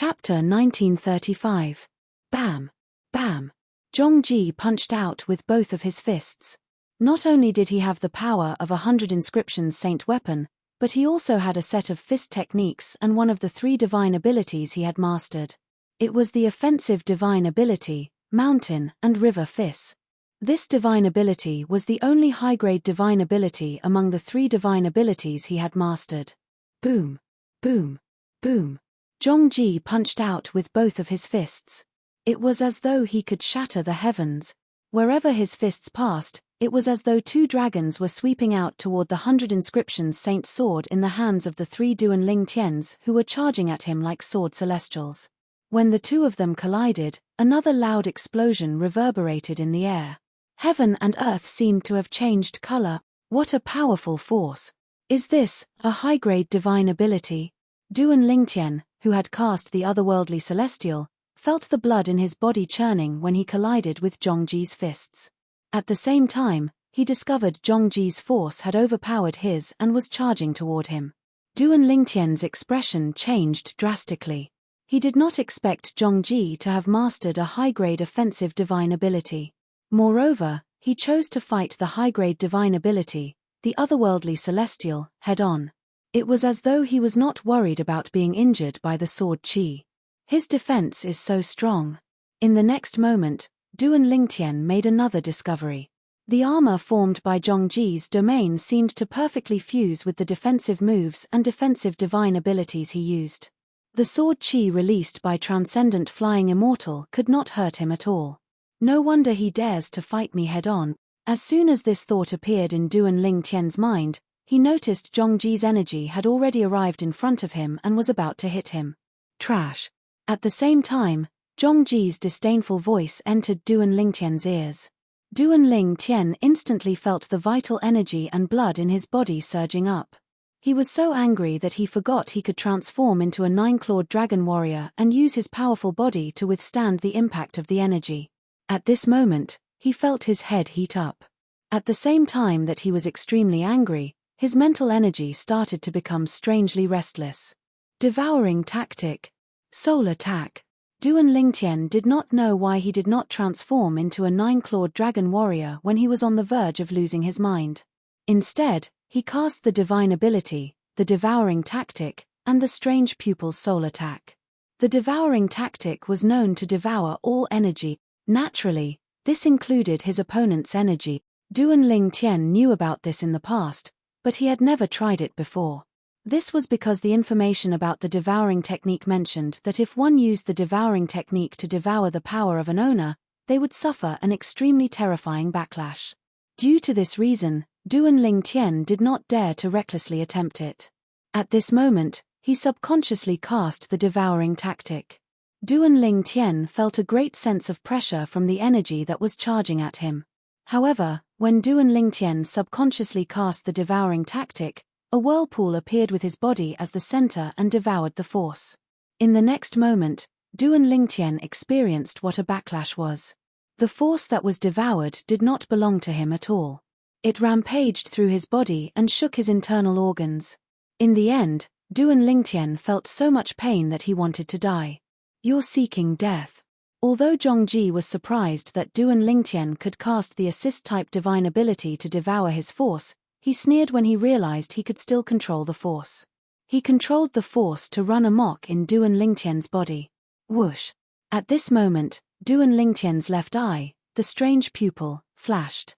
Chapter 1935. Bam! Bam! Zhongji punched out with both of his fists. Not only did he have the power of 100 inscriptions saint weapon, but he also had a set of fist techniques and one of the 3 divine abilities he had mastered. It was the offensive divine ability, mountain and river fists. This divine ability was the only high-grade divine ability among the 3 divine abilities he had mastered. Boom! Boom! Boom! Zhongji punched out with both of his fists. It was as though he could shatter the heavens. Wherever his fists passed, it was as though 2 dragons were sweeping out toward the 100 inscriptions saint sword in the hands of the 3 Duanling Tians who were charging at him like sword celestials. When the 2 of them collided, another loud explosion reverberated in the air. Heaven and earth seemed to have changed color. What a powerful force! Is this a high-grade divine ability? Duanling Tian, who had cast the otherworldly celestial, felt the blood in his body churning when he collided with Zhongji's fists. At the same time, he discovered Zhongji's force had overpowered his and was charging toward him. Duanling Tian's expression changed drastically. He did not expect Zhongji to have mastered a high-grade offensive divine ability. Moreover, he chose to fight the high-grade divine ability, the otherworldly celestial, head-on. It was as though he was not worried about being injured by the sword qi. His defense is so strong. In the next moment, Duanling Tian made another discovery. The armor formed by Zhongji's domain seemed to perfectly fuse with the defensive moves and defensive divine abilities he used. The sword qi released by Transcendent Flying Immortal could not hurt him at all. No wonder he dares to fight me head-on. As soon as this thought appeared in Duanling Tian's mind, he noticed Zhongji's energy had already arrived in front of him and was about to hit him. Trash! At the same time, Zhongji's disdainful voice entered Duanling Tian's ears. Duanling Tian instantly felt the vital energy and blood in his body surging up. He was so angry that he forgot he could transform into a 9-clawed dragon warrior and use his powerful body to withstand the impact of the energy. At this moment, he felt his head heat up. At the same time that he was extremely angry, his mental energy started to become strangely restless. Devouring tactic. Soul attack. Duanling Tian did not know why he did not transform into a 9-clawed dragon warrior when he was on the verge of losing his mind. Instead, he cast the divine ability, the devouring tactic, and the strange pupil's soul attack. The devouring tactic was known to devour all energy. Naturally, this included his opponent's energy. Duanling Tian knew about this in the past, but he had never tried it before. This was because the information about the devouring technique mentioned that if one used the devouring technique to devour the power of an owner, they would suffer an extremely terrifying backlash. Due to this reason, Duanling Tian did not dare to recklessly attempt it. At this moment, he subconsciously cast the devouring tactic. Duanling Tian felt a great sense of pressure from the energy that was charging at him. However, when Duanling Tian subconsciously cast the devouring tactic, a whirlpool appeared with his body as the center and devoured the force. In the next moment, Duanling Tian experienced what a backlash was. The force that was devoured did not belong to him at all. It rampaged through his body and shook his internal organs. In the end, Duanling Tian felt so much pain that he wanted to die. You're seeking death. Although Zhongji was surprised that Duanling Tian could cast the assist-type divine ability to devour his force, he sneered when he realized he could still control the force. He controlled the force to run amok in Duanling Tian's body. Whoosh! At this moment, Duanling Tian's left eye, the strange pupil, flashed.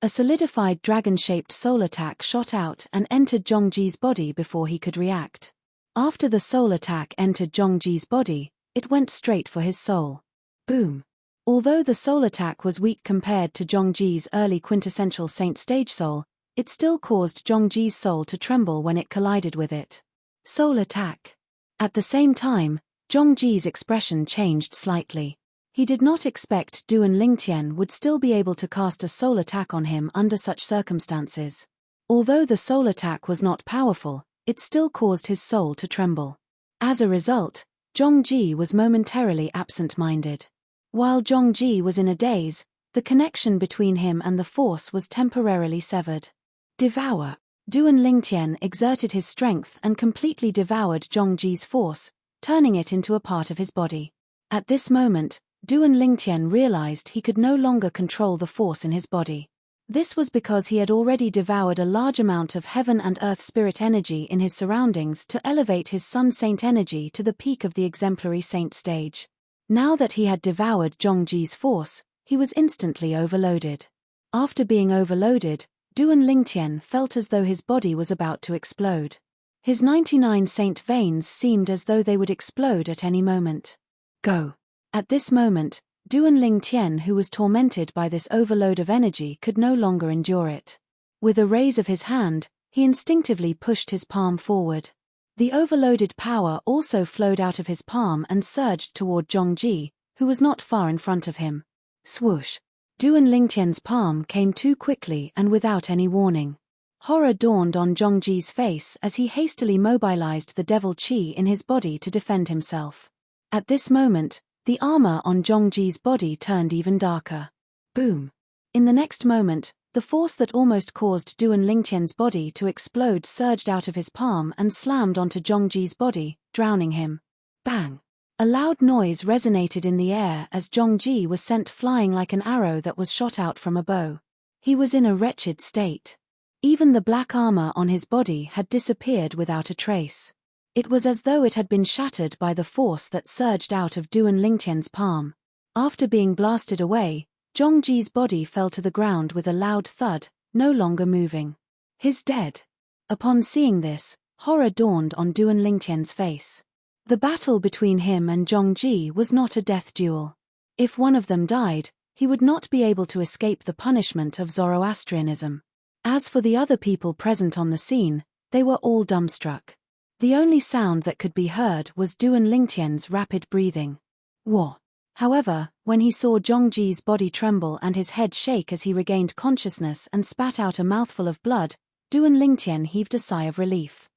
A solidified dragon-shaped soul attack shot out and entered Zhongji's body before he could react. After the soul attack entered Zhongji's body, it went straight for his soul. Boom! Although the soul attack was weak compared to Zhongji's early quintessential saint stage soul, it still caused Zhongji's soul to tremble when it collided with it. Soul attack. At the same time, Zhongji's expression changed slightly. He did not expect Duanling Tian would still be able to cast a soul attack on him under such circumstances. Although the soul attack was not powerful, it still caused his soul to tremble. As a result, Zhongji was momentarily absent-minded. While Zhongji was in a daze, the connection between him and the force was temporarily severed. Devour. Duanling Tian exerted his strength and completely devoured Zhongji's force, turning it into a part of his body. At this moment, Duan Lingtian realized he could no longer control the force in his body. This was because he had already devoured a large amount of heaven and earth spirit energy in his surroundings to elevate his sun saint energy to the peak of the exemplary saint stage. Now that he had devoured Zhongji's force, he was instantly overloaded. After being overloaded, Duan Lingtian felt as though his body was about to explode. His 99 saint veins seemed as though they would explode at any moment. Go. At this moment, Duan Lingtian, who was tormented by this overload of energy, could no longer endure it. With a raise of his hand, he instinctively pushed his palm forward. The overloaded power also flowed out of his palm and surged toward Zhongji, who was not far in front of him. Swoosh! Duan Lingtian's palm came too quickly and without any warning. Horror dawned on Zhongji's face as he hastily mobilized the devil qi in his body to defend himself. At this moment, the armor on Zhongji's body turned even darker. Boom! In the next moment, the force that almost caused Duan Lingtian's body to explode surged out of his palm and slammed onto Zhongji's body, drowning him. Bang! A loud noise resonated in the air as Zhongji was sent flying like an arrow that was shot out from a bow. He was in a wretched state. Even the black armor on his body had disappeared without a trace. It was as though it had been shattered by the force that surged out of Duan Lingtian's palm. After being blasted away, Zhongji's body fell to the ground with a loud thud, no longer moving. He's dead. Upon seeing this, horror dawned on Duan Lingtian's face. The battle between him and Zhongji was not a death duel. If one of them died, he would not be able to escape the punishment of Zoroastrianism. As for the other people present on the scene, they were all dumbstruck. The only sound that could be heard was Duan Lingtian's rapid breathing. Wah! However, when he saw Zhongji's body tremble and his head shake as he regained consciousness and spat out a mouthful of blood, Duan Lingtian heaved a sigh of relief.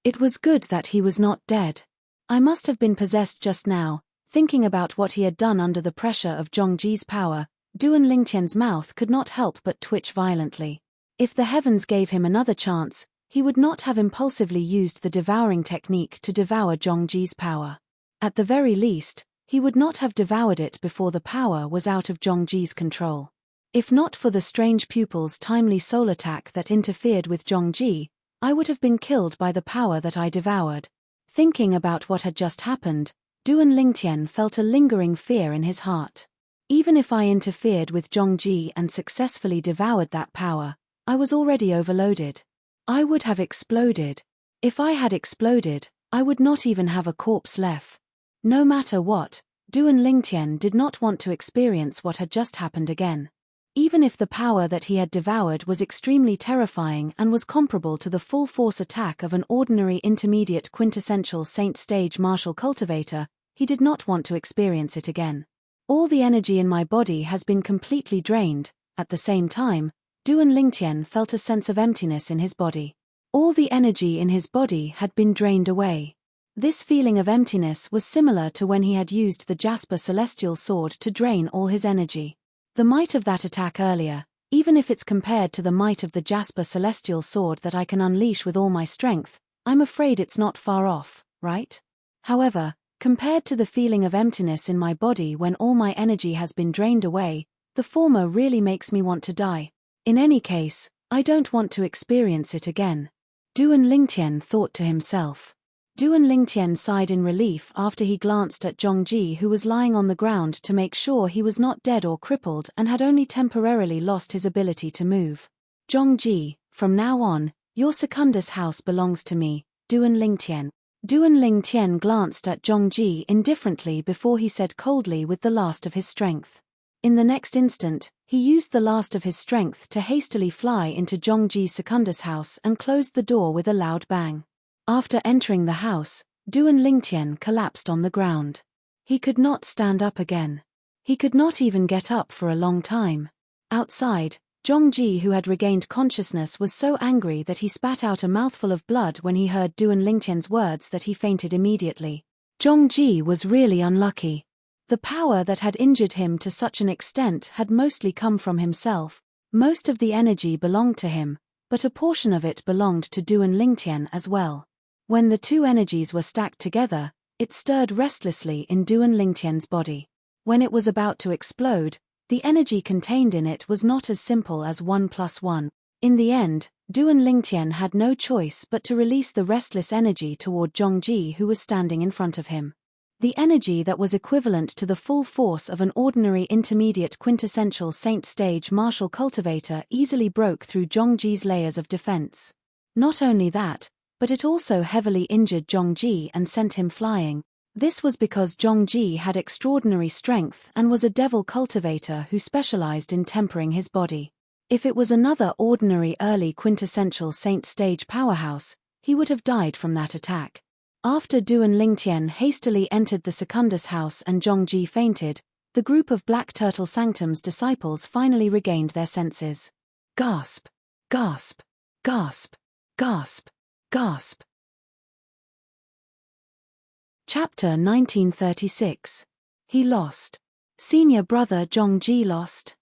It was good that he was not dead. I must have been possessed just now. Thinking about what he had done under the pressure of Zhongji's power, Duan Lingtian's mouth could not help but twitch violently. If the heavens gave him another chance, he would not have impulsively used the devouring technique to devour Zhongji's power. At the very least, he would not have devoured it before the power was out of Zhongji's control. If not for the strange pupil's timely soul attack that interfered with Zhongji, I would have been killed by the power that I devoured. Thinking about what had just happened, Duan Lingtian felt a lingering fear in his heart. Even if I interfered with Zhongji and successfully devoured that power, I was already overloaded. I would have exploded. If I had exploded, I would not even have a corpse left. No matter what, Duan Lingtian did not want to experience what had just happened again. Even if the power that he had devoured was extremely terrifying and was comparable to the full force attack of an ordinary intermediate quintessential saint stage martial cultivator, he did not want to experience it again. All the energy in my body has been completely drained. At the same time, Duan Lingtian felt a sense of emptiness in his body. All the energy in his body had been drained away. This feeling of emptiness was similar to when he had used the Jasper Celestial Sword to drain all his energy. The might of that attack earlier, even if it's compared to the might of the Jasper Celestial Sword that I can unleash with all my strength, I'm afraid it's not far off, right? However, compared to the feeling of emptiness in my body when all my energy has been drained away, the former really makes me want to die. In any case, I don't want to experience it again. Duan Lingtian thought to himself. Duan Lingtian sighed in relief after he glanced at Zhongji, who was lying on the ground, to make sure he was not dead or crippled and had only temporarily lost his ability to move. Zhongji, from now on, your Secundus house belongs to me, Duan Lingtian. Duan Lingtian glanced at Zhongji indifferently before he said coldly with the last of his strength. In the next instant, he used the last of his strength to hastily fly into Zhongji's Secundus house and closed the door with a loud bang. After entering the house, Duan Lingtian collapsed on the ground. He could not stand up again. He could not even get up for a long time. Outside, Zhongji, who had regained consciousness, was so angry that he spat out a mouthful of blood when he heard Duan Lingtian's words that he fainted immediately. Zhongji was really unlucky. The power that had injured him to such an extent had mostly come from himself. Most of the energy belonged to him, but a portion of it belonged to Duan Lingtian as well. When the two energies were stacked together, It stirred restlessly in Duan Lingtian's body. When it was about to explode, the energy contained in it was not as simple as 1 + 1. In the end, Duan Lingtian had no choice but to release the restless energy toward Zhongji, who was standing in front of him. The energy that was equivalent to the full force of an ordinary intermediate quintessential saint stage martial cultivator easily broke through Zhongji's layers of defense. Not only that, but it also heavily injured Zhongji and sent him flying. This was because Zhongji had extraordinary strength and was a devil cultivator who specialized in tempering his body. If it was another ordinary early quintessential saint stage powerhouse, he would have died from that attack. After Duan Lingtian hastily entered the Secundus house and Zhongji fainted, the group of Black Turtle Sanctum's disciples finally regained their senses. Gasp! Gasp! Gasp! Gasp! Gasp! Chapter 1936. He lost. Senior brother Zhongji lost.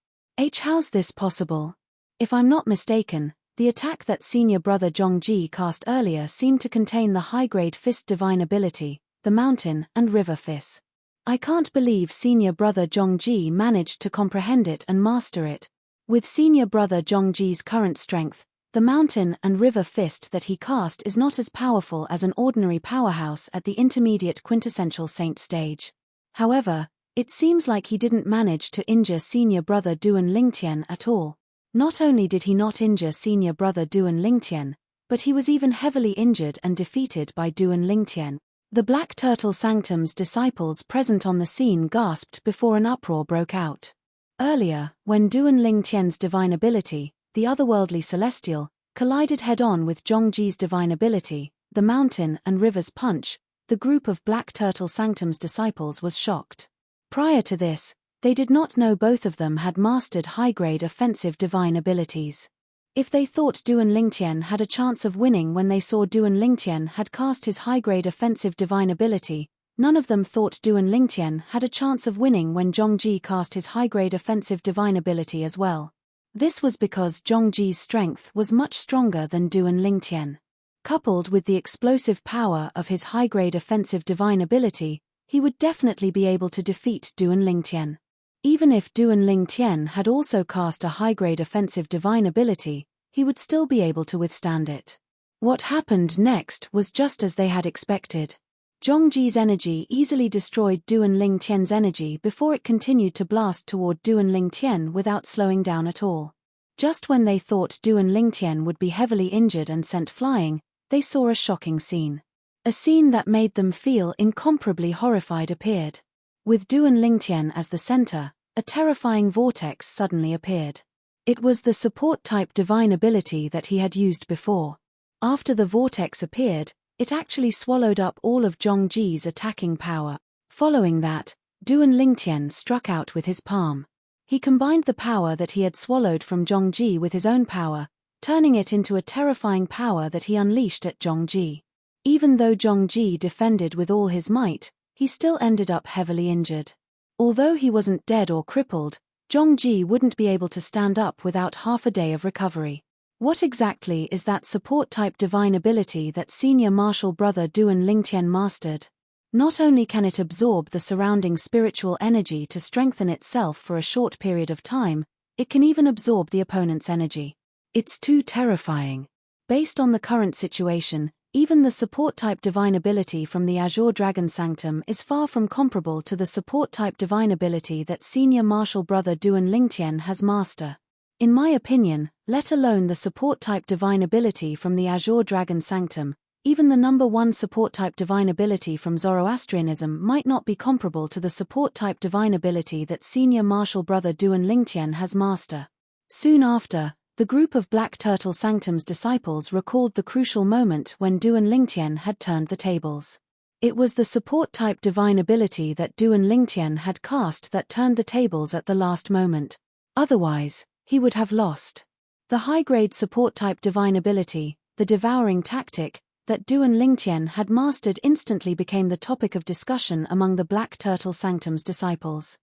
How's this possible? If I'm not mistaken, the attack that senior brother Zhongji cast earlier seemed to contain the high-grade fist divine ability, the mountain and river fist. I can't believe senior brother Zhongji managed to comprehend it and master it. With senior brother Zhongji's current strength, the mountain and river fist that he cast is not as powerful as an ordinary powerhouse at the intermediate quintessential saint stage. However, it seems like he didn't manage to injure senior brother Duan Lingtian at all. Not only did he not injure senior brother Duan Lingtian, but he was even heavily injured and defeated by Duan Lingtian. The Black Turtle Sanctum's disciples present on the scene gasped before an uproar broke out. Earlier, when Duan Lingtian's divine ability, the otherworldly celestial, collided head-on with Zhongji's divine ability, the mountain and river's punch, the group of Black Turtle Sanctum's disciples was shocked. Prior to this, they did not know both of them had mastered high-grade offensive divine abilities. If they thought Duan Lingtian had a chance of winning when they saw Duan Lingtian had cast his high-grade offensive divine ability, none of them thought Duan Lingtian had a chance of winning when Zhongji cast his high-grade offensive divine ability as well. This was because Zhongji's strength was much stronger than Duan Lingtian. Coupled with the explosive power of his high-grade offensive divine ability, he would definitely be able to defeat Duan Lingtian. Even if Duan Lingtian had also cast a high-grade offensive divine ability, he would still be able to withstand it. What happened next was just as they had expected. Zhongji's energy easily destroyed Duan Lingtian's energy before it continued to blast toward Duan Lingtian without slowing down at all. Just when they thought Duan Lingtian would be heavily injured and sent flying, they saw a shocking scene. A scene that made them feel incomparably horrified appeared. With Duan Lingtian as the center, a terrifying vortex suddenly appeared. It was the support-type divine ability that he had used before. After the vortex appeared, it actually swallowed up all of Zhongji's attacking power. Following that, Duan Lingtian struck out with his palm. He combined the power that he had swallowed from Zhongji with his own power, turning it into a terrifying power that he unleashed at Zhongji. Even though Zhongji defended with all his might, he still ended up heavily injured. Although he wasn't dead or crippled, Zhongji wouldn't be able to stand up without half a day of recovery. What exactly is that support-type divine ability that senior martial brother Duan Lingtian mastered? Not only can it absorb the surrounding spiritual energy to strengthen itself for a short period of time, it can even absorb the opponent's energy. It's too terrifying. Based on the current situation, even the support-type divine ability from the Azure Dragon Sanctum is far from comparable to the support-type divine ability that senior martial brother Duan Lingtian has mastered. In my opinion, let alone the support-type divine ability from the Azure Dragon Sanctum, even the number one support-type divine ability from Zoroastrianism might not be comparable to the support-type divine ability that senior martial brother Duan Lingtian has mastered. Soon after, the group of Black Turtle Sanctum's disciples recalled the crucial moment when Duan Lingtian had turned the tables. It was the support-type divine ability that Duan Lingtian had cast that turned the tables at the last moment. Otherwise, he would have lost. The high-grade support-type divine ability, the devouring tactic, that Duan Lingtian had mastered instantly became the topic of discussion among the Black Turtle Sanctum's disciples.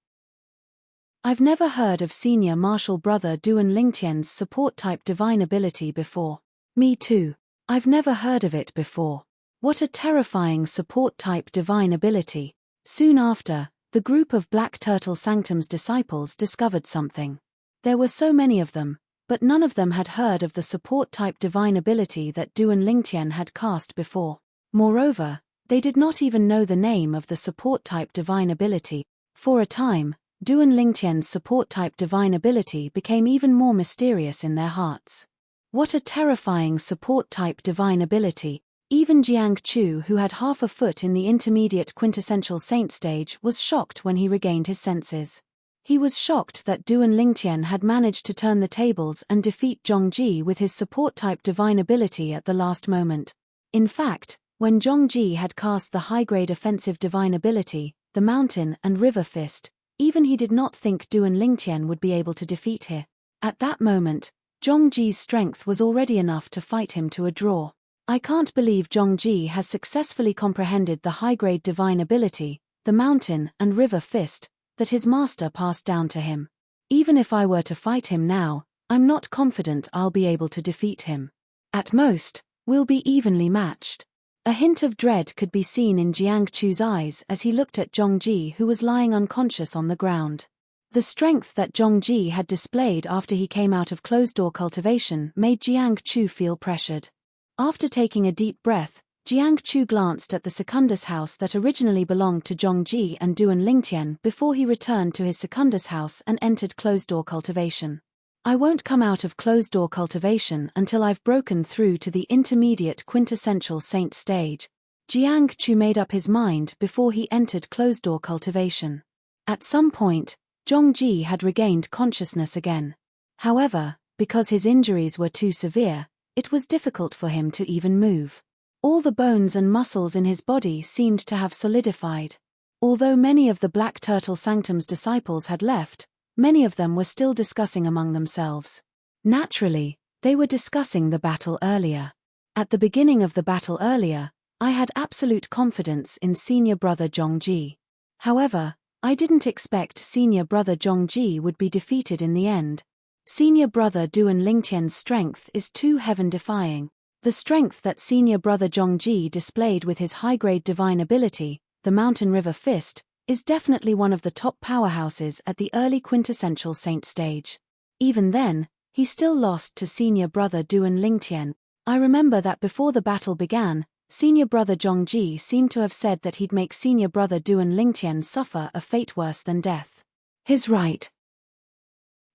I've never heard of senior martial brother Duan Lingtian's support-type divine ability before. Me too. I've never heard of it before. What a terrifying support-type divine ability. Soon after, the group of Black Turtle Sanctum's disciples discovered something. There were so many of them, but none of them had heard of the support-type divine ability that Duan Lingtian had cast before. Moreover, they did not even know the name of the support-type divine ability. For a time, Duan Lingtian's support-type divine ability became even more mysterious in their hearts. What a terrifying support-type divine ability. Even Jiang Chu, who had half a foot in the intermediate quintessential saint stage, was shocked when he regained his senses. He was shocked that Duan Lingtian had managed to turn the tables and defeat Zhongji with his support-type divine ability at the last moment. In fact, when Zhongji had cast the high-grade offensive divine ability, the Mountain and River Fist, even he did not think Duan Lingtian would be able to defeat her. At that moment, Zhongji's strength was already enough to fight him to a draw. I can't believe Zhongji has successfully comprehended the high-grade divine ability, the Mountain and River Fist, that his master passed down to him. Even if I were to fight him now, I'm not confident I'll be able to defeat him. At most, we'll be evenly matched. A hint of dread could be seen in Jiang Chu's eyes as he looked at Zhongji, who was lying unconscious on the ground. The strength that Zhongji had displayed after he came out of closed-door cultivation made Jiang Chu feel pressured. After taking a deep breath, Jiang Chu glanced at the Secundus house that originally belonged to Zhongji and Duan Lingtian before he returned to his Secundus house and entered closed-door cultivation. I won't come out of closed-door cultivation until I've broken through to the intermediate quintessential saint stage. Jiang Chu made up his mind before he entered closed-door cultivation. At some point, Zhongji had regained consciousness again. However, because his injuries were too severe, it was difficult for him to even move. All the bones and muscles in his body seemed to have solidified. Although many of the Black Turtle Sanctum's disciples had left, many of them were still discussing among themselves. Naturally, they were discussing the battle earlier. At the beginning of the battle earlier, I had absolute confidence in senior brother Zhongji. However, I didn't expect senior brother Zhongji would be defeated in the end. Senior brother Duan Lingtian's strength is too heaven-defying. The strength that senior brother Zhongji displayed with his high-grade divine ability, the Mountain River Fist, is definitely one of the top powerhouses at the early quintessential saint stage. Even then, he still lost to senior brother Duan Lingtian. I remember that before the battle began, senior brother Zhongji seemed to have said that he'd make senior brother Duan Lingtian suffer a fate worse than death. He's right.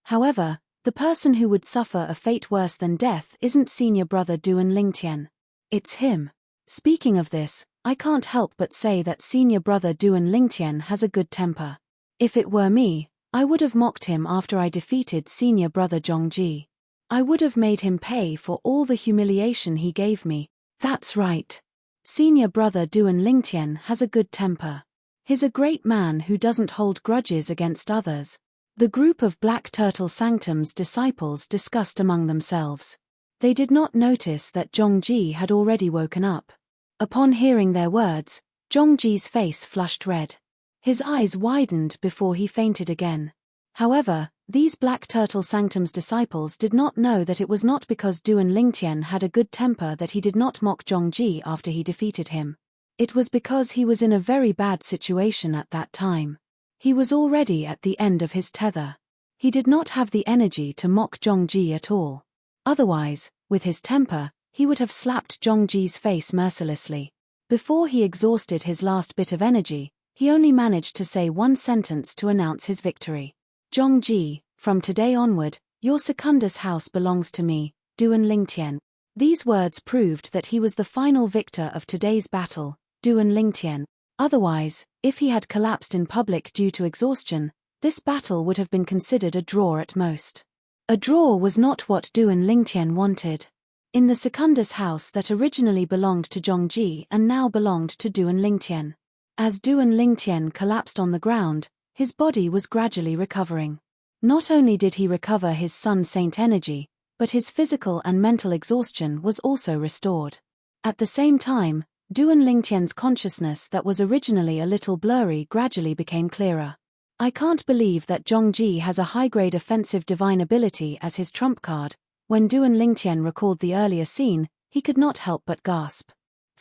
However, the person who would suffer a fate worse than death isn't senior brother Duan Lingtian. It's him. Speaking of this, I can't help but say that senior brother Duan Lingtian has a good temper. If it were me, I would have mocked him after I defeated senior brother Zhongji. I would have made him pay for all the humiliation he gave me. That's right. Senior brother Duan Lingtian has a good temper. He's a great man who doesn't hold grudges against others. The group of Black Turtle Sanctum's disciples discussed among themselves. They did not notice that Zhongji had already woken up. Upon hearing their words, Zhongji's face flushed red. His eyes widened before he fainted again. However, these Black Turtle Sanctum's disciples did not know that it was not because Duan Lingtian had a good temper that he did not mock Zhongji after he defeated him. It was because he was in a very bad situation at that time. He was already at the end of his tether. He did not have the energy to mock Zhongji at all. Otherwise, with his temper, he would have slapped Zhongji's face mercilessly. Before he exhausted his last bit of energy, he only managed to say one sentence to announce his victory. Zhongji, from today onward, your Secundus house belongs to me, Duan Lingtian. These words proved that he was the final victor of today's battle, Duan Lingtian. Otherwise, if he had collapsed in public due to exhaustion, this battle would have been considered a draw at most. A draw was not what Duan Lingtian wanted. In the Secundus house that originally belonged to Zhongji and now belonged to Duan Lingtian. As Duan Lingtian collapsed on the ground, his body was gradually recovering. Not only did he recover his Sun Saint energy, but his physical and mental exhaustion was also restored. At the same time, Duan Lingtian's consciousness that was originally a little blurry gradually became clearer. I can't believe that Zhongji has a high-grade offensive divine ability as his trump card. When Duan Lingtian recalled the earlier scene, he could not help but gasp.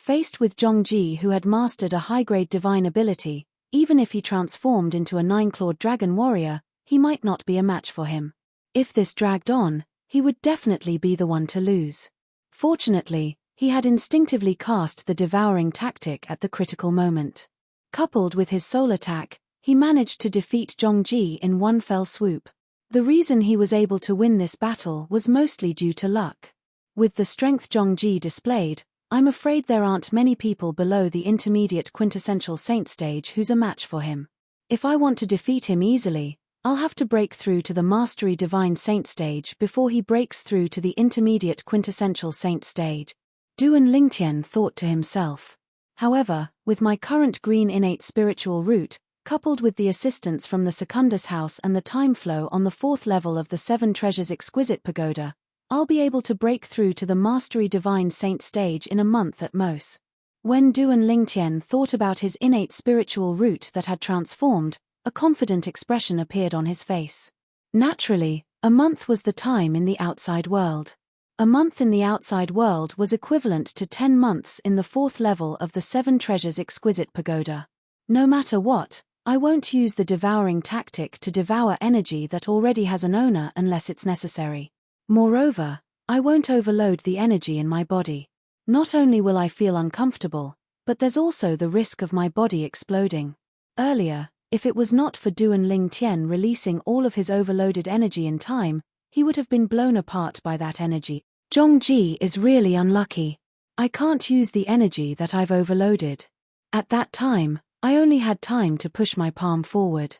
Faced with Zhongji, who had mastered a high-grade divine ability, even if he transformed into a 9-clawed dragon warrior, he might not be a match for him. If this dragged on, he would definitely be the one to lose. Fortunately, he had instinctively cast the devouring tactic at the critical moment. Coupled with his soul attack, he managed to defeat Zhongji in one fell swoop. The reason he was able to win this battle was mostly due to luck. With the strength Zhongji displayed, I'm afraid there aren't many people below the intermediate quintessential saint stage who's a match for him. If I want to defeat him easily, I'll have to break through to the mastery divine saint stage before he breaks through to the intermediate quintessential saint stage, Duan Lingtian thought to himself. However, with my current green innate spiritual root, coupled with the assistance from the Secundus House and the time flow on the 4th level of the 7 Treasures Exquisite Pagoda, I'll be able to break through to the Mastery Divine Saint stage in a month at most. When Duan Lingtian thought about his innate spiritual root that had transformed, a confident expression appeared on his face. Naturally, a month was the time in the outside world. A month in the outside world was equivalent to 10 months in the 4th level of the 7 Treasures Exquisite Pagoda. No matter what, I won't use the devouring tactic to devour energy that already has an owner unless it's necessary. Moreover, I won't overload the energy in my body. Not only will I feel uncomfortable, but there's also the risk of my body exploding. Earlier, if it was not for Duan Lingtian releasing all of his overloaded energy in time, he would have been blown apart by that energy. Zhongji is really unlucky. I can't use the energy that I've overloaded. At that time, I only had time to push my palm forward.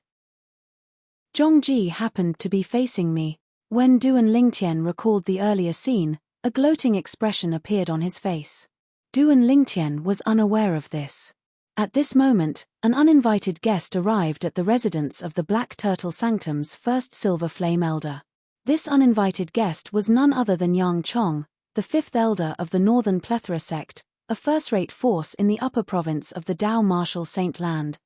Zhongji happened to be facing me. When Duan Lingtian recalled the earlier scene, a gloating expression appeared on his face. Duan Lingtian was unaware of this. At this moment, an uninvited guest arrived at the residence of the Black Turtle Sanctum's first Silver Flame Elder. This uninvited guest was none other than Yang Chong, the 5th Elder of the Northern Plethora sect, a first-rate force in the upper province of the Dao Martial Saint Land.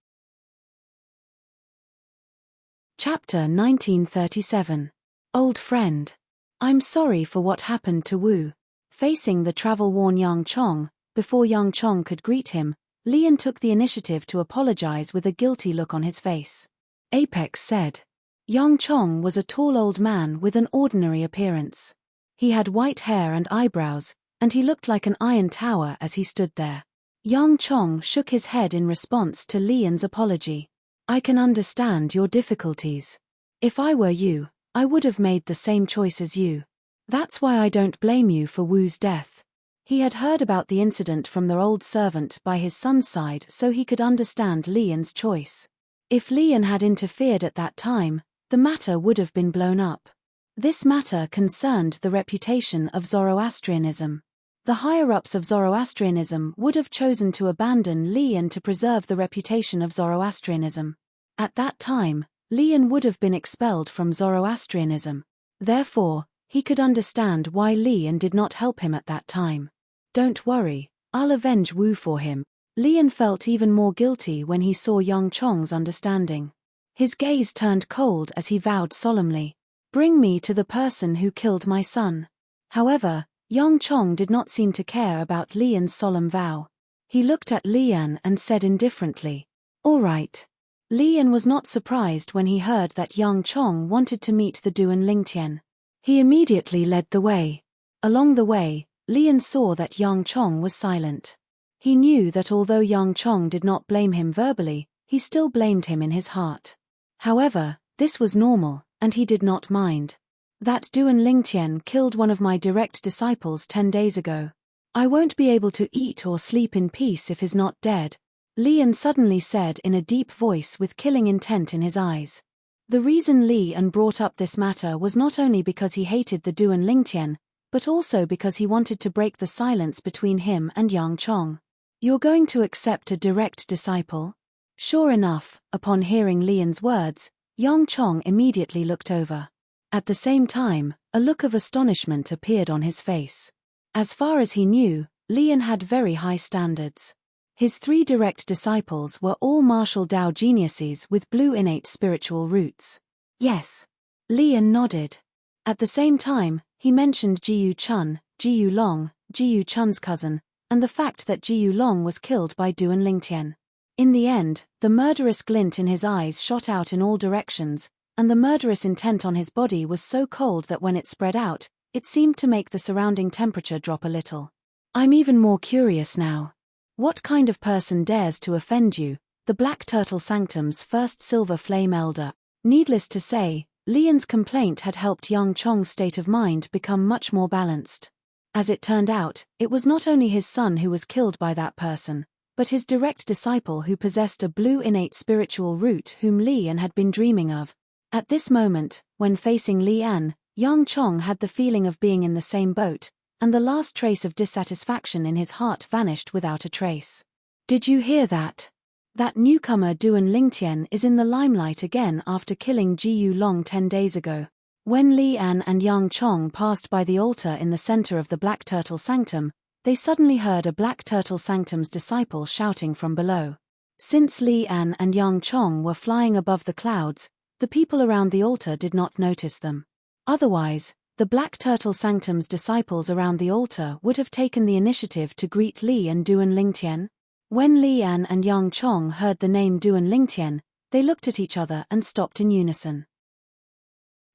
Chapter 1937. Old friend. I'm sorry for what happened to Wu. Facing the travel-worn Yang Chong, before Yang Chong could greet him, Lian took the initiative to apologize with a guilty look on his face. Apex said. Yang Chong was a tall old man with an ordinary appearance. He had white hair and eyebrows, and he looked like an iron tower as he stood there. Yang Chong shook his head in response to Lian's apology. I can understand your difficulties. If I were you, I would have made the same choice as you. That's why I don't blame you for Wu's death. He had heard about the incident from their old servant by his son's side, so he could understand Lian's choice. If Lian had interfered at that time, the matter would have been blown up. This matter concerned the reputation of Zoroastrianism. The higher-ups of Zoroastrianism would have chosen to abandon Lian to preserve the reputation of Zoroastrianism. At that time, Lian would have been expelled from Zoroastrianism. Therefore, he could understand why Lian did not help him at that time. Don't worry, I'll avenge Wu for him. Lian felt even more guilty when he saw Yang Chong's understanding. His gaze turned cold as he vowed solemnly, "Bring me to the person who killed my son." However, Yang Chong did not seem to care about Lian's solemn vow. He looked at Lian and said indifferently, "All right." Lian was not surprised when he heard that Yang Chong wanted to meet the Duan Lingtian. He immediately led the way. Along the way, Lian saw that Yang Chong was silent. He knew that although Yang Chong did not blame him verbally, he still blamed him in his heart. However, this was normal, and he did not mind. That Duan Lingtian killed one of my direct disciples 10 days ago. I won't be able to eat or sleep in peace if he's not dead, Lian suddenly said in a deep voice with killing intent in his eyes. The reason Lian brought up this matter was not only because he hated the Duan Lingtian, but also because he wanted to break the silence between him and Yang Chong. You're going to accept a direct disciple? Sure enough, upon hearing Lian's words, Yang Chong immediately looked over. At the same time, a look of astonishment appeared on his face. As far as he knew, Lian had very high standards. His 3 direct disciples were all martial Dao geniuses with blue innate spiritual roots. Yes. Lian nodded. At the same time, he mentioned Jiyu Chun, Jiyu Long, Jiyu Chun's cousin, and the fact that Jiyu Long was killed by Duan Lingtian. In the end, the murderous glint in his eyes shot out in all directions, and the murderous intent on his body was so cold that when it spread out, it seemed to make the surrounding temperature drop a little. I'm even more curious now. What kind of person dares to offend you, the Black Turtle Sanctum's first Silver Flame Elder? Needless to say, Lian's complaint had helped Yang Chong's state of mind become much more balanced. As it turned out, it was not only his son who was killed by that person, but his direct disciple who possessed a blue innate spiritual root whom Lian had been dreaming of. At this moment, when facing Lian, Yang Chong had the feeling of being in the same boat, and the last trace of dissatisfaction in his heart vanished without a trace. Did you hear that? That newcomer Duan Lingtian is in the limelight again after killing Jiyu Long 10 days ago. When Lian and Yang Chong passed by the altar in the center of the Black Turtle Sanctum, they suddenly heard a Black Turtle Sanctum's disciple shouting from below. Since Lian and Yang Chong were flying above the clouds, the people around the altar did not notice them. Otherwise, the Black Turtle Sanctum's disciples around the altar would have taken the initiative to greet Li and Duan Lingtian. When Lian and Yang Chong heard the name Duan Lingtian, they looked at each other and stopped in unison.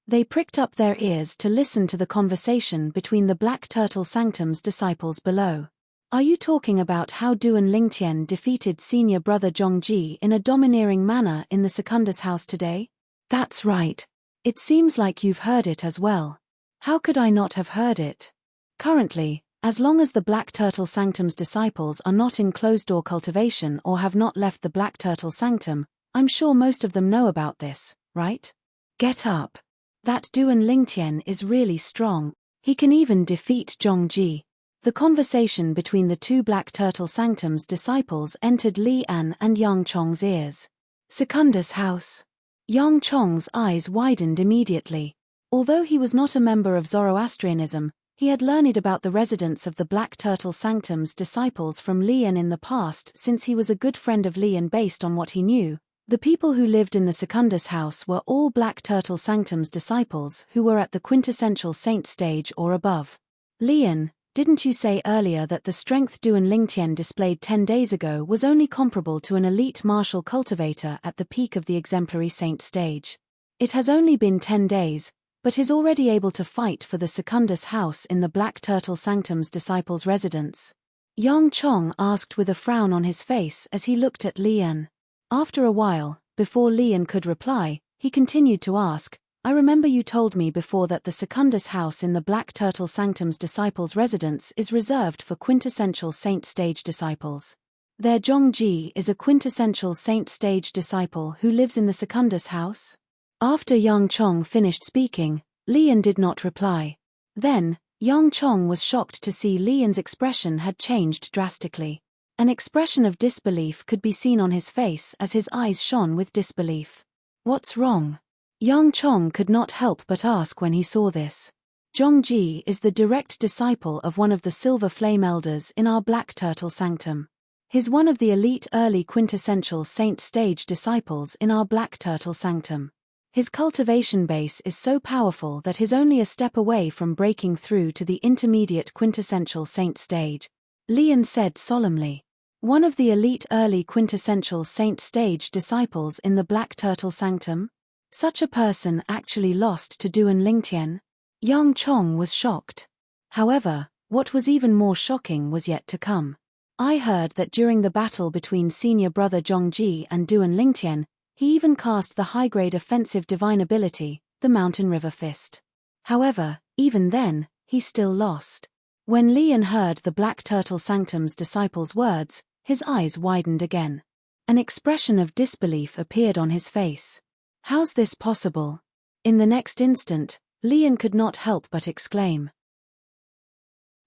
They pricked up their ears to listen to the conversation between the Black Turtle Sanctum's disciples below. Are you talking about how Duan Lingtian defeated senior brother Zhongji in a domineering manner in the Secundus house today? That's right. It seems like you've heard it as well. How could I not have heard it? Currently, as long as the Black Turtle Sanctum's disciples are not in closed-door cultivation or have not left the Black Turtle Sanctum, I'm sure most of them know about this, right? Get up. That Duan Lingtian is really strong. He can even defeat Zhongji. The conversation between the two Black Turtle Sanctum's disciples entered Lian and Yang Chong's ears. Secundus house. Yang Chong's eyes widened immediately. Although he was not a member of Zoroastrianism, he had learned about the residence of the Black Turtle Sanctum's disciples from Lian in the past since he was a good friend of Lian. Based on what he knew, the people who lived in the Secundus house were all Black Turtle Sanctum's disciples who were at the quintessential saint stage or above. Lian, didn't you say earlier that the strength Duan Lingtian displayed 10 days ago was only comparable to an elite martial cultivator at the peak of the exemplary saint stage? It has only been 10 days, but is already able to fight for the Secundus house in the Black Turtle Sanctum's disciples' residence? Yang Chong asked with a frown on his face as he looked at Lian. After a while, before Lian could reply, he continued to ask, I remember you told me before that the Secundus house in the Black Turtle Sanctum's disciples' residence is reserved for quintessential saint stage disciples. Their Zhongji is a quintessential saint stage disciple who lives in the Secundus house? After Yang Chong finished speaking, Lian did not reply. Then, Yang Chong was shocked to see Lian's expression had changed drastically. An expression of disbelief could be seen on his face as his eyes shone with disbelief. What's wrong? Yang Chong could not help but ask when he saw this. Zhongji is the direct disciple of one of the Silver Flame Elders in our Black Turtle Sanctum. He's one of the elite early quintessential saint stage disciples in our Black Turtle Sanctum. His cultivation base is so powerful that he's only a step away from breaking through to the intermediate quintessential saint stage. Lian said solemnly. One of the elite early quintessential saint stage disciples in the Black Turtle Sanctum? Such a person actually lost to Duan Lingtian? Yang Chong was shocked. However, what was even more shocking was yet to come. I heard that during the battle between senior brother Zhongji and Duan Lingtian, he even cast the high-grade offensive divine ability, the Mountain River Fist. However, even then, he still lost. When Lian heard the Black Turtle Sanctum's disciples' words, his eyes widened again. An expression of disbelief appeared on his face. How's this possible? In the next instant, Lian could not help but exclaim.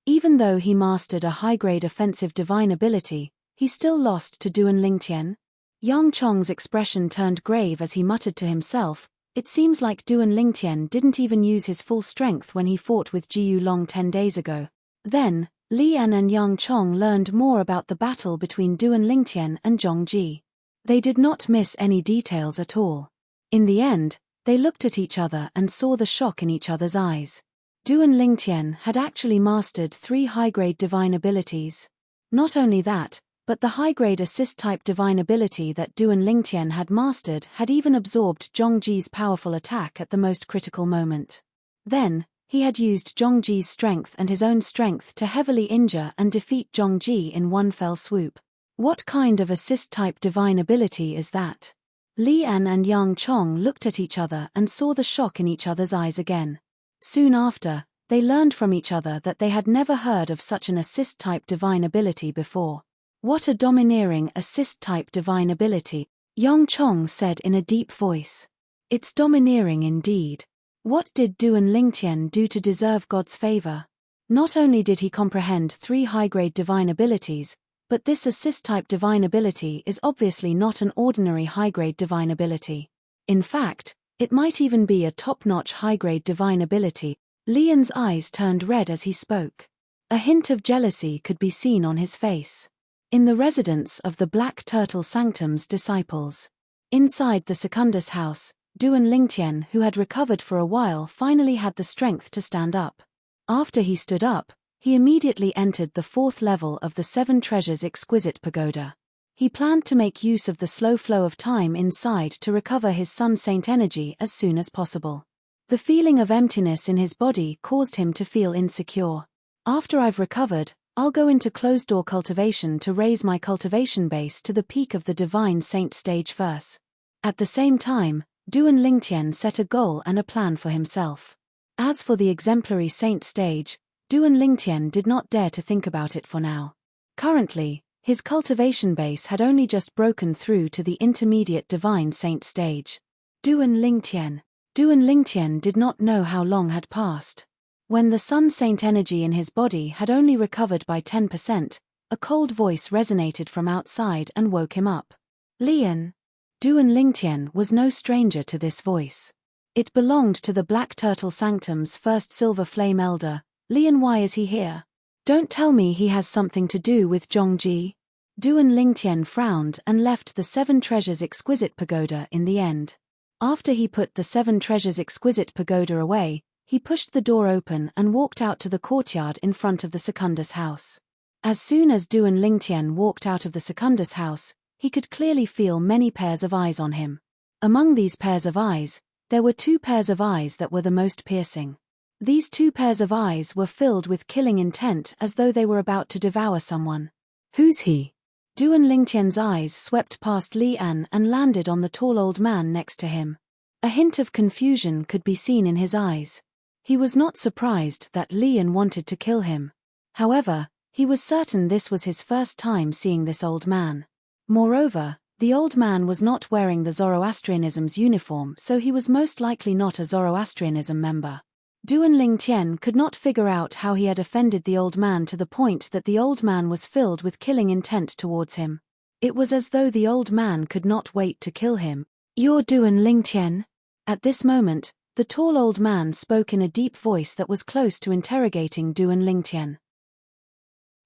Even though he mastered a high-grade offensive divine ability, he still lost to Duan Lingtian. Yang Chong's expression turned grave as he muttered to himself, it seems like Duan Lingtian didn't even use his full strength when he fought with Jiyu Long 10 days ago. Then, Lian and Yang Chong learned more about the battle between Duan Lingtian and Zhongji. They did not miss any details at all. In the end, they looked at each other and saw the shock in each other's eyes. Duan Lingtian had actually mastered 3 high-grade divine abilities. Not only that, but the high-grade assist-type divine ability that Duan Lingtian had mastered had even absorbed Zhongji's powerful attack at the most critical moment. Then, he had used Zhongji's strength and his own strength to heavily injure and defeat Zhongji in one fell swoop. What kind of assist-type divine ability is that? Li An and Yang Chong looked at each other and saw the shock in each other's eyes again. Soon after, they learned from each other that they had never heard of such an assist-type divine ability before. What a domineering assist-type divine ability, Yang Chong said in a deep voice. It's domineering indeed. What did Duan Lingtian do to deserve God's favor? Not only did he comprehend 3 high-grade divine abilities, but this assist-type divine ability is obviously not an ordinary high-grade divine ability. In fact, it might even be a top-notch high-grade divine ability. Lian's eyes turned red as he spoke. A hint of jealousy could be seen on his face. In the residence of the Black Turtle Sanctum's disciples. Inside the Secundus house, Duan Lingtian, who had recovered for a while, finally had the strength to stand up. After he stood up, he immediately entered the 4th level of the 7 Treasures Exquisite Pagoda. He planned to make use of the slow flow of time inside to recover his Sun Saint energy as soon as possible. The feeling of emptiness in his body caused him to feel insecure. After I've recovered, I'll go into closed-door cultivation to raise my cultivation base to the peak of the Divine Saint stage first. At the same time, Duan Lingtian set a goal and a plan for himself. As for the exemplary saint stage, Duan Lingtian did not dare to think about it for now. Currently, his cultivation base had only just broken through to the intermediate Divine Saint stage. Duan Lingtian did not know how long had passed. When the Sun Saint energy in his body had only recovered by 10%, a cold voice resonated from outside and woke him up. Lian. Duan Lingtian was no stranger to this voice. It belonged to the Black Turtle Sanctum's first Silver Flame Elder. Lian, why is he here? Don't tell me he has something to do with Zhongji. Duan Lingtian frowned and left the 7 Treasures Exquisite Pagoda in the end. After he put the 7 Treasures Exquisite Pagoda away, he pushed the door open and walked out to the courtyard in front of the Secundus house. As soon as Duan Lingtian walked out of the Secundus house, he could clearly feel many pairs of eyes on him. Among these pairs of eyes, there were 2 pairs of eyes that were the most piercing. These 2 pairs of eyes were filled with killing intent as though they were about to devour someone. Who's he? Duan Lingtian's eyes swept past Li An and landed on the tall old man next to him. A hint of confusion could be seen in his eyes. He was not surprised that Li An wanted to kill him. However, he was certain this was his first time seeing this old man. Moreover, the old man was not wearing the Zoroastrianism's uniform, so he was most likely not a Zoroastrianism member. Duan Lingtian could not figure out how he had offended the old man to the point that the old man was filled with killing intent towards him. It was as though the old man could not wait to kill him. You're Duan Lingtian? At this moment, the tall old man spoke in a deep voice that was close to interrogating Duan Lingtian.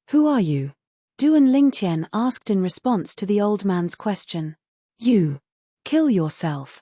Who are you? Duan Lingtian asked in response to the old man's question. You. Kill yourself.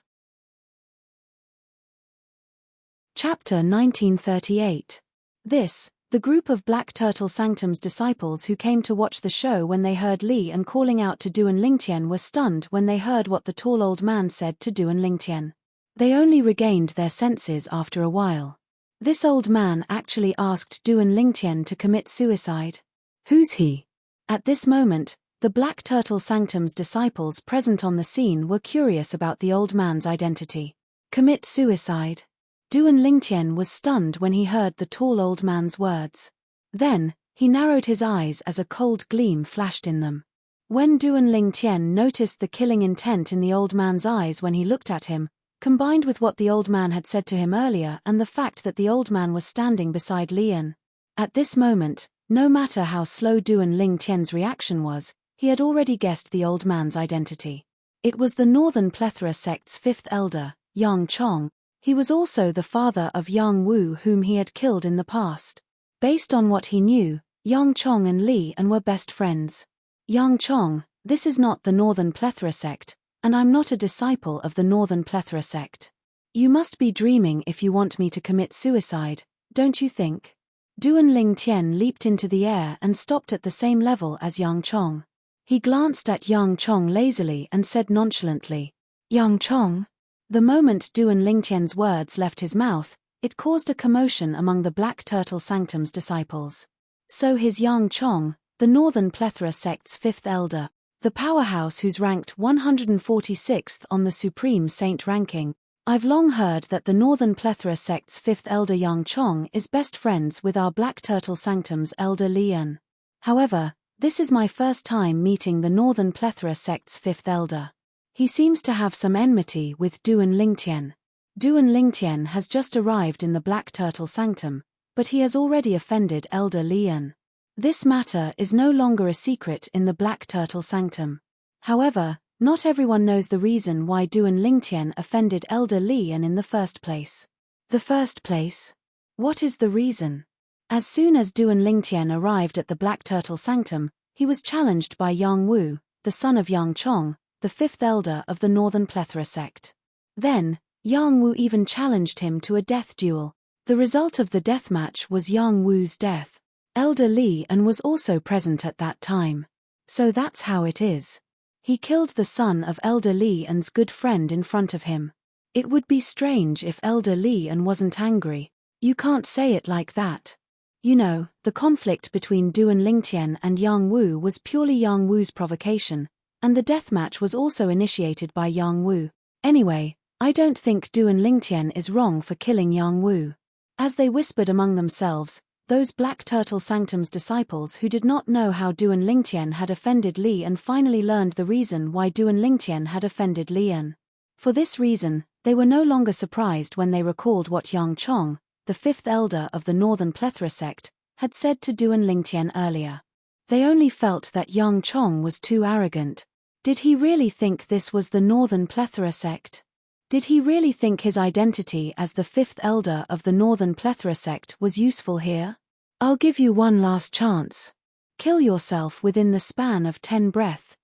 Chapter 1938. The group of Black Turtle Sanctum's disciples who came to watch the show when they heard Li and calling out to Duan Lingtian were stunned when they heard what the tall old man said to Duan Lingtian. They only regained their senses after a while. This old man actually asked Duan Lingtian to commit suicide. Who's he? At this moment, the Black Turtle Sanctum's disciples present on the scene were curious about the old man's identity. Commit suicide? Duan Lingtian was stunned when he heard the tall old man's words. Then, he narrowed his eyes as a cold gleam flashed in them. When Duan Lingtian noticed the killing intent in the old man's eyes when he looked at him, combined with what the old man had said to him earlier and the fact that the old man was standing beside Lian. At this moment, no matter how slow Duan Lingtian's reaction was, he had already guessed the old man's identity. It was the Northern Plethora sect's 5th elder, Yang Chong. He was also the father of Yang Wu, whom he had killed in the past. Based on what he knew, Yang Chong and Li An were best friends. Yang Chong, this is not the Northern Plethora sect, and I'm not a disciple of the Northern Plethora sect. You must be dreaming if you want me to commit suicide, don't you think? Duan Lingtian leaped into the air and stopped at the same level as Yang Chong. He glanced at Yang Chong lazily and said nonchalantly, "Yang Chong?" The moment Duan Lingtian's words left his mouth, it caused a commotion among the Black Turtle Sanctum's disciples. So his Yang Chong, the Northern Plethora sect's fifth elder, the powerhouse who's ranked 146th on the Supreme Saint ranking. I've long heard that the Northern Plethora sect's fifth elder Yang Chong is best friends with our Black Turtle Sanctum's elder Lian. However, this is my first time meeting the Northern Plethora sect's fifth elder. He seems to have some enmity with Duan Lingtian. Duan Lingtian has just arrived in the Black Turtle Sanctum, but he has already offended Elder Lian. This matter is no longer a secret in the Black Turtle Sanctum. However, not everyone knows the reason why Duan Lingtian offended Elder Lian in the first place. The first place? What is the reason? As soon as Duan Lingtian arrived at the Black Turtle Sanctum, he was challenged by Yang Wu, the son of Yang Chong, the fifth elder of the Northern Plethora sect. Then, Yang Wu even challenged him to a death duel. The result of the death match was Yang Wu's death. Elder Lian was also present at that time. So that's how it is. He killed the son of Elder Lian's good friend in front of him. It would be strange if Elder Lian wasn't angry. You can't say it like that. You know, the conflict between Duan Lingtian and Yang Wu was purely Yang Wu's provocation, and the deathmatch was also initiated by Yang Wu. Anyway, I don't think Duan Lingtian is wrong for killing Yang Wu. As they whispered among themselves, those Black Turtle Sanctum's disciples who did not know how Duan Lingtian had offended Lian finally learned the reason why Duan Lingtian had offended Lian. For this reason, they were no longer surprised when they recalled what Yang Chong, the fifth elder of the Northern Plethora sect, had said to Duan Lingtian earlier. They only felt that Yang Chong was too arrogant. Did he really think this was the Northern Plethora sect? Did he really think his identity as the fifth elder of the Northern Plethora sect was useful here? I'll give you one last chance. Kill yourself within the span of 10 breaths.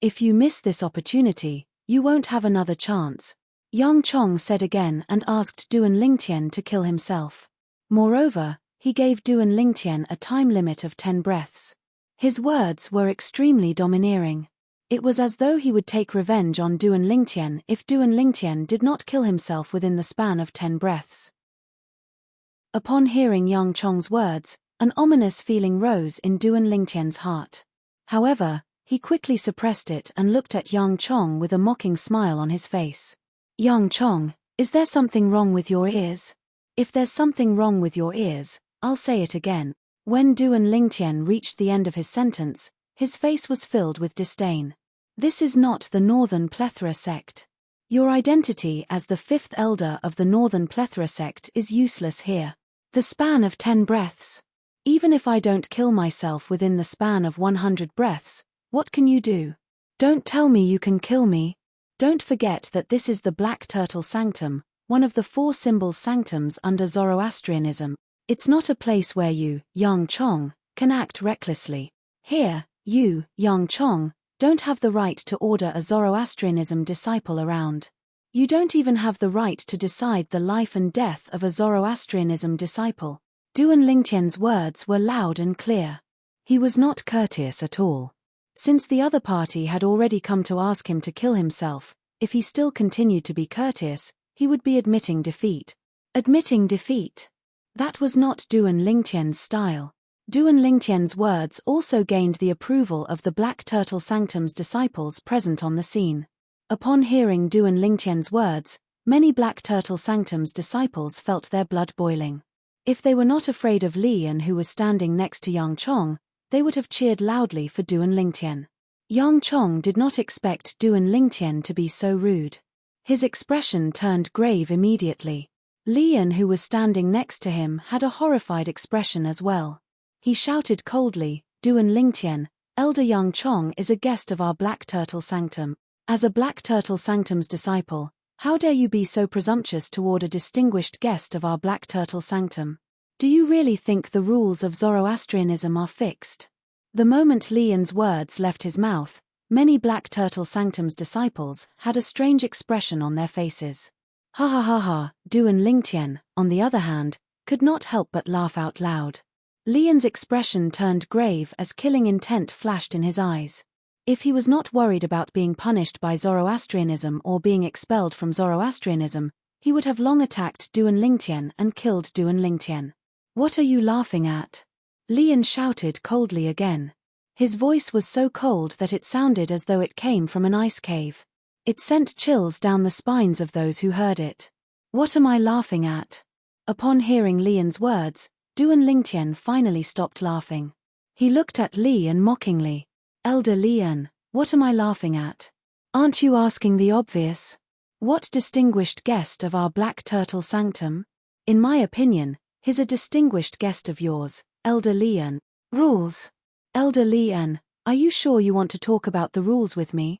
If you miss this opportunity, you won't have another chance. Yang Chong said again and asked Duan Lingtian to kill himself. Moreover, he gave Duan Lingtian a time limit of 10 breaths. His words were extremely domineering. It was as though he would take revenge on Duan Lingtian if Duan Lingtian did not kill himself within the span of 10 breaths. Upon hearing Yang Chong's words, an ominous feeling rose in Duan Lingtian's heart. However, he quickly suppressed it and looked at Yang Chong with a mocking smile on his face. Yang Chong, is there something wrong with your ears? If there's something wrong with your ears, I'll say it again. When Duan Lingtian reached the end of his sentence, his face was filled with disdain. This is not the Northern Plethora sect. Your identity as the fifth elder of the Northern Plethora sect is useless here. The span of 10 breaths. Even if I don't kill myself within the span of 100 breaths, what can you do? Don't tell me you can kill me. Don't forget that this is the Black Turtle Sanctum, one of the 4 symbol sanctums under Zoroastrianism. It's not a place where you, Yang Chong, can act recklessly. Here, you, Yang Chong, don't have the right to order a Zoroastrianism disciple around. You don't even have the right to decide the life and death of a Zoroastrianism disciple. Duan Lingtian's words were loud and clear. He was not courteous at all. Since the other party had already come to ask him to kill himself, if he still continued to be courteous, he would be admitting defeat. Admitting defeat. That was not Duan Lingtian's style. Duan Lingtian's words also gained the approval of the Black Turtle Sanctum's disciples present on the scene. Upon hearing Duan Lingtian's words, many Black Turtle Sanctum's disciples felt their blood boiling. If they were not afraid of Lian, who was standing next to Yang Chong, they would have cheered loudly for Duan Lingtian. Yang Chong did not expect Duan Lingtian to be so rude. His expression turned grave immediately. Lian, who was standing next to him, had a horrified expression as well. He shouted coldly, "Duan Lingtian, Elder Yang Chong is a guest of our Black Turtle Sanctum. As a Black Turtle Sanctum's disciple, how dare you be so presumptuous toward a distinguished guest of our Black Turtle Sanctum? Do you really think the rules of Zoroastrianism are fixed?" The moment Lian's words left his mouth, many Black Turtle Sanctum's disciples had a strange expression on their faces. Ha ha ha ha. Duan Lingtian, on the other hand, could not help but laugh out loud. Lian's expression turned grave as killing intent flashed in his eyes. If he was not worried about being punished by Zoroastrianism or being expelled from Zoroastrianism, he would have long attacked Duan Lingtian and killed Duan Lingtian. "What are you laughing at?" Lian shouted coldly again. His voice was so cold that it sounded as though it came from an ice cave. It sent chills down the spines of those who heard it. "What am I laughing at?" Upon hearing Lian's words, Duan Lingtian finally stopped laughing. He looked at Lian mockingly. "Elder Lian, what am I laughing at? Aren't you asking the obvious? What distinguished guest of our Black Turtle Sanctum? In my opinion, he's a distinguished guest of yours, Elder Lian. Rules. Elder Lian, are you sure you want to talk about the rules with me?"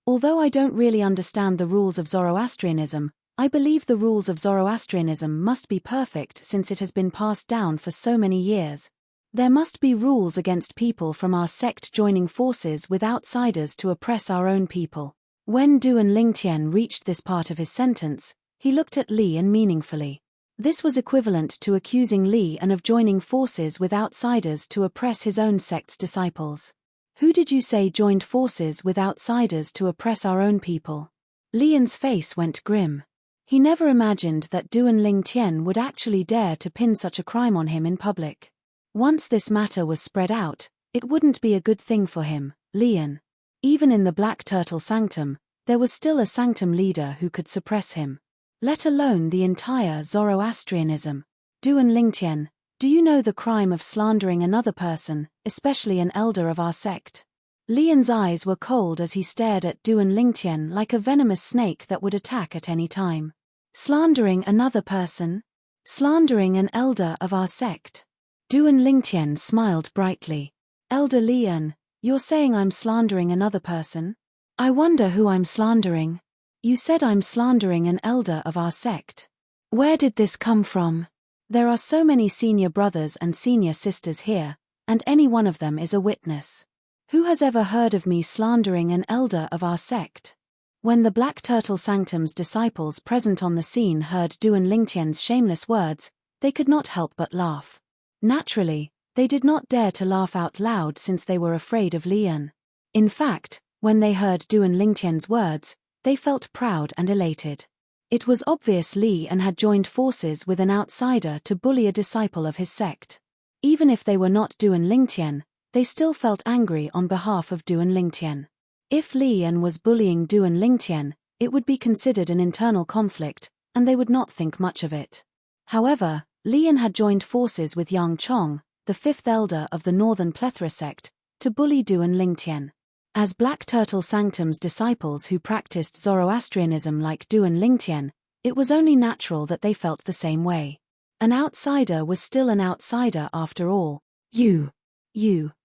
Although I don't really understand the rules of Zoroastrianism, I believe the rules of Zoroastrianism must be perfect since it has been passed down for so many years. There must be rules against people from our sect joining forces with outsiders to oppress our own people. When Duan Lingtian reached this part of his sentence, he looked at Lian meaningfully. This was equivalent to accusing Lian of joining forces with outsiders to oppress his own sect's disciples. "Who did you say joined forces with outsiders to oppress our own people?" Lian's face went grim. He never imagined that Duan Lingtian would actually dare to pin such a crime on him in public. Once this matter was spread out, it wouldn't be a good thing for him, Lian. Even in the Black Turtle Sanctum, there was still a sanctum leader who could suppress him. Let alone the entire Zoroastrianism. "Duan Lingtian, do you know the crime of slandering another person, especially an elder of our sect?" Lian's eyes were cold as he stared at Duan Lingtian like a venomous snake that would attack at any time. "Slandering another person? Slandering an elder of our sect?" Duan Lingtian smiled brightly. "Elder Lian, you're saying I'm slandering another person? I wonder who I'm slandering." "You said I'm slandering an elder of our sect. Where did this come from? There are so many senior brothers and senior sisters here, and any one of them is a witness. Who has ever heard of me slandering an elder of our sect?" When the Black Turtle Sanctum's disciples present on the scene heard Duan Lingtian's shameless words, they could not help but laugh. Naturally, they did not dare to laugh out loud since they were afraid of Lian. In fact, when they heard Duan Lingtian's words, they felt proud and elated. It was obvious Lian had joined forces with an outsider to bully a disciple of his sect. Even if they were not Duan Lingtian, they still felt angry on behalf of Duan Lingtian. If Lian was bullying Duan Lingtian, it would be considered an internal conflict, and they would not think much of it. However, Lian had joined forces with Yang Chong, the fifth elder of the Northern Plethora sect, to bully Duan Lingtian. As Black Turtle Sanctum's disciples who practiced Zoroastrianism like Duan Lingtian, it was only natural that they felt the same way. An outsider was still an outsider after all. You.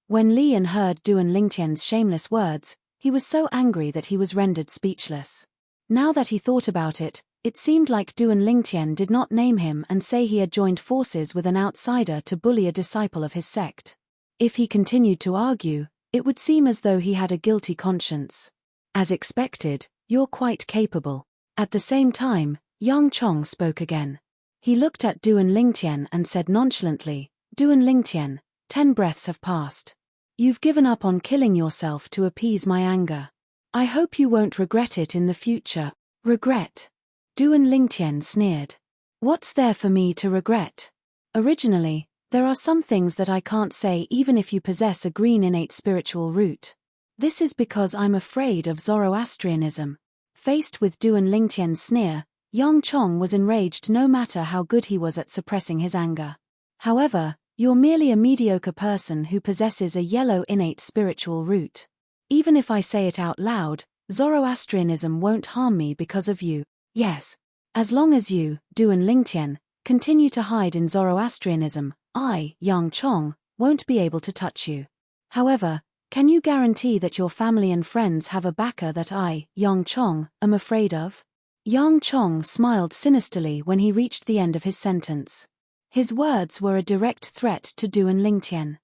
When Lian heard Duan Lingtian's shameless words, he was so angry that he was rendered speechless. Now that he thought about it, it seemed like Duan Lingtian did not name him and say he had joined forces with an outsider to bully a disciple of his sect. If he continued to argue, it would seem as though he had a guilty conscience. "As expected, you're quite capable." At the same time, Yang Chong spoke again. He looked at Duan Lingtian and said nonchalantly, "Duan Lingtian, 10 breaths have passed. You've given up on killing yourself to appease my anger. I hope you won't regret it in the future." "Regret?" Duan Lingtian sneered. "What's there for me to regret? Originally, there are some things that I can't say even if you possess a green innate spiritual root. This is because I'm afraid of Zoroastrianism." Faced with Duan Lingtian's sneer, Yang Chong was enraged no matter how good he was at suppressing his anger. "However, you're merely a mediocre person who possesses a yellow innate spiritual root. Even if I say it out loud, Zoroastrianism won't harm me because of you. Yes. As long as you, Duan Lingtian, continue to hide in Zoroastrianism, I, Yang Chong, won't be able to touch you. However, can you guarantee that your family and friends have a backer that I, Yang Chong, am afraid of?" Yang Chong smiled sinisterly when he reached the end of his sentence. His words were a direct threat to Duan Lingtian.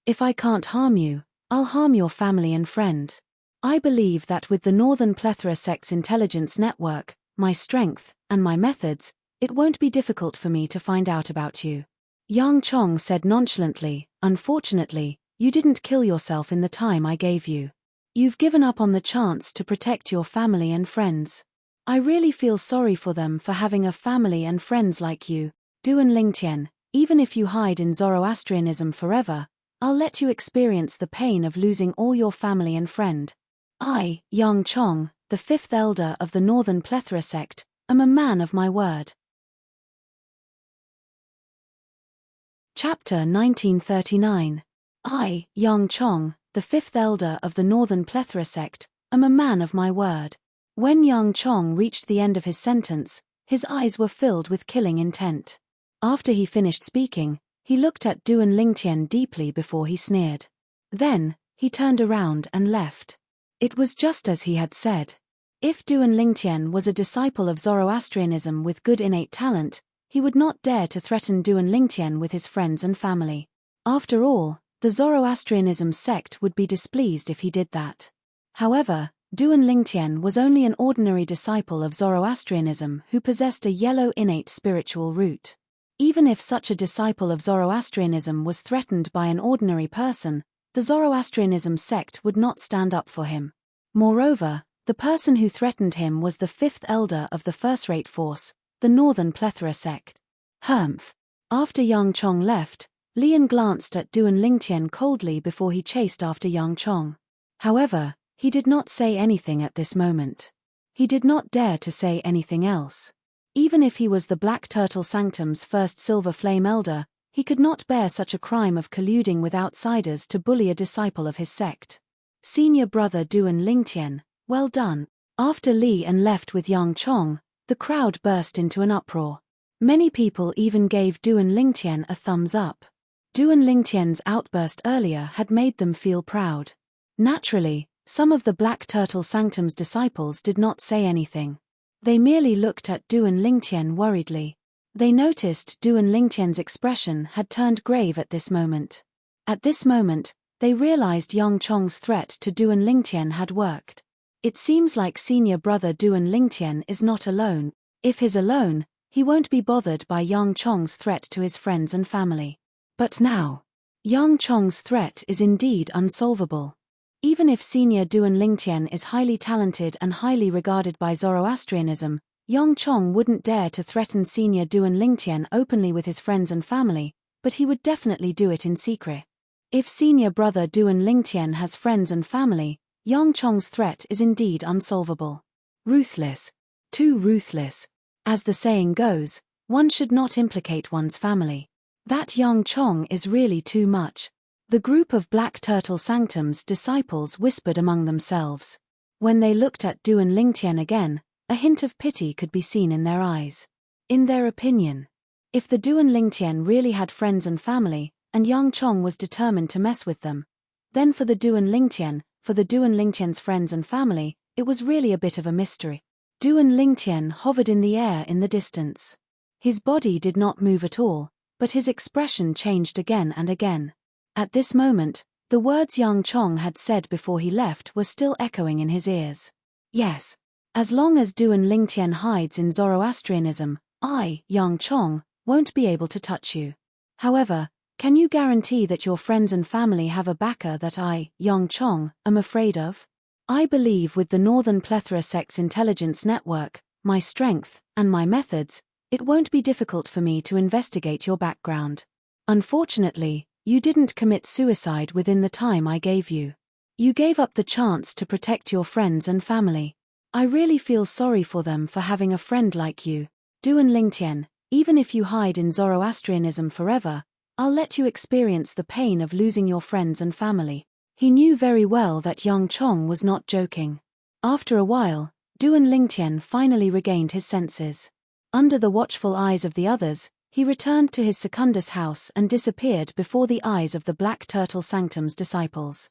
"If I can't harm you, I'll harm your family and friends. I believe that with the Northern Plethora sect's intelligence network, my strength, and my methods, It won't be difficult for me to find out about you. Yang Chong said nonchalantly, unfortunately, you didn't kill yourself in the time I gave you. You've given up on the chance to protect your family and friends. I really feel sorry for them for having a family and friends like you. Duan Lingtian, even if you hide in Zoroastrianism forever, I'll let you experience the pain of losing all your family and friend. I, Yang Chong, the fifth elder of the Northern Plethora sect, am a man of my word. Chapter 1939. I, Yang Chong, the fifth elder of the Northern Plethora sect, am a man of my word. When Yang Chong reached the end of his sentence, his eyes were filled with killing intent. After he finished speaking, he looked at Duan Lingtian deeply before he sneered. Then, he turned around and left. It was just as he had said. If Duan Lingtian was a disciple of Zoroastrianism with good innate talent, he would not dare to threaten Duan Lingtian with his friends and family. After all, the Zoroastrianism sect would be displeased if he did that. However, Duan Lingtian was only an ordinary disciple of Zoroastrianism who possessed a yellow innate spiritual root. Even if such a disciple of Zoroastrianism was threatened by an ordinary person, the Zoroastrianism sect would not stand up for him. Moreover, the person who threatened him was the fifth elder of the first-rate force, the Northern Plethora sect. Humph. After Yang Chong left, Lian glanced at Duan Lingtian coldly before he chased after Yang Chong. However, he did not say anything at this moment. He did not dare to say anything else. Even if he was the Black Turtle Sanctum's first Silver Flame Elder, he could not bear such a crime of colluding with outsiders to bully a disciple of his sect. Senior brother Duan Lingtian, well done. After Li An left with Yang Chong, the crowd burst into an uproar. Many people even gave Duan Lingtian a thumbs up. Duan Lingtian's outburst earlier had made them feel proud. Naturally, some of the Black Turtle Sanctum's disciples did not say anything. They merely looked at Duan Lingtian worriedly. They noticed Duan Lingtian's expression had turned grave at this moment. At this moment, they realized Yang Chong's threat to Duan Lingtian had worked. It seems like senior brother Duan Lingtian is not alone. If he's alone, he won't be bothered by Yang Chong's threat to his friends and family. But now, Yang Chong's threat is indeed unsolvable. Even if senior Duan Lingtian is highly talented and highly regarded by Zoroastrianism, Yang Chong wouldn't dare to threaten senior Duan Lingtian openly with his friends and family, but he would definitely do it in secret. If senior brother Duan Lingtian has friends and family, Yang Chong's threat is indeed unsolvable. Ruthless. Too ruthless. As the saying goes, one should not implicate one's family. That Yang Chong is really too much. The group of Black Turtle Sanctum's disciples whispered among themselves. When they looked at Duan Lingtian again, a hint of pity could be seen in their eyes. In their opinion, if the Duan Lingtian really had friends and family, and Yang Chong was determined to mess with them, then for the Duan Lingtian's friends and family, it was really a bit of a mystery. Duan Lingtian hovered in the air in the distance. His body did not move at all, but his expression changed again and again. At this moment, the words Yang Chong had said before he left were still echoing in his ears. Yes. As long as Duan Lingtian hides in Zoroastrianism, I, Yang Chong, won't be able to touch you. However, can you guarantee that your friends and family have a backer that I, Yang Chong, am afraid of? I believe with the Northern Plethora sect's intelligence network, my strength, and my methods, it won't be difficult for me to investigate your background. Unfortunately, you didn't commit suicide within the time I gave you. You gave up the chance to protect your friends and family. I really feel sorry for them for having a friend like you. Duan Lingtian, even if you hide in Zoroastrianism forever, I'll let you experience the pain of losing your friends and family. He knew very well that Yang Chong was not joking. After a while, Duan Lingtian finally regained his senses. Under the watchful eyes of the others, he returned to his secundus house and disappeared before the eyes of the Black Turtle Sanctum's disciples.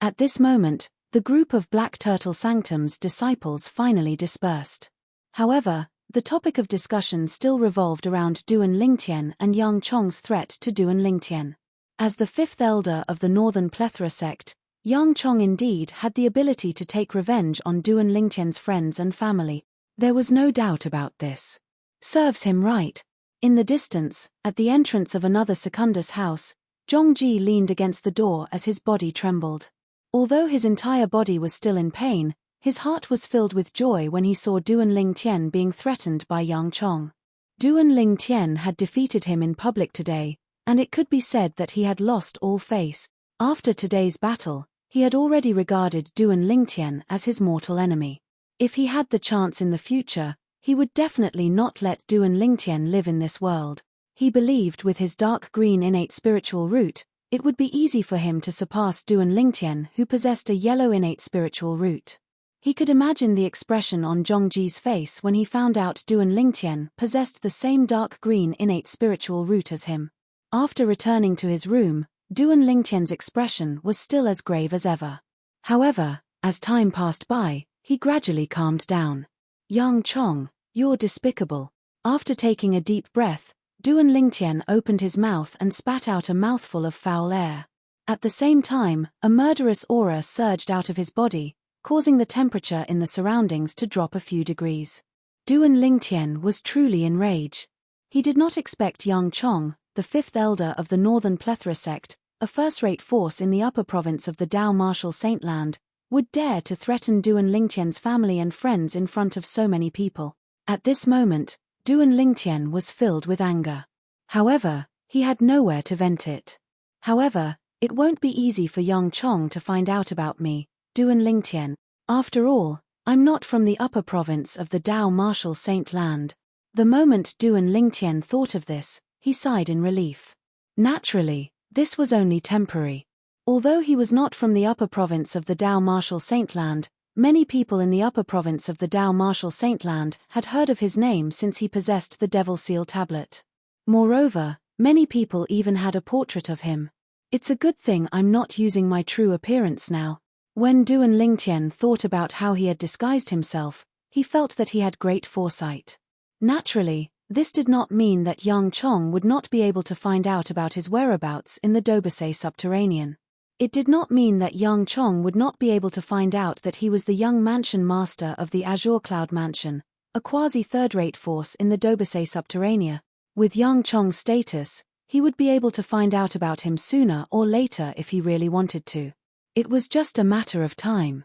At this moment, the group of Black Turtle Sanctum's disciples finally dispersed. However, the topic of discussion still revolved around Duan Lingtian and Yang Chong's threat to Duan Lingtian. As the fifth elder of the Northern Plethora sect, Yang Chong indeed had the ability to take revenge on Duan Lingtian's friends and family. There was no doubt about this. Serves him right. In the distance, at the entrance of another Secundus house, Zhongji leaned against the door as his body trembled. Although his entire body was still in pain, his heart was filled with joy when he saw Duan Lingtian being threatened by Yang Chong. Duan Lingtian had defeated him in public today, and it could be said that he had lost all face. After today's battle, he had already regarded Duan Lingtian as his mortal enemy. If he had the chance in the future, he would definitely not let Duan Lingtian live in this world. He believed with his dark green innate spiritual root, it would be easy for him to surpass Duan Lingtian, who possessed a yellow innate spiritual root. He could imagine the expression on Zhongji's face when he found out Duan Lingtian possessed the same dark green innate spiritual root as him. After returning to his room, Duan Lingtian's expression was still as grave as ever. However, as time passed by, he gradually calmed down. Yang Chong, you're despicable. After taking a deep breath, Duan Lingtian opened his mouth and spat out a mouthful of foul air. At the same time, a murderous aura surged out of his body, causing the temperature in the surroundings to drop a few degrees. Duan Lingtian was truly enraged. He did not expect Yang Chong, the fifth elder of the Northern Plethora sect, a first-rate force in the upper province of the Dao Martial Saintland, would dare to threaten Duan Lingtian's family and friends in front of so many people. At this moment, Duan Lingtian was filled with anger. However, he had nowhere to vent it. However, it won't be easy for Yang Chong to find out about me, Duan Lingtian. After all, I'm not from the upper province of the Dao Martial Saintland. The moment Duan Lingtian thought of this, he sighed in relief. Naturally, this was only temporary. Although he was not from the upper province of the Dao Martial Saintland, many people in the upper province of the Dao Martial Saintland had heard of his name since he possessed the Devil Seal tablet. Moreover, many people even had a portrait of him. It's a good thing I'm not using my true appearance now. When Duan Lingtian thought about how he had disguised himself, he felt that he had great foresight. Naturally, this did not mean that Yang Chong would not be able to find out about his whereabouts in the Dobasei subterranean. It did not mean that Yang Chong would not be able to find out that he was the young mansion master of the Azure Cloud Mansion, a quasi-third-rate force in the Dobasei subterranea. With Yang Chong's status, he would be able to find out about him sooner or later if he really wanted to. It was just a matter of time.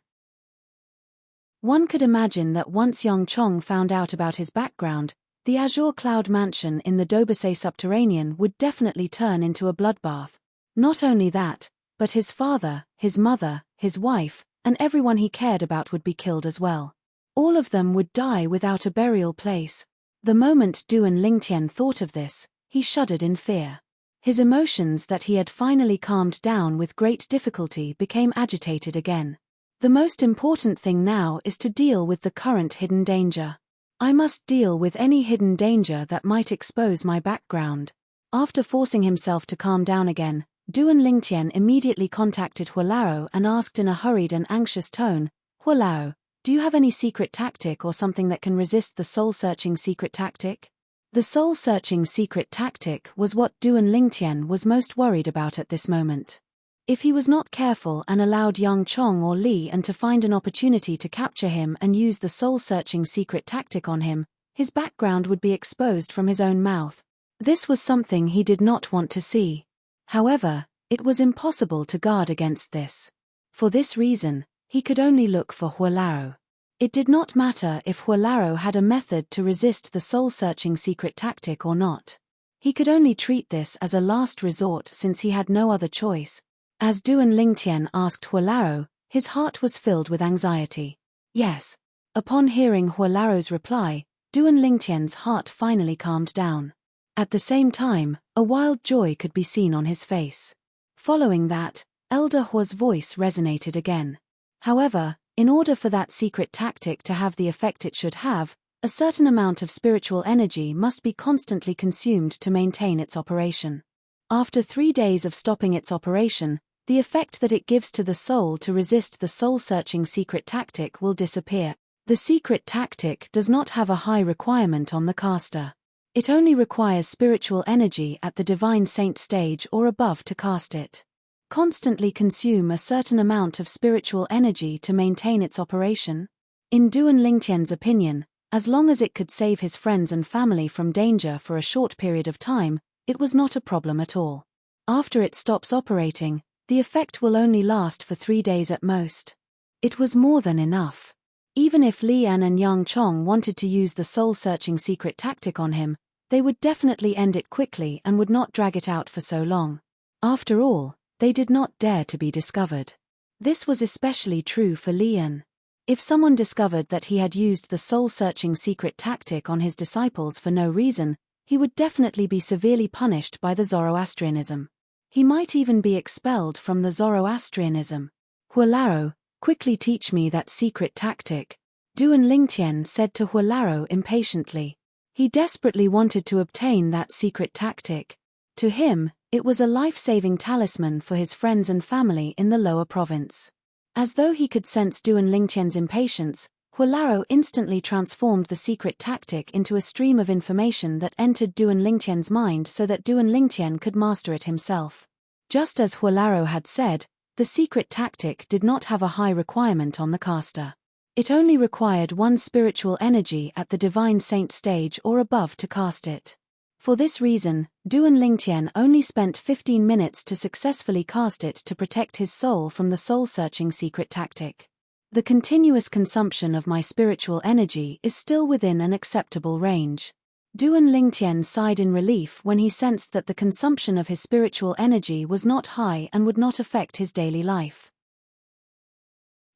One could imagine that once Yang Chong found out about his background, the Azure Cloud Mansion in the Dobasei subterranean would definitely turn into a bloodbath. Not only that, but his father, his mother, his wife, and everyone he cared about would be killed as well. All of them would die without a burial place. The moment Duan Lingtian thought of this, he shuddered in fear. His emotions that he had finally calmed down with great difficulty became agitated again. The most important thing now is to deal with the current hidden danger. I must deal with any hidden danger that might expose my background. After forcing himself to calm down again, Duan Lingtian immediately contacted Huolao and asked in a hurried and anxious tone, "Huolao, do you have any secret tactic or something that can resist the soul-searching secret tactic?" The soul-searching secret tactic was what Duan Lingtian was most worried about at this moment. If he was not careful and allowed Yang Chong or Li and to find an opportunity to capture him and use the soul-searching secret tactic on him, his background would be exposed from his own mouth. This was something he did not want to see. However, it was impossible to guard against this. For this reason, he could only look for Huolao. It did not matter if Huolao had a method to resist the soul-searching secret tactic or not. He could only treat this as a last resort since he had no other choice. As Duan Lingtian asked Huolao, his heart was filled with anxiety. Yes. Upon hearing Huolao's reply, Duan Lingtian's heart finally calmed down. At the same time, a wild joy could be seen on his face. Following that, Elder Hua's voice resonated again. However, in order for that secret tactic to have the effect it should have, a certain amount of spiritual energy must be constantly consumed to maintain its operation. After 3 days of stopping its operation, the effect that it gives to the soul to resist the soul-searching secret tactic will disappear. The secret tactic does not have a high requirement on the caster. It only requires spiritual energy at the divine saint stage or above to cast it. Constantly consume a certain amount of spiritual energy to maintain its operation. In Duan Lingtian's opinion, As long as it could save his friends and family from danger for a short period of time, it was not a problem at all. After it stops operating, the effect will only last for 3 days at most. It was more than enough. Even if Li Yan and Yang Chong wanted to use the soul-searching secret tactic on him, they would definitely end it quickly and would not drag it out for so long. After all, they did not dare to be discovered. This was especially true for Li Yan. If someone discovered that he had used the soul-searching secret tactic on his disciples for no reason, he would definitely be severely punished by the Zoroastrianism. He might even be expelled from the Zoroastrianism. Huolaro, quickly teach me that secret tactic, Duan Lingtian said to Huolaro impatiently. He desperately wanted to obtain that secret tactic. To him, it was a life-saving talisman for his friends and family in the lower province. As though he could sense Duan Lingtian's impatience, Huolaro instantly transformed the secret tactic into a stream of information that entered Duan Lingtian's mind so that Duan Lingtian could master it himself. Just as Huolaro had said, the secret tactic did not have a high requirement on the caster. It only required 1 spiritual energy at the divine saint stage or above to cast it. For this reason, Duan Lingtian only spent 15 minutes to successfully cast it to protect his soul from the soul-searching secret tactic. The continuous consumption of my spiritual energy is still within an acceptable range. Duan Lingtian sighed in relief when he sensed that the consumption of his spiritual energy was not high and would not affect his daily life.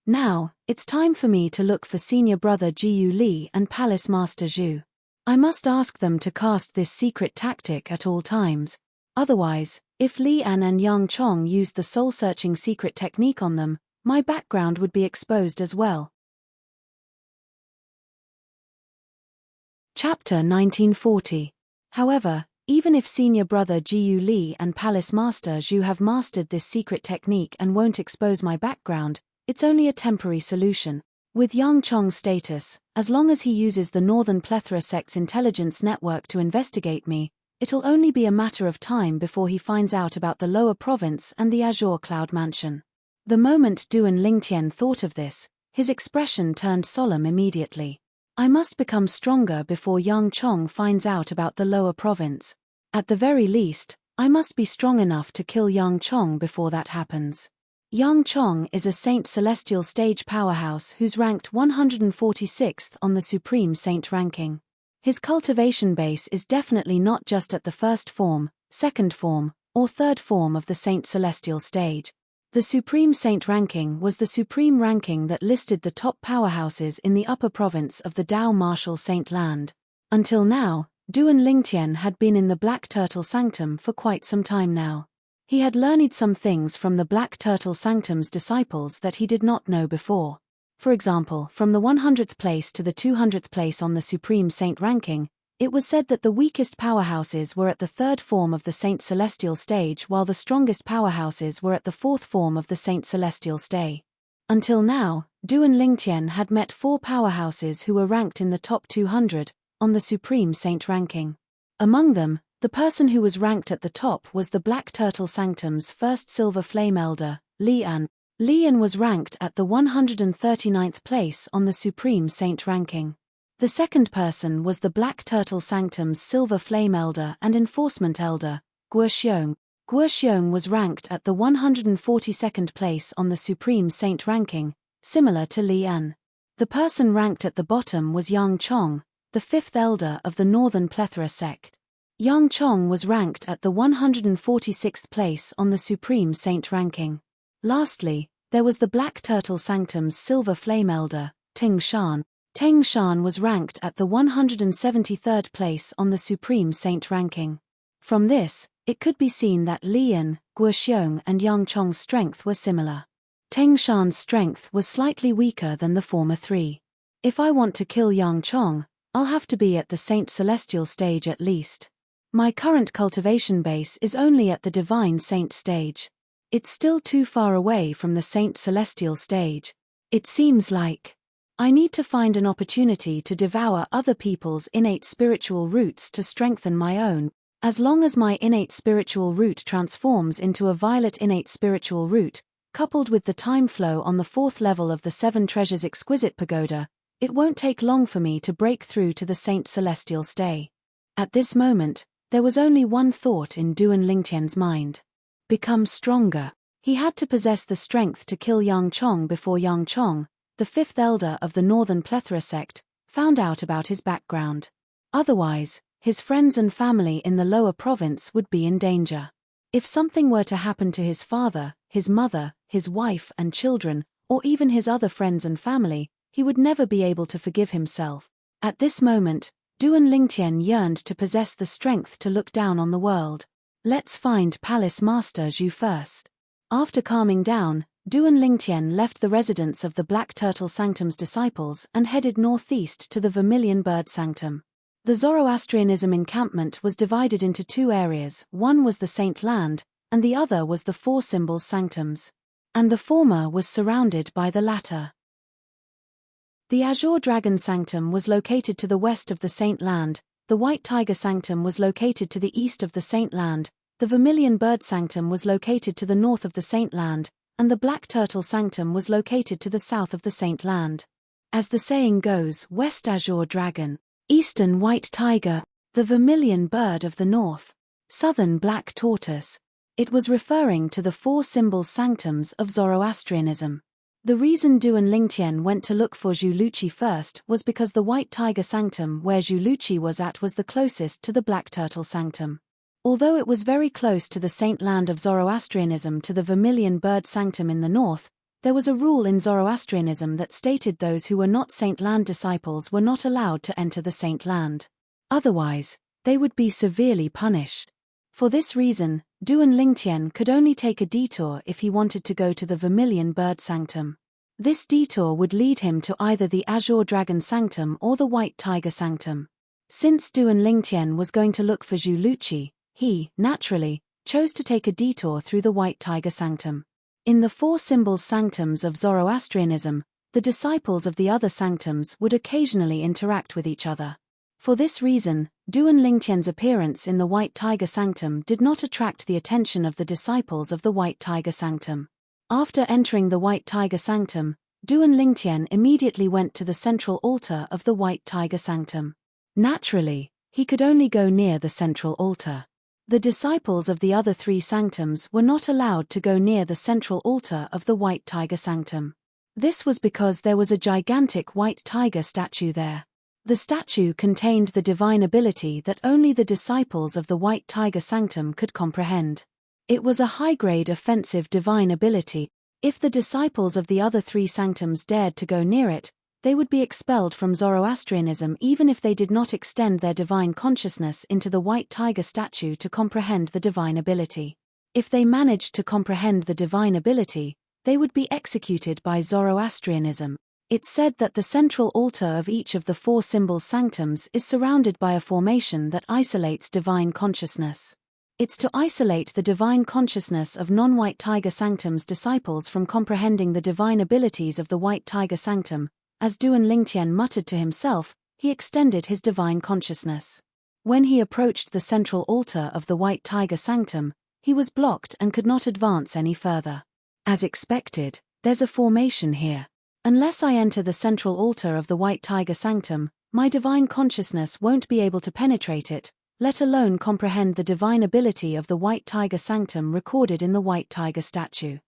Now, it's time for me to look for Senior Brother Jiyu Li and Palace Master Zhu. I must ask them to cast this secret tactic at all times. Otherwise, if Li Yan and Yang Chong used the soul-searching secret technique on them, my background would be exposed as well. Chapter 1940. However, even if Senior Brother Jiyu Li and Palace Master Zhu have mastered this secret technique and won't expose my background, it's only a temporary solution. With Yang Chong's status, as long as he uses the Northern Plethora sect's intelligence network to investigate me, it'll only be a matter of time before he finds out about the lower province and the Azure Cloud Mansion. The moment Duan Lingtian thought of this, his expression turned solemn immediately. I must become stronger before Yang Chong finds out about the lower province. At the very least, I must be strong enough to kill Yang Chong before that happens. Yang Chong is a Saint Celestial stage powerhouse who's ranked 146th on the Supreme Saint ranking. His cultivation base is definitely not just at the first form, second form, or third form of the Saint Celestial stage. The Supreme Saint ranking was the supreme ranking that listed the top powerhouses in the upper province of the Dao Martial Saint Land. Until now, Duan Lingtian had been in the Black Turtle Sanctum for quite some time now. He had learned some things from the Black Turtle Sanctum's disciples that he did not know before. For example, from the 100th place to the 200th place on the Supreme Saint ranking, it was said that the weakest powerhouses were at the third form of the Saint Celestial stage while the strongest powerhouses were at the fourth form of the Saint Celestial stage. Until now, Duan Lingtian had met 4 powerhouses who were ranked in the top 200 on the Supreme Saint ranking. Among them, the person who was ranked at the top was the Black Turtle Sanctum's first Silver Flame Elder, Li Yan. Li Yan was ranked at the 139th place on the Supreme Saint ranking. The second person was the Black Turtle Sanctum's Silver Flame Elder and Enforcement Elder, Guo Xiong. Guo Xiong was ranked at the 142nd place on the Supreme Saint ranking, similar to Li Yan. The person ranked at the bottom was Yang Chong, the 5th Elder of the Northern Plethora sect. Yang Chong was ranked at the 146th place on the Supreme Saint ranking. Lastly, there was the Black Turtle Sanctum's Silver Flame Elder, Ting Shan. Ting Shan was ranked at the 173rd place on the Supreme Saint ranking. From this, it could be seen that Li Yan, Guo Xiong and Yang Chong's strength were similar. Ting Shan's strength was slightly weaker than the former 3. If I want to kill Yang Chong, I'll have to be at the Saint Celestial stage at least. My current cultivation base is only at the Divine Saint stage. It's still too far away from the Saint Celestial stage. It seems like I need to find an opportunity to devour other people's innate spiritual roots to strengthen my own. As long as my innate spiritual root transforms into a violet innate spiritual root, coupled with the time flow on the 4th level of the 7 Treasures Exquisite Pagoda, It won't take long for me to break through to the Saint Celestial Stay. At this moment, there was only one thought in Duan Lingtian's mind. Become stronger. He had to possess the strength to kill Yang Chong before Yang Chong, the fifth elder of the Northern Plethora sect, found out about his background. Otherwise, his friends and family in the lower province would be in danger. If something were to happen to his father, his mother, his wife and children, or even his other friends and family, he would never be able to forgive himself. At this moment, Duan Lingtian yearned to possess the strength to look down on the world. Let's find Palace Master Zhu first. After calming down, Duan Lingtian left the residence of the Black Turtle Sanctum's disciples and headed northeast to the Vermilion Bird Sanctum. The Zoroastrianism encampment was divided into two areas, one was the Saint Land, and the other was the Four Symbols Sanctums. And the former was surrounded by the latter. The Azure Dragon Sanctum was located to the west of the Saint Land, the White Tiger Sanctum was located to the east of the Saint Land, the Vermilion Bird Sanctum was located to the north of the Saint Land, and the Black Turtle Sanctum was located to the south of the Saint Land. As the saying goes, West Azure Dragon, Eastern White Tiger, the Vermilion Bird of the North, Southern Black Tortoise. It was referring to the Four Symbols Sanctums of Zoroastrianism. The reason Duan Lingtian went to look for Zhu Luqi first was because the White Tiger Sanctum where Zhu Luqi was at was the closest to the Black Turtle Sanctum. Although it was very close to the Saint Land of Zoroastrianism to the Vermilion Bird Sanctum in the north, there was a rule in Zoroastrianism that stated those who were not Saint Land disciples were not allowed to enter the Saint Land. Otherwise, they would be severely punished. For this reason, Duan Lingtian could only take a detour if he wanted to go to the Vermilion Bird Sanctum. This detour would lead him to either the Azure Dragon Sanctum or the White Tiger Sanctum. Since Duan Lingtian was going to look for Zhu Luqi, he, naturally, chose to take a detour through the White Tiger Sanctum. In the Four Symbols Sanctums of Zoroastrianism, the disciples of the other sanctums would occasionally interact with each other. For this reason, Duan Lingtian's appearance in the White Tiger Sanctum did not attract the attention of the disciples of the White Tiger Sanctum. After entering the White Tiger Sanctum, Duan Lingtian immediately went to the central altar of the White Tiger Sanctum. Naturally, he could only go near the central altar. The disciples of the other three sanctums were not allowed to go near the central altar of the White Tiger Sanctum. This was because there was a gigantic white tiger statue there. The statue contained the divine ability that only the disciples of the White Tiger Sanctum could comprehend. It was a high-grade offensive divine ability. If the disciples of the other three sanctums dared to go near it, they would be expelled from Zoroastrianism even if they did not extend their divine consciousness into the white tiger statue to comprehend the divine ability. If they managed to comprehend the divine ability, they would be executed by Zoroastrianism. It's said that the central altar of each of the Four Symbols Sanctums is surrounded by a formation that isolates divine consciousness. It's to isolate the divine consciousness of non-White Tiger Sanctum's disciples from comprehending the divine abilities of the White Tiger Sanctum. As Duan Lingtian muttered to himself, he extended his divine consciousness. When he approached the central altar of the White Tiger Sanctum, he was blocked and could not advance any further. As expected, there's a formation here. Unless I enter the central altar of the White Tiger Sanctum, my divine consciousness won't be able to penetrate it, let alone comprehend the divine ability of the White Tiger Sanctum recorded in the White Tiger statue.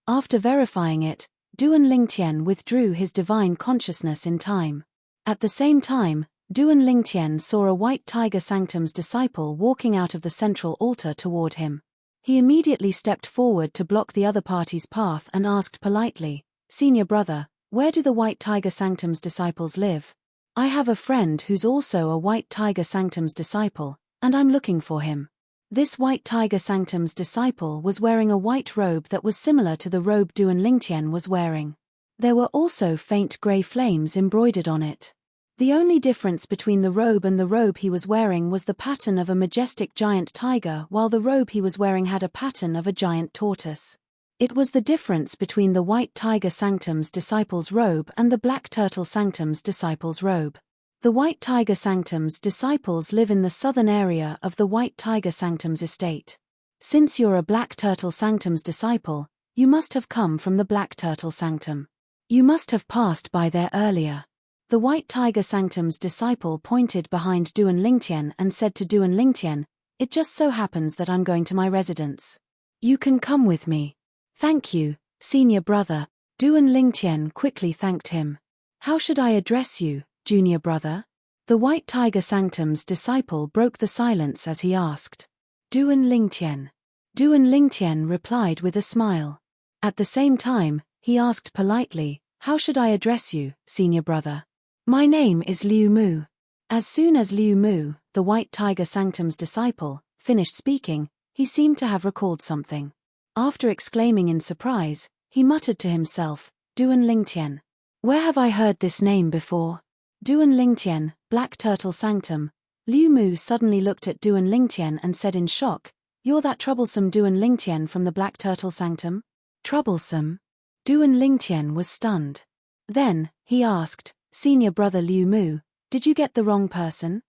After verifying it, Duan Lingtian withdrew his divine consciousness in time. At the same time, Duan Lingtian saw a White Tiger Sanctum's disciple walking out of the central altar toward him. He immediately stepped forward to block the other party's path and asked politely, "Senior brother, where do the White Tiger Sanctum's disciples live? I have a friend who's also a White Tiger Sanctum's disciple, and I'm looking for him." This White Tiger Sanctum's disciple was wearing a white robe that was similar to the robe Duan Lingtian was wearing. There were also faint grey flames embroidered on it. The only difference between the robe and the robe he was wearing was the pattern of a majestic giant tiger, while the robe he was wearing had a pattern of a giant tortoise. It was the difference between the White Tiger Sanctum's disciple's robe and the Black Turtle Sanctum's disciple's robe. The White Tiger Sanctum's disciples live in the southern area of the White Tiger Sanctum's estate. Since you're a Black Turtle Sanctum's disciple, you must have come from the Black Turtle Sanctum. You must have passed by there earlier. The White Tiger Sanctum's disciple pointed behind Duan Lingtian and said to Duan Lingtian, "It just so happens that I'm going to my residence. You can come with me." "Thank you, senior brother." Duan Lingtian quickly thanked him. "How should I address you, junior brother?" The White Tiger Sanctum's disciple broke the silence as he asked. "Duan Lingtian." Duan Lingtian replied with a smile. At the same time, he asked politely, "How should I address you, senior brother?" "My name is Liu Mu." As soon as Liu Mu, the White Tiger Sanctum's disciple, finished speaking, he seemed to have recalled something. After exclaiming in surprise, he muttered to himself, "Duan Lingtian. Where have I heard this name before?" Duan Lingtian, Black Turtle Sanctum. Liu Mu suddenly looked at Duan Lingtian and said in shock, "You're that troublesome Duan Lingtian from the Black Turtle Sanctum?" Troublesome? Duan Lingtian was stunned. Then, he asked, "Senior brother Liu Mu, did you get the wrong person?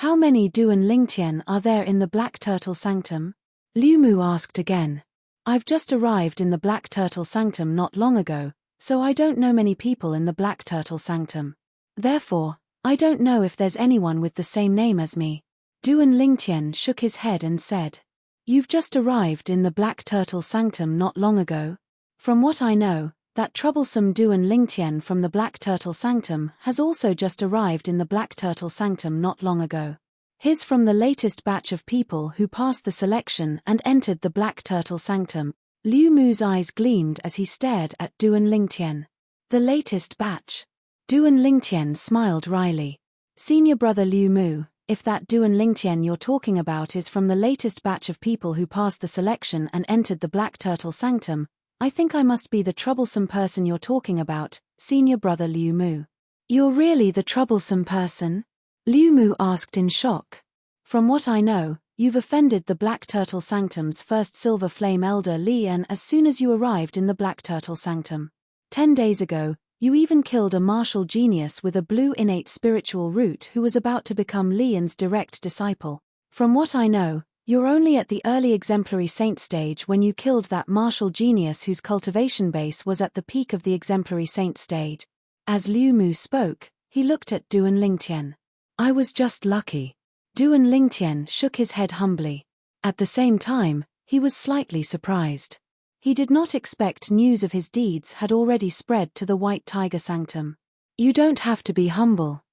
How many Duan Lingtian are there in the Black Turtle Sanctum?" Liu Mu asked again. "I've just arrived in the Black Turtle Sanctum not long ago, so I don't know many people in the Black Turtle Sanctum. Therefore, I don't know if there's anyone with the same name as me." Duan Lingtian shook his head and said, "You've just arrived in the Black Turtle Sanctum not long ago? From what I know, that troublesome Duan Lingtian from the Black Turtle Sanctum has also just arrived in the Black Turtle Sanctum not long ago. He's from the latest batch of people who passed the selection and entered the Black Turtle Sanctum." Liu Mu's eyes gleamed as he stared at Duan Lingtian. "The latest batch?" Duan Lingtian smiled wryly. "Senior brother Liu Mu, if that Duan Lingtian you're talking about is from the latest batch of people who passed the selection and entered the Black Turtle Sanctum, I think I must be the troublesome person you're talking about, senior brother Liu Mu." "You're really the troublesome person?" Liu Mu asked in shock. "From what I know, you've offended the Black Turtle Sanctum's first Silver Flame Elder Lian as soon as you arrived in the Black Turtle Sanctum. 10 days ago, you even killed a martial genius with a blue innate spiritual root who was about to become Lian's direct disciple. From what I know, you're only at the early exemplary saint stage when you killed that martial genius whose cultivation base was at the peak of the exemplary saint stage." As Liu Mu spoke, he looked at Duan Lingtian. "I was just lucky." Duan Lingtian shook his head humbly. At the same time, he was slightly surprised. He did not expect news of his deeds had already spread to the White Tiger Sanctum. "You don't have to be humble."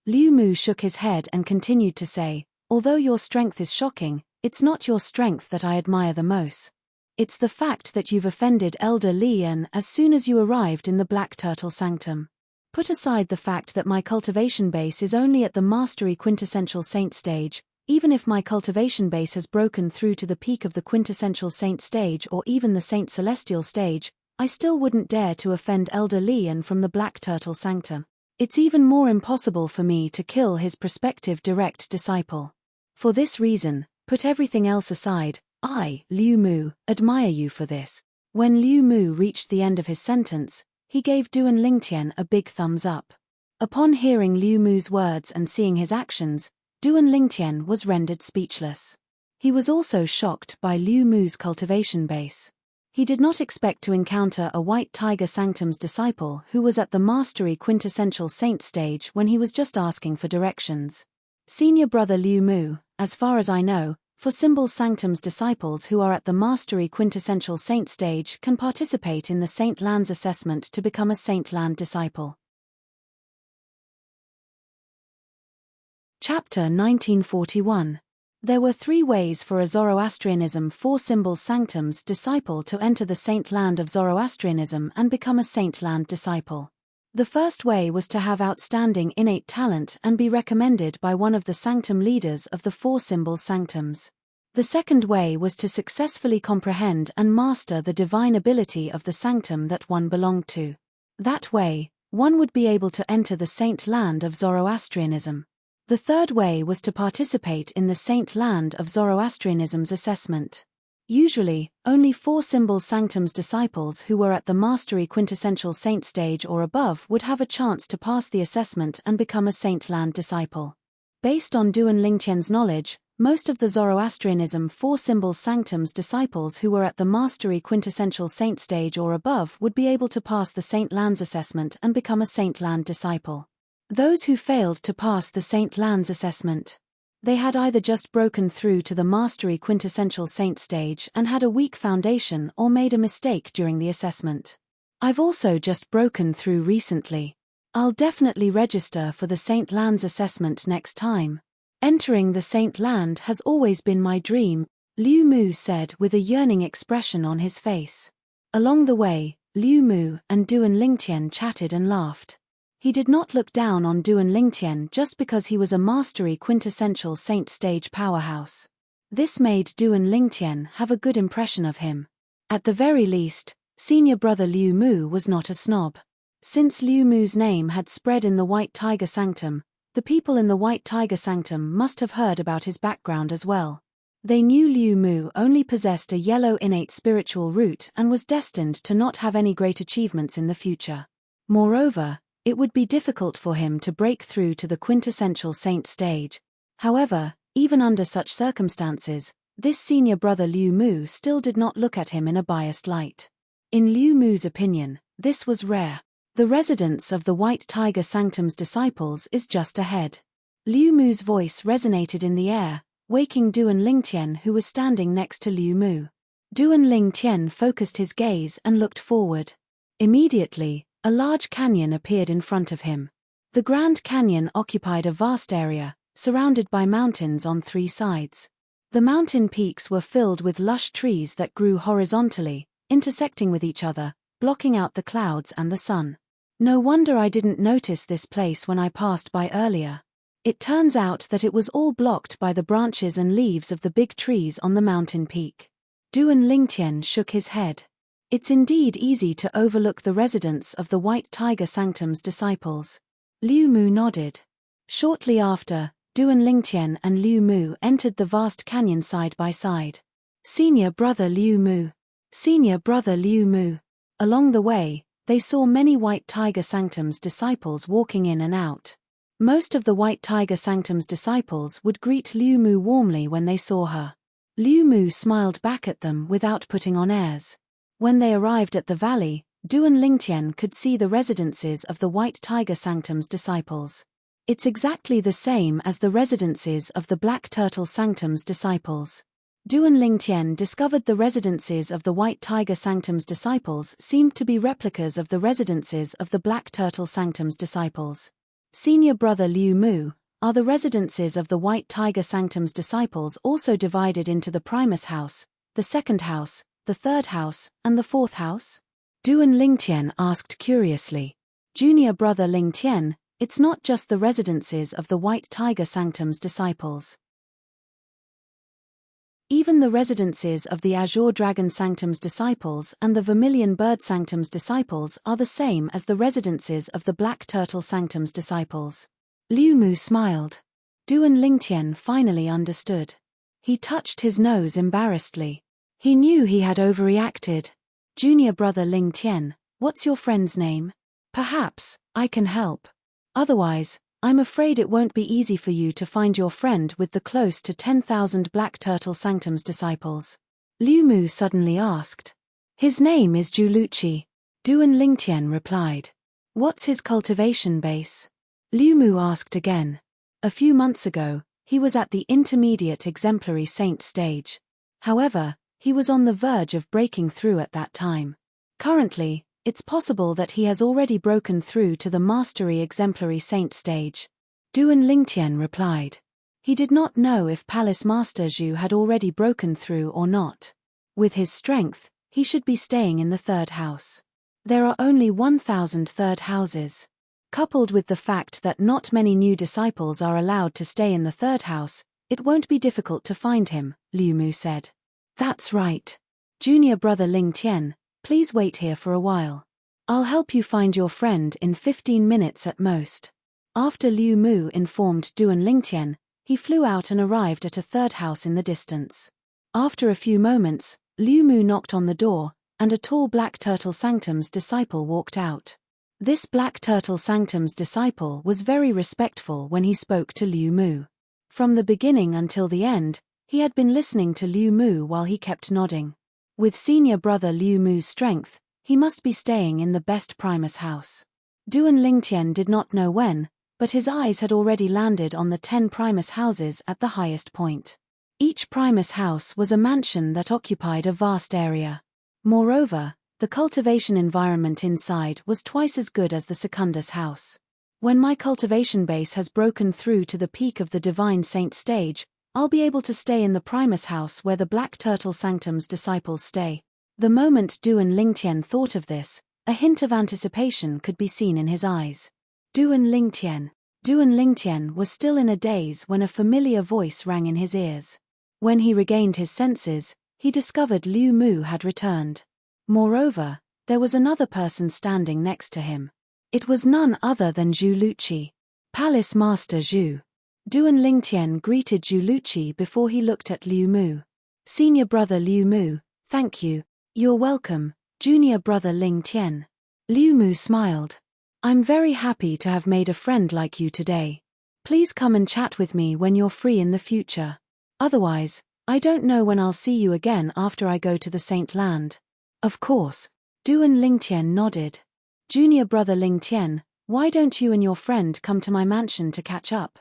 Liu Mu shook his head and continued to say, "Although your strength is shocking, it's not your strength that I admire the most. It's the fact that you've offended Elder Lian as soon as you arrived in the Black Turtle Sanctum. Put aside the fact that my cultivation base is only at the Mastery Quintessential Saint stage, even if my cultivation base has broken through to the peak of the Quintessential Saint stage or even the Saint Celestial stage, I still wouldn't dare to offend Elder Lian from the Black Turtle Sanctum. It's even more impossible for me to kill his prospective direct disciple. For this reason, put everything else aside, I, Liu Mu, admire you for this." When Liu Mu reached the end of his sentence, he gave Duan Lingtian a big thumbs up. Upon hearing Liu Mu's words and seeing his actions, Duan Lingtian was rendered speechless. He was also shocked by Liu Mu's cultivation base. He did not expect to encounter a White Tiger Sanctum's disciple who was at the Mastery Quintessential Saint stage when he was just asking for directions. "Senior brother Liu Mu, as far as I know, for Symbol Sanctum's disciples who are at the Mastery Quintessential Saint stage can participate in the Saint Land's assessment to become a Saint Land disciple." Chapter 1941. There were 3 ways for a Zoroastrianism 4 Symbol Sanctum's disciple to enter the Saint Land of Zoroastrianism and become a Saint Land disciple. The first way was to have outstanding innate talent and be recommended by one of the sanctum leaders of the 4 Symbol Sanctums. The second way was to successfully comprehend and master the divine ability of the sanctum that one belonged to. That way, one would be able to enter the Saint Land of Zoroastrianism. The third way was to participate in the Saint Land of Zoroastrianism's assessment. Usually, only 4 Symbol Sanctum's disciples who were at the Mastery Quintessential Saint stage or above would have a chance to pass the assessment and become a Saint Land disciple. Based on Duan Lingtian's knowledge, Most of the Zoroastrianism four-symbol sanctums disciples who were at the mastery quintessential saint stage or above would be able to pass the Saint Lands assessment and become a Saint Land disciple. Those who failed to pass the Saint Lands assessment, they had either just broken through to the mastery quintessential saint stage and had a weak foundation or made a mistake during the assessment. I've also just broken through recently. I'll definitely register for the Saint Lands assessment next time. Entering the Saint Land has always been my dream, Liu Mu said with a yearning expression on his face. Along the way, Liu Mu and Duan Lingtian chatted and laughed. He did not look down on Duan Lingtian just because he was a mastery quintessential saint stage powerhouse. This made Duan Lingtian have a good impression of him. At the very least, senior brother Liu Mu was not a snob. Since Liu Mu's name had spread in the White Tiger Sanctum, the people in the White Tiger Sanctum must have heard about his background as well. They knew Liu Mu only possessed a yellow innate spiritual root and was destined to not have any great achievements in the future. Moreover, it would be difficult for him to break through to the quintessential saint stage. However, even under such circumstances, this senior brother Liu Mu still did not look at him in a biased light. In Liu Mu's opinion, this was rare. The residence of the White Tiger Sanctum's disciples is just ahead. Liu Mu's voice resonated in the air, waking Duan Lingtian who was standing next to Liu Mu. Duan Lingtian focused his gaze and looked forward. Immediately, a large canyon appeared in front of him. The Grand Canyon occupied a vast area, surrounded by mountains on three sides. The mountain peaks were filled with lush trees that grew horizontally, intersecting with each other, blocking out the clouds and the sun. No wonder I didn't notice this place when I passed by earlier. It turns out that it was all blocked by the branches and leaves of the big trees on the mountain peak. Duan Lingtian shook his head. It's indeed easy to overlook the residence of the White Tiger Sanctum's disciples. Liu Mu nodded. Shortly after, Duan Lingtian and Liu Mu entered the vast canyon side by side. Senior brother Liu Mu. Senior brother Liu Mu. Along the way, they saw many White Tiger Sanctum's disciples walking in and out. Most of the White Tiger Sanctum's disciples would greet Liu Mu warmly when they saw her. Liu Mu smiled back at them without putting on airs. When they arrived at the valley, Duan Lingtian could see the residences of the White Tiger Sanctum's disciples. It's exactly the same as the residences of the Black Turtle Sanctum's disciples. Duan Lingtian discovered the residences of the White Tiger Sanctum's disciples seemed to be replicas of the residences of the Black Turtle Sanctum's disciples. Senior brother Liu Mu, are the residences of the White Tiger Sanctum's disciples also divided into the Primus House, the Second House, the Third House, and the Fourth House? Duan Lingtian asked curiously. Junior brother Lingtian, it's not just the residences of the White Tiger Sanctum's disciples. Even the residences of the Azure Dragon Sanctum's disciples and the Vermilion Bird Sanctum's disciples are the same as the residences of the Black Turtle Sanctum's disciples. Liu Mu smiled. Duan Lingtian finally understood. He touched his nose embarrassedly. He knew he had overreacted. Junior brother Lingtian, what's your friend's name? Perhaps I can help. Otherwise, I'm afraid it won't be easy for you to find your friend with the close to 10,000 Black Turtle Sanctum's disciples. Liu Mu suddenly asked. His name is Juluchi. Duan Lingtian replied. What's his cultivation base? Liu Mu asked again. A few months ago, he was at the intermediate exemplary saint stage. However, he was on the verge of breaking through at that time. Currently, it's possible that he has already broken through to the mastery exemplary saint stage. Duan Lingtian replied. He did not know if Palace Master Zhu had already broken through or not. With his strength, he should be staying in the third house. There are only 1,000 third houses. Coupled with the fact that not many new disciples are allowed to stay in the third house, it won't be difficult to find him, Liu Mu said. That's right. Junior brother Lingtian, please wait here for a while. I'll help you find your friend in 15 minutes at most. After Liu Mu informed Duan Lingtian, he flew out and arrived at a third house in the distance. After a few moments, Liu Mu knocked on the door, and a tall Black Turtle Sanctum's disciple walked out. This Black Turtle Sanctum's disciple was very respectful when he spoke to Liu Mu. From the beginning until the end, he had been listening to Liu Mu while he kept nodding. With senior brother Liu Mu's strength, he must be staying in the best Primus house. Duan Lingtian did not know when, but his eyes had already landed on the 10 Primus houses at the highest point. Each Primus house was a mansion that occupied a vast area. Moreover, the cultivation environment inside was twice as good as the Secundus house. When my cultivation base has broken through to the peak of the Divine Saint stage, I'll be able to stay in the Primus house where the Black Turtle Sanctum's disciples stay. The moment Duan Lingtian thought of this, a hint of anticipation could be seen in his eyes. Duan Lingtian was still in a daze when a familiar voice rang in his ears. When he regained his senses, he discovered Liu Mu had returned. Moreover, there was another person standing next to him. It was none other than Zhu Luqi. Palace Master Zhu. Duan Lingtian greeted Zhu Luqi before he looked at Liu Mu. Senior brother Liu Mu, thank you. You're welcome, junior brother Lingtian. Liu Mu smiled. I'm very happy to have made a friend like you today. Please come and chat with me when you're free in the future. Otherwise, I don't know when I'll see you again after I go to the Saint Land. Of course. Duan Lingtian nodded. Junior brother Lingtian, why don't you and your friend come to my mansion to catch up?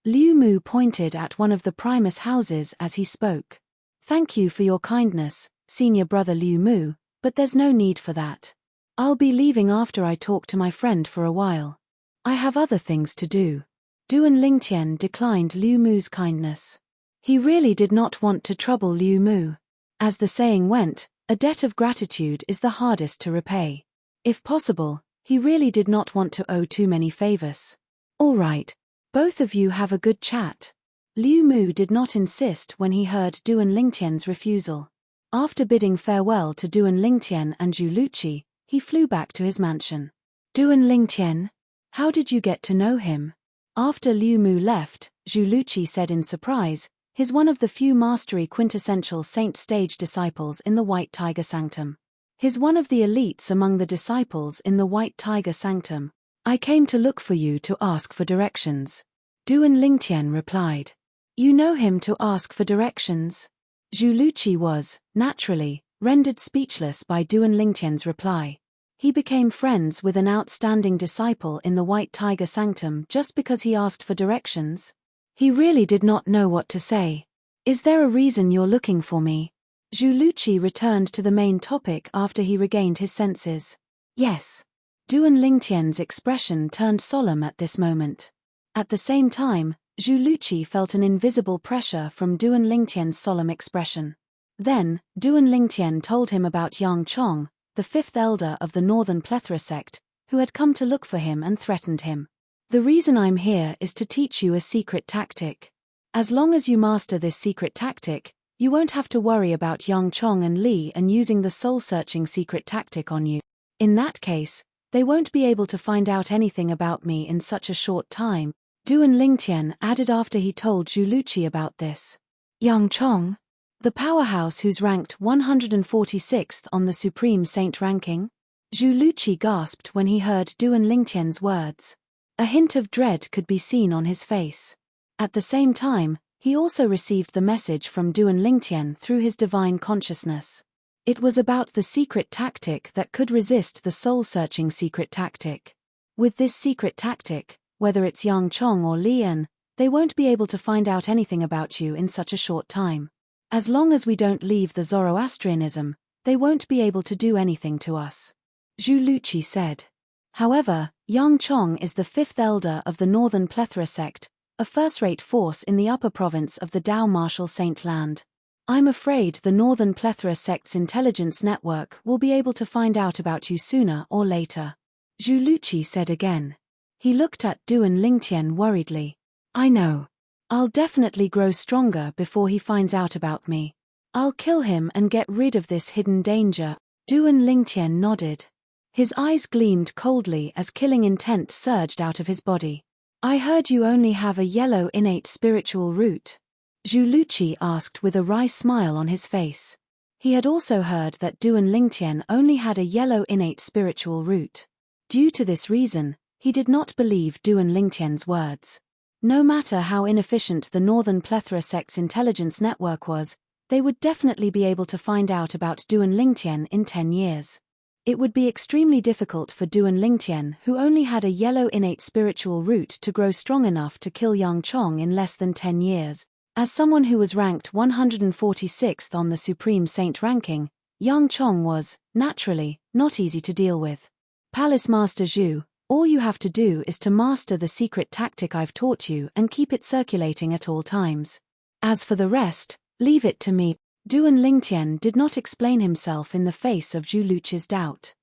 Liu Mu pointed at one of the Primus houses as he spoke. Thank you for your kindness, senior brother Liu Mu, but there's no need for that. I'll be leaving after I talk to my friend for a while. I have other things to do. Duan Lingtian declined Liu Mu's kindness. He really did not want to trouble Liu Mu. As the saying went, a debt of gratitude is the hardest to repay. If possible, he really did not want to owe too many favors. All right, both of you have a good chat. Liu Mu did not insist when he heard Duan Lingtian's refusal. After bidding farewell to Duan Lingtian and Zhu Luqi, he flew back to his mansion. Duan Lingtian? How did you get to know him? After Liu Mu left, Zhu Luqi said in surprise, he's one of the few mastery quintessential saint stage disciples in the White Tiger Sanctum. He's one of the elites among the disciples in the White Tiger Sanctum. I came to look for you to ask for directions. Duan Lingtian replied. You know him to ask for directions? Zhu Luqi was, naturally, rendered speechless by Duan Lingtian's reply. He became friends with an outstanding disciple in the White Tiger Sanctum just because he asked for directions? He really did not know what to say. Is there a reason you're looking for me? Zhu Luqi returned to the main topic after he regained his senses. Yes. Duan Lingtian's expression turned solemn at this moment. At the same time, Zhu Luqi felt an invisible pressure from Duan Lingtian's solemn expression. Then, Duan Lingtian told him about Yang Chong, the fifth elder of the Northern Plethora sect, who had come to look for him and threatened him. The reason I'm here is to teach you a secret tactic. As long as you master this secret tactic, you won't have to worry about Yang Chong and Li and using the soul-searching secret tactic on you. In that case, they won't be able to find out anything about me in such a short time, Duan Lingtian added after he told Zhu Luqi about this. Yang Chong? The powerhouse who's ranked 146th on the Supreme Saint ranking? Zhu Luqi gasped when he heard Duan Lingtian's words. A hint of dread could be seen on his face. At the same time, he also received the message from Duan Lingtian through his divine consciousness. It was about the secret tactic that could resist the soul-searching secret tactic. With this secret tactic, whether it's Yang Chong or Lian, they won't be able to find out anything about you in such a short time. As long as we don't leave the Zoroastrianism, they won't be able to do anything to us. Zhu Luqi said. However, Yang Chong is the fifth elder of the Northern Plethora sect, a first-rate force in the upper province of the Dao Martial Saint Land. I'm afraid the Northern Plethora sect's intelligence network will be able to find out about you sooner or later. Zhu Luqi said again. He looked at Duan Lingtian worriedly. I know. I'll definitely grow stronger before he finds out about me. I'll kill him and get rid of this hidden danger. Duan Lingtian nodded. His eyes gleamed coldly as killing intent surged out of his body. I heard you only have a yellow innate spiritual root. Zhu Luqi asked with a wry smile on his face. He had also heard that Duan Lingtian only had a yellow innate spiritual root. Due to this reason, he did not believe Duan Lingtian's words. No matter how inefficient the Northern Plethora Sect's intelligence network was, they would definitely be able to find out about Duan Lingtian in 10 years. It would be extremely difficult for Duan Lingtian, who only had a yellow innate spiritual root, to grow strong enough to kill Yang Chong in less than 10 years. As someone who was ranked 146th on the Supreme Saint ranking, Yang Chong was, naturally, not easy to deal with. Palace Master Zhu, all you have to do is to master the secret tactic I've taught you and keep it circulating at all times. As for the rest, leave it to me. Duan Lingtian did not explain himself in the face of Zhu Luqi's doubt.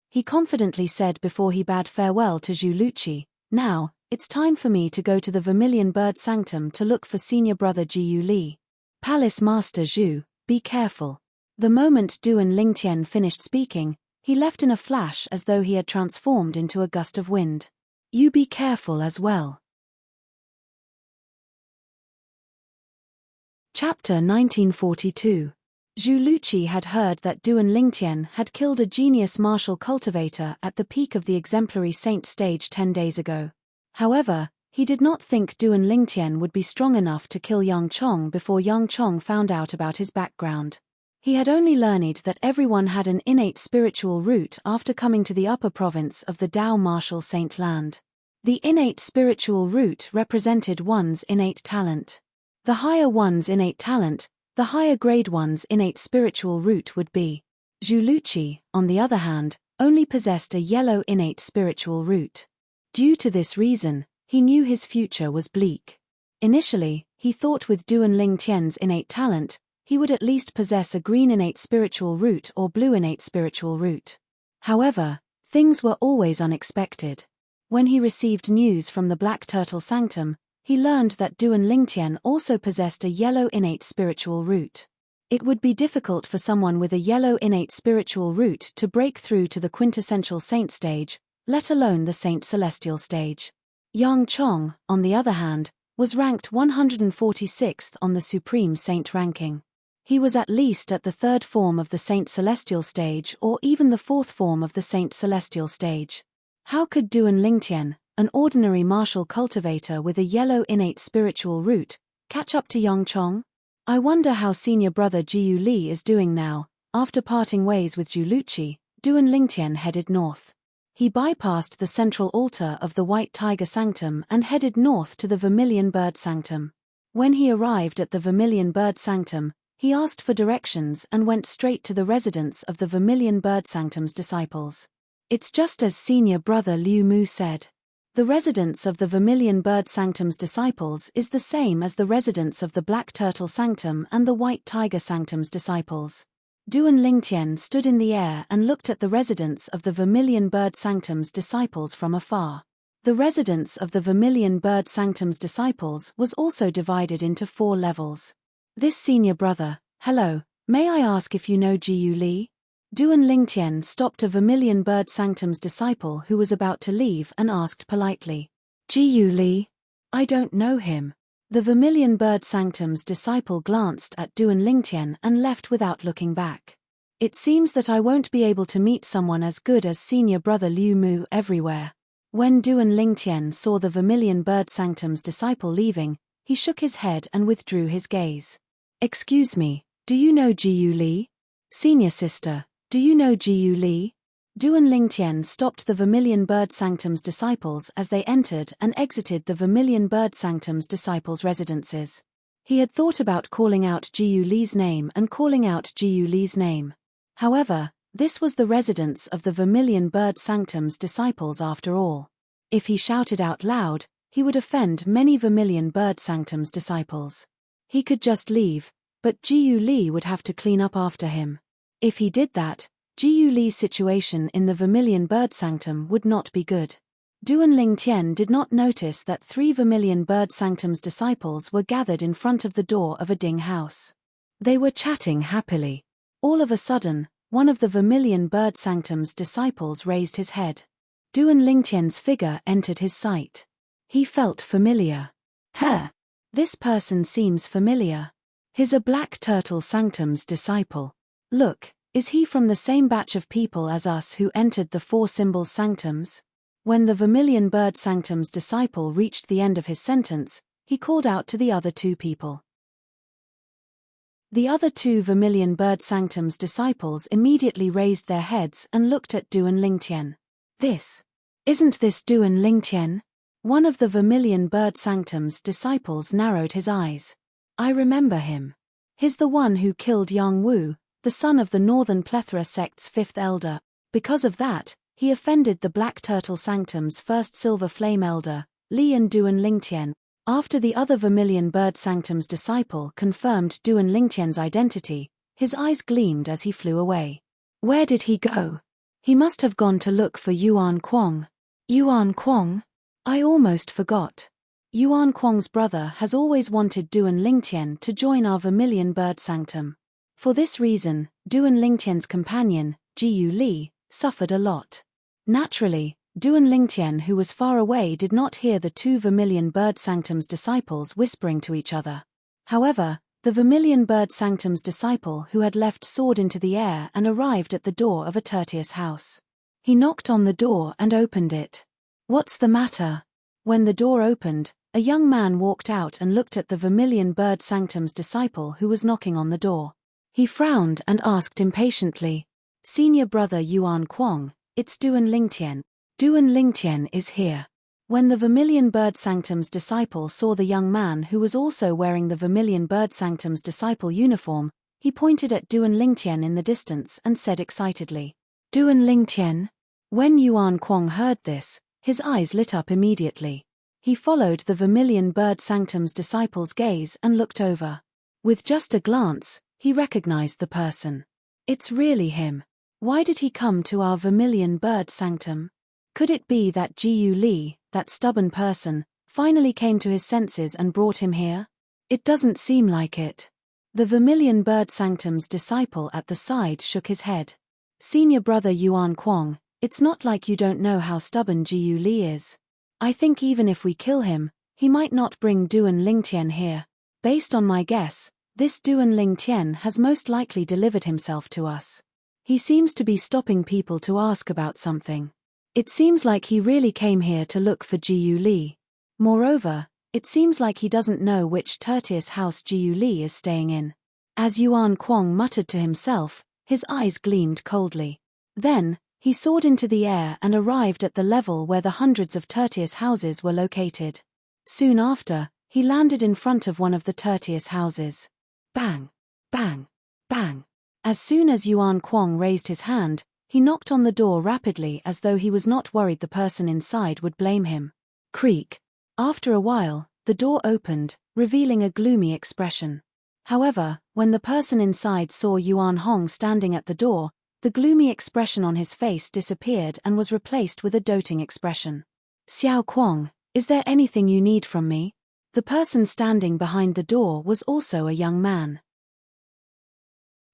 He confidently said before he bade farewell to Zhu Luqi, "Now, it's time for me to go to the Vermilion Bird Sanctum to look for senior brother Jiyu Li. Palace Master Zhu, be careful." The moment Duan Lingtian finished speaking, he left in a flash as though he had transformed into a gust of wind. "You be careful as well." Chapter 1942. Zhu Luqi had heard that Duan Lingtian had killed a genius martial cultivator at the peak of the exemplary saint stage 10 days ago. However, he did not think Duan Lingtian would be strong enough to kill Yang Chong before Yang Chong found out about his background. He had only learned that everyone had an innate spiritual root after coming to the upper province of the Dao martial saint land. The innate spiritual root represented one's innate talent. The higher one's innate talent, the higher grade one's innate spiritual root would be. Zhu Luqi, on the other hand, only possessed a yellow innate spiritual root. Due to this reason, he knew his future was bleak. Initially, he thought with Duan Lingtian's innate talent, he would at least possess a green innate spiritual root or blue innate spiritual root. However, things were always unexpected. When he received news from the Black Turtle Sanctum, he learned that Duan Lingtian also possessed a yellow innate spiritual root. It would be difficult for someone with a yellow innate spiritual root to break through to the quintessential saint stage, let alone the saint celestial stage. Yang Chong, on the other hand, was ranked 146th on the Supreme Saint ranking. He was at least at the third form of the saint celestial stage or even the fourth form of the saint celestial stage. How could Duan Lingtian, an ordinary martial cultivator with a yellow innate spiritual root, catch up to Yang Chong? I wonder how senior brother Jiyu Li is doing now. After parting ways with Zhu Luqi, Duan Lingtian headed north. He bypassed the central altar of the White Tiger Sanctum and headed north to the Vermilion Bird Sanctum. When he arrived at the Vermilion Bird Sanctum, he asked for directions and went straight to the residence of the Vermilion Bird Sanctum's disciples. It's just as senior brother Liu Mu said. The residence of the Vermilion Bird Sanctum's disciples is the same as the residence of the Black Turtle Sanctum and the White Tiger Sanctum's disciples. Duan Lingtian stood in the air and looked at the residence of the Vermilion Bird Sanctum's disciples from afar. The residence of the Vermilion Bird Sanctum's disciples was also divided into 4 levels. This senior brother, hello, may I ask if you know Jiyu Li? Duan Lingtian stopped a Vermilion Bird Sanctum's disciple who was about to leave and asked politely. Jiyu Li? I don't know him. The Vermilion Bird Sanctum's disciple glanced at Duan Lingtian and left without looking back. It seems that I won't be able to meet someone as good as senior brother Liu Mu everywhere. When Duan Lingtian saw the Vermilion Bird Sanctum's disciple leaving, he shook his head and withdrew his gaze. Excuse me, do you know Jiyu Li? Senior sister, do you know Jiyu Li? Duan Lingtian stopped the Vermilion Bird Sanctum's disciples as they entered and exited the Vermilion Bird Sanctum's disciples' residences. He had thought about calling out Jiyu Li's name and calling out Jiyu Li's name. However, this was the residence of the Vermilion Bird Sanctum's disciples after all. If he shouted out loud, he would offend many Vermilion Bird Sanctum's disciples. He could just leave, but Jiyu Li would have to clean up after him. If he did that, Jiyu Li's situation in the Vermilion Bird Sanctum would not be good. Duan Lingtian did not notice that 3 Vermilion Bird Sanctum's disciples were gathered in front of the door of a ding house. They were chatting happily. All of a sudden, one of the Vermilion Bird Sanctum's disciples raised his head. Duan Lingtian's figure entered his sight. He felt familiar. This person seems familiar. He's a Black Turtle Sanctum's disciple. Look, is he from the same batch of people as us who entered the 4 Symbols Sanctums? When the Vermilion Bird Sanctum's disciple reached the end of his sentence, he called out to the other two people. The other two Vermilion Bird Sanctum's disciples immediately raised their heads and looked at Duan Lingtian. Isn't this Duan Lingtian? One of the Vermilion Bird Sanctum's disciples narrowed his eyes. I remember him. He's the one who killed Yang Wu, the son of the Northern Plethora sect's fifth elder. Because of that, he offended the Black Turtle Sanctum's first Silver Flame elder, Li and Duan Lingtian. After the other Vermilion Bird Sanctum's disciple confirmed Duan Lingtian's identity, his eyes gleamed as he flew away. Where did he go? He must have gone to look for Yuan Kuang. Yuan Kuang? I almost forgot. Yuan Kuang's brother has always wanted Duan Lingtian to join our Vermilion Bird Sanctum. For this reason, Duan Lingtian's companion, Jiyu Li, suffered a lot. Naturally, Duan Lingtian, who was far away, did not hear the two Vermilion Bird Sanctum's disciples whispering to each other. However, the Vermilion Bird Sanctum's disciple who had left soared into the air and arrived at the door of a Tertius house. He knocked on the door and opened it. What's the matter? When the door opened, a young man walked out and looked at the Vermilion Bird Sanctum's disciple who was knocking on the door. He frowned and asked impatiently, Senior brother Yuan Kuang, it's Duan Lingtian. Duan Lingtian is here. When the Vermilion Bird Sanctum's disciple saw the young man who was also wearing the Vermilion Bird Sanctum's disciple uniform, he pointed at Duan Lingtian in the distance and said excitedly, Duan Lingtian? When Yuan Kuang heard this, his eyes lit up immediately. He followed the Vermilion Bird Sanctum's disciple's gaze and looked over. With just a glance, he recognized the person. It's really him. Why did he come to our Vermilion Bird Sanctum? Could it be that Jiyu Li, that stubborn person, finally came to his senses and brought him here? It doesn't seem like it. The Vermilion Bird Sanctum's disciple at the side shook his head. Senior brother Yuan Kuang, it's not like you don't know how stubborn Jiyu Li is. I think even if we kill him, he might not bring Duan Lingtian here. Based on my guess, this Duan Lingtian has most likely delivered himself to us. He seems to be stopping people to ask about something. It seems like he really came here to look for Jiyu Li. Moreover, it seems like he doesn't know which Tertius house Jiyu Li is staying in. As Yuan Kuang muttered to himself, his eyes gleamed coldly. Then, he soared into the air and arrived at the level where the hundreds of Tertius houses were located. Soon after, he landed in front of one of the Tertius houses. Bang! Bang! Bang! As soon as Yuan Kuang raised his hand, he knocked on the door rapidly as though he was not worried the person inside would blame him. Creak. After a while, the door opened, revealing a gloomy expression. However, when the person inside saw Yuan Hong standing at the door, the gloomy expression on his face disappeared and was replaced with a doting expression. Xiao Kuang, is there anything you need from me? The person standing behind the door was also a young man.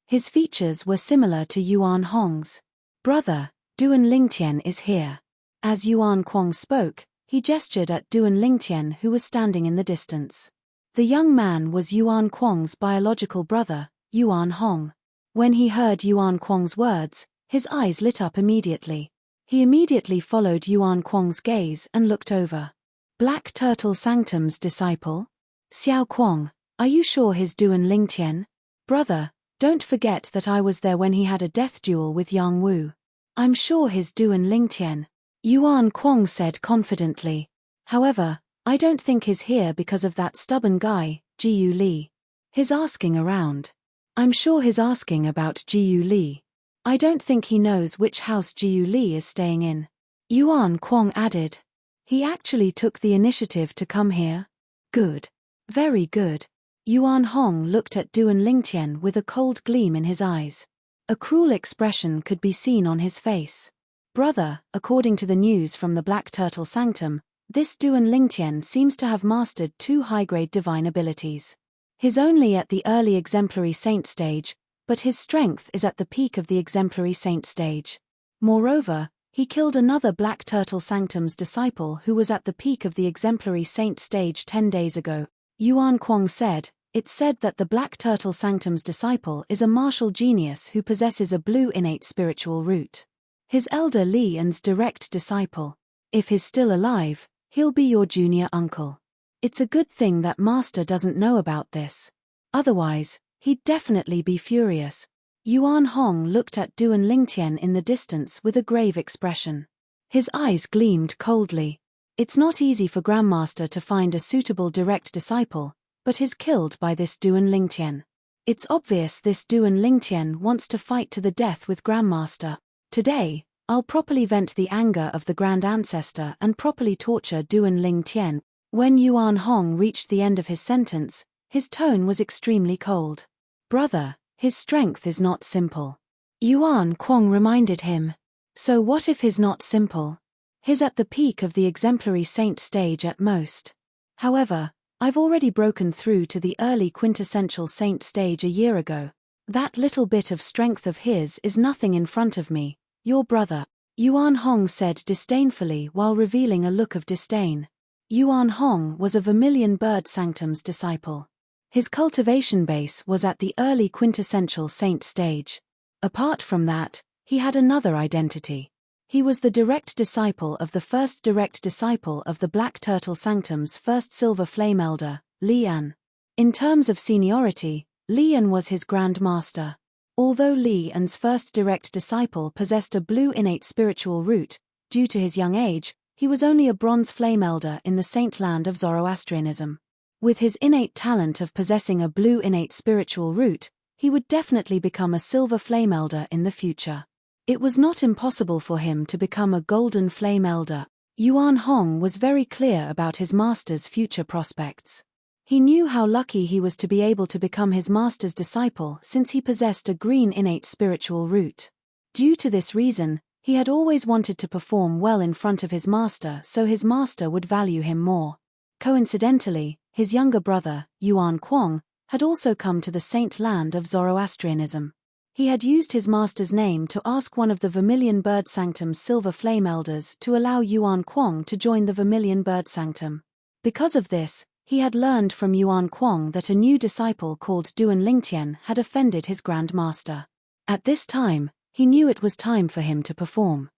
His features were similar to Yuan Hong's. Brother, Duan Lingtian is here. As Yuan Kuang spoke, he gestured at Duan Lingtian who was standing in the distance. The young man was Yuan Kuang's biological brother, Yuan Hong. When he heard Yuan Kuang's words, his eyes lit up immediately. He immediately followed Yuan Kuang's gaze and looked over. Black Turtle Sanctum's disciple? Xiao Kuang, are you sure he's Duan Lingtian? Brother, don't forget that I was there when he had a death duel with Yang Wu. I'm sure he's Duan Lingtian. Yuan Kuang said confidently. However, I don't think he's here because of that stubborn guy, Jiyu Li. He's asking around. I'm sure he's asking about Jiyu Li. I don't think he knows which house Jiyu Li is staying in. Yuan Kuang added. He actually took the initiative to come here? Good. Very good. Yuan Hong looked at Duan Lingtian with a cold gleam in his eyes. A cruel expression could be seen on his face. Brother, according to the news from the Black Turtle Sanctum, this Duan Lingtian seems to have mastered 2 high-grade divine abilities. He's only at the early exemplary saint stage, but his strength is at the peak of the exemplary saint stage. Moreover, he killed another Black Turtle Sanctum's disciple who was at the peak of the exemplary saint stage 10 days ago. Yuan Kuang said, it's said that the Black Turtle Sanctum's disciple is a martial genius who possesses a blue innate spiritual root. His elder Li An's direct disciple. If he's still alive, he'll be your junior uncle. It's a good thing that Master doesn't know about this. Otherwise, he'd definitely be furious. Yuan Hong looked at Duan Lingtian in the distance with a grave expression. His eyes gleamed coldly. It's not easy for Grandmaster to find a suitable direct disciple, but he's killed by this Duan Lingtian. It's obvious this Duan Lingtian wants to fight to the death with Grandmaster. Today, I'll properly vent the anger of the Grand Ancestor and properly torture Duan Lingtian. When Yuan Hong reached the end of his sentence, his tone was extremely cold. Brother, his strength is not simple. Yuan Kuang reminded him. So what if he's not simple? He's at the peak of the exemplary saint stage at most. However, I've already broken through to the early quintessential saint stage a year ago. That little bit of strength of his is nothing in front of me, your brother, Yuan Hong said disdainfully while revealing a look of disdain. Yuan Hong was a Vermilion Bird Sanctum's disciple. His cultivation base was at the early quintessential saint stage. Apart from that, he had another identity. He was the direct disciple of the first direct disciple of the Black Turtle Sanctum's first Silver Flame Elder, Li An. In terms of seniority, Li An was his Grand Master. Although Li An's first direct disciple possessed a blue innate spiritual root, due to his young age, he was only a bronze flame elder in the saint land of Zoroastrianism. With his innate talent of possessing a blue innate spiritual root, he would definitely become a silver flame elder in the future. It was not impossible for him to become a golden flame elder. Yuan Hong was very clear about his master's future prospects. He knew how lucky he was to be able to become his master's disciple since he possessed a green innate spiritual root. Due to this reason, he had always wanted to perform well in front of his master so his master would value him more. Coincidentally, his younger brother, Yuan Kuang, had also come to the saint land of Zoroastrianism. He had used his master's name to ask one of the Vermilion Bird Sanctum's Silver Flame Elders to allow Yuan Kuang to join the Vermilion Bird Sanctum. Because of this, he had learned from Yuan Kuang that a new disciple called Duan Lingtian had offended his Grand Master. At this time, he knew it was time for him to perform.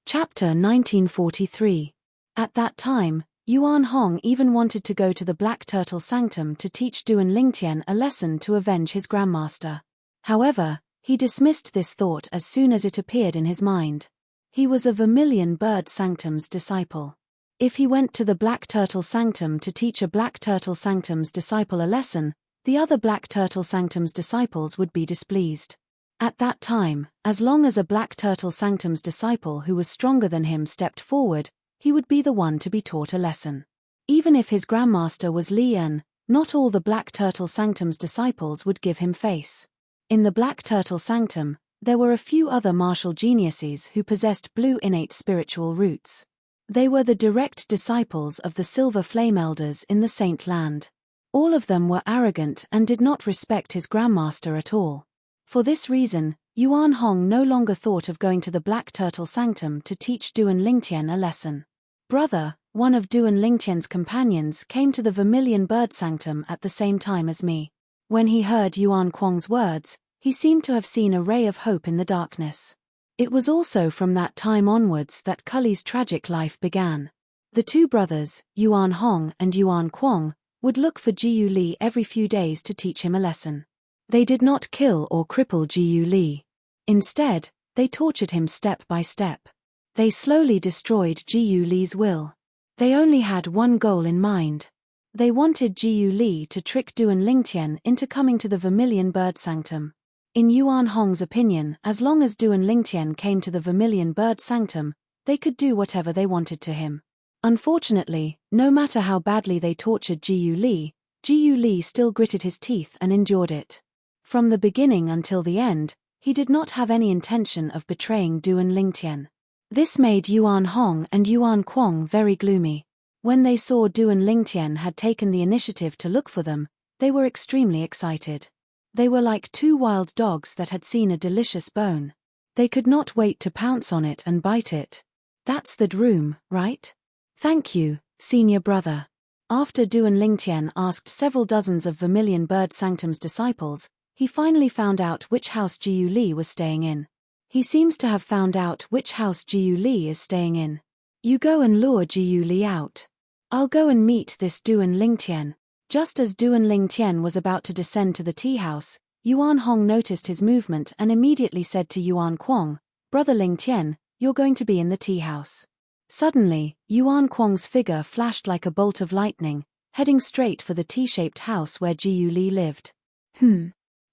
Chapter 1943. At that time, Yuan Hong even wanted to go to the Black Turtle Sanctum to teach Duan Lingtian a lesson to avenge his Grandmaster. However, he dismissed this thought as soon as it appeared in his mind. He was a Vermilion Bird Sanctum's disciple. If he went to the Black Turtle Sanctum to teach a Black Turtle Sanctum's disciple a lesson, the other Black Turtle Sanctum's disciples would be displeased. At that time, as long as a Black Turtle Sanctum's disciple who was stronger than him stepped forward, he would be the one to be taught a lesson. Even if his Grandmaster was Li An, not all the Black Turtle Sanctum's disciples would give him face. In the Black Turtle Sanctum, there were a few other martial geniuses who possessed blue innate spiritual roots. They were the direct disciples of the Silver Flame Elders in the Saint Land. All of them were arrogant and did not respect his Grandmaster at all. For this reason, Yuan Hong no longer thought of going to the Black Turtle Sanctum to teach Duan Lingtian a lesson. Brother, one of Duan Lingtian's companions came to the Vermilion Bird Sanctum at the same time as me. When he heard Yuan Kuang's words, he seemed to have seen a ray of hope in the darkness. It was also from that time onwards that Cully's tragic life began. The two brothers, Yuan Hong and Yuan Kuang, would look for Jiyu Li every few days to teach him a lesson. They did not kill or cripple Jiyu Li. Instead, they tortured him step by step. They slowly destroyed Jiyu Li's will. They only had one goal in mind. They wanted Jiyu Li to trick Duan Lingtian into coming to the Vermilion Bird Sanctum. In Yuan Hong's opinion, as long as Duan Lingtian came to the Vermilion Bird Sanctum, they could do whatever they wanted to him. Unfortunately, no matter how badly they tortured Jiyu Li still gritted his teeth and endured it. From the beginning until the end, he did not have any intention of betraying Duan Lingtian. This made Yuan Hong and Yuan Kuang very gloomy. When they saw Duan Lingtian had taken the initiative to look for them, they were extremely excited. They were like two wild dogs that had seen a delicious bone. They could not wait to pounce on it and bite it. That's the room, right? Thank you, senior brother. After Duan Lingtian asked several dozens of Vermilion Bird Sanctum's disciples, he finally found out which house Jiyu Li was staying in. He seems to have found out which house Jiu Li is staying in. You go and lure Jiu Li out. I'll go and meet this Duan Lingtian. Just as Duan Lingtian was about to descend to the tea house, Yuan Hong noticed his movement and immediately said to Yuan Kuang, "Brother Lingtian, you're going to be in the tea house." Suddenly, Yuan Kuang's figure flashed like a bolt of lightning, heading straight for the T-shaped house where Jiu Li lived.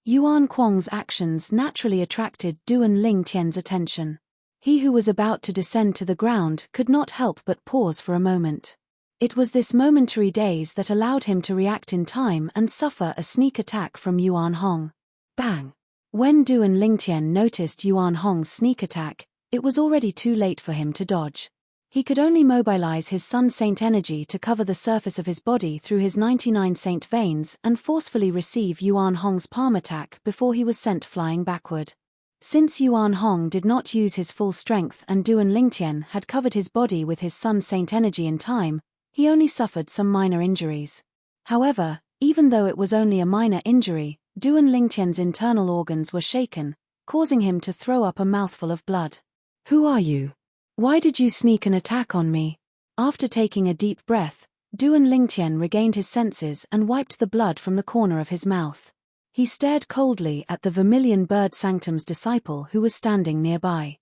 Yuan Kuang's actions naturally attracted Duan Lingtian's attention. He who was about to descend to the ground could not help but pause for a moment. It was this momentary daze that allowed him to react in time and suffer a sneak attack from Yuan Hong. Bang! When Duan Lingtian noticed Yuan Hong's sneak attack, it was already too late for him to dodge. He could only mobilize his Sun Saint energy to cover the surface of his body through his 99 Saint veins and forcefully receive Yuan Hong's palm attack before he was sent flying backward. Since Yuan Hong did not use his full strength and Duan Lingtian had covered his body with his Sun Saint energy in time, he only suffered some minor injuries. However, even though it was only a minor injury, Duan Lingtian's internal organs were shaken, causing him to throw up a mouthful of blood. "Who are you? Why did you sneak an attack on me?" After taking a deep breath, Duan Lingtian regained his senses and wiped the blood from the corner of his mouth. He stared coldly at the Vermilion Bird Sanctum's disciple who was standing nearby.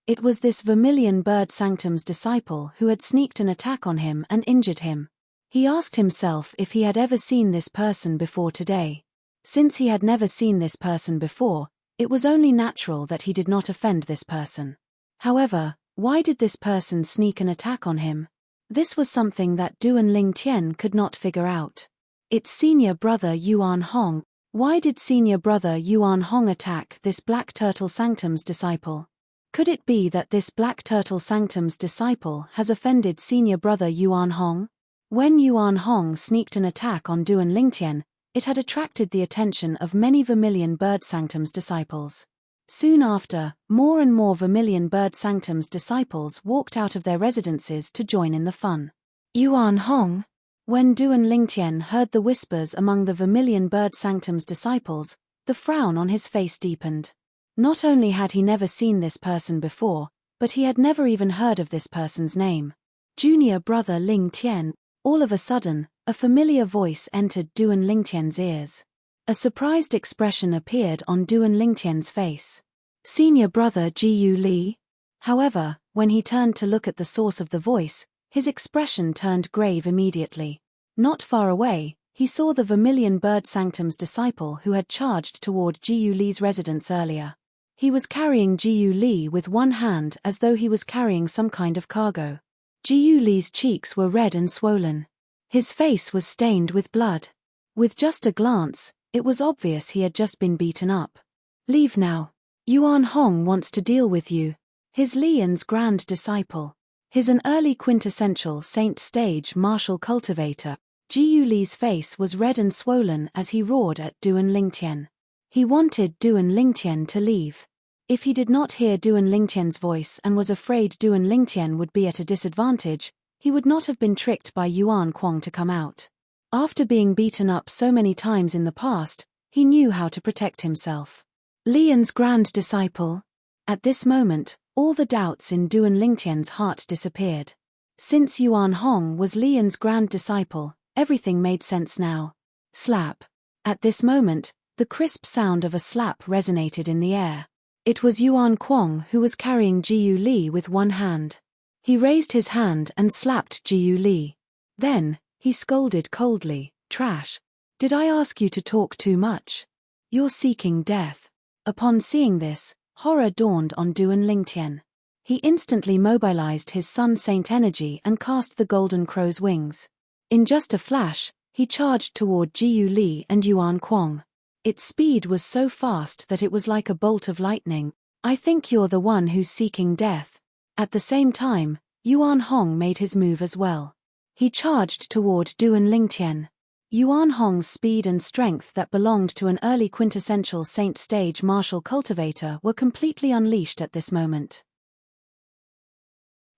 It was this Vermilion Bird Sanctum's disciple who had sneaked an attack on him and injured him. He asked himself if he had ever seen this person before today. Since he had never seen this person before, it was only natural that he did not offend this person. However, why did this person sneak an attack on him? This was something that Duan Lingtian could not figure out. It's senior brother Yuan Hong. Why did senior brother Yuan Hong attack this Black Turtle Sanctum's disciple? Could it be that this Black Turtle Sanctum's disciple has offended senior brother Yuan Hong? When Yuan Hong sneaked an attack on Duan Lingtian, it had attracted the attention of many Vermilion Bird Sanctum's disciples. Soon after, more and more Vermilion Bird Sanctum's disciples walked out of their residences to join in the fun. Yuan Hong? When Duan Lingtian heard the whispers among the Vermilion Bird Sanctum's disciples, the frown on his face deepened. Not only had he never seen this person before, but he had never even heard of this person's name. Junior brother Lingtian. All of a sudden, a familiar voice entered Duan Lingtian's ears. A surprised expression appeared on Duan Lingtian's face. Senior brother Jiu Li? However, when he turned to look at the source of the voice, his expression turned grave immediately. Not far away, he saw the Vermilion Bird Sanctum's disciple who had charged toward Jiu Li's residence earlier. He was carrying Jiu Li with one hand as though he was carrying some kind of cargo. Jiu Li's cheeks were red and swollen. His face was stained with blood. With just a glance, it was obvious he had just been beaten up. "Leave now. Yuan Hong wants to deal with you." His Lian's grand disciple. His an early quintessential Saint stage martial cultivator, Jiu Li's face was red and swollen as he roared at Duan Lingtian. He wanted Duan Lingtian to leave. If he did not hear Duan Lingtian's voice and was afraid Duan Lingtian would be at a disadvantage, he would not have been tricked by Yuan Kuang to come out. After being beaten up so many times in the past, he knew how to protect himself. Lian's grand disciple? At this moment, all the doubts in Duan Lingtian's heart disappeared. Since Yuan Hong was Lian's grand disciple, everything made sense now. Slap. At this moment, the crisp sound of a slap resonated in the air. It was Yuan Kuang who was carrying Jiu Li with one hand. He raised his hand and slapped Jiu Li. Then, he scolded coldly, "Trash. Did I ask you to talk too much? You're seeking death." Upon seeing this, horror dawned on Duan Lingtian. He instantly mobilized his Sun Saint energy and cast the Golden Crow's wings. In just a flash, he charged toward Jiu Li and Yuan Kuang. Its speed was so fast that it was like a bolt of lightning. "I think you're the one who's seeking death." At the same time, Yuan Hong made his move as well. He charged toward Duan Lingtian. Yuan Hong's speed and strength that belonged to an early quintessential Saint stage martial cultivator were completely unleashed at this moment.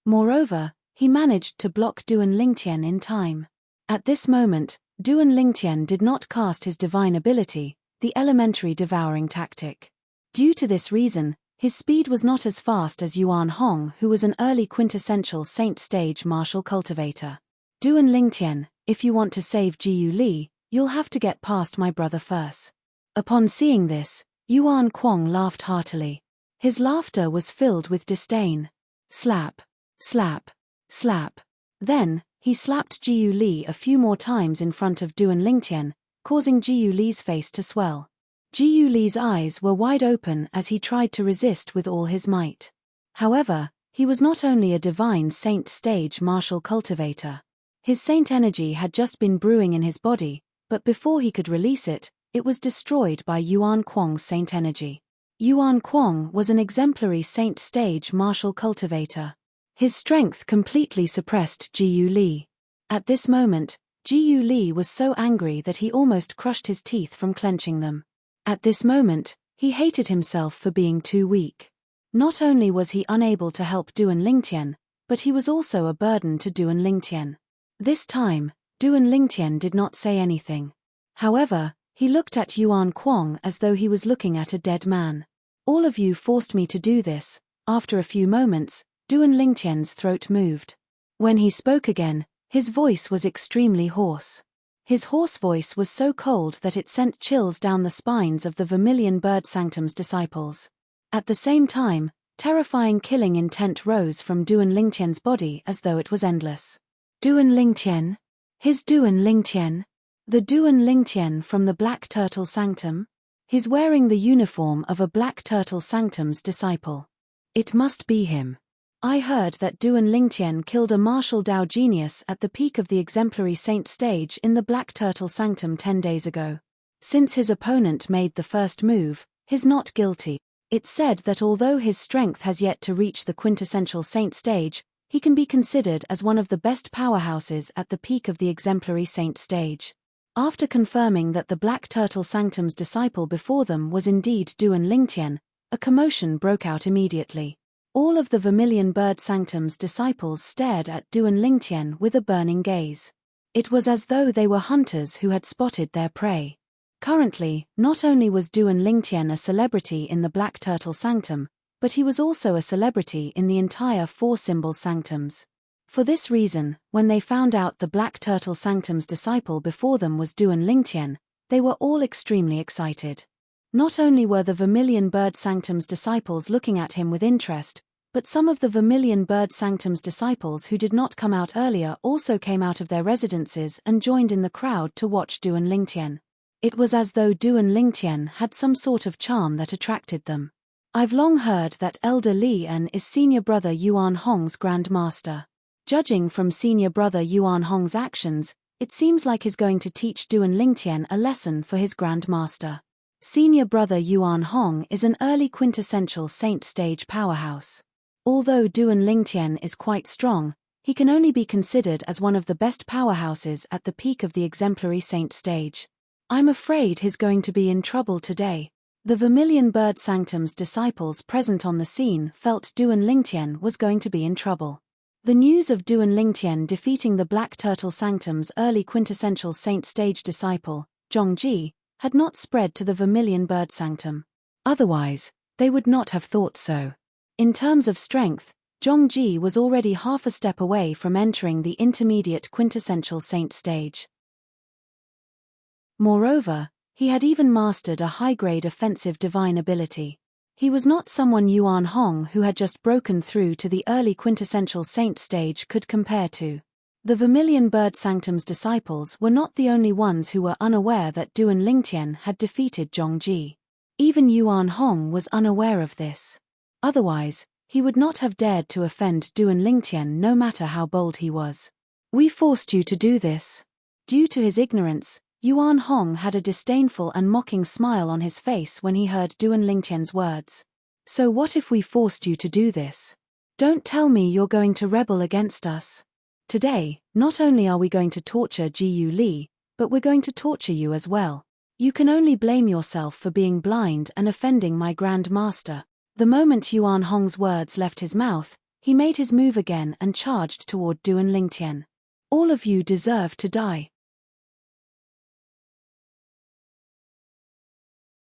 Moreover, he managed to block Duan Lingtian in time. At this moment, Duan Lingtian did not cast his divine ability, the elementary devouring tactic. Due to this reason, his speed was not as fast as Yuan Hong, who was an early quintessential Saint stage martial cultivator. Duan Lingtian, if you want to save Jiyu Li, you'll have to get past my brother first. Upon seeing this, Yuan Kuang laughed heartily. His laughter was filled with disdain. Slap, slap, slap. Then, he slapped Jiyu Li a few more times in front of Duan Lingtian, causing Jiyu Li's face to swell. Jiyu Li's eyes were wide open as he tried to resist with all his might. However, he was not only a divine Saint stage martial cultivator. His saint energy had just been brewing in his body, but before he could release it, it was destroyed by Yuan Kuang's saint energy. Yuan Kuang was an exemplary saint stage martial cultivator. His strength completely suppressed Jiyu Li. At this moment, Jiyu Li was so angry that he almost crushed his teeth from clenching them. At this moment, he hated himself for being too weak. Not only was he unable to help Duan Lingtian, but he was also a burden to Duan Lingtian. This time, Duan Lingtian did not say anything. However, he looked at Yuan Kuang as though he was looking at a dead man. All of you forced me to do this. After a few moments, Duan Lingtian's throat moved. When he spoke again, his voice was extremely hoarse. His hoarse voice was so cold that it sent chills down the spines of the Vermilion Bird Sanctum's disciples. At the same time, terrifying killing intent rose from Duan Lingtian's body as though it was endless. Duan Lingtian? His Duan Lingtian? The Duan Lingtian from the Black Turtle Sanctum? He's wearing the uniform of a Black Turtle Sanctum's disciple. It must be him. I heard that Duan Lingtian killed a martial Dao genius at the peak of the exemplary saint stage in the Black Turtle Sanctum 10 days ago. Since his opponent made the first move, he's not guilty. It's said that although his strength has yet to reach the quintessential saint stage, he can be considered as one of the best powerhouses at the peak of the exemplary saint stage. After confirming that the Black Turtle Sanctum's disciple before them was indeed Duan Lingtian, a commotion broke out immediately. All of the Vermilion Bird Sanctum's disciples stared at Duan Lingtian with a burning gaze. It was as though they were hunters who had spotted their prey. Currently, not only was Duan Lingtian a celebrity in the Black Turtle Sanctum, but he was also a celebrity in the entire Four Symbols Sanctums. For this reason, when they found out the Black Turtle Sanctum's disciple before them was Duan Lingtian, they were all extremely excited. Not only were the Vermilion Bird Sanctum's disciples looking at him with interest, but some of the Vermilion Bird Sanctum's disciples who did not come out earlier also came out of their residences and joined in the crowd to watch Duan Lingtian. It was as though Duan Lingtian had some sort of charm that attracted them. I've long heard that Elder Li En is senior brother Yuan Hong's Grand Master. Judging from senior brother Yuan Hong's actions, it seems like he's going to teach Duan Lingtian a lesson for his Grand Master. Senior brother Yuan Hong is an early quintessential saint stage powerhouse. Although Duan Lingtian is quite strong, he can only be considered as one of the best powerhouses at the peak of the exemplary saint stage. I'm afraid he's going to be in trouble today. The Vermilion Bird Sanctum's disciples present on the scene felt Duan Lingtian was going to be in trouble. The news of Duan Lingtian defeating the Black Turtle Sanctum's early quintessential saint stage disciple, Zhongji, had not spread to the Vermilion Bird Sanctum. Otherwise, they would not have thought so. In terms of strength, Zhongji was already half a step away from entering the intermediate quintessential saint stage. Moreover, he had even mastered a high-grade offensive divine ability. He was not someone Yuan Hong, who had just broken through to the early quintessential saint stage, could compare to. The Vermilion Bird Sanctum's disciples were not the only ones who were unaware that Duan Lingtian had defeated Zhongji. Even Yuan Hong was unaware of this. Otherwise, he would not have dared to offend Duan Lingtian no matter how bold he was. We forced you to do this. Due to his ignorance, Yuan Hong had a disdainful and mocking smile on his face when he heard Duan Lingtian's words. So what if we forced you to do this? Don't tell me you're going to rebel against us. Today, not only are we going to torture Jiyu Li, but we're going to torture you as well. You can only blame yourself for being blind and offending my Grand Master. The moment Yuan Hong's words left his mouth, he made his move again and charged toward Duan Lingtian. All of you deserve to die.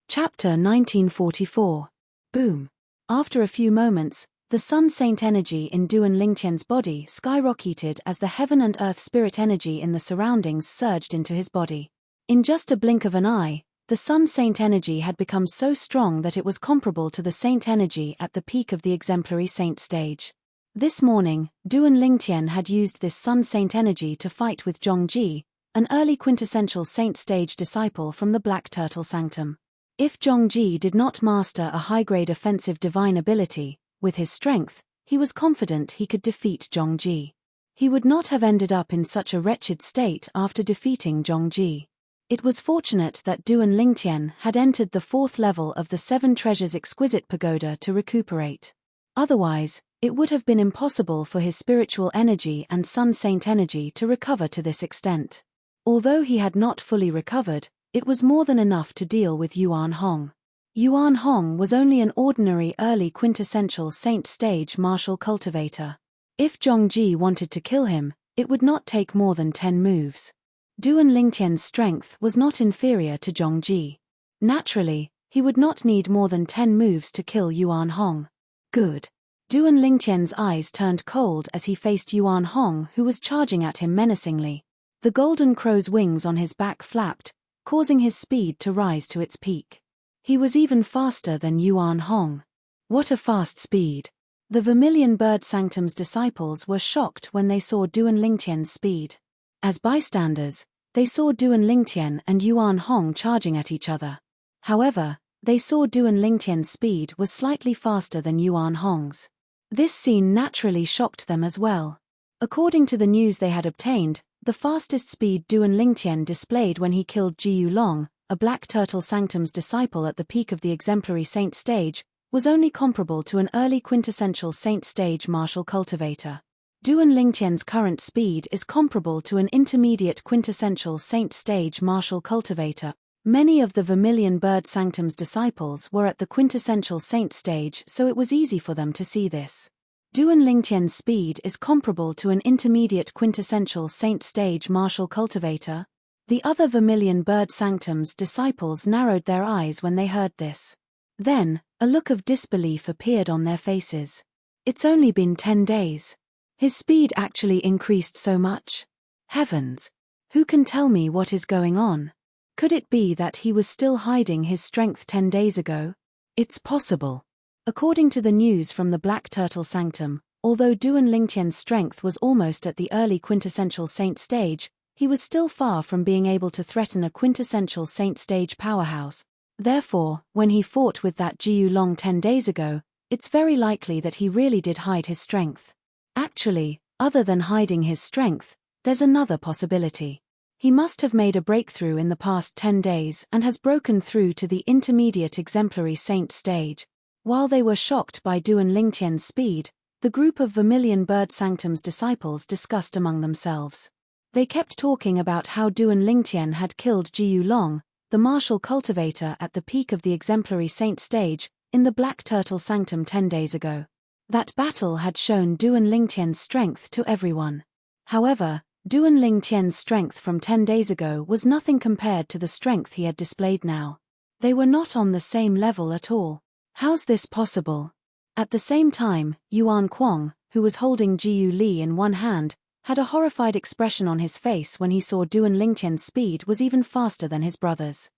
Chapter 1944. Boom. After a few moments, the Sun Saint energy in Duan Lingtian's body skyrocketed as the heaven and earth spirit energy in the surroundings surged into his body. In just a blink of an eye, the Sun Saint energy had become so strong that it was comparable to the Saint energy at the peak of the exemplary Saint stage. This morning, Duan Lingtian had used this Sun Saint energy to fight with Zhongji, an early quintessential Saint stage disciple from the Black Turtle Sanctum. If Zhongji did not master a high-grade offensive divine ability, with his strength, he was confident he could defeat Zhongji. He would not have ended up in such a wretched state after defeating Zhongji. It was fortunate that Duan Lingtian had entered the 4th level of the 7 Treasures Exquisite Pagoda to recuperate. Otherwise, it would have been impossible for his spiritual energy and Sun Saint energy to recover to this extent. Although he had not fully recovered, it was more than enough to deal with Yuan Hong. Yuan Hong was only an ordinary early quintessential Saint stage martial cultivator. If Zhongji wanted to kill him, it would not take more than 10 moves. Duan Lingtian's strength was not inferior to Zhongji. Naturally, he would not need more than 10 moves to kill Yuan Hong. Good. Duan Lingtian's eyes turned cold as he faced Yuan Hong, who was charging at him menacingly. The golden crow's wings on his back flapped, causing his speed to rise to its peak. He was even faster than Yuan Hong. What a fast speed! The Vermilion Bird Sanctum's disciples were shocked when they saw Duan Lingtian's speed. As bystanders, they saw Duan Lingtian and Yuan Hong charging at each other. However, they saw Duan Lingtian's speed was slightly faster than Yuan Hong's. This scene naturally shocked them as well. According to the news they had obtained, the fastest speed Duan Lingtian displayed when he killed Jiyu Long, a Black Turtle Sanctum's disciple at the peak of the exemplary Saint stage, was only comparable to an early quintessential Saint stage martial cultivator. Duan Lingtian's current speed is comparable to an intermediate quintessential Saint stage martial cultivator. Many of the Vermilion Bird Sanctum's disciples were at the quintessential Saint stage, so it was easy for them to see this. Duan Lingtian's speed is comparable to an intermediate quintessential Saint stage martial cultivator. The other Vermilion Bird Sanctum's disciples narrowed their eyes when they heard this. Then, a look of disbelief appeared on their faces. It's only been 10 days. His speed actually increased so much. Heavens! Who can tell me what is going on? Could it be that he was still hiding his strength 10 days ago? It's possible. According to the news from the Black Turtle Sanctum, although Duan Lingtian's strength was almost at the early quintessential Saint stage, he was still far from being able to threaten a quintessential Saint stage powerhouse. Therefore, when he fought with that Jiyu Long 10 days ago, it's very likely that he really did hide his strength. Actually, other than hiding his strength, there's another possibility. He must have made a breakthrough in the past 10 days and has broken through to the intermediate exemplary Saint stage. While they were shocked by Duan Lingtian's speed, the group of Vermilion Bird Sanctum's disciples discussed among themselves. They kept talking about how Duan Lingtian had killed Jiyu Long, the martial cultivator at the peak of the exemplary Saint stage, in the Black Turtle Sanctum 10 days ago. That battle had shown Duan Lingtian's strength to everyone. However, Duan Lingtian's strength from 10 days ago was nothing compared to the strength he had displayed now. They were not on the same level at all. How's this possible? At the same time, Yuan Kuang, who was holding Jiyu Li in one hand, had a horrified expression on his face when he saw Duan Lingtian's speed was even faster than his brother's.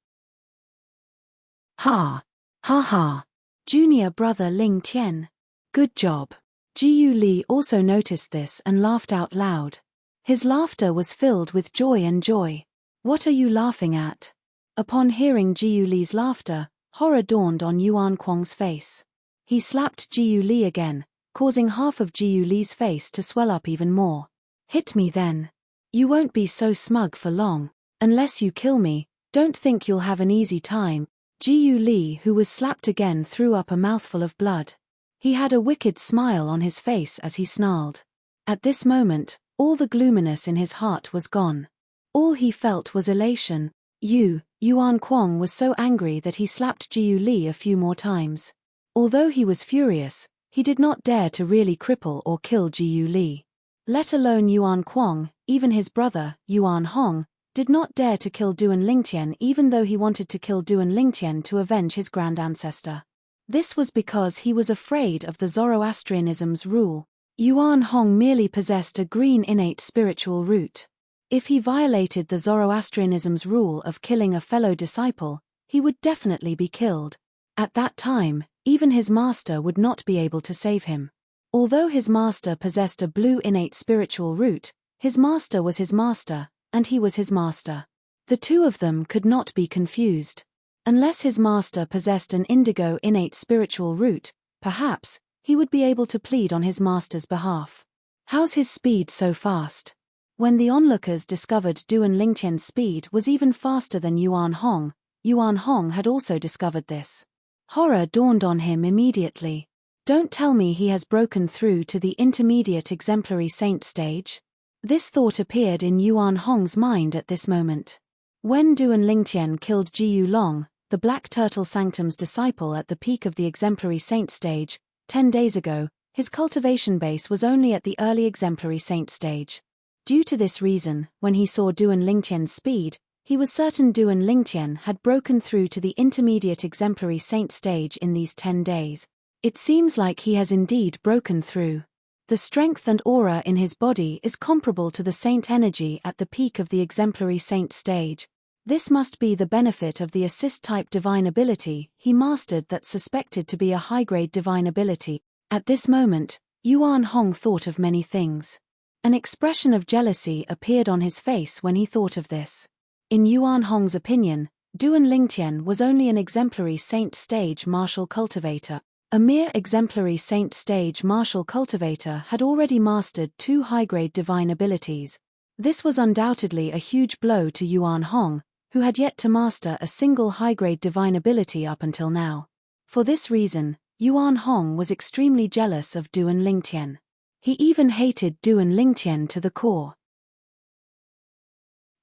Ha! Ha ha! Junior brother Ling Tian. Good job. Jiyu Li also noticed this and laughed out loud. His laughter was filled with joy and joy. What are you laughing at? Upon hearing Jiyu Li's laughter, horror dawned on Yuan Kuang's face. He slapped Jiyu Li again, causing half of Jiyu Li's face to swell up even more. Hit me then. You won't be so smug for long. Unless you kill me, don't think you'll have an easy time. Jiyu Li, who was slapped again, threw up a mouthful of blood. He had a wicked smile on his face as he snarled. At this moment, all the gloominess in his heart was gone. All he felt was elation. Yuan Kuang was so angry that he slapped Jiyu Li a few more times. Although he was furious, he did not dare to really cripple or kill Jiyu Li. Let alone Yuan Kuang, even his brother, Yuan Hong, did not dare to kill Duan Lingtian even though he wanted to kill Duan Lingtian to avenge his grand ancestor. This was because he was afraid of the Zoroastrianism's rule. Yuan Hong merely possessed a green innate spiritual root. If he violated the Zoroastrianism's rule of killing a fellow disciple, he would definitely be killed. At that time, even his master would not be able to save him. Although his master possessed a blue innate spiritual root, his master was his master, and he was his master. The two of them could not be confused. Unless his master possessed an indigo innate spiritual root, perhaps, he would be able to plead on his master's behalf. How's his speed so fast? When the onlookers discovered Duan Lingtian's speed was even faster than Yuan Hong had also discovered this. Horror dawned on him immediately. Don't tell me he has broken through to the intermediate exemplary saint stage? This thought appeared in Yuan Hong's mind at this moment. When Duan Lingtian killed Jiyu Long, the Black Turtle Sanctum's disciple at the peak of the exemplary saint stage, 10 days ago, his cultivation base was only at the early exemplary saint stage. Due to this reason, when he saw Duan Lingtian's speed, he was certain Duan Lingtian had broken through to the intermediate exemplary saint stage in these 10 days. It seems like he has indeed broken through. The strength and aura in his body is comparable to the saint energy at the peak of the exemplary saint stage. This must be the benefit of the assist-type divine ability he mastered that's suspected to be a high-grade divine ability. At this moment, Yuan Hong thought of many things. An expression of jealousy appeared on his face when he thought of this. In Yuan Hong's opinion, Duan Lingtian was only an exemplary saint stage martial cultivator. A mere exemplary saint stage martial cultivator had already mastered 2 high-grade divine abilities. This was undoubtedly a huge blow to Yuan Hong, who had yet to master a single high-grade divine ability up until now. For this reason, Yuan Hong was extremely jealous of Duan Lingtian. He even hated Duan Lingtian to the core.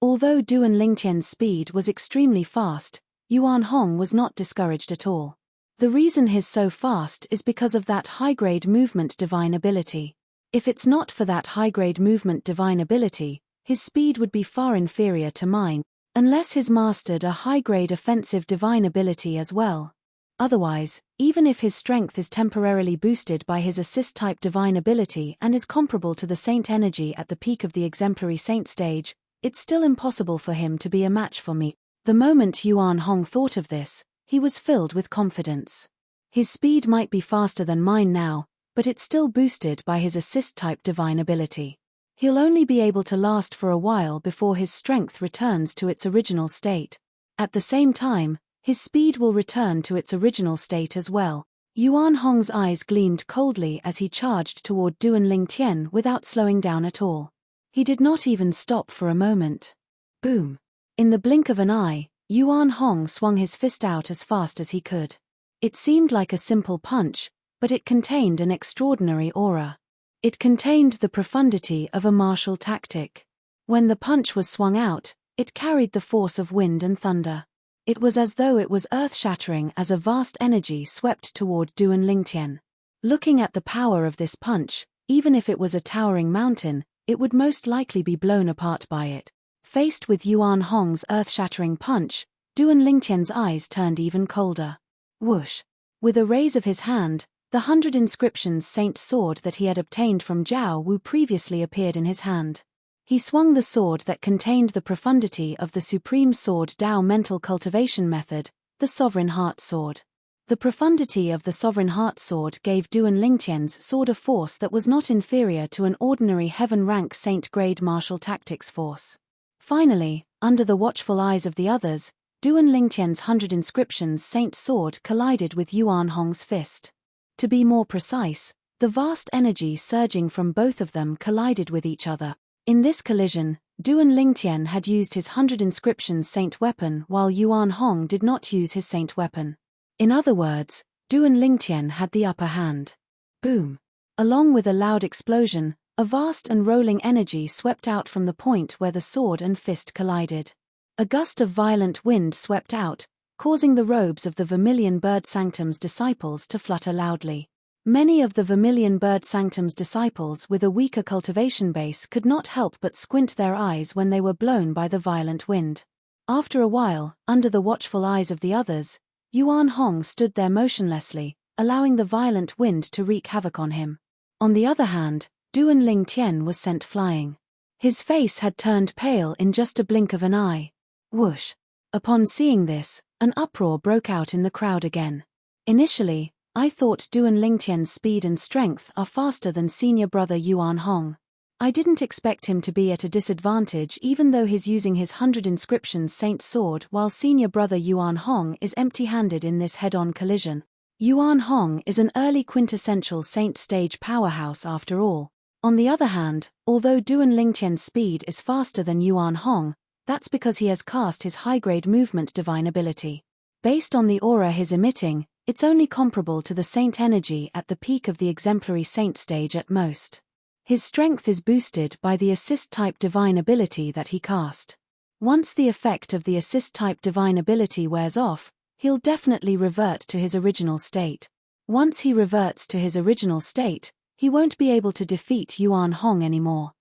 Although Duan Lingtian's speed was extremely fast, Yuan Hong was not discouraged at all. The reason he's so fast is because of that high-grade movement divine ability. If it's not for that high-grade movement divine ability, his speed would be far inferior to mine, unless he's mastered a high-grade offensive divine ability as well. Otherwise, even if his strength is temporarily boosted by his assist-type divine ability and is comparable to the saint energy at the peak of the exemplary saint stage, it's still impossible for him to be a match for me. The moment Yuan Hong thought of this, he was filled with confidence. His speed might be faster than mine now, but it's still boosted by his assist-type divine ability. He'll only be able to last for a while before his strength returns to its original state. At the same time, his speed will return to its original state as well. Yuan Hong's eyes gleamed coldly as he charged toward Duan Lingtian without slowing down at all. He did not even stop for a moment. Boom! In the blink of an eye, Yuan Hong swung his fist out as fast as he could. It seemed like a simple punch, but it contained an extraordinary aura. It contained the profundity of a martial tactic. When the punch was swung out, it carried the force of wind and thunder. It was as though it was earth-shattering as a vast energy swept toward Duan Lingtian. Looking at the power of this punch, even if it was a towering mountain, it would most likely be blown apart by it. Faced with Yuan Hong's earth-shattering punch, Duan Lingtian's eyes turned even colder. Whoosh! With a raise of his hand, the 100 Inscriptions Saint sword that he had obtained from Zhao Wu previously appeared in his hand. He swung the sword that contained the profundity of the Supreme Sword Dao mental cultivation method, the Sovereign Heart Sword. The profundity of the Sovereign Heart Sword gave Duan Lingtian's sword a force that was not inferior to an ordinary heaven-rank saint-grade martial tactics force. Finally, under the watchful eyes of the others, Duan Lingtian's 100 Inscriptions Saint sword collided with Yuan Hong's fist. To be more precise, the vast energy surging from both of them collided with each other. In this collision, Duan Lingtian had used his 100 Inscriptions Saint weapon while Yuan Hong did not use his saint weapon. In other words, Duan Lingtian had the upper hand. Boom! Along with a loud explosion, a vast and rolling energy swept out from the point where the sword and fist collided. A gust of violent wind swept out, causing the robes of the Vermilion Bird Sanctum's disciples to flutter loudly. Many of the Vermilion Bird Sanctum's disciples with a weaker cultivation base could not help but squint their eyes when they were blown by the violent wind. After a while, under the watchful eyes of the others, Yuan Hong stood there motionlessly, allowing the violent wind to wreak havoc on him. On the other hand, Duan Lingtian was sent flying. His face had turned pale in just a blink of an eye. Whoosh! Upon seeing this, an uproar broke out in the crowd again. Initially, I thought Duan Lingtian's speed and strength are faster than senior brother Yuan Hong. I didn't expect him to be at a disadvantage even though he's using his 100 inscriptions saint sword while senior brother Yuan Hong is empty-handed in this head-on collision. Yuan Hong is an early quintessential saint stage powerhouse after all. On the other hand, although Duan Lingtian's speed is faster than Yuan Hong, that's because he has cast his high-grade movement divine ability. Based on the aura he's emitting, it's only comparable to the saint energy at the peak of the exemplary saint stage at most. His strength is boosted by the assist-type divine ability that he cast. Once the effect of the assist-type divine ability wears off, he'll definitely revert to his original state. Once he reverts to his original state, he won't be able to defeat Yuan Hong anymore.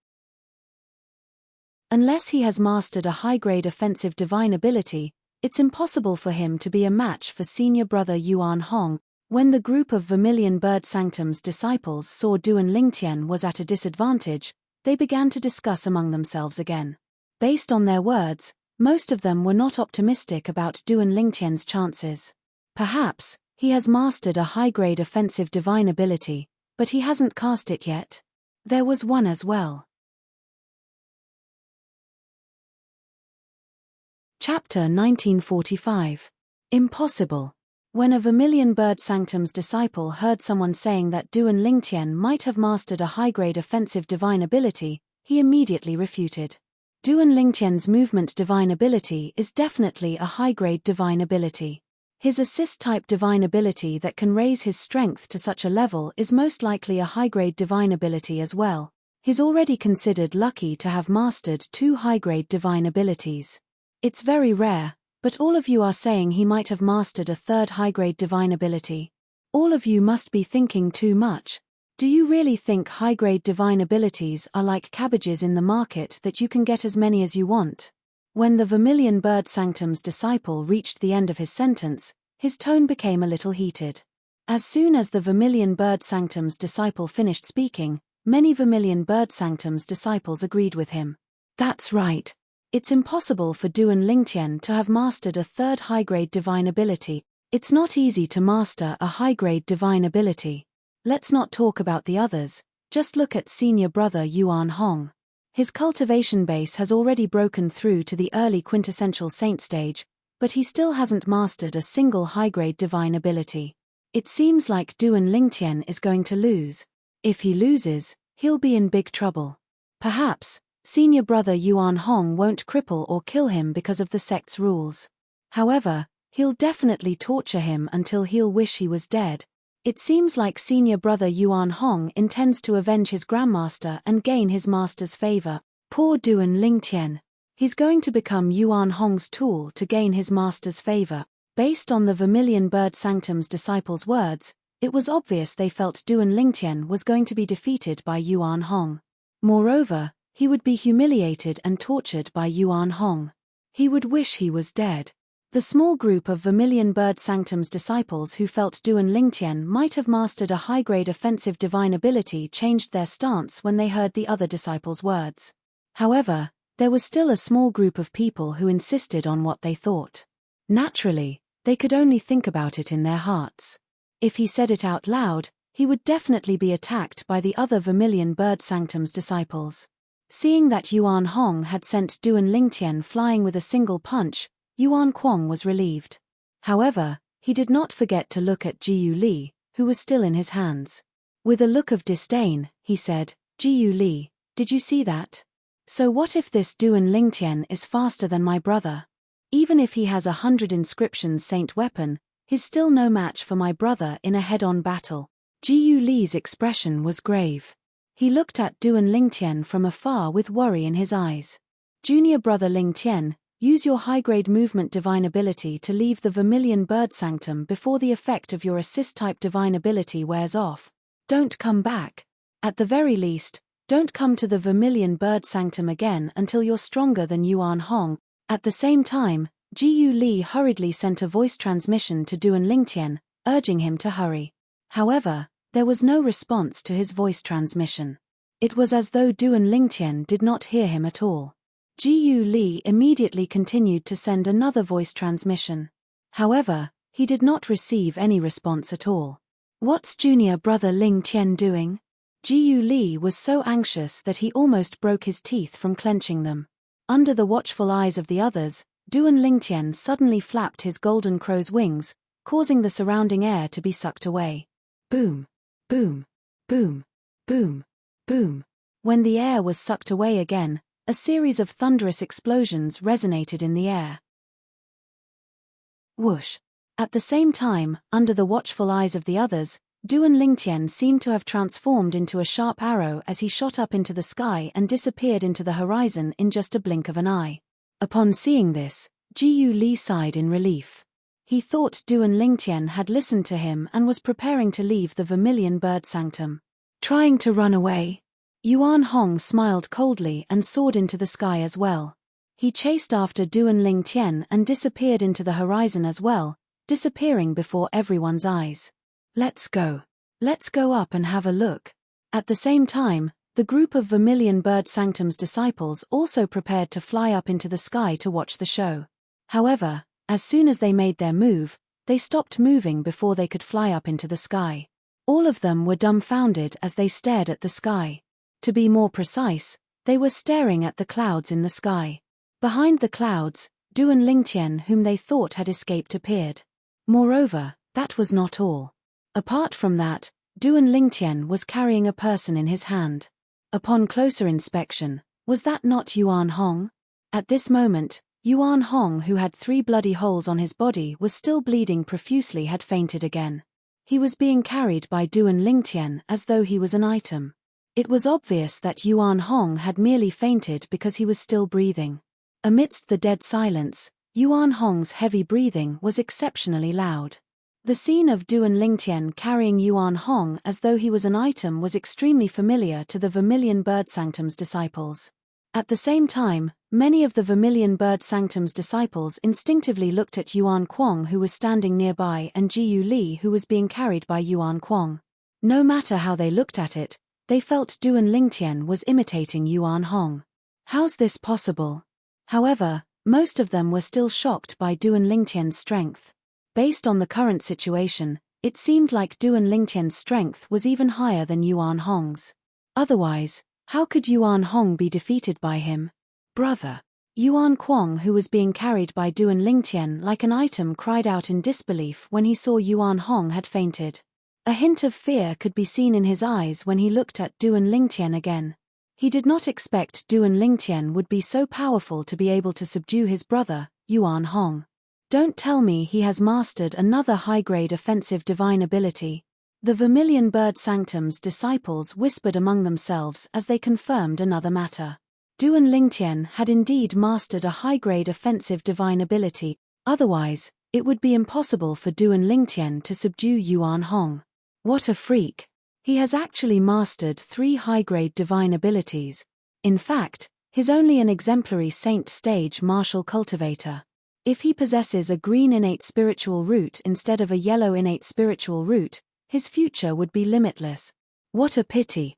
Unless he has mastered a high-grade offensive divine ability, it's impossible for him to be a match for senior brother Yuan Hong. When the group of Vermilion Bird Sanctum's disciples saw Duan Lingtian was at a disadvantage, they began to discuss among themselves again. Based on their words, most of them were not optimistic about Duan Lingtian's chances. Perhaps, he has mastered a high-grade offensive divine ability, but he hasn't cast it yet. There was one as well. Chapter 1945. Impossible. When a Vermilion Bird Sanctum's disciple heard someone saying that Duan Lingtian might have mastered a high-grade offensive divine ability, he immediately refuted. Duan Lingtian's movement divine ability is definitely a high-grade divine ability. His assist-type divine ability that can raise his strength to such a level is most likely a high-grade divine ability as well. He's already considered lucky to have mastered 2 high-grade divine abilities. It's very rare, but all of you are saying he might have mastered a 3rd high-grade divine ability. All of you must be thinking too much. Do you really think high-grade divine abilities are like cabbages in the market that you can get as many as you want? When the Vermilion Bird Sanctum's disciple reached the end of his sentence, his tone became a little heated. As soon as the Vermilion Bird Sanctum's disciple finished speaking, many Vermilion Bird Sanctum's disciples agreed with him. That's right. It's impossible for Duan Lingtian to have mastered a 3rd high-grade divine ability. It's not easy to master a high-grade divine ability. Let's not talk about the others, just look at senior brother Yuan Hong. His cultivation base has already broken through to the early quintessential saint stage, but he still hasn't mastered a single high-grade divine ability. It seems like Duan Lingtian is going to lose. If he loses, he'll be in big trouble. Perhaps senior brother Yuan Hong won't cripple or kill him because of the sect's rules. However, he'll definitely torture him until he'll wish he was dead. It seems like senior brother Yuan Hong intends to avenge his grandmaster and gain his master's favor. Poor Duan Lingtian. He's going to become Yuan Hong's tool to gain his master's favor. Based on the Vermilion Bird Sanctum's disciples' words, it was obvious they felt Duan Lingtian was going to be defeated by Yuan Hong. Moreover, he would be humiliated and tortured by Yuan Hong. He would wish he was dead. The small group of Vermilion Bird Sanctum's disciples who felt Duan Lingtian might have mastered a high-grade offensive divine ability changed their stance when they heard the other disciples' words. However, there was still a small group of people who insisted on what they thought. Naturally, they could only think about it in their hearts. If he said it out loud, he would definitely be attacked by the other Vermilion Bird Sanctum's disciples. Seeing that Yuan Hong had sent Duan Lingtian flying with a single punch, Yuan Kuang was relieved. However, he did not forget to look at Jiyu Li, who was still in his hands. With a look of disdain, he said, "Jiyu Li, did you see that? So what if this Duan Lingtian is faster than my brother? Even if he has 100 inscriptions saint weapon, he's still no match for my brother in a head-on battle." Jiyu Li's expression was grave. He looked at Duan Lingtian from afar with worry in his eyes. "Junior brother Lingtian, use your high-grade movement divine ability to leave the Vermilion Bird Sanctum before the effect of your assist-type divine ability wears off. Don't come back. At the very least, don't come to the Vermilion Bird Sanctum again until you're stronger than Yuan Hong. At the same time, Jiu Li hurriedly sent a voice transmission to Duan Lingtian, urging him to hurry. However, there was no response to his voice transmission. It was as though Duan Lingtian did not hear him at all. Jiu Li immediately continued to send another voice transmission. However, he did not receive any response at all. What's junior brother Ling Tian doing? Jiu Li was so anxious that he almost broke his teeth from clenching them. Under the watchful eyes of the others, Duan Lingtian suddenly flapped his golden crow's wings, causing the surrounding air to be sucked away. Boom, boom, boom, boom, boom. When the air was sucked away again, a series of thunderous explosions resonated in the air. Whoosh. At the same time, under the watchful eyes of the others, Duan Lingtian seemed to have transformed into a sharp arrow as he shot up into the sky and disappeared into the horizon in just a blink of an eye. Upon seeing this, Jiu Li sighed in relief. He thought Duan Lingtian had listened to him and was preparing to leave the Vermilion Bird Sanctum. Trying to run away? Yuan Hong smiled coldly and soared into the sky as well. He chased after Duan Lingtian and disappeared into the horizon as well, disappearing before everyone's eyes. Let's go. Let's go up and have a look. At the same time, the group of Vermilion Bird Sanctum's disciples also prepared to fly up into the sky to watch the show. However, as soon as they made their move, they stopped moving before they could fly up into the sky. All of them were dumbfounded as they stared at the sky. To be more precise, they were staring at the clouds in the sky. Behind the clouds, Duan Lingtian, whom they thought had escaped, appeared. Moreover, that was not all. Apart from that, Duan Lingtian was carrying a person in his hand. Upon closer inspection, was that not Yuan Hong? At this moment, Yuan Hong, who had 3 bloody holes on his body, was still bleeding profusely, had fainted again. He was being carried by Duan Lingtian as though he was an item. It was obvious that Yuan Hong had merely fainted because he was still breathing. Amidst the dead silence, Yuan Hong's heavy breathing was exceptionally loud. The scene of Duan Lingtian carrying Yuan Hong as though he was an item was extremely familiar to the Vermilion Bird Sanctum's disciples. At the same time, many of the Vermilion Bird Sanctum's disciples instinctively looked at Yuan Kuang, who was standing nearby, and Jiu Li, who was being carried by Yuan Kuang. No matter how they looked at it, they felt Duan Lingtian was imitating Yuan Hong. How's this possible? However, most of them were still shocked by Duan Lingtian's strength. Based on the current situation, it seemed like Duan Lingtian's strength was even higher than Yuan Hong's. Otherwise, how could Yuan Hong be defeated by him? Brother! Yuan Kuang, who was being carried by Duan Lingtian like an item, cried out in disbelief when he saw Yuan Hong had fainted. A hint of fear could be seen in his eyes when he looked at Duan Lingtian again. He did not expect Duan Lingtian would be so powerful to be able to subdue his brother, Yuan Hong. Don't tell me he has mastered another high-grade offensive divine ability. The Vermilion Bird Sanctum's disciples whispered among themselves as they confirmed another matter. Duan Lingtian had indeed mastered a high-grade offensive divine ability, otherwise, it would be impossible for Duan Lingtian to subdue Yuan Hong. What a freak! He has actually mastered 3 high-grade divine abilities. In fact, he's only an exemplary saint stage martial cultivator. If he possesses a green innate spiritual root instead of a yellow innate spiritual root, his future would be limitless. What a pity!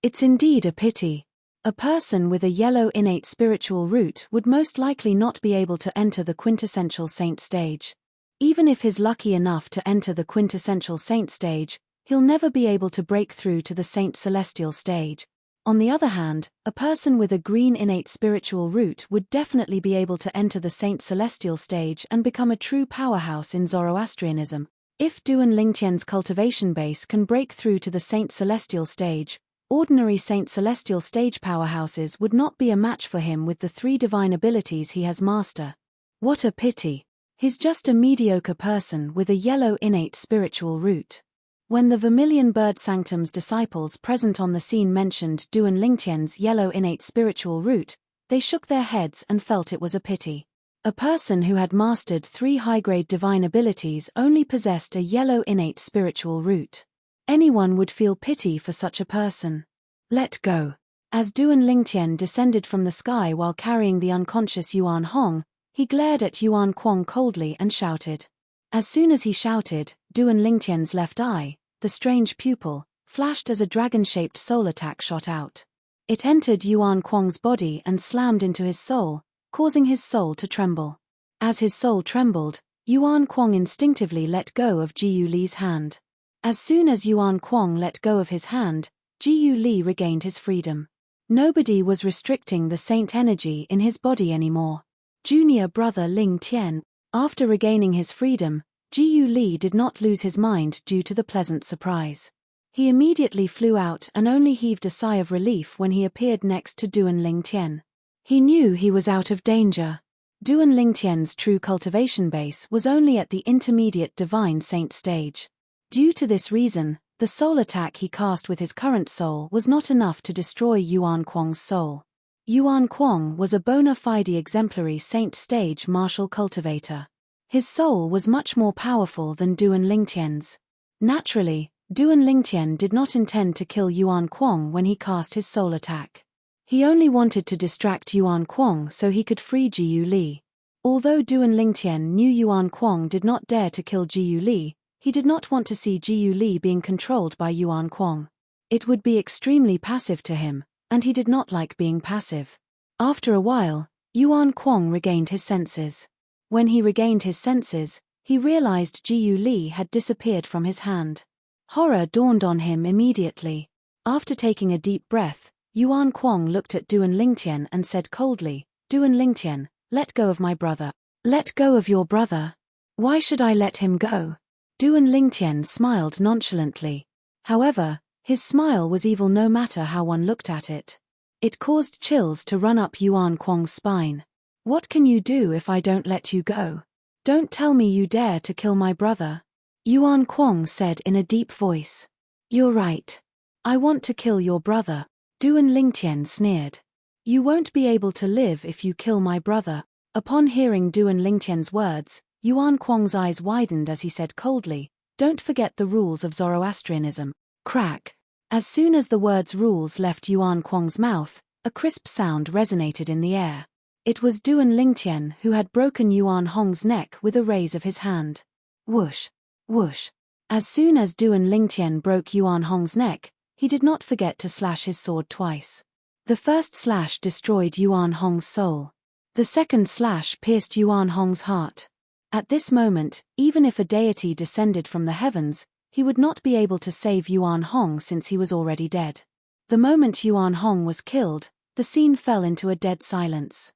It's indeed a pity. A person with a yellow innate spiritual root would most likely not be able to enter the quintessential saint stage. Even if he's lucky enough to enter the quintessential saint stage, he'll never be able to break through to the saint celestial stage. On the other hand, a person with a green innate spiritual root would definitely be able to enter the saint celestial stage and become a true powerhouse in Zoroastrianism. If Duan Lingtian's cultivation base can break through to the saint celestial stage, ordinary saint celestial stage powerhouses would not be a match for him with the 3 divine abilities he has mastered. What a pity! He's just a mediocre person with a yellow innate spiritual root. When the Vermilion Bird Sanctum's disciples present on the scene mentioned Duan Lingtian's yellow innate spiritual root, they shook their heads and felt it was a pity. A person who had mastered 3 high-grade divine abilities only possessed a yellow innate spiritual root. Anyone would feel pity for such a person. Let go. As Duan Lingtian descended from the sky while carrying the unconscious Yuan Hong, he glared at Yuan Kuang coldly and shouted. As soon as he shouted, Duan Lingtian's left eye, the strange pupil, flashed as a dragon-shaped soul attack shot out. It entered Yuan Kuang's body and slammed into his soul, causing his soul to tremble. As his soul trembled, Yuan Kuang instinctively let go of Jiyu Li's hand. As soon as Yuan Kuang let go of his hand, Jiyu Li regained his freedom. Nobody was restricting the saint energy in his body anymore. Junior brother Ling Tian. After regaining his freedom, Jiyu Li did not lose his mind due to the pleasant surprise. He immediately flew out and only heaved a sigh of relief when he appeared next to Duan Lingtian. He knew he was out of danger. Duan Lingtian's true cultivation base was only at the intermediate divine saint stage. Due to this reason, the soul attack he cast with his current soul was not enough to destroy Yuan Kuang's soul. Yuan Kuang was a bona fide exemplary saint stage martial cultivator. His soul was much more powerful than Duan Lingtian's. Naturally, Duan Lingtian did not intend to kill Yuan Kuang when he cast his soul attack. He only wanted to distract Yuan Kuang so he could free Jiyu Li. Although Duan Lingtian knew Yuan Kuang did not dare to kill Jiyu Li, he did not want to see Jiyu Li being controlled by Yuan Kuang. It would be extremely passive to him, and he did not like being passive. After a while, Yuan Kuang regained his senses. When he regained his senses, he realized Jiyu Li had disappeared from his hand. Horror dawned on him immediately. After taking a deep breath, Yuan Kuang looked at Duan Lingtian and said coldly, "Duan Lingtian, let go of my brother." "Let go of your brother? Why should I let him go?" Duan Lingtian smiled nonchalantly. However, his smile was evil no matter how one looked at it. It caused chills to run up Yuan Kuang's spine. "What can you do if I don't let you go? Don't tell me you dare to kill my brother." Yuan Kuang said in a deep voice. "You're right. I want to kill your brother." Duan Lingtian sneered. "You won't be able to live if you kill my brother." Upon hearing Duan Lingtian's words, Yuan Kuang's eyes widened as he said coldly, "Don't forget the rules of Zoroastrianism." Crack. As soon as the words rules left Yuan Kuang's mouth, a crisp sound resonated in the air. It was Duan Lingtian who had broken Yuan Hong's neck with a raise of his hand. Whoosh. Whoosh. As soon as Duan Lingtian broke Yuan Hong's neck, he did not forget to slash his sword twice. The first slash destroyed Yuan Hong's soul. The second slash pierced Yuan Hong's heart. At this moment, even if a deity descended from the heavens, he would not be able to save Yuan Hong since he was already dead. The moment Yuan Hong was killed, the scene fell into a dead silence.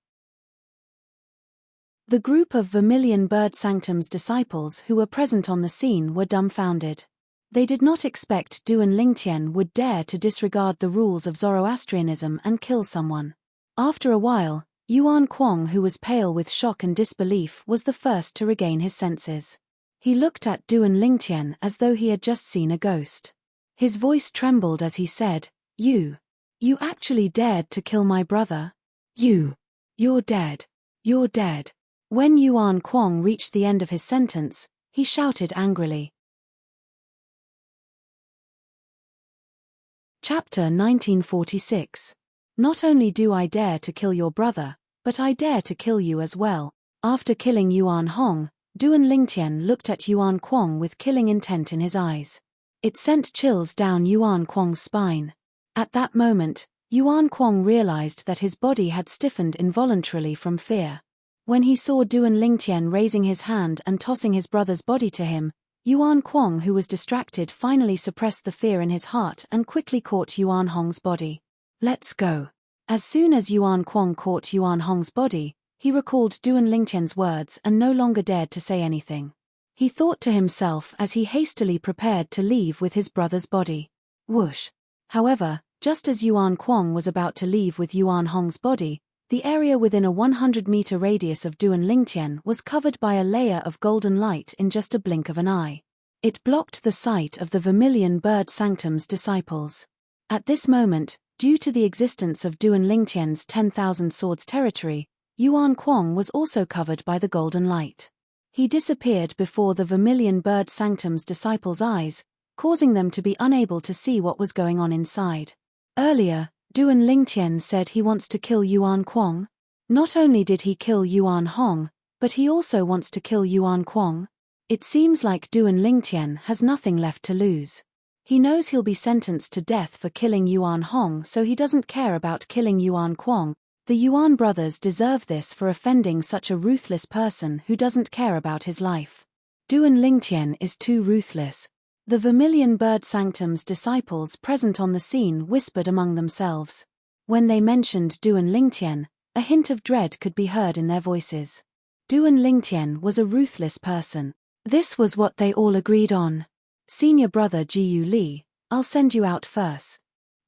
The group of Vermilion Bird Sanctum's disciples who were present on the scene were dumbfounded. They did not expect Duan Lingtian would dare to disregard the rules of Zoroastrianism and kill someone. After a while, Yuan Kuang, who was pale with shock and disbelief, was the first to regain his senses. He looked at Duan Lingtian as though he had just seen a ghost. His voice trembled as he said, You actually dared to kill my brother? You're dead. You're dead." When Yuan Kuang reached the end of his sentence, he shouted angrily. Chapter 1946. Not only do I dare to kill your brother, but I dare to kill you as well. After killing Yuan Hong, Duan Lingtian looked at Yuan Kuang with killing intent in his eyes. It sent chills down Yuan Kuang's spine. At that moment, Yuan Kuang realized that his body had stiffened involuntarily from fear. When he saw Duan Lingtian raising his hand and tossing his brother's body to him, Yuan Kuang, who was distracted, finally suppressed the fear in his heart and quickly caught Yuan Hong's body. "Let's go." As soon as Yuan Kuang caught Yuan Hong's body, he recalled Duan Lingtian's words and no longer dared to say anything. He thought to himself as he hastily prepared to leave with his brother's body. Whoosh. However, just as Yuan Kuang was about to leave with Yuan Hong's body, the area within a 100-meter radius of Duan Lingtian was covered by a layer of golden light in just a blink of an eye. It blocked the sight of the Vermilion Bird Sanctum's disciples. At this moment, due to the existence of Duan Lingtian's 10,000 swords territory, Yuan Kuang was also covered by the golden light. He disappeared before the Vermilion Bird Sanctum's disciples' eyes, causing them to be unable to see what was going on inside. Earlier, Duan Lingtian said he wants to kill Yuan Kuang. Not only did he kill Yuan Hong, but he also wants to kill Yuan Kuang. It seems like Duan Lingtian has nothing left to lose. He knows he'll be sentenced to death for killing Yuan Hong, so he doesn't care about killing Yuan Kuang. The Yuan brothers deserve this for offending such a ruthless person who doesn't care about his life. Duan Lingtian is too ruthless. The Vermilion Bird Sanctum's disciples present on the scene whispered among themselves. When they mentioned Duan Lingtian, a hint of dread could be heard in their voices. Duan Lingtian was a ruthless person. This was what they all agreed on. Senior brother Jiyu Li, I'll send you out first.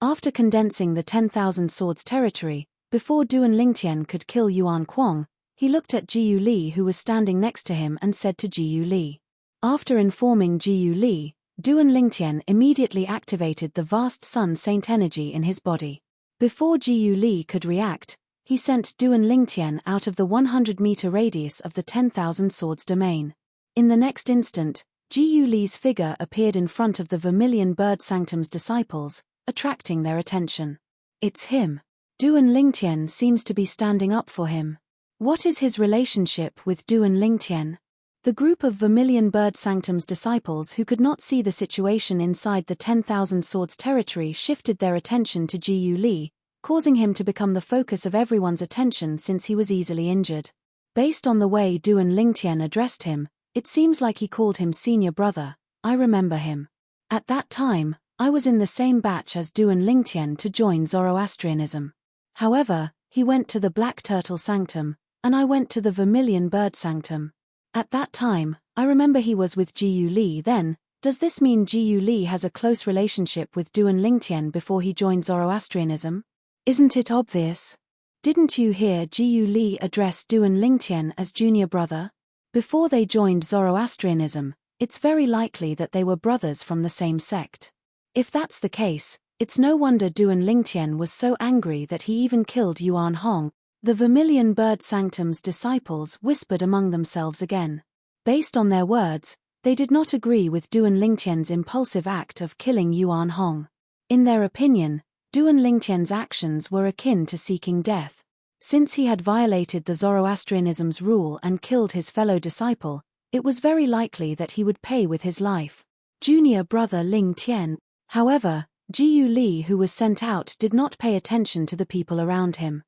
After condensing the 10,000 swords territory, before Duan Lingtian could kill Yuan Kuang, he looked at Jiyu Li who was standing next to him and said to Jiyu Li. After informing Jiyu Li, Duan Lingtian immediately activated the vast Sun Saint energy in his body. Before Jiyu Li could react, he sent Duan Lingtian out of the 100-meter radius of the 10,000 swords domain. In the next instant, Jiyu Li's figure appeared in front of the Vermilion Bird Sanctum's disciples, attracting their attention. It's him. Duan Lingtian seems to be standing up for him. What is his relationship with Duan Lingtian? The group of Vermilion Bird Sanctum's disciples who could not see the situation inside the 10,000 swords territory shifted their attention to Jiyu Li, causing him to become the focus of everyone's attention since he was easily injured. Based on the way Duan Lingtian addressed him, it seems like he called him senior brother. I remember him. At that time, I was in the same batch as Duan Lingtian to join Zoroastrianism. However, he went to the Black Turtle Sanctum, and I went to the Vermilion Bird Sanctum. At that time, I remember he was with Jiyu Li then. Does this mean Jiyu Li has a close relationship with Duan Lingtian before he joined Zoroastrianism? Isn't it obvious? Didn't you hear Jiyu Li address Duan Lingtian as junior brother? Before they joined Zoroastrianism, it's very likely that they were brothers from the same sect. If that's the case, it's no wonder Duan Lingtian was so angry that he even killed Yuan Hong. The Vermilion Bird Sanctum's disciples whispered among themselves again. Based on their words, they did not agree with Duan Lingtian's impulsive act of killing Yuan Hong. In their opinion, Duan Lingtian's actions were akin to seeking death. Since he had violated the Zoroastrianism's rule and killed his fellow disciple, it was very likely that he would pay with his life. Junior brother Lingtian. However, Jiyu Li who was sent out did not pay attention to the people around him.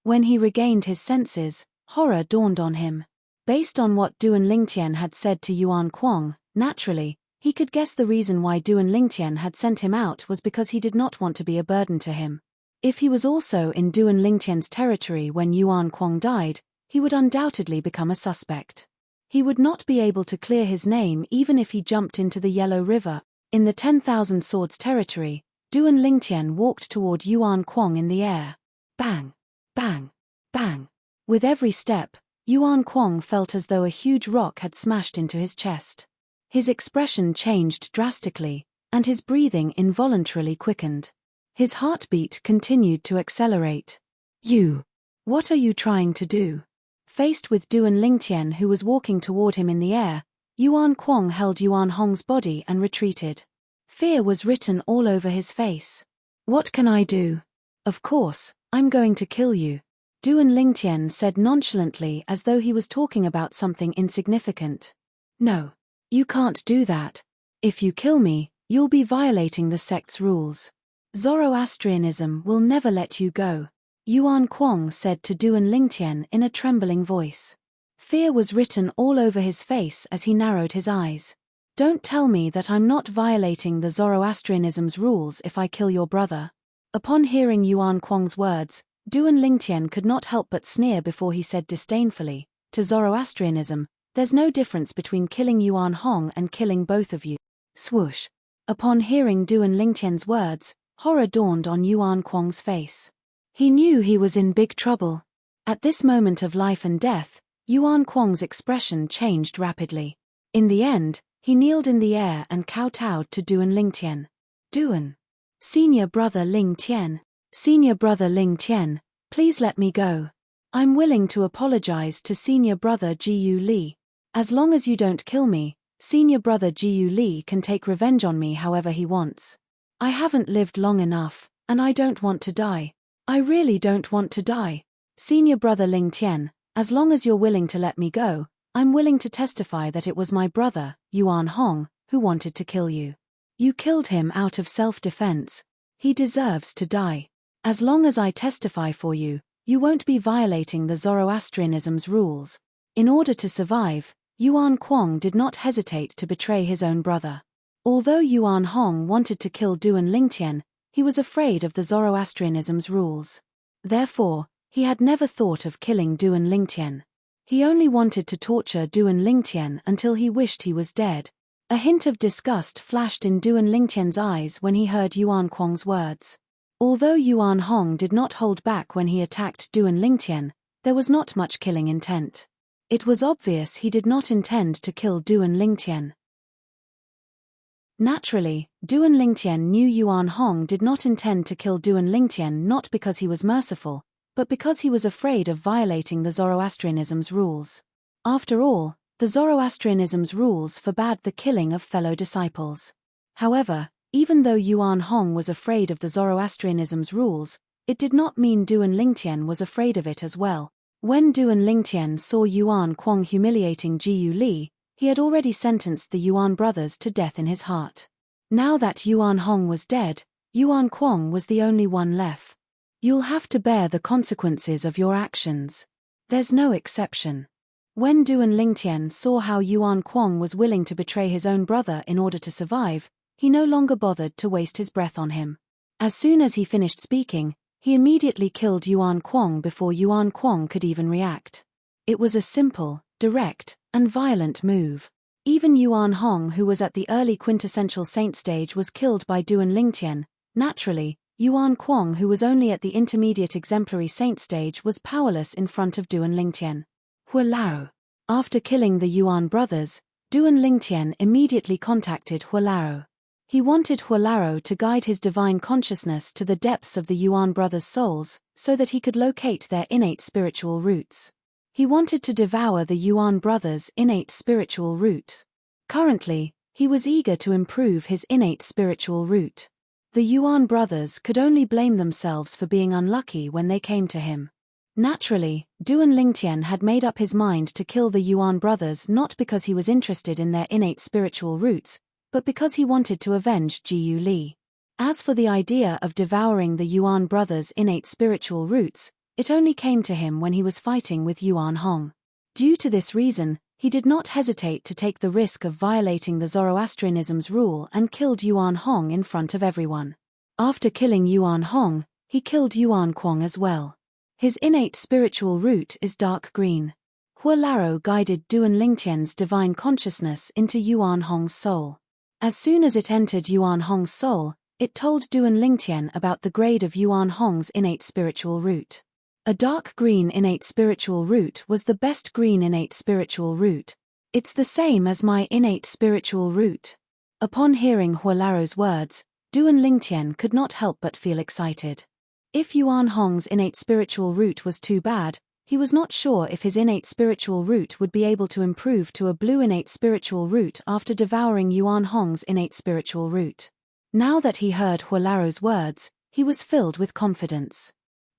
When he regained his senses, horror dawned on him. Based on what Duan Lingtian had said to Yuan Kuang, naturally, he could guess the reason why Duan Lingtian had sent him out was because he did not want to be a burden to him. If he was also in Duan Lingtian's territory when Yuan Kuang died, he would undoubtedly become a suspect. He would not be able to clear his name even if he jumped into the Yellow River. In the 10,000 swords territory, Duan Lingtian walked toward Yuan Kuang in the air. Bang! Bang! Bang! With every step, Yuan Kuang felt as though a huge rock had smashed into his chest. His expression changed drastically, and his breathing involuntarily quickened. His heartbeat continued to accelerate. What are you trying to do? Faced with Duan Lingtian who was walking toward him in the air, Yuan Kuang held Yuan Hong's body and retreated. Fear was written all over his face. What can I do? Of course, I'm going to kill you. Duan Lingtian said nonchalantly as though he was talking about something insignificant. No. You can't do that. If you kill me, you'll be violating the sect's rules. Zoroastrianism will never let you go, Yuan Kuang said to Duan Lingtian in a trembling voice. Fear was written all over his face as he narrowed his eyes. Don't tell me that I'm not violating the Zoroastrianism's rules if I kill your brother. Upon hearing Yuan Kuang's words, Duan Lingtian could not help but sneer before he said disdainfully, to Zoroastrianism, there's no difference between killing Yuan Hong and killing both of you. Swoosh. Upon hearing Duan Lingtian's words, horror dawned on Yuan Kuang's face. He knew he was in big trouble. At this moment of life and death, Yuan Kuang's expression changed rapidly. In the end, he kneeled in the air and kowtowed to Duan Lingtian. Duan. Senior brother Lingtian. Senior brother Lingtian, please let me go. I'm willing to apologize to senior brother Jiyu Li. As long as you don't kill me, senior brother Jiyu Li can take revenge on me however he wants. I haven't lived long enough, and I don't want to die. I really don't want to die. Senior brother Ling Tian, as long as you're willing to let me go, I'm willing to testify that it was my brother, Yuan Hong, who wanted to kill you. You killed him out of self-defense. He deserves to die. As long as I testify for you, you won't be violating the Zoroastrianism's rules. In order to survive, Yuan Kuang did not hesitate to betray his own brother. Although Yuan Hong wanted to kill Duan Lingtian, he was afraid of the Zoroastrianism's rules. Therefore, he had never thought of killing Duan Lingtian. He only wanted to torture Duan Lingtian until he wished he was dead. A hint of disgust flashed in Duan Lingtian's eyes when he heard Yuan Kuang's words. Although Yuan Hong did not hold back when he attacked Duan Lingtian, there was not much killing intent. It was obvious he did not intend to kill Duan Lingtian. Naturally, Duan Lingtian knew Yuan Hong did not intend to kill Duan Lingtian not because he was merciful, but because he was afraid of violating the Zoroastrianism's rules. After all, the Zoroastrianism's rules forbade the killing of fellow disciples. However, even though Yuan Hong was afraid of the Zoroastrianism's rules, it did not mean Duan Lingtian was afraid of it as well. When Duan Lingtian saw Yuan Kuang humiliating Jiyu Li, he had already sentenced the Yuan brothers to death in his heart. Now that Yuan Hong was dead, Yuan Kuang was the only one left. You'll have to bear the consequences of your actions. There's no exception. When Duan Lingtian saw how Yuan Kuang was willing to betray his own brother in order to survive, he no longer bothered to waste his breath on him. As soon as he finished speaking, he immediately killed Yuan Kuang before Yuan Kuang could even react. It was a simple, direct, and violent move. Even Yuan Hong, who was at the early quintessential saint stage, was killed by Duan Lingtian. Naturally, Yuan Kuang, who was only at the intermediate exemplary saint stage, was powerless in front of Duan Lingtian. Hua Lao. After killing the Yuan brothers, Duan Lingtian immediately contacted Hua Lao. He wanted Hua Lao to guide his divine consciousness to the depths of the Yuan brothers' souls, so that he could locate their innate spiritual roots. He wanted to devour the Yuan brothers' innate spiritual roots. Currently, he was eager to improve his innate spiritual root. The Yuan brothers could only blame themselves for being unlucky when they came to him. Naturally, Duan Lingtian had made up his mind to kill the Yuan brothers not because he was interested in their innate spiritual roots, but because he wanted to avenge Jiyu Li. As for the idea of devouring the Yuan brothers' innate spiritual roots, it only came to him when he was fighting with Yuan Hong. Due to this reason, he did not hesitate to take the risk of violating the Zoroastrianism's rule and killed Yuan Hong in front of everyone. After killing Yuan Hong, he killed Yuan Kuang as well. His innate spiritual root is dark green. Hua Lao guided Duan Lingtian's divine consciousness into Yuan Hong's soul. As soon as it entered Yuan Hong's soul, it told Duan Lingtian about the grade of Yuan Hong's innate spiritual root. A dark green innate spiritual root was the best green innate spiritual root. It's the same as my innate spiritual root. Upon hearing Hua Lao's words, Duan Lingtian could not help but feel excited. If Yuan Hong's innate spiritual root was too bad, he was not sure if his innate spiritual root would be able to improve to a blue innate spiritual root after devouring Yuan Hong's innate spiritual root. Now that he heard Hua Lao's words, he was filled with confidence.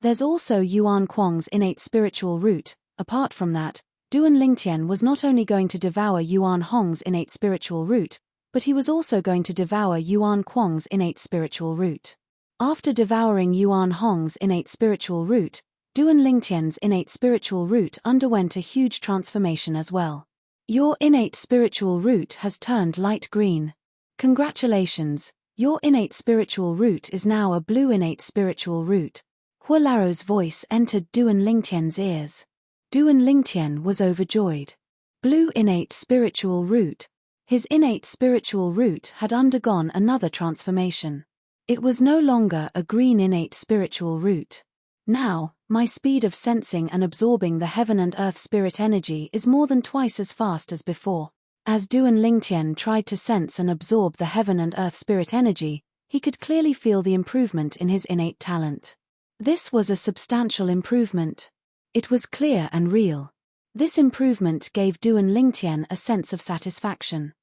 There's also Yuan Kuang's innate spiritual root. Apart from that, Duan Lingtian was not only going to devour Yuan Hong's innate spiritual root, but he was also going to devour Yuan Kuang's innate spiritual root. After devouring Yuan Hong's innate spiritual root, Duan Lingtian's innate spiritual root underwent a huge transformation as well. Your innate spiritual root has turned light green. Congratulations, your innate spiritual root is now a blue innate spiritual root. Hua Lao's voice entered Duan Lingtian's ears. Duan Lingtian was overjoyed. Blue innate spiritual root. His innate spiritual root had undergone another transformation. It was no longer a green innate spiritual root. Now, my speed of sensing and absorbing the heaven and earth spirit energy is more than twice as fast as before. As Duan Lingtian tried to sense and absorb the heaven and earth spirit energy, he could clearly feel the improvement in his innate talent. This was a substantial improvement. It was clear and real. This improvement gave Duan Lingtian a sense of satisfaction.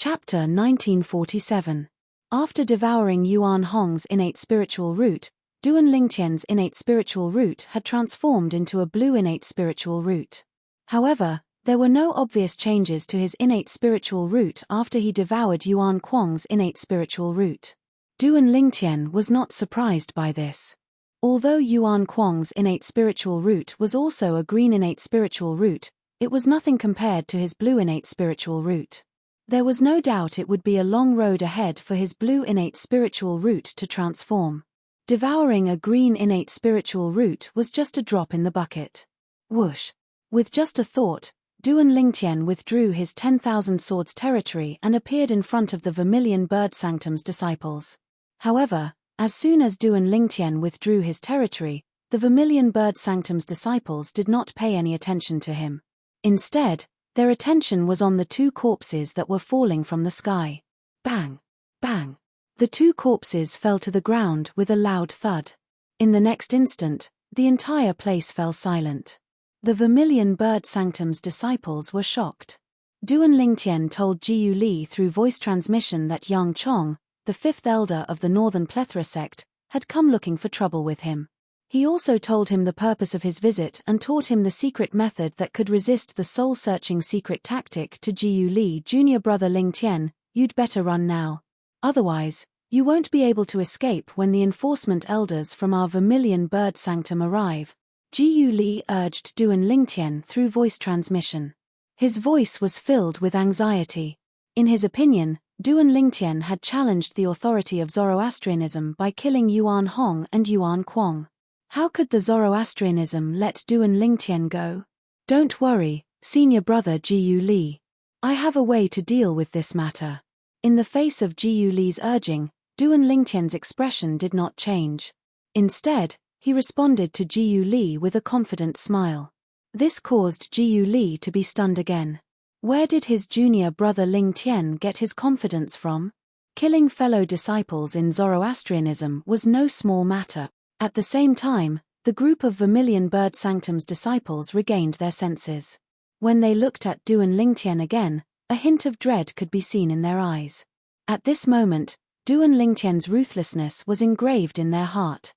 Chapter 1947. After devouring Yuan Hong's innate spiritual root, Duan Lingtian's innate spiritual root had transformed into a blue innate spiritual root. However, there were no obvious changes to his innate spiritual root after he devoured Yuan Kuang's innate spiritual root. Duan Lingtian was not surprised by this. Although Yuan Kuang's innate spiritual root was also a green innate spiritual root, it was nothing compared to his blue innate spiritual root. There was no doubt it would be a long road ahead for his blue innate spiritual root to transform. Devouring a green innate spiritual root was just a drop in the bucket. Whoosh! With just a thought, Duan Lingtian withdrew his 10,000 swords territory and appeared in front of the Vermilion Bird Sanctum's disciples. However, as soon as Duan Lingtian withdrew his territory, the Vermilion Bird Sanctum's disciples did not pay any attention to him. Instead, their attention was on the two corpses that were falling from the sky. Bang! Bang! The two corpses fell to the ground with a loud thud. In the next instant, the entire place fell silent. The Vermilion Bird Sanctum's disciples were shocked. Duan Lingtian told Jiyu Li through voice transmission that Yang Chong, the fifth elder of the Northern Plethora sect, had come looking for trouble with him. He also told him the purpose of his visit and taught him the secret method that could resist the soul-searching secret tactic to Jiyu Li. Junior brother Lingtian, you'd better run now. Otherwise, you won't be able to escape when the enforcement elders from our Vermilion Bird Sanctum arrive, Jiyu Li urged Duan Lingtian through voice transmission. His voice was filled with anxiety. In his opinion, Duan Lingtian had challenged the authority of Zoroastrianism by killing Yuan Hong and Yuan Kuang. How could the Zoroastrianism let Duan Lingtian go? Don't worry, senior brother Jiyu Li. I have a way to deal with this matter. In the face of Jiyu Li's urging, Duan Lingtian's expression did not change. Instead, he responded to Jiyu Li with a confident smile. This caused Jiyu Li to be stunned again. Where did his junior brother Lingtian get his confidence from? Killing fellow disciples in Zoroastrianism was no small matter. At the same time, the group of Vermilion Bird Sanctum's disciples regained their senses. When they looked at Duan Lingtian again, a hint of dread could be seen in their eyes. At this moment, Duan Lingtian's ruthlessness was engraved in their heart.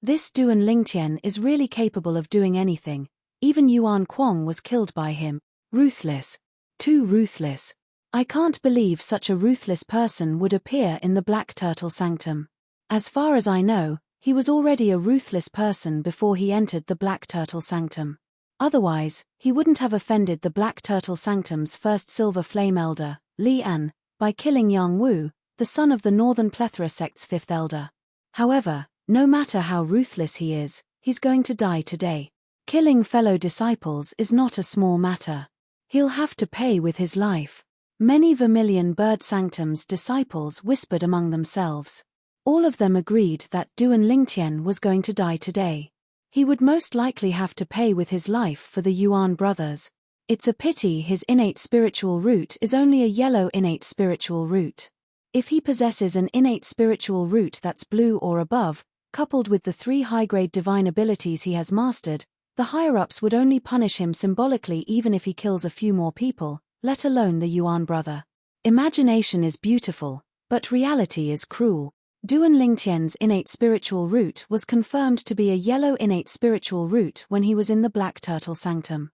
This Duan Lingtian is really capable of doing anything. Even Yuan Kuang was killed by him. Ruthless. Too ruthless. I can't believe such a ruthless person would appear in the Black Turtle Sanctum. As far as I know, he was already a ruthless person before he entered the Black Turtle Sanctum. Otherwise, he wouldn't have offended the Black Turtle Sanctum's first Silver Flame Elder, Li An, by killing Yang Wu, the son of the Northern Plethora sect's fifth elder. However, no matter how ruthless he is, he's going to die today. Killing fellow disciples is not a small matter. He'll have to pay with his life. Many Vermilion Bird Sanctum's disciples whispered among themselves. All of them agreed that Duan Lingtian was going to die today. He would most likely have to pay with his life for the Yuan brothers. It's a pity his innate spiritual root is only a yellow innate spiritual root. If he possesses an innate spiritual root that's blue or above, coupled with the 3 high-grade divine abilities he has mastered, the higher-ups would only punish him symbolically even if he kills a few more people, let alone the Yuan brother. Imagination is beautiful, but reality is cruel. Duan Lingtian's innate spiritual root was confirmed to be a yellow innate spiritual root when he was in the Black Turtle Sanctum.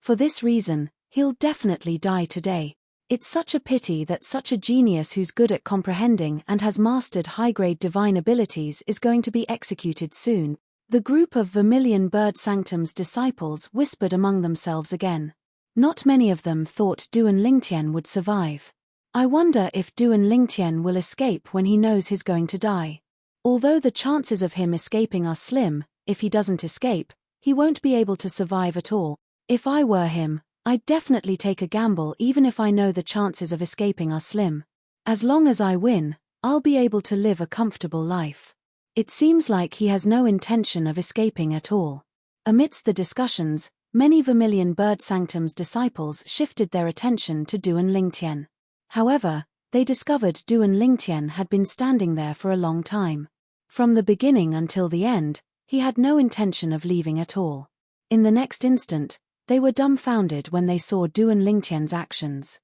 For this reason, he'll definitely die today. It's such a pity that such a genius who's good at comprehending and has mastered high-grade divine abilities is going to be executed soon. The group of Vermilion Bird Sanctum's disciples whispered among themselves again. Not many of them thought Duan Lingtian would survive. I wonder if Duan Lingtian will escape when he knows he's going to die. Although the chances of him escaping are slim, if he doesn't escape, he won't be able to survive at all. If I were him, I'd definitely take a gamble even if I know the chances of escaping are slim. As long as I win, I'll be able to live a comfortable life. It seems like he has no intention of escaping at all. Amidst the discussions, many Vermilion Bird Sanctum's disciples shifted their attention to Duan Lingtian. However, they discovered Duan Lingtian had been standing there for a long time. From the beginning until the end, he had no intention of leaving at all. In the next instant, they were dumbfounded when they saw Duan Lingtian's actions.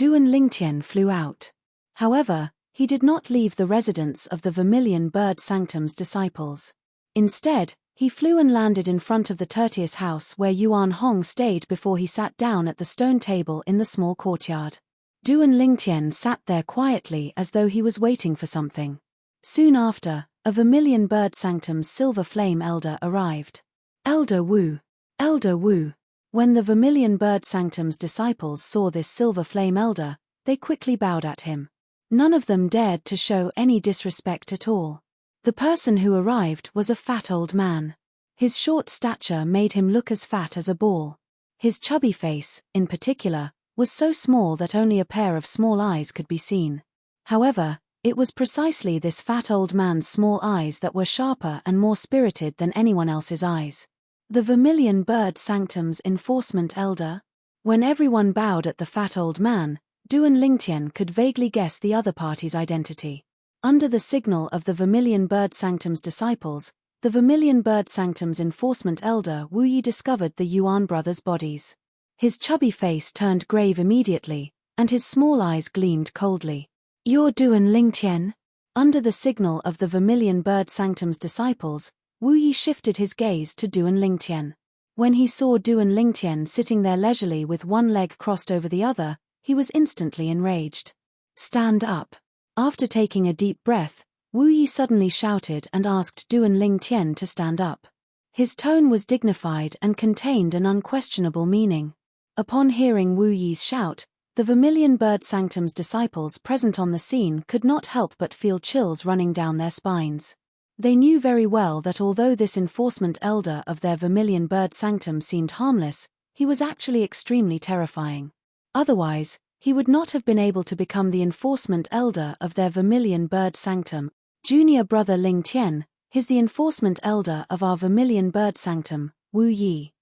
Duan Lingtian flew out. However, he did not leave the residence of the Vermilion Bird Sanctum's disciples. Instead, he flew and landed in front of the Tertius house where Yuan Hong stayed before he sat down at the stone table in the small courtyard. Duan Lingtian sat there quietly as though he was waiting for something. Soon after, a Vermilion Bird Sanctum's Silver Flame Elder arrived. Elder Wu. Elder Wu. When the Vermilion Bird Sanctum's disciples saw this Silver Flame Elder, they quickly bowed at him. None of them dared to show any disrespect at all. The person who arrived was a fat old man. His short stature made him look as fat as a ball. His chubby face, in particular, was so small that only a pair of small eyes could be seen. However, it was precisely this fat old man's small eyes that were sharper and more spirited than anyone else's eyes. The Vermilion Bird Sanctum's Enforcement Elder? When everyone bowed at the fat old man, Duan Lingtian could vaguely guess the other party's identity. Under the signal of the Vermilion Bird Sanctum's disciples, the Vermilion Bird Sanctum's Enforcement Elder Wu Yi discovered the Yuan brothers' bodies. His chubby face turned grave immediately, and his small eyes gleamed coldly. "You're Duan Lingtian?" Under the signal of the Vermilion Bird Sanctum's disciples, Wu Yi shifted his gaze to Duan Lingtian. When he saw Duan Lingtian sitting there leisurely with one leg crossed over the other, he was instantly enraged. "Stand up." After taking a deep breath, Wu Yi suddenly shouted and asked Duan Lingtian to stand up. His tone was dignified and contained an unquestionable meaning. Upon hearing Wu Yi's shout, the Vermilion Bird Sanctum's disciples present on the scene could not help but feel chills running down their spines. They knew very well that although this enforcement elder of their Vermilion Bird Sanctum seemed harmless, he was actually extremely terrifying. Otherwise, he would not have been able to become the enforcement elder of their Vermilion Bird Sanctum. Junior brother Lingtian, he's the enforcement elder of our Vermilion Bird Sanctum, Wu Yi.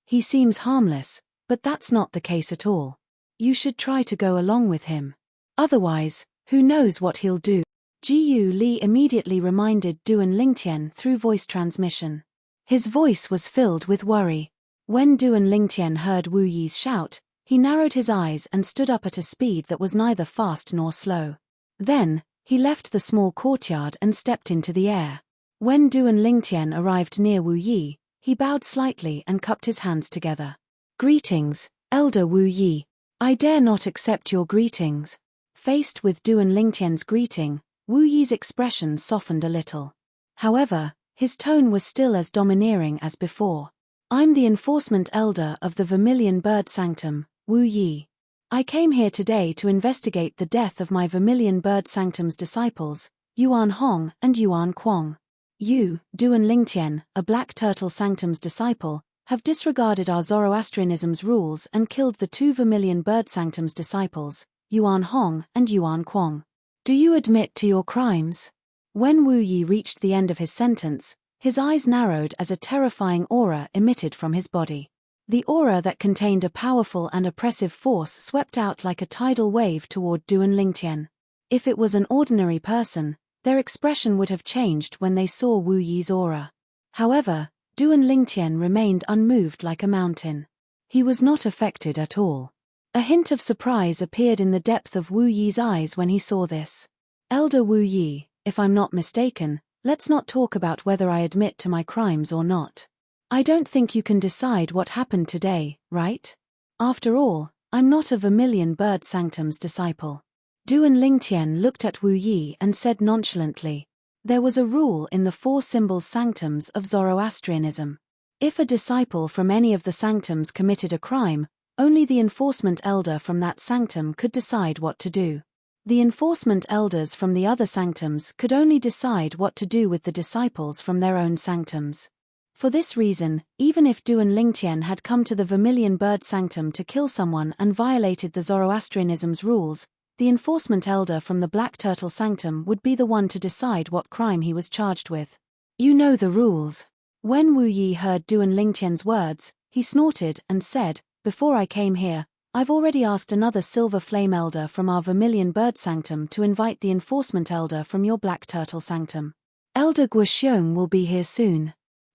He seems harmless, but that's not the case at all. You should try to go along with him. Otherwise, who knows what he'll do. Jiyu Li immediately reminded Duan Lingtian through voice transmission. His voice was filled with worry. When Duan Lingtian heard Wu Yi's shout, he narrowed his eyes and stood up at a speed that was neither fast nor slow. Then, he left the small courtyard and stepped into the air. When Duan Lingtian arrived near Wu Yi, he bowed slightly and cupped his hands together. "Greetings, Elder Wu Yi. I dare not accept your greetings." Faced with Duan Lingtian's greeting, Wu Yi's expression softened a little. However, his tone was still as domineering as before. "I'm the enforcement elder of the Vermilion Bird Sanctum, Wu Yi. I came here today to investigate the death of my Vermilion Bird Sanctum's disciples, Yuan Hong and Yuan Kuang. You, Duan Lingtian, a Black Turtle Sanctum's disciple, have disregarded our Zoroastrianism's rules and killed the two Vermilion Bird Sanctum's disciples, Yuan Hong and Yuan Kuang. Do you admit to your crimes?" When Wu Yi reached the end of his sentence, his eyes narrowed as a terrifying aura emitted from his body. The aura that contained a powerful and oppressive force swept out like a tidal wave toward Duan Lingtian. If it was an ordinary person, their expression would have changed when they saw Wu Yi's aura. However, Duan Lingtian remained unmoved like a mountain. He was not affected at all. A hint of surprise appeared in the depth of Wu Yi's eyes when he saw this. "Elder Wu Yi, if I'm not mistaken, let's not talk about whether I admit to my crimes or not. I don't think you can decide what happened today, right? After all, I'm not a Vermilion Bird Sanctum's disciple." Duan Lingtian looked at Wu Yi and said nonchalantly, "There was a rule in the four symbols sanctums of Zoroastrianism. If a disciple from any of the sanctums committed a crime, only the enforcement elder from that sanctum could decide what to do. The enforcement elders from the other sanctums could only decide what to do with the disciples from their own sanctums. For this reason, even if Duan Lingtian had come to the Vermilion Bird Sanctum to kill someone and violated the Zoroastrianism's rules, the enforcement elder from the Black Turtle Sanctum would be the one to decide what crime he was charged with. You know the rules." When Wu Yi heard Duan Lingtian's words, he snorted and said, "Before I came here, I've already asked another Silver Flame Elder from our Vermilion Bird Sanctum to invite the enforcement elder from your Black Turtle Sanctum. Elder Guoxiong will be here soon."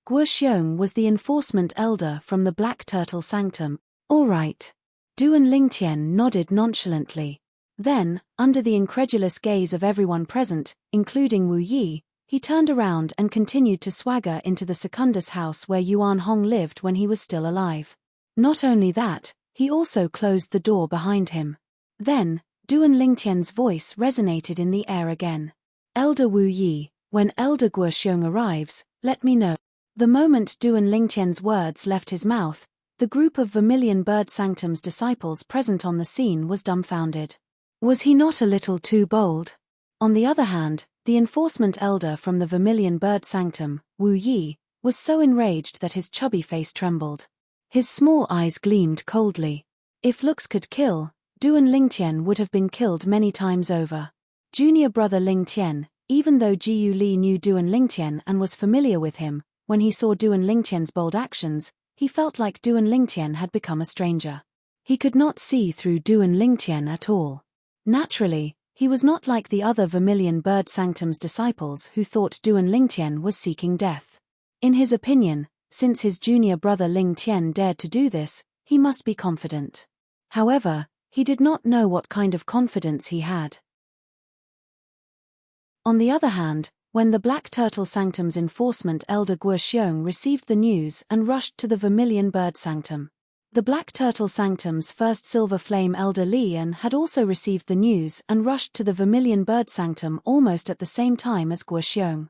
Guoxiong was the enforcement elder from the Black Turtle Sanctum. "All right. Duan Lingtian nodded nonchalantly. Then, under the incredulous gaze of everyone present, including Wu Yi, he turned around and continued to swagger into the Secundus house where Yuan Hong lived when he was still alive. Not only that, he also closed the door behind him. Then, Duan Lingtian's voice resonated in the air again. Elder Wu Yi, when Elder Guoxiong arrives, let me know. The moment Duan Lingtian's words left his mouth, the group of Vermilion Bird Sanctum's disciples present on the scene was dumbfounded. Was he not a little too bold? On the other hand, the enforcement elder from the Vermilion Bird Sanctum, Wu Yi, was so enraged that his chubby face trembled. His small eyes gleamed coldly. If looks could kill, Duan Lingtian would have been killed many times over. Junior brother Lingtian, even though Jiu Li knew Duan Lingtian and was familiar with him, when he saw Duan Lingtian's bold actions, he felt like Duan Lingtian had become a stranger. He could not see through Duan Lingtian at all. Naturally, he was not like the other Vermilion Bird Sanctum's disciples who thought Duan Lingtian was seeking death. In his opinion, since his junior brother Lingtian dared to do this, he must be confident. However, he did not know what kind of confidence he had. On the other hand, when the Black Turtle Sanctum's enforcement elder Guoxiong received the news and rushed to the Vermilion Bird Sanctum. The Black Turtle Sanctum's first Silver Flame elder Lian had also received the news and rushed to the Vermilion Bird Sanctum almost at the same time as Guoxiong.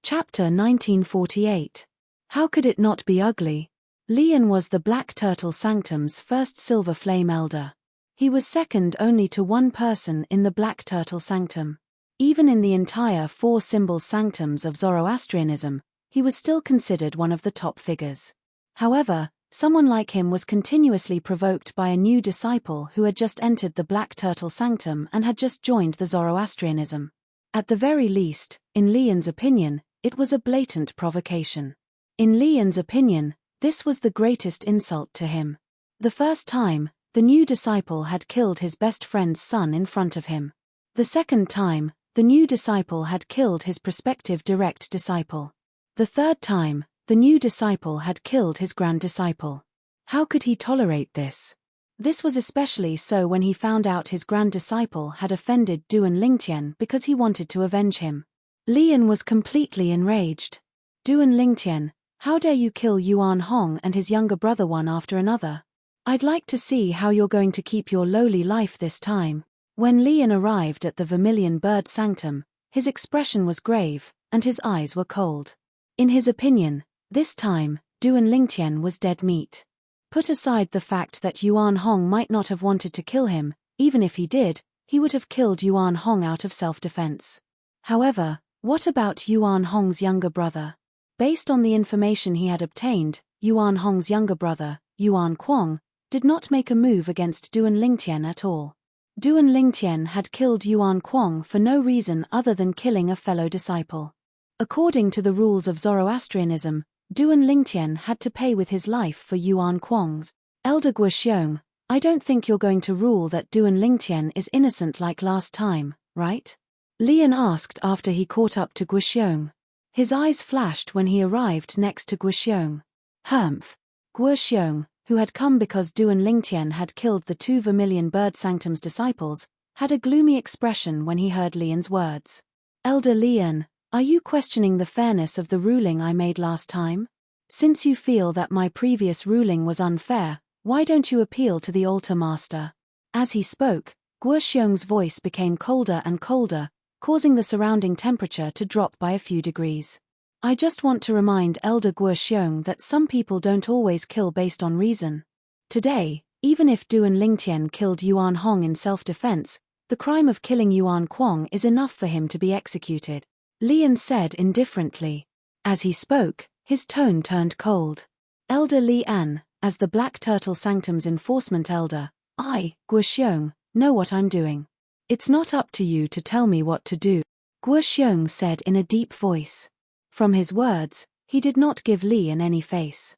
Chapter 1948. How could it not be ugly? Lian was the Black Turtle Sanctum's first Silver Flame elder. He was second only to one person in the Black Turtle Sanctum. Even in the entire four symbol sanctums of Zoroastrianism, he was still considered one of the top figures. However, someone like him was continuously provoked by a new disciple who had just entered the Black Turtle Sanctum and had just joined the Zoroastrianism. At the very least, in Lian's opinion, it was a blatant provocation. In Lian's opinion, this was the greatest insult to him. The first time, the new disciple had killed his best friend's son in front of him. The second time, the new disciple had killed his prospective direct disciple. The third time, the new disciple had killed his grand disciple. How could he tolerate this? This was especially so when he found out his grand disciple had offended Duan Lingtian because he wanted to avenge him. Lian was completely enraged. Duan Lingtian, how dare you kill Yuan Hong and his younger brother one after another? I'd like to see how you're going to keep your lowly life this time. When Lian arrived at the Vermilion Bird Sanctum, his expression was grave, and his eyes were cold. In his opinion, this time, Duan Lingtian was dead meat. Put aside the fact that Yuan Hong might not have wanted to kill him, even if he did, he would have killed Yuan Hong out of self-defense. However, what about Yuan Hong's younger brother? Based on the information he had obtained, Yuan Hong's younger brother, Yuan Kuang, did not make a move against Duan Lingtian at all. Duan Lingtian had killed Yuan Kuang for no reason other than killing a fellow disciple. According to the rules of Zoroastrianism, Duan Lingtian had to pay with his life for Yuan Kuang's. Elder Guoxiong, I don't think you're going to rule that Duan Lingtian is innocent like last time, right? Lian asked after he caught up to Guoxiong. His eyes flashed when he arrived next to Guoxiong. Humph. Guoxiong, who had come because Duan Lingtian had killed the two Vermilion Bird Sanctum's disciples, had a gloomy expression when he heard Lian's words. Elder Lian, are you questioning the fairness of the ruling I made last time? Since you feel that my previous ruling was unfair, why don't you appeal to the altar master? As he spoke, Guoxiong's voice became colder and colder, causing the surrounding temperature to drop by a few degrees. I just want to remind Elder Guoxiong that some people don't always kill based on reason. Today, even if Duan Lingtian killed Yuan Hong in self-defense, the crime of killing Yuan Kuang is enough for him to be executed, Lian said indifferently. As he spoke, his tone turned cold. Elder Lian, as the Black Turtle Sanctum's enforcement elder, I, Guoxiong, know what I'm doing. It's not up to you to tell me what to do, Guoxiong said in a deep voice. From his words, he did not give Lian any face.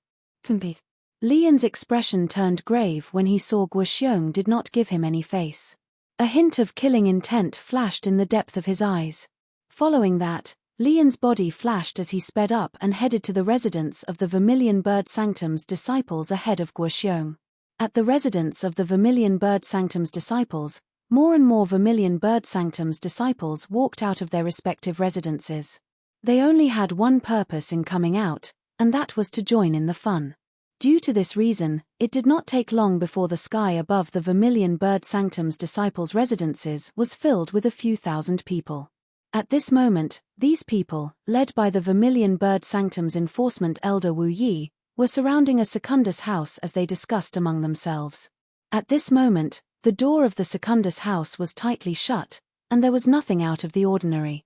Lian's expression turned grave when he saw Guoxiong did not give him any face. A hint of killing intent flashed in the depth of his eyes. Following that, Lian's body flashed as he sped up and headed to the residence of the Vermilion Bird Sanctum's disciples ahead of Guoxiong. At the residence of the Vermilion Bird Sanctum's disciples, more and more Vermilion Bird Sanctum's disciples walked out of their respective residences. They only had one purpose in coming out, and that was to join in the fun. Due to this reason, it did not take long before the sky above the Vermilion Bird Sanctum's disciples' residences was filled with a few thousand people. At this moment, these people, led by the Vermilion Bird Sanctum's enforcement elder Wu Yi, were surrounding a Secundus house as they discussed among themselves. At this moment, the door of the Secundus house was tightly shut, and there was nothing out of the ordinary.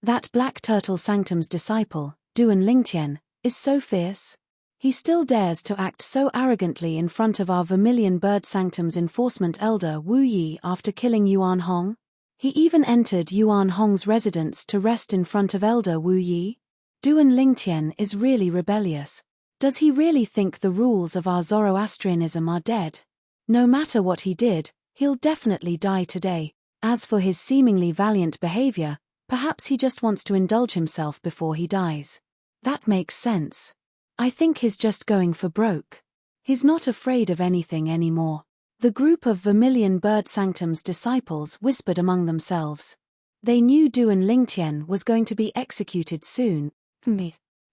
That Black Turtle Sanctum's disciple, Duan Lingtian, is so fierce. He still dares to act so arrogantly in front of our Vermilion Bird Sanctum's enforcement elder Wu Yi after killing Yuan Hong. He even entered Yuan Hong's residence to rest in front of elder Wu Yi. Duan Lingtian is really rebellious. Does he really think the rules of our Zoroastrianism are dead? No matter what he did, he'll definitely die today. As for his seemingly valiant behavior, perhaps he just wants to indulge himself before he dies. That makes sense. I think he's just going for broke. He's not afraid of anything anymore. The group of Vermilion Bird Sanctum's disciples whispered among themselves. They knew Duan Lingtian was going to be executed soon.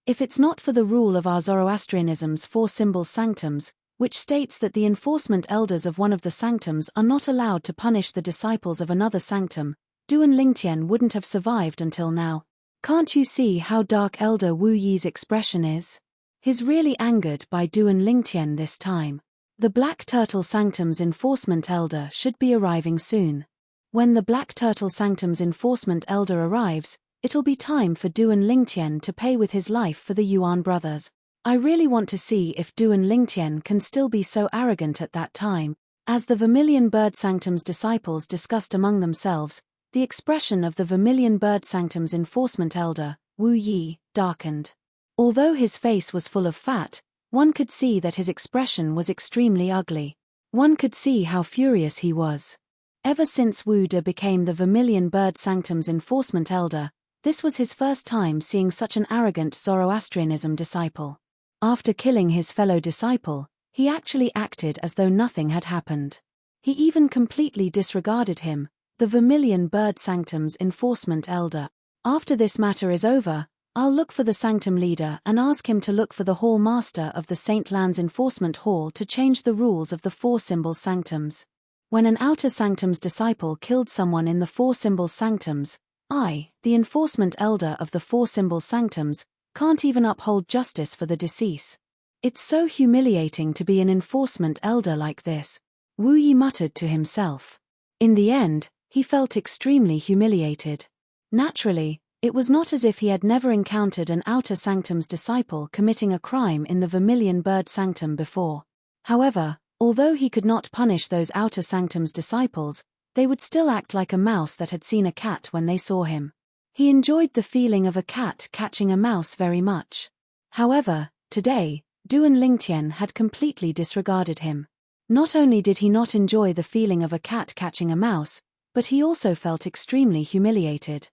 If it's not for the rule of our Zoroastrianism's four symbol sanctums, which states that the enforcement elders of one of the sanctums are not allowed to punish the disciples of another sanctum, Duan Lingtian wouldn't have survived until now. Can't you see how dark elder Wu Yi's expression is? He's really angered by Duan Lingtian this time. The Black Turtle Sanctum's enforcement elder should be arriving soon. When the Black Turtle Sanctum's enforcement elder arrives, it'll be time for Duan Lingtian to pay with his life for the Yuan brothers. I really want to see if Duan Lingtian can still be so arrogant at that time. As the Vermilion Bird Sanctum's disciples discussed among themselves, the expression of the Vermilion Bird Sanctum's enforcement elder, Wu Yi, darkened. Although his face was full of fat, one could see that his expression was extremely ugly. One could see how furious he was. Ever since Wu De became the Vermilion Bird Sanctum's enforcement elder, this was his first time seeing such an arrogant Zoroastrianism disciple. After killing his fellow disciple, he actually acted as though nothing had happened. He even completely disregarded him, the Vermilion Bird Sanctum's enforcement elder. After this matter is over, I'll look for the sanctum leader and ask him to look for the hall master of the St. Lan's enforcement hall to change the rules of the four symbol sanctums. When an outer sanctum's disciple killed someone in the four symbol sanctums, I, the enforcement elder of the four symbol sanctums, can't even uphold justice for the deceased. It's so humiliating to be an enforcement elder like this, Wu Yi muttered to himself. In the end, he felt extremely humiliated. Naturally, it was not as if he had never encountered an outer sanctum's disciple committing a crime in the Vermilion Bird Sanctum before. However, although he could not punish those outer sanctum's disciples, they would still act like a mouse that had seen a cat when they saw him. He enjoyed the feeling of a cat catching a mouse very much. However, today, Duan Lingtian had completely disregarded him. Not only did he not enjoy the feeling of a cat catching a mouse, but he also felt extremely humiliated.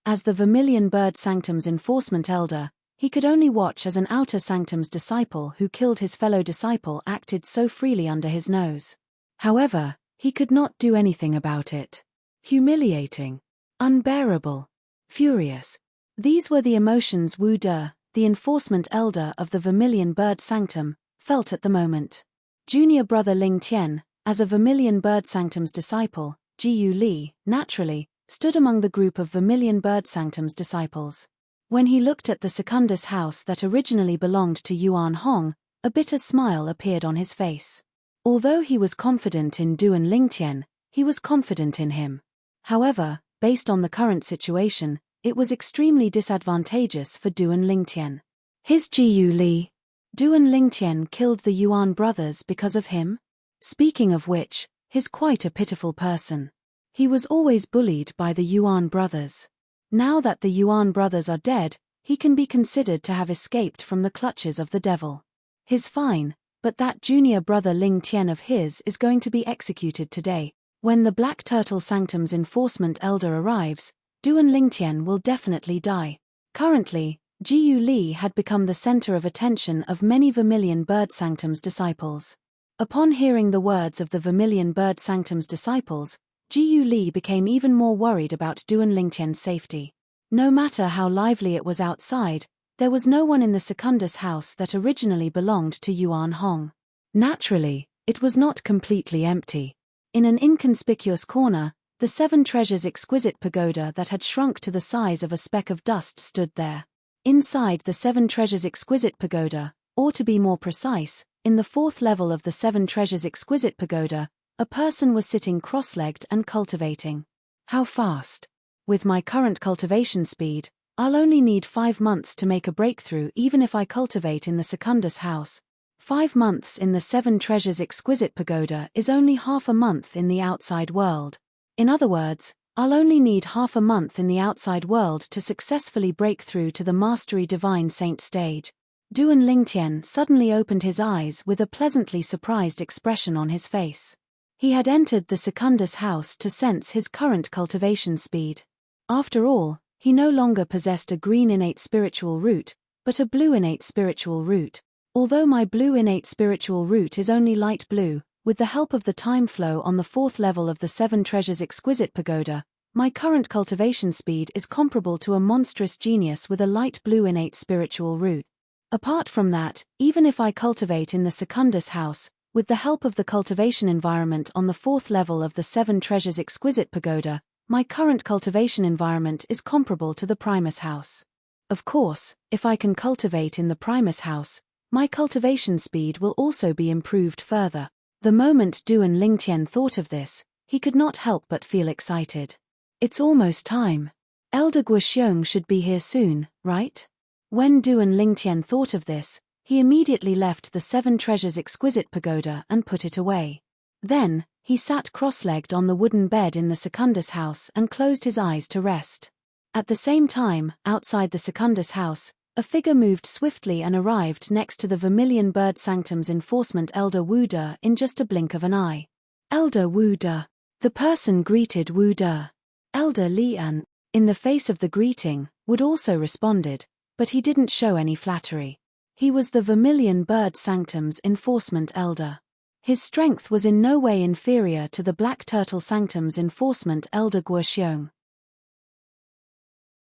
As the Vermilion Bird Sanctum's enforcement elder, he could only watch as an outer sanctum's disciple who killed his fellow disciple acted so freely under his nose. However, he could not do anything about it. Humiliating. Unbearable. Furious. These were the emotions Wu De, the enforcement elder of the Vermilion Bird Sanctum, felt at the moment. Junior brother Ling Tian, as a Vermilion Bird Sanctum's disciple, Jiyu Li, naturally, stood among the group of Vermilion Bird Sanctum's disciples. When he looked at the Secundus house that originally belonged to Yuan Hong, a bitter smile appeared on his face. Although he was confident in Duan Lingtian, he was confident in him. However, based on the current situation, it was extremely disadvantageous for Duan Lingtian. His Jiyu Li. Duan Lingtian killed the Yuan brothers because of him? Speaking of which, he's quite a pitiful person. He was always bullied by the Yuan brothers. Now that the Yuan brothers are dead, he can be considered to have escaped from the clutches of the devil. He's fine, but that junior brother Ling Tian of his is going to be executed today. When the Black Turtle Sanctum's enforcement elder arrives, Duan Lingtian will definitely die. Currently, Jiu Li had become the center of attention of many Vermilion Bird Sanctum's disciples. Upon hearing the words of the Vermilion Bird Sanctum's disciples, Jiu Li became even more worried about Duan Lingtian's safety. No matter how lively it was outside, there was no one in the Secundus house that originally belonged to Yuan Hong. Naturally, it was not completely empty. In an inconspicuous corner, the Seven Treasures exquisite pagoda that had shrunk to the size of a speck of dust stood there. Inside the Seven Treasures exquisite pagoda, or to be more precise, in the fourth level of the Seven Treasures exquisite pagoda, a person was sitting cross-legged and cultivating. How fast? With my current cultivation speed, I'll only need 5 months to make a breakthrough even if I cultivate in the Secundus house. 5 months in the Seven Treasures exquisite pagoda is only half a month in the outside world. In other words, I'll only need half a month in the outside world to successfully break through to the Mastery Divine Saint stage. Duan Lingtian suddenly opened his eyes with a pleasantly surprised expression on his face. He had entered the Secundus house to sense his current cultivation speed. After all, he no longer possessed a green innate spiritual root, but a blue innate spiritual root. Although my blue innate spiritual root is only light blue, with the help of the time flow on the fourth level of the Seven Treasures exquisite pagoda, my current cultivation speed is comparable to a monstrous genius with a light blue innate spiritual root. Apart from that, even if I cultivate in the Secundus house, with the help of the cultivation environment on the fourth level of the Seven Treasures exquisite pagoda, my current cultivation environment is comparable to the Primus house. Of course, if I can cultivate in the Primus house, my cultivation speed will also be improved further. The moment Duan Lingtian thought of this, he could not help but feel excited. It's almost time. Elder Guoxiong should be here soon, right? When Duan Lingtian thought of this, he immediately left the Seven Treasures exquisite pagoda and put it away. Then, he sat cross-legged on the wooden bed in the Secundus house and closed his eyes to rest. At the same time, outside the Secundus house, a figure moved swiftly and arrived next to the Vermilion Bird Sanctum's enforcement Elder Wu De in just a blink of an eye. Elder Wu De. The person greeted Wu De. Elder Lian, in the face of the greeting, would also responded, but he didn't show any flattery. He was the Vermilion Bird Sanctum's enforcement elder. His strength was in no way inferior to the Black Turtle Sanctum's enforcement elder Guoxiong.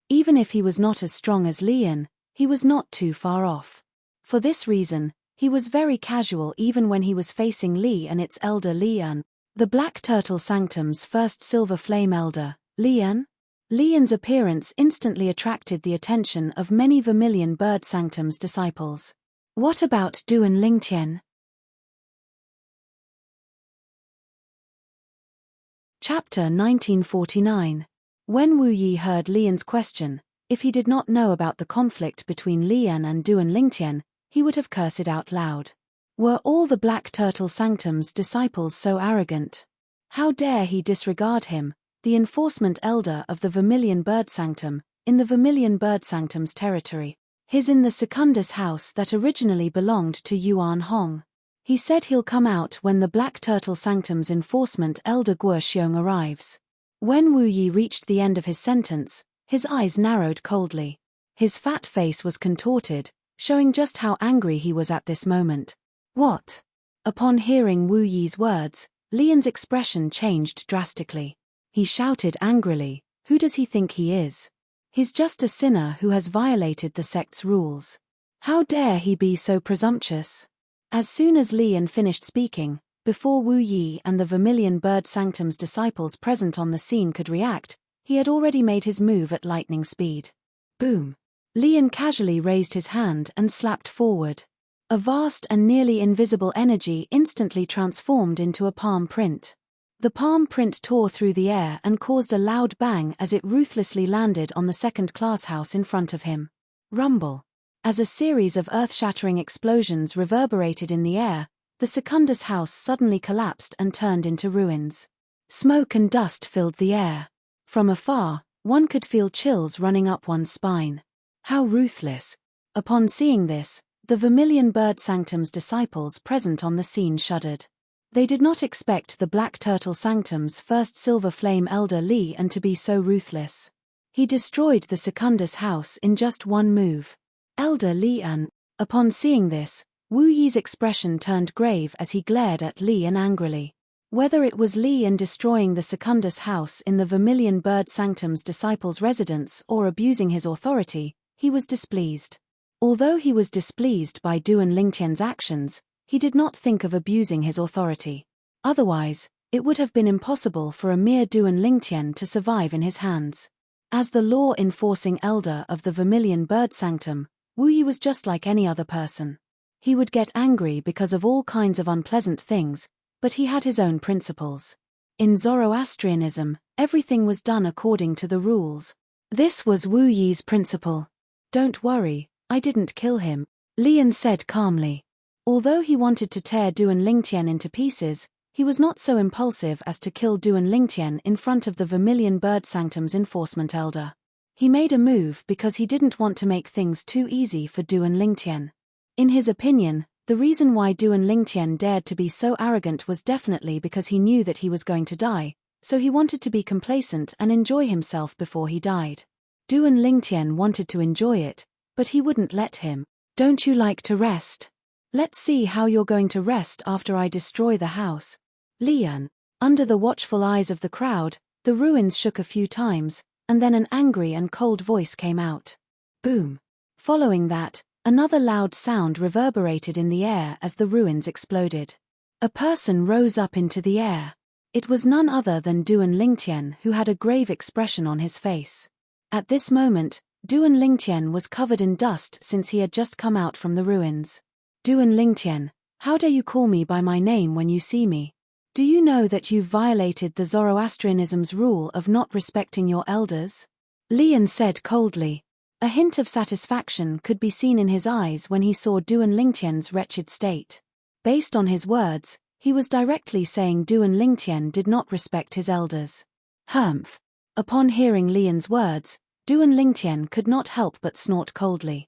Even if he was not as strong as Lian, he was not too far off. For this reason, he was very casual even when he was facing Li and its elder Lian, the Black Turtle Sanctum's first Silver Flame elder, Lian. Lian's appearance instantly attracted the attention of many Vermilion Bird Sanctum's disciples. What about Duan Lingtian? Chapter 1949. When Wu Yi heard Lian's question, if he did not know about the conflict between Lian and Duan Lingtian, he would have cursed out loud. Were all the Black Turtle Sanctum's disciples so arrogant? How dare he disregard him, the enforcement elder of the Vermilion Bird Sanctum, in the Vermilion Bird Sanctum's territory, his in the Secundus house that originally belonged to Yuan Hong. He said he'll come out when the Black Turtle Sanctum's enforcement elder Guoxiong arrives. When Wu Yi reached the end of his sentence, his eyes narrowed coldly. His fat face was contorted, showing just how angry he was at this moment. What? Upon hearing Wu Yi's words, Lian's expression changed drastically. He shouted angrily, "Who does he think he is? He's just a sinner who has violated the sect's rules. How dare he be so presumptuous?" As soon as Lian finished speaking, before Wu Yi and the Vermilion Bird Sanctum's disciples present on the scene could react, he had already made his move at lightning speed. Boom! Lian casually raised his hand and slapped forward. A vast and nearly invisible energy instantly transformed into a palm print. The palm print tore through the air and caused a loud bang as it ruthlessly landed on the second-class house in front of him. Rumble. As a series of earth-shattering explosions reverberated in the air, the Secundus house suddenly collapsed and turned into ruins. Smoke and dust filled the air. From afar, one could feel chills running up one's spine. How ruthless! Upon seeing this, the Vermilion Bird Sanctum's disciples present on the scene shuddered. They did not expect the Black Turtle Sanctum's first Silver Flame Elder Li Yan to be so ruthless. He destroyed the Secundus house in just one move. Elder Li Yan. Upon seeing this, Wu Yi's expression turned grave as he glared at Li Yan angrily. Whether it was Li Yan destroying the Secundus house in the Vermilion Bird Sanctum's disciples' residence or abusing his authority, he was displeased. Although he was displeased by Duan Lingtian's actions, he did not think of abusing his authority. Otherwise, it would have been impossible for a mere Duan Lingtian to survive in his hands. As the law-enforcing elder of the Vermilion Bird Sanctum, Wu Yi was just like any other person. He would get angry because of all kinds of unpleasant things, but he had his own principles. In Zoroastrianism, everything was done according to the rules. This was Wu Yi's principle. "Don't worry, I didn't kill him," Li Yan said calmly. Although he wanted to tear Duan Lingtian into pieces, he was not so impulsive as to kill Duan Lingtian in front of the Vermilion Bird Sanctum's enforcement elder. He made a move because he didn't want to make things too easy for Duan Lingtian. In his opinion, the reason why Duan Lingtian dared to be so arrogant was definitely because he knew that he was going to die, so he wanted to be complacent and enjoy himself before he died. Duan Lingtian wanted to enjoy it, but he wouldn't let him. "Don't you like to rest? Let's see how you're going to rest after I destroy the house." Li Yan. Under the watchful eyes of the crowd, the ruins shook a few times, and then an angry and cold voice came out. Boom. Following that, another loud sound reverberated in the air as the ruins exploded. A person rose up into the air. It was none other than Duan Lingtian, who had a grave expression on his face. At this moment, Duan Lingtian was covered in dust since he had just come out from the ruins. "Duan Lingtian, how dare you call me by my name when you see me? Do you know that you've violated the Zoroastrianism's rule of not respecting your elders?" Li Yan said coldly. A hint of satisfaction could be seen in his eyes when he saw Duan Lingtian's wretched state. Based on his words, he was directly saying Duan Lingtian did not respect his elders. Humph. Upon hearing Li Yan's words, Duan Lingtian could not help but snort coldly.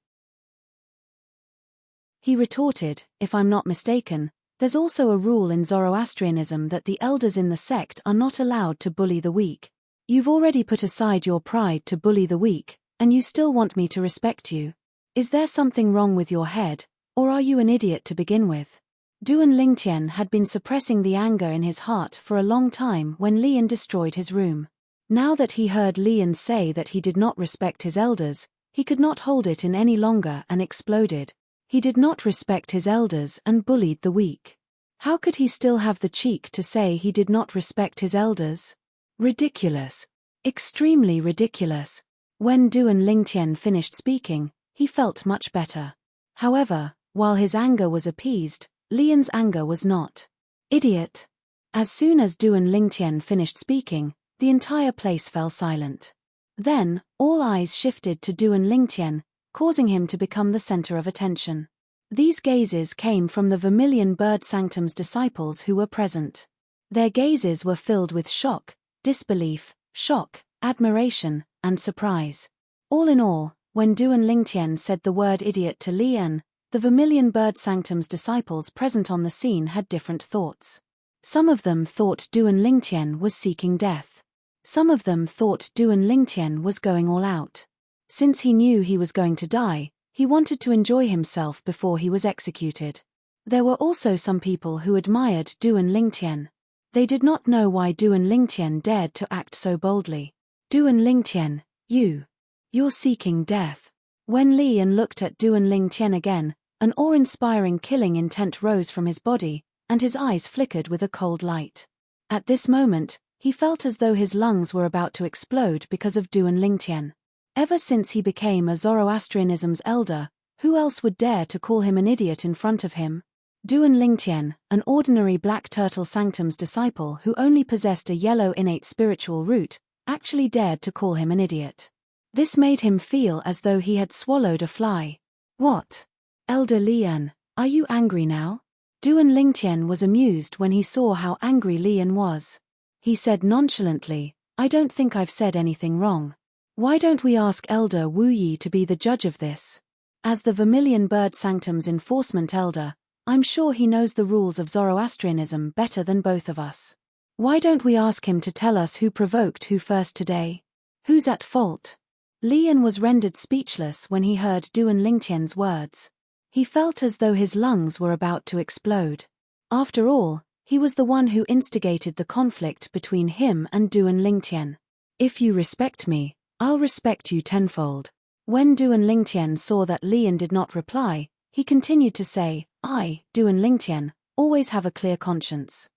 He retorted, "If I'm not mistaken, there's also a rule in Zoroastrianism that the elders in the sect are not allowed to bully the weak. You've already put aside your pride to bully the weak, and you still want me to respect you. Is there something wrong with your head, or are you an idiot to begin with?" Duan Lingtian had been suppressing the anger in his heart for a long time when Li Yan destroyed his room. Now that he heard Li Yan say that he did not respect his elders, he could not hold it in any longer and exploded. He did not respect his elders and bullied the weak. How could he still have the cheek to say he did not respect his elders? Ridiculous. Extremely ridiculous. When Duan Lingtian finished speaking, he felt much better. However, while his anger was appeased, Li Yan's anger was not. "Idiot." As soon as Duan Lingtian finished speaking, the entire place fell silent. Then, all eyes shifted to Duan Lingtian, causing him to become the center of attention. These gazes came from the Vermilion Bird Sanctum's disciples who were present. Their gazes were filled with shock, disbelief, admiration, and surprise. All in all, when Duan Lingtian said the word idiot to Li Yan, the Vermilion Bird Sanctum's disciples present on the scene had different thoughts. Some of them thought Duan Lingtian was seeking death. Some of them thought Duan Lingtian was going all out. Since he knew he was going to die, he wanted to enjoy himself before he was executed. There were also some people who admired Duan Lingtian. They did not know why Duan Lingtian dared to act so boldly. "Duan Lingtian, you're seeking death." When Li Yan looked at Duan Lingtian again, an awe-inspiring killing intent rose from his body, and his eyes flickered with a cold light. At this moment, he felt as though his lungs were about to explode because of Duan Lingtian. Ever since he became a Zoroastrianism's elder, who else would dare to call him an idiot in front of him? Duan Lingtian, an ordinary Black Turtle Sanctum's disciple who only possessed a yellow innate spiritual root, actually dared to call him an idiot. This made him feel as though he had swallowed a fly. "What? Elder Li Yan, are you angry now?" Duan Lingtian was amused when he saw how angry Li Yan was. He said nonchalantly, "I don't think I've said anything wrong. Why don't we ask Elder Wu Yi to be the judge of this? As the Vermilion Bird Sanctum's enforcement elder, I'm sure he knows the rules of Zoroastrianism better than both of us. Why don't we ask him to tell us who provoked who first today? Who's at fault? Lian was rendered speechless when he heard Duan Lingtian's words. He felt as though his lungs were about to explode. After all, he was the one who instigated the conflict between him and Duan Lingtian. If you respect me, I'll respect you tenfold. When Duan Lingtian saw that Lian did not reply, he continued to say, I, Duan Lingtian, always have a clear conscience.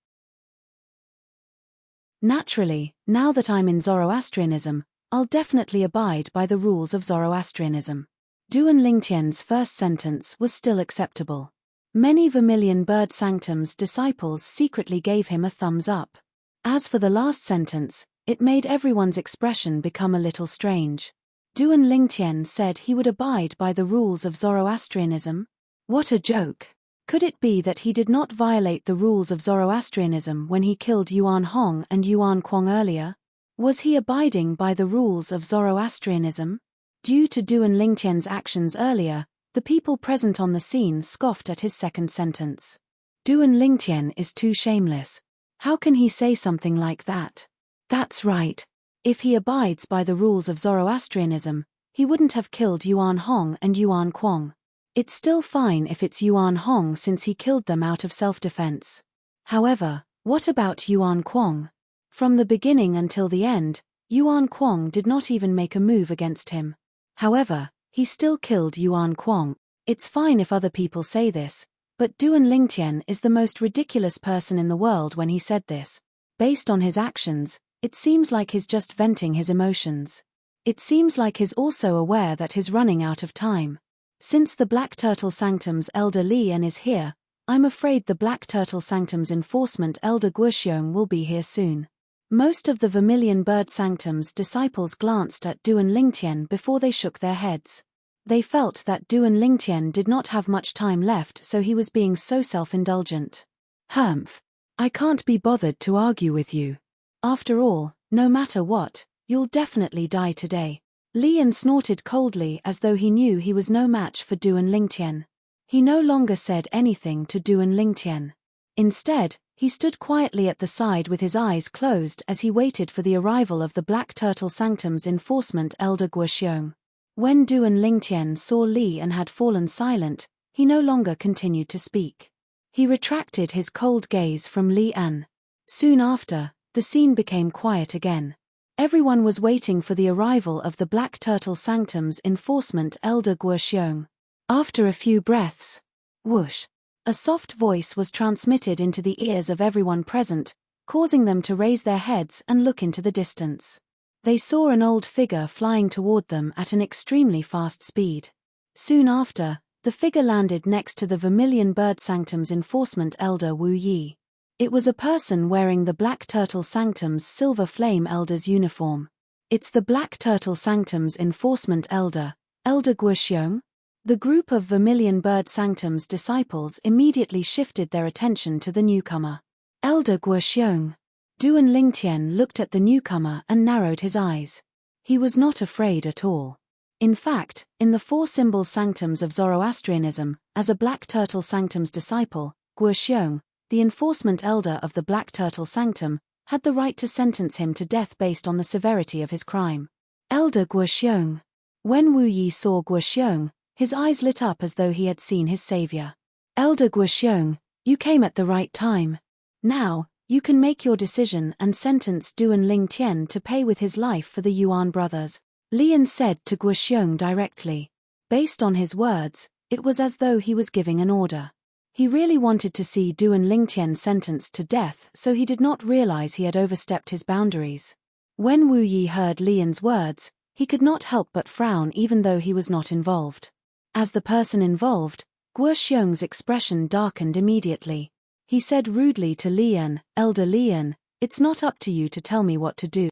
Naturally, now that I'm in Zoroastrianism, I'll definitely abide by the rules of Zoroastrianism. Duan Lingtian's first sentence was still acceptable. Many Vermilion Bird Sanctum's disciples secretly gave him a thumbs up. As for the last sentence, it made everyone's expression become a little strange. Duan Lingtian said he would abide by the rules of Zoroastrianism? What a joke! Could it be that he did not violate the rules of Zoroastrianism when he killed Yuan Hong and Yuan Kuang earlier? Was he abiding by the rules of Zoroastrianism? Due to Duan Lingtian's actions earlier, the people present on the scene scoffed at his second sentence. Duan Lingtian is too shameless. How can he say something like that? That's right. If he abides by the rules of Zoroastrianism, he wouldn't have killed Yuan Hong and Yuan Kuang. It's still fine if it's Yuan Hong since he killed them out of self-defense. However, what about Yuan Kuang? From the beginning until the end, Yuan Kuang did not even make a move against him. However, he still killed Yuan Kuang. It's fine if other people say this, but Duan Lingtian is the most ridiculous person in the world when he said this. Based on his actions, it seems like he's just venting his emotions. It seems like he's also aware that he's running out of time. Since the Black Turtle Sanctum's elder Lian is here, I'm afraid the Black Turtle Sanctum's enforcement elder Guoxiong will be here soon. Most of the Vermilion Bird Sanctum's disciples glanced at Duan Lingtian before they shook their heads. They felt that Duan Lingtian did not have much time left, so he was being so self-indulgent. Humph. I can't be bothered to argue with you. After all, no matter what, you'll definitely die today. Lian snorted coldly as though he knew he was no match for Duan Lingtian. He no longer said anything to Duan Lingtian. Instead, he stood quietly at the side with his eyes closed as he waited for the arrival of the Black Turtle Sanctum's enforcement elder Guoxiong. When Duan Lingtian saw Li and had fallen silent, he no longer continued to speak. He retracted his cold gaze from Li An. Soon after, the scene became quiet again. Everyone was waiting for the arrival of the Black Turtle Sanctum's enforcement elder Guoxiong. After a few breaths, whoosh, a soft voice was transmitted into the ears of everyone present, causing them to raise their heads and look into the distance. They saw an old figure flying toward them at an extremely fast speed. Soon after, the figure landed next to the Vermilion Bird Sanctum's enforcement elder Wu Yi. It was a person wearing the Black Turtle Sanctum's Silver Flame Elder's uniform. It's the Black Turtle Sanctum's enforcement elder, Elder Guoxiong. The group of Vermilion Bird Sanctum's disciples immediately shifted their attention to the newcomer. Elder Guoxiong. Duan Lingtian looked at the newcomer and narrowed his eyes. He was not afraid at all. In fact, in the four symbol sanctums of Zoroastrianism, as a Black Turtle Sanctum's disciple, Guoxiong, the enforcement elder of the Black Turtle Sanctum, had the right to sentence him to death based on the severity of his crime. Elder Guoxiong. When Wu Yi saw Guoxiong, his eyes lit up as though he had seen his savior. Elder Guoxiong, you came at the right time. Now, you can make your decision and sentence Duan Lingtian to pay with his life for the Yuan brothers, Lian said to Guoxiong directly. Based on his words, it was as though he was giving an order. He really wanted to see Duan Lingtian sentenced to death, so he did not realize he had overstepped his boundaries. When Wu Yi heard Lian's words, he could not help but frown even though he was not involved. As the person involved, Guoxiong's expression darkened immediately. He said rudely to Lian, Elder Lian, it's not up to you to tell me what to do.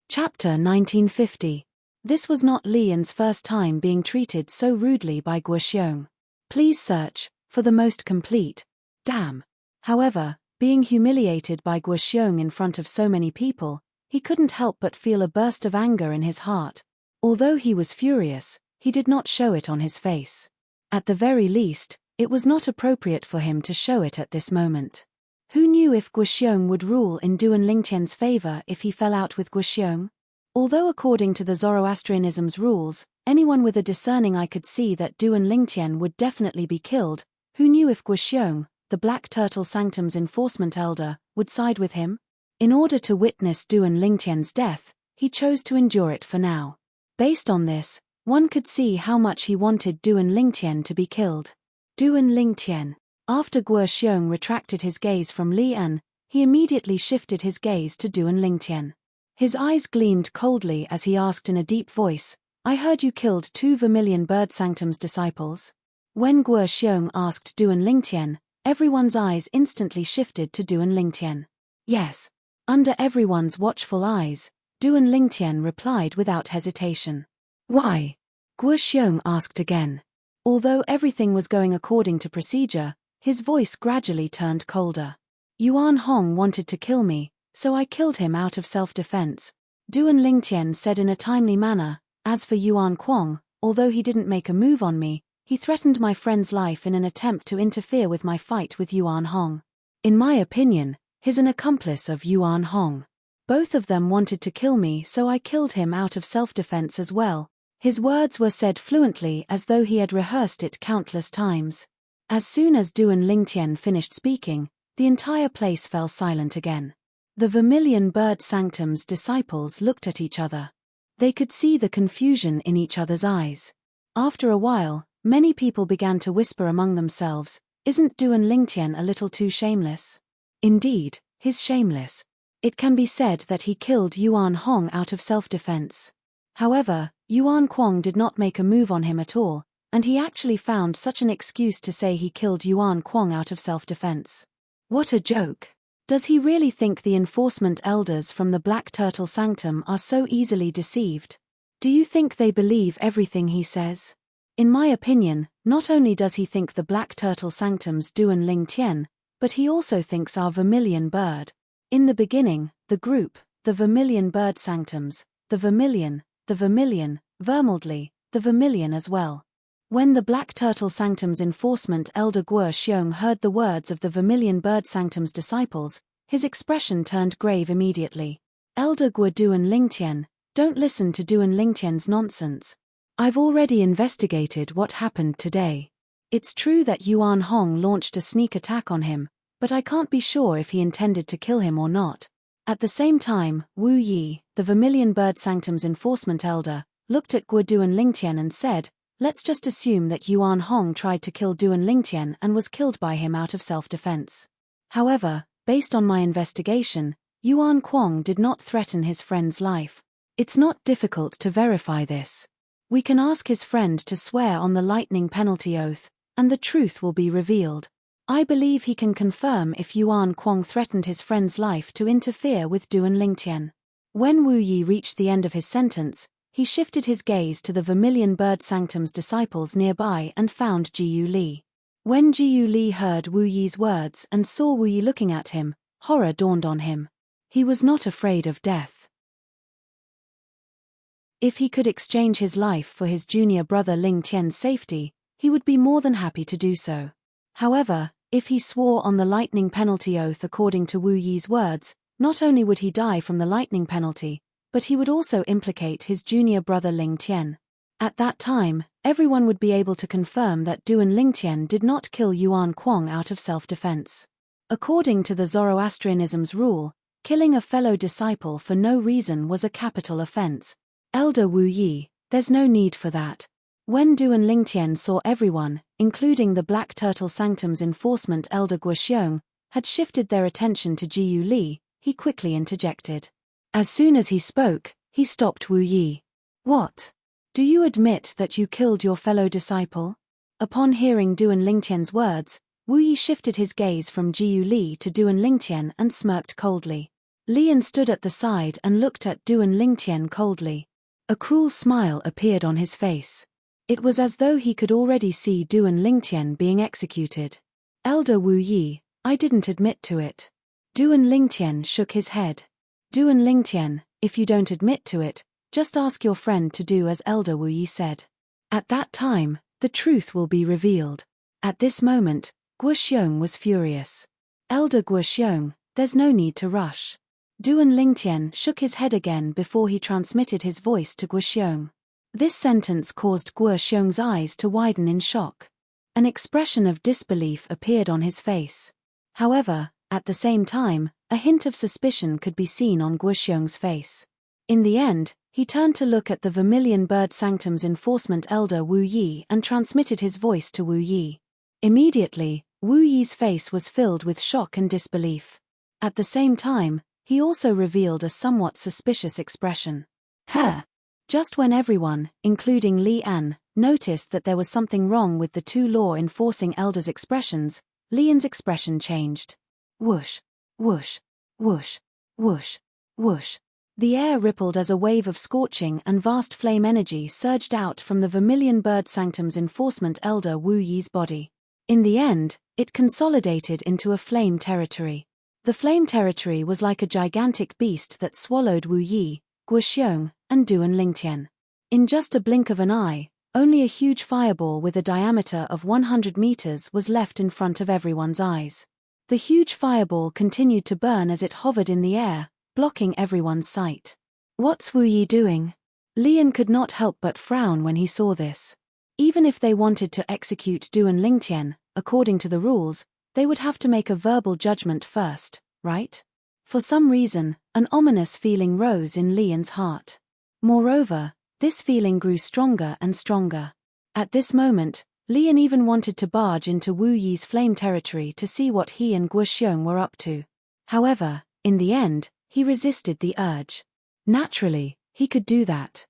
Chapter 1950. This was not Lian's first time being treated so rudely by Guoxiong. Please search for the most complete. Damn. However, being humiliated by Guoxiong in front of so many people, he couldn't help but feel a burst of anger in his heart. Although he was furious, he did not show it on his face. At the very least, it was not appropriate for him to show it at this moment. Who knew if Guoxiong would rule in Duan Lingtian's favor if he fell out with Guoxiong? Although according to the Zoroastrianism's rules, anyone with a discerning eye could see that Duan Lingtian would definitely be killed, who knew if Guoxiong, the Black Turtle Sanctum's enforcement elder, would side with him? In order to witness Duan Lingtian's death, he chose to endure it for now. Based on this, one could see how much he wanted Duan Lingtian to be killed. Duan Lingtian. After Guoxiong retracted his gaze from Li An, he immediately shifted his gaze to Duan Lingtian. His eyes gleamed coldly as he asked in a deep voice, "I heard you killed 2 Vermilion Bird Sanctum's disciples?" When Guoxiong asked Duan Lingtian, everyone's eyes instantly shifted to Duan Lingtian. Yes. Under everyone's watchful eyes, Duan Lingtian replied without hesitation. "Why?" Guoxiong asked again. Although everything was going according to procedure, his voice gradually turned colder. "Yuan Hong wanted to kill me, so I killed him out of self-defense," Duan Lingtian said in a timely manner. "As for Yuan Kuang, although he didn't make a move on me, he threatened my friend's life in an attempt to interfere with my fight with Yuan Hong. In my opinion, he's an accomplice of Yuan Hong. Both of them wanted to kill me, so I killed him out of self-defense as well." His words were said fluently as though he had rehearsed it countless times. As soon as Duan Lingtian finished speaking, the entire place fell silent again. The Vermilion Bird Sanctum's disciples looked at each other. They could see the confusion in each other's eyes. After a while, many people began to whisper among themselves, "Isn't Duan Lingtian a little too shameless?" Indeed, he's shameless. It can be said that he killed Yuan Hong out of self-defense. However, Yuan Kuang did not make a move on him at all, and he actually found such an excuse to say he killed Yuan Kuang out of self-defense. What a joke! Does he really think the enforcement elders from the Black Turtle Sanctum are so easily deceived? Do you think they believe everything he says? In my opinion, not only does he think the Black Turtle Sanctum's Duan Lingtian, but he also thinks our Vermilion Bird. In the beginning, the group, the Vermilion Bird Sanctums, the Vermilion, Vermildly, the Vermilion as well. When the Black Turtle Sanctum's enforcement elder Guoxiong heard the words of the Vermilion Bird Sanctum's disciples, his expression turned grave immediately. "Elder Guo Duan Lingtian, don't listen to Duan Lingtian's nonsense. I've already investigated what happened today. It's true that Yuan Hong launched a sneak attack on him, but I can't be sure if he intended to kill him or not." At the same time, Wu Yi, the Vermilion Bird Sanctum's enforcement elder, looked at Guo Duan Lingtian and said, "Let's just assume that Yuan Hong tried to kill Duan Lingtian and was killed by him out of self-defense. However, based on my investigation, Yuan Kuang did not threaten his friend's life. It's not difficult to verify this. We can ask his friend to swear on the lightning penalty oath, and the truth will be revealed. I believe he can confirm if Yuan Kuang threatened his friend's life to interfere with Duan Lingtian." When Wu Yi reached the end of his sentence, he shifted his gaze to the Vermilion Bird Sanctum's disciples nearby and found Jiyu Li. When Jiyu Li heard Wu Yi's words and saw Wu Yi looking at him, horror dawned on him. He was not afraid of death. If he could exchange his life for his junior brother Ling Tian's safety, he would be more than happy to do so. However, if he swore on the lightning penalty oath according to Wu Yi's words, not only would he die from the lightning penalty, but he would also implicate his junior brother Ling Tian. At that time, everyone would be able to confirm that Duan Lingtian did not kill Yuan Kuang out of self-defense. According to the Zoroastrianism's rule, killing a fellow disciple for no reason was a capital offense. Elder Wu Yi, there's no need for that. When Duan Lingtian saw everyone, including the Black Turtle Sanctum's enforcement elder Guoxiong, had shifted their attention to Jiyu Li, he quickly interjected. As soon as he spoke, he stopped Wu Yi. "What? Do you admit that you killed your fellow disciple?" Upon hearing Duan Lingtian's words, Wu Yi shifted his gaze from Jiyu Li to Duan Lingtian and smirked coldly. Lian stood at the side and looked at Duan Lingtian coldly. A cruel smile appeared on his face. It was as though he could already see Duan Lingtian being executed. "Elder Wu Yi, I didn't admit to it." Duan Lingtian shook his head. "Duan Lingtian, if you don't admit to it, just ask your friend to do as Elder Wu Yi said." At that time, the truth will be revealed. At this moment, Guoxiong was furious. Elder Guoxiong, there's no need to rush. Duan Lingtian shook his head again before he transmitted his voice to Guoxiong. This sentence caused Guoxiong's eyes to widen in shock. An expression of disbelief appeared on his face. However, at the same time, a hint of suspicion could be seen on Guoxiong's face. In the end, he turned to look at the Vermilion Bird Sanctum's enforcement elder Wu Yi and transmitted his voice to Wu Yi. Immediately, Wu Yi's face was filled with shock and disbelief. At the same time, he also revealed a somewhat suspicious expression. Huh! Just when everyone, including Li An, noticed that there was something wrong with the two law-enforcing elders' expressions, Li An's expression changed. Whoosh! Whoosh! Whoosh! Whoosh! Whoosh! The air rippled as a wave of scorching and vast flame energy surged out from the Vermilion Bird Sanctum's enforcement elder Wu Yi's body. In the end, it consolidated into a flame territory. The flame territory was like a gigantic beast that swallowed Wu Yi, Guoxiong, and Duan Lingtian. In just a blink of an eye, only a huge fireball with a diameter of 100 meters was left in front of everyone's eyes. The huge fireball continued to burn as it hovered in the air, blocking everyone's sight. What's Wu Yi doing? Lian could not help but frown when he saw this. Even if they wanted to execute Duan Lingtian, according to the rules, they would have to make a verbal judgment first, right? For some reason, an ominous feeling rose in Lian's heart. Moreover, this feeling grew stronger and stronger. At this moment, Lian even wanted to barge into Wu Yi's flame territory to see what he and Guoxiong were up to. However, in the end, he resisted the urge. Naturally, he could do that.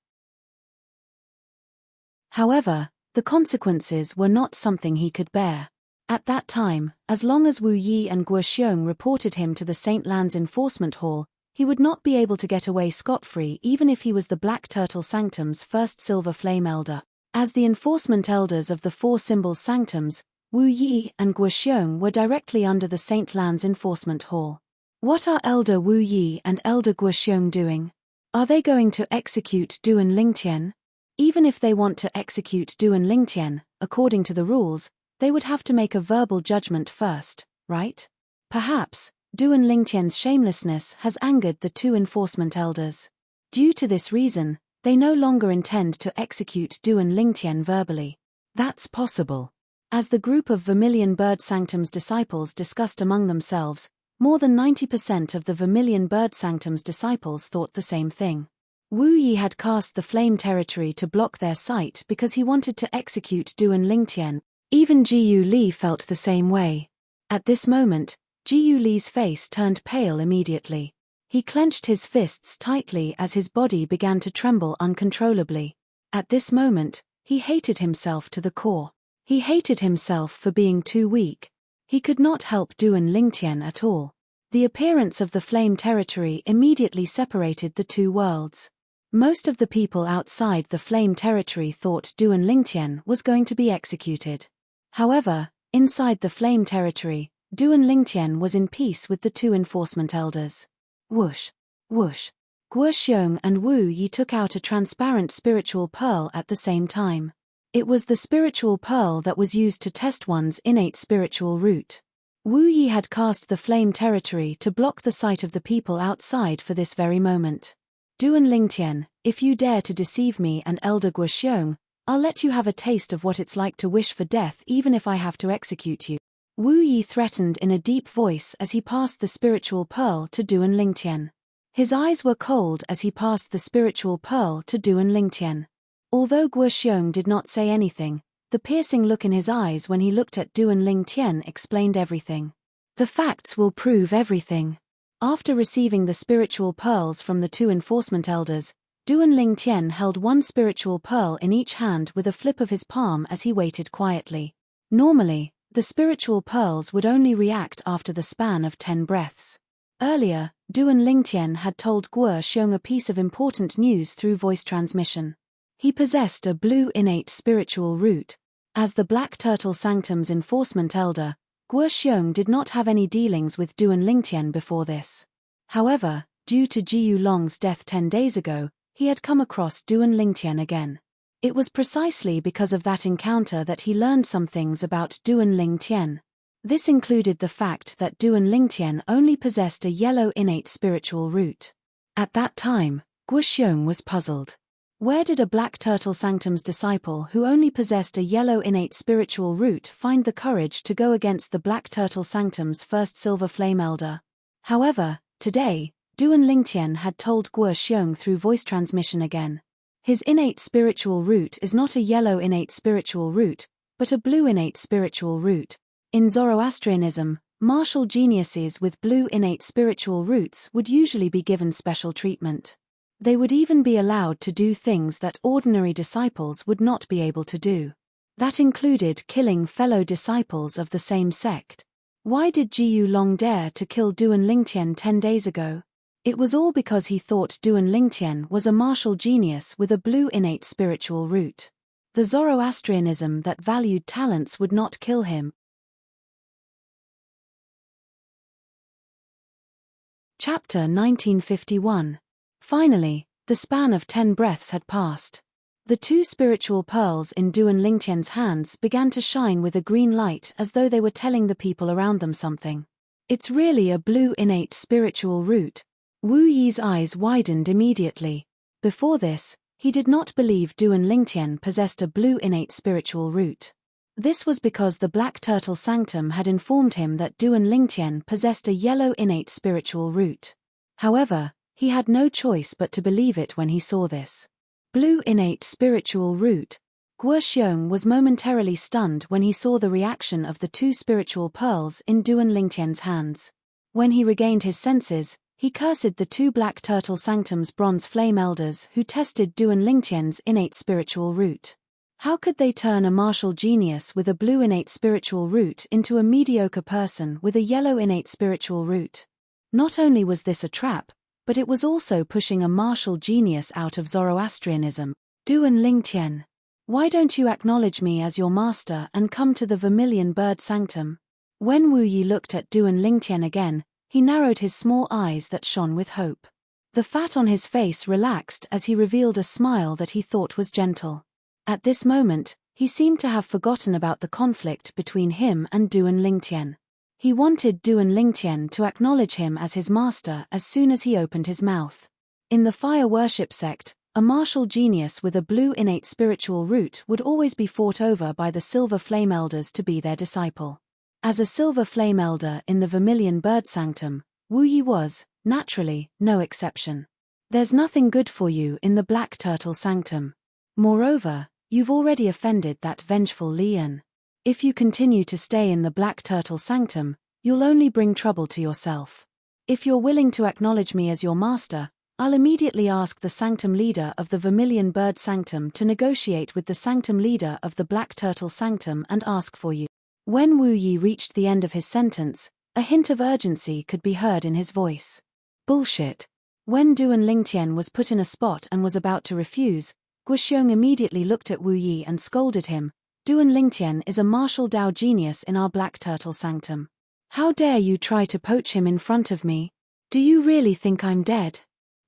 However, the consequences were not something he could bear. At that time, as long as Wu Yi and Guoxiong reported him to the St. Lan's Enforcement Hall, he would not be able to get away scot-free even if he was the Black Turtle Sanctum's first Silver Flame Elder. As the enforcement elders of the four symbols sanctums, Wu Yi and Guoxiong were directly under the St. Lan's Enforcement Hall. What are Elder Wu Yi and Elder Guoxiong doing? Are they going to execute Duan Lingtian? Even if they want to execute Duan Lingtian, according to the rules, they would have to make a verbal judgment first, right? Perhaps, Duan Lingtian's shamelessness has angered the two enforcement elders. Due to this reason, they no longer intend to execute Duan Lingtian verbally. That's possible. As the group of Vermilion Bird Sanctum's disciples discussed among themselves, more than 90% of the Vermilion Bird Sanctum's disciples thought the same thing. Wu Yi had cast the flame territory to block their sight because he wanted to execute Duan Lingtian. Even Jiyu Li felt the same way. At this moment, Jiyu Li's face turned pale immediately. He clenched his fists tightly as his body began to tremble uncontrollably. At this moment, he hated himself to the core. He hated himself for being too weak. He could not help Duan Lingtian at all. The appearance of the flame territory immediately separated the two worlds. Most of the people outside the flame territory thought Duan Lingtian was going to be executed. However, inside the flame territory, Duan Lingtian was in peace with the two enforcement elders. Whoosh! Whoosh! Guoxiong and Wu Yi took out a transparent spiritual pearl at the same time. It was the spiritual pearl that was used to test one's innate spiritual root. Wu Yi had cast the flame territory to block the sight of the people outside for this very moment. Duan Lingtian, if you dare to deceive me and Elder Guoxiong, I'll let you have a taste of what it's like to wish for death even if I have to execute you. Wu Yi threatened in a deep voice as he passed the spiritual pearl to Duan Lingtian. His eyes were cold as he passed the spiritual pearl to Duan Lingtian. Although Guoxiong did not say anything, the piercing look in his eyes when he looked at Duan Lingtian explained everything. The facts will prove everything. After receiving the spiritual pearls from the two enforcement elders, Duan Lingtian held one spiritual pearl in each hand with a flip of his palm as he waited quietly. Normally, the spiritual pearls would only react after the span of 10 breaths. Earlier, Duan Lingtian had told Guoxiong a piece of important news through voice transmission. He possessed a blue innate spiritual root. As the Black Turtle Sanctum's enforcement elder, Guoxiong did not have any dealings with Duan Lingtian before this. However, due to Jiyu Long's death 10 days ago, he had come across Duan Lingtian again. It was precisely because of that encounter that he learned some things about Duan Ling Tian. This included the fact that Duan Ling Tian only possessed a yellow innate spiritual root. At that time, Guo Xiong was puzzled. Where did a Black Turtle Sanctum's disciple who only possessed a yellow innate spiritual root find the courage to go against the Black Turtle Sanctum's first Silver Flame Elder? However, today, Duan Ling Tian had told Guo Xiong through voice transmission again. His innate spiritual root is not a yellow innate spiritual root, but a blue innate spiritual root. In Zoroastrianism, martial geniuses with blue innate spiritual roots would usually be given special treatment. They would even be allowed to do things that ordinary disciples would not be able to do. That included killing fellow disciples of the same sect. Why did Jiyu Long dare to kill Duan Ling Tian 10 days ago? It was all because he thought Duan Ling Tian was a martial genius with a blue innate spiritual root. The Zoroastrianism that valued talents would not kill him. Chapter 1951. Finally, the span of 10 breaths had passed. The 2 spiritual pearls in Duan Ling Tian's hands began to shine with a green light as though they were telling the people around them something. It's really a blue innate spiritual root. Wu Yi's eyes widened immediately. Before this, he did not believe Duan Ling Tian possessed a blue innate spiritual root. This was because the Black Turtle Sanctum had informed him that Duan Ling Tian possessed a yellow innate spiritual root. However, he had no choice but to believe it when he saw this. Blue innate spiritual root. Guo Xiong was momentarily stunned when he saw the reaction of the 2 spiritual pearls in Duan Ling Tian's hands. When he regained his senses, he cursed the 2 Black Turtle Sanctum's bronze flame elders who tested Duan Ling Tian's innate spiritual root. How could they turn a martial genius with a blue innate spiritual root into a mediocre person with a yellow innate spiritual root? Not only was this a trap, but it was also pushing a martial genius out of Zoroastrianism. Duan Ling Tian, why don't you acknowledge me as your master and come to the Vermilion Bird Sanctum? When Wu Yi looked at Duan Ling Tian again, he narrowed his small eyes that shone with hope. The fat on his face relaxed as he revealed a smile that he thought was gentle. At this moment, he seemed to have forgotten about the conflict between him and Duan Ling Tian. He wanted Duan Ling Tian to acknowledge him as his master as soon as he opened his mouth. In the fire worship sect, a martial genius with a blue innate spiritual root would always be fought over by the Silver Flame Elders to be their disciple. As a Silver Flame Elder in the Vermilion Bird Sanctum, Wu Yi was, naturally, no exception. There's nothing good for you in the Black Turtle Sanctum. Moreover, you've already offended that vengeful Lian. If you continue to stay in the Black Turtle Sanctum, you'll only bring trouble to yourself. If you're willing to acknowledge me as your master, I'll immediately ask the Sanctum leader of the Vermilion Bird Sanctum to negotiate with the Sanctum leader of the Black Turtle Sanctum and ask for you. When Wu Yi reached the end of his sentence, a hint of urgency could be heard in his voice. Bullshit. When Duan Ling Tian was put in a spot and was about to refuse, Guo Xiong immediately looked at Wu Yi and scolded him. Duan Ling Tian is a martial Dao genius in our Black Turtle Sanctum. How dare you try to poach him in front of me? Do you really think I'm dead?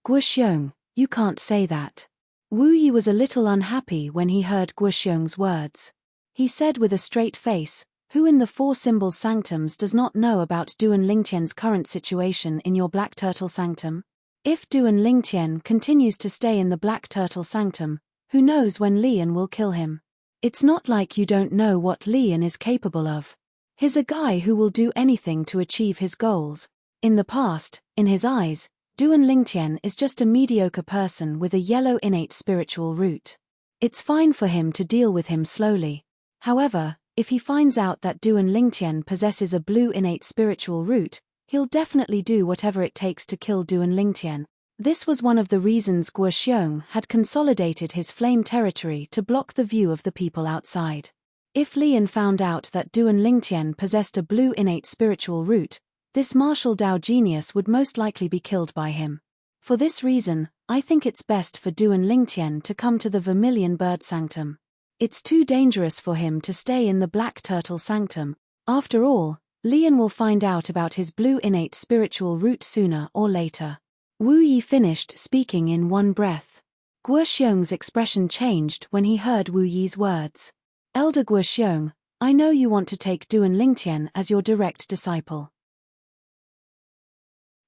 Guo Xiong, you can't say that. Wu Yi was a little unhappy when he heard Guo Xiong's words. He said with a straight face, who in the 4 Symbols Sanctums does not know about Duan Ling Tian's current situation in your Black Turtle Sanctum? If Duan Ling Tian continues to stay in the Black Turtle Sanctum, who knows when Lian will kill him? It's not like you don't know what Lian is capable of. He's a guy who will do anything to achieve his goals. In the past, in his eyes, Duan Ling Tian is just a mediocre person with a yellow innate spiritual root. It's fine for him to deal with him slowly. However, if he finds out that Duan Ling Tian possesses a blue innate spiritual root, he'll definitely do whatever it takes to kill Duan Ling Tian. This was one of the reasons Guo Xiong had consolidated his flame territory to block the view of the people outside. If Lian found out that Duan Ling Tian possessed a blue innate spiritual root, this martial Dao genius would most likely be killed by him. For this reason, I think it's best for Duan Ling Tian to come to the Vermilion Bird Sanctum. It's too dangerous for him to stay in the Black Turtle Sanctum. After all, Lian will find out about his blue innate spiritual root sooner or later. Wu Yi finished speaking in one breath. Guoxiong's expression changed when he heard Wu Yi's words. Elder Guoxiong, I know you want to take Duan Lingtian as your direct disciple.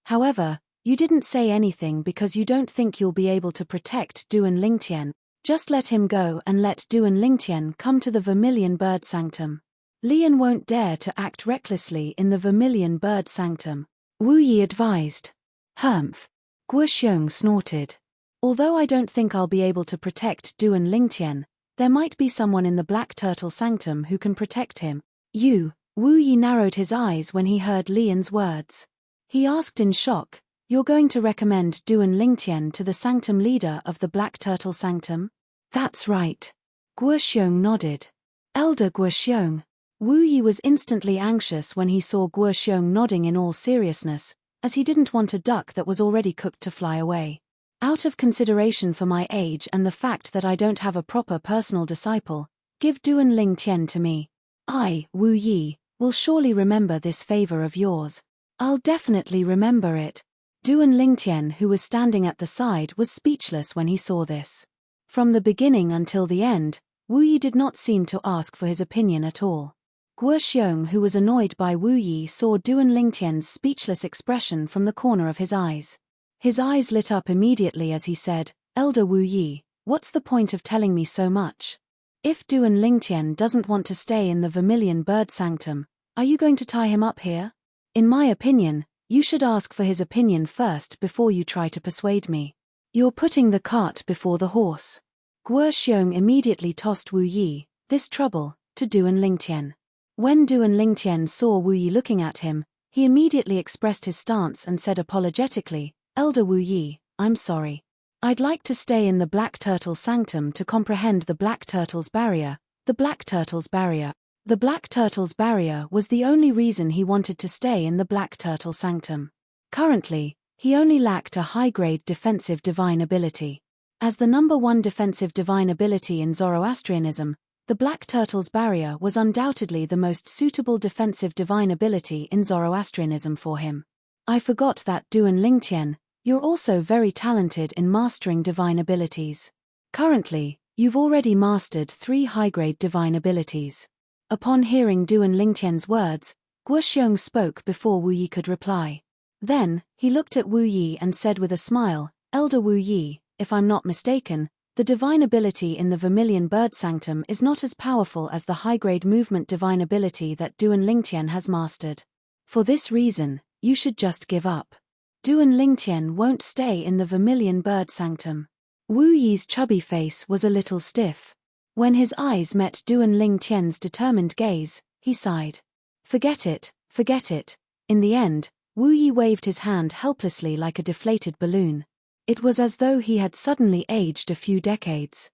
However, you didn't say anything because you don't think you'll be able to protect Duan Lingtian. Just let him go and let Duan Lingtian come to the Vermilion Bird Sanctum. Lian won't dare to act recklessly in the Vermilion Bird Sanctum, Wu Yi advised. Humph. Guoxiong snorted. Although I don't think I'll be able to protect Duan Lingtian, there might be someone in the Black Turtle Sanctum who can protect him. Wu Yi narrowed his eyes when he heard Lian's words. He asked in shock, You're going to recommend Duan Lingtian to the Sanctum leader of the Black Turtle Sanctum? That's right. Guoxiong nodded. Elder Guoxiong. Wu Yi was instantly anxious when he saw Guoxiong nodding in all seriousness, as he didn't want a duck that was already cooked to fly away. Out of consideration for my age and the fact that I don't have a proper personal disciple, give Duan Lingtian to me. I, Wu Yi, will surely remember this favor of yours. I'll definitely remember it. Duan Lingtian, who was standing at the side, was speechless when he saw this. From the beginning until the end, Wu Yi did not seem to ask for his opinion at all. Guoxiong, who was annoyed by Wu Yi, saw Duan Lingtian's speechless expression from the corner of his eyes. His eyes lit up immediately as he said, Elder Wu Yi, what's the point of telling me so much? If Duan Lingtian doesn't want to stay in the Vermilion Bird Sanctum, are you going to tie him up here? In my opinion, you should ask for his opinion first before you try to persuade me. You're putting the cart before the horse. Guoxiong immediately tossed Wu Yi, this trouble, to Duan Lingtian. When Duan Lingtian saw Wu Yi looking at him, he immediately expressed his stance and said apologetically, Elder Wu Yi, I'm sorry. I'd like to stay in the Black Turtle Sanctum to comprehend the Black Turtle's barrier. The Black Turtle's barrier. The Black Turtle's barrier was the only reason he wanted to stay in the Black Turtle Sanctum. Currently, he only lacked a high-grade defensive divine ability. As the number one defensive divine ability in Zoroastrianism, the Black Turtle's barrier was undoubtedly the most suitable defensive divine ability in Zoroastrianism for him. I forgot that Duan Lingtian, you're also very talented in mastering divine abilities. Currently, you've already mastered 3 high-grade divine abilities. Upon hearing Duan Lingtian's words, Guoxiong spoke before Wu Yi could reply. Then, he looked at Wu Yi and said with a smile, Elder Wu Yi, if I'm not mistaken, the divine ability in the Vermilion Bird Sanctum is not as powerful as the high-grade movement divine ability that Duan Lingtian has mastered. For this reason, you should just give up. Duan Lingtian won't stay in the Vermilion Bird Sanctum. Wu Yi's chubby face was a little stiff. When his eyes met Duan Lingtian's determined gaze, he sighed. Forget it, forget it. In the end, Wu Yi waved his hand helplessly like a deflated balloon. It was as though he had suddenly aged a few decades.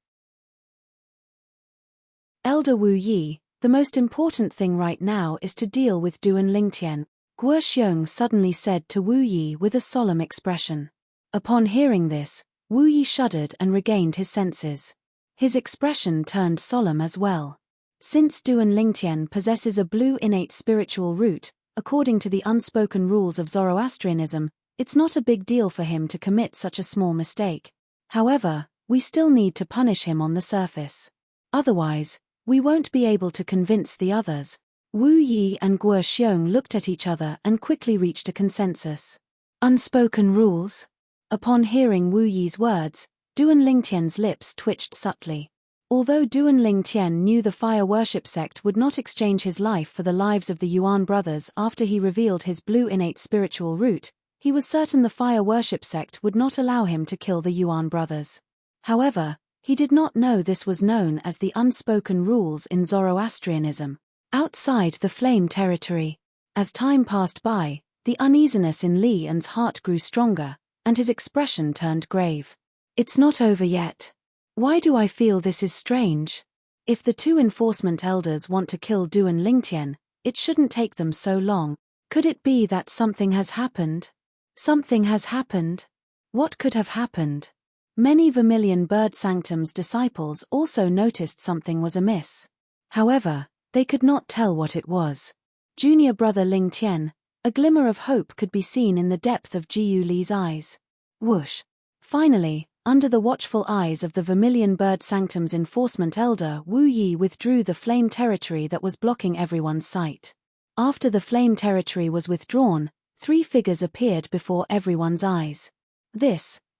Elder Wu Yi, the most important thing right now is to deal with Duan Lingtian, Guoxiong suddenly said to Wu Yi with a solemn expression. Upon hearing this, Wu Yi shuddered and regained his senses. His expression turned solemn as well. Since Duan Lingtian possesses a blue innate spiritual root, according to the unspoken rules of Zoroastrianism, it's not a big deal for him to commit such a small mistake. However, we still need to punish him on the surface. Otherwise, we won't be able to convince the others. Wu Yi and Guoxiong looked at each other and quickly reached a consensus. Unspoken rules? Upon hearing Wu Yi's words, Duan Lingtian's lips twitched subtly. Although Duan Lingtian knew the fire worship sect would not exchange his life for the lives of the Yuan brothers after he revealed his blue innate spiritual root, he was certain the fire worship sect would not allow him to kill the Yuan brothers. However, he did not know this was known as the unspoken rules in Zoroastrianism. Outside the flame territory. As time passed by, the uneasiness in Lian's heart grew stronger, and his expression turned grave. It's not over yet. Why do I feel this is strange? If the 2 enforcement elders want to kill Duan Lingtian, it shouldn't take them so long. Could it be that something has happened? Something has happened? What could have happened? Many Vermilion Bird Sanctum's disciples also noticed something was amiss. However, they could not tell what it was. Junior brother Lingtian, a glimmer of hope could be seen in the depth of Jiu Li's eyes. Whoosh! Finally, Under the watchful eyes of the Vermilion Bird Sanctum's enforcement elder, Wu Yi withdrew the flame territory that was blocking everyone's sight. After the flame territory was withdrawn, 3 figures appeared before everyone's eyes.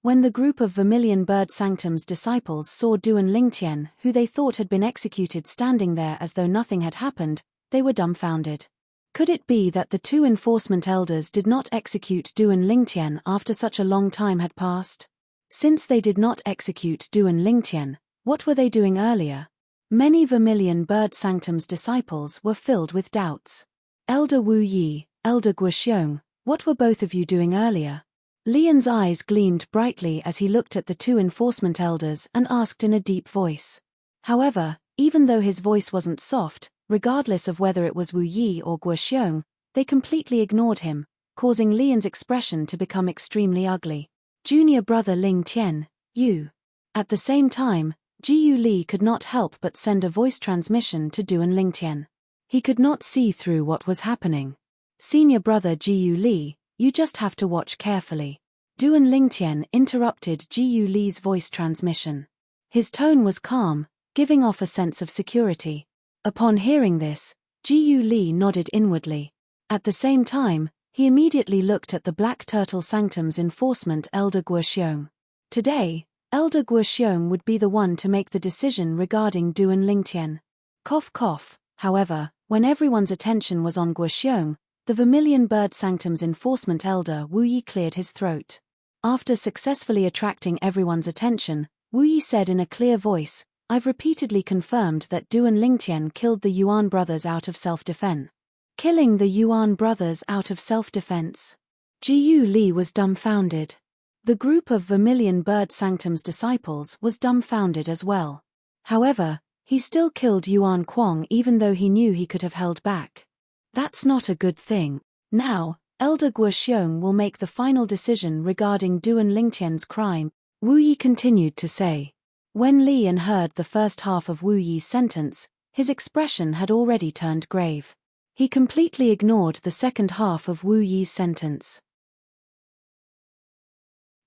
When the group of Vermilion Bird Sanctum's disciples saw Duan Lingtian, who they thought had been executed, standing there as though nothing had happened, they were dumbfounded. Could it be that the 2 enforcement elders did not execute Duan Lingtian after such a long time had passed? Since they did not execute Duan Lingtian, what were they doing earlier? Many Vermilion Bird Sanctum's disciples were filled with doubts. Elder Wu Yi, Elder Guoxiong, what were both of you doing earlier? Lian's eyes gleamed brightly as he looked at the 2 enforcement elders and asked in a deep voice. However, even though his voice wasn't soft, regardless of whether it was Wu Yi or Guoxiong, they completely ignored him, causing Lian's expression to become extremely ugly. Junior brother Ling Tian, you. At the same time, Jiyu Li could not help but send a voice transmission to Duan Lingtian. He could not see through what was happening. Senior brother Jiyu Li, you just have to watch carefully. Duan Lingtian interrupted Jiyu Li's voice transmission. His tone was calm, giving off a sense of security. Upon hearing this, Jiyu Li nodded inwardly. At the same time, he immediately looked at the Black Turtle Sanctum's enforcement elder Guoxiong. Today, Elder Guoxiong would be the one to make the decision regarding Duan Lingtian. Cough cough. However, when everyone's attention was on Guoxiong, the Vermilion Bird Sanctum's enforcement elder Wu Yi cleared his throat. After successfully attracting everyone's attention, Wu Yi said in a clear voice, I've repeatedly confirmed that Duan Lingtian killed the Yuan brothers out of self-defense. Killing the Yuan brothers out of self-defense. Jiyu Li was dumbfounded. The group of Vermilion Bird Sanctum's disciples was dumbfounded as well. However, he still killed Yuan Kuang even though he knew he could have held back. That's not a good thing. Now, Elder Guoxiong will make the final decision regarding Duan Lingtian's crime, Wu Yi continued to say. When Lian heard the first half of Wu Yi's sentence, his expression had already turned grave. He completely ignored the second half of Wu Yi's sentence.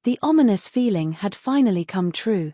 The ominous feeling had finally come true.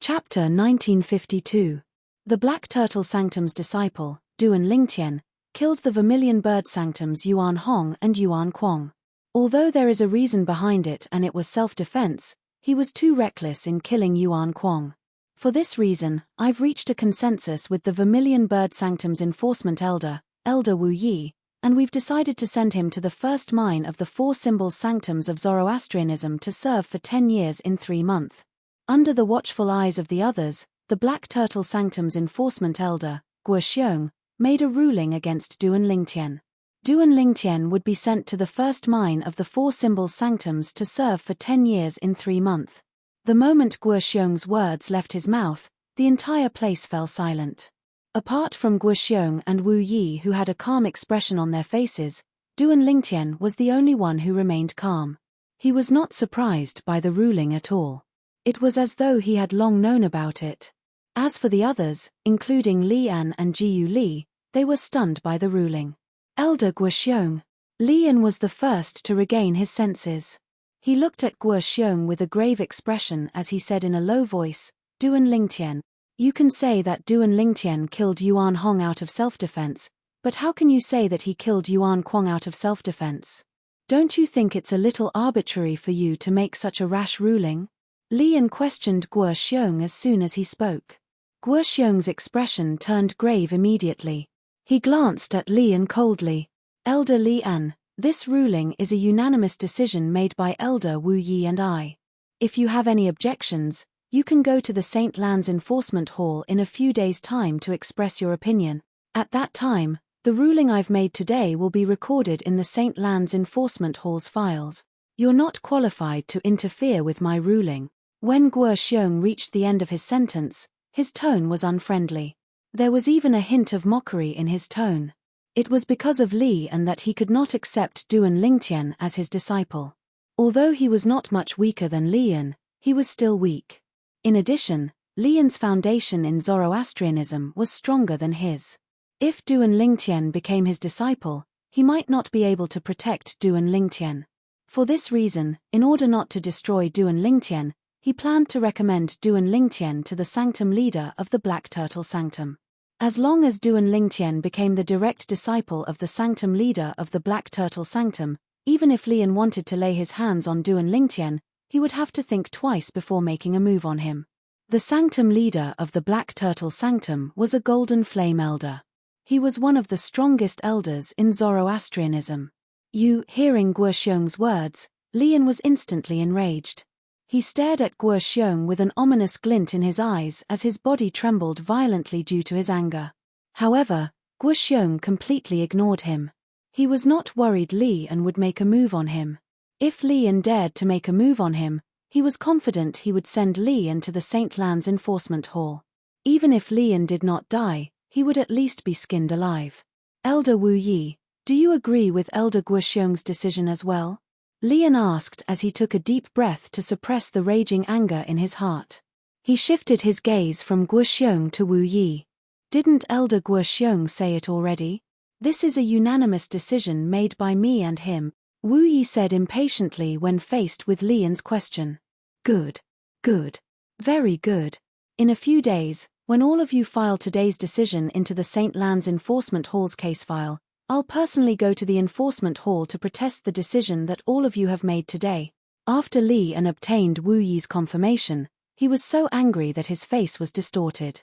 Chapter 1952. The Black Turtle Sanctum's disciple, Duan Lingtian, killed the Vermilion Bird Sanctum's Yuan Hong and Yuan Kuang. Although there is a reason behind it and it was self-defense, he was too reckless in killing Yuan Kuang. For this reason, I've reached a consensus with the Vermilion Bird Sanctum's enforcement elder, Elder Wu Yi, and we've decided to send him to the first mine of the 4 symbols sanctums of Zoroastrianism to serve for 10 years in 3 months. Under the watchful eyes of the others, the Black Turtle Sanctum's enforcement elder, Guoxiong, made a ruling against Duan Lingtian. Duan Lingtian would be sent to the first mine of the 4 symbols sanctums to serve for 10 years in 3 months. The moment Guoxiong's words left his mouth, the entire place fell silent. Apart from Guoxiong and Wu Yi who had a calm expression on their faces, Duan Lingtian was the only one who remained calm. He was not surprised by the ruling at all. It was as though he had long known about it. As for the others, including Lian and Jiyu Li, they were stunned by the ruling. Elder Guoxiong. Lian was the first to regain his senses. He looked at Guoxiong with a grave expression as he said in a low voice, Duan Lingtian, you can say that Duan Lingtian killed Yuan Hong out of self-defense, but how can you say that he killed Yuan Kuang out of self-defense? Don't you think it's a little arbitrary for you to make such a rash ruling? Lian questioned Guoxiong as soon as he spoke. Guoxiong's expression turned grave immediately. He glanced at Lian coldly. Elder Lian, this ruling is a unanimous decision made by Elder Wu Yi and I. If you have any objections, you can go to the St. Lan's Enforcement Hall in a few days' time to express your opinion. At that time, the ruling I've made today will be recorded in the St. Lan's Enforcement Hall's files. You're not qualified to interfere with my ruling. When Guoxiong reached the end of his sentence, his tone was unfriendly. There was even a hint of mockery in his tone. It was because of Lian that he could not accept Duan Lingtian as his disciple. Although he was not much weaker than Lian, he was still weak. In addition, Lian's foundation in Zoroastrianism was stronger than his. If Duan Lingtian became his disciple, he might not be able to protect Duan Lingtian. For this reason, in order not to destroy Duan Lingtian, he planned to recommend Duan Lingtian to the sanctum leader of the Black Turtle Sanctum. As long as Duan Lingtian became the direct disciple of the sanctum leader of the Black Turtle Sanctum, even if Lian wanted to lay his hands on Duan Lingtian, he would have to think twice before making a move on him. The sanctum leader of the Black Turtle Sanctum was a golden flame elder. He was one of the strongest elders in Zoroastrianism. Hearing Guoxiong's words, Lian was instantly enraged. He stared at Guoxiong with an ominous glint in his eyes as his body trembled violently due to his anger. However, Guoxiong completely ignored him. He was not worried Lian would make a move on him. If Lian dared to make a move on him, he was confident he would send Lian to the St. Lan's Enforcement Hall. Even if Lian did not die, he would at least be skinned alive. Elder Wu Yi, do you agree with Elder Guoxiong's decision as well? Lian asked as he took a deep breath to suppress the raging anger in his heart. He shifted his gaze from Guoxiong to Wu Yi. Didn't Elder Guoxiong say it already? This is a unanimous decision made by me and him, Wu Yi said impatiently when faced with Lian's question. Good. Good. Very good. In a few days, when all of you file today's decision into the St. Lan's Enforcement Hall's case file, I'll personally go to the Enforcement Hall to protest the decision that all of you have made today. After Lian obtained Wu Yi's confirmation, he was so angry that his face was distorted.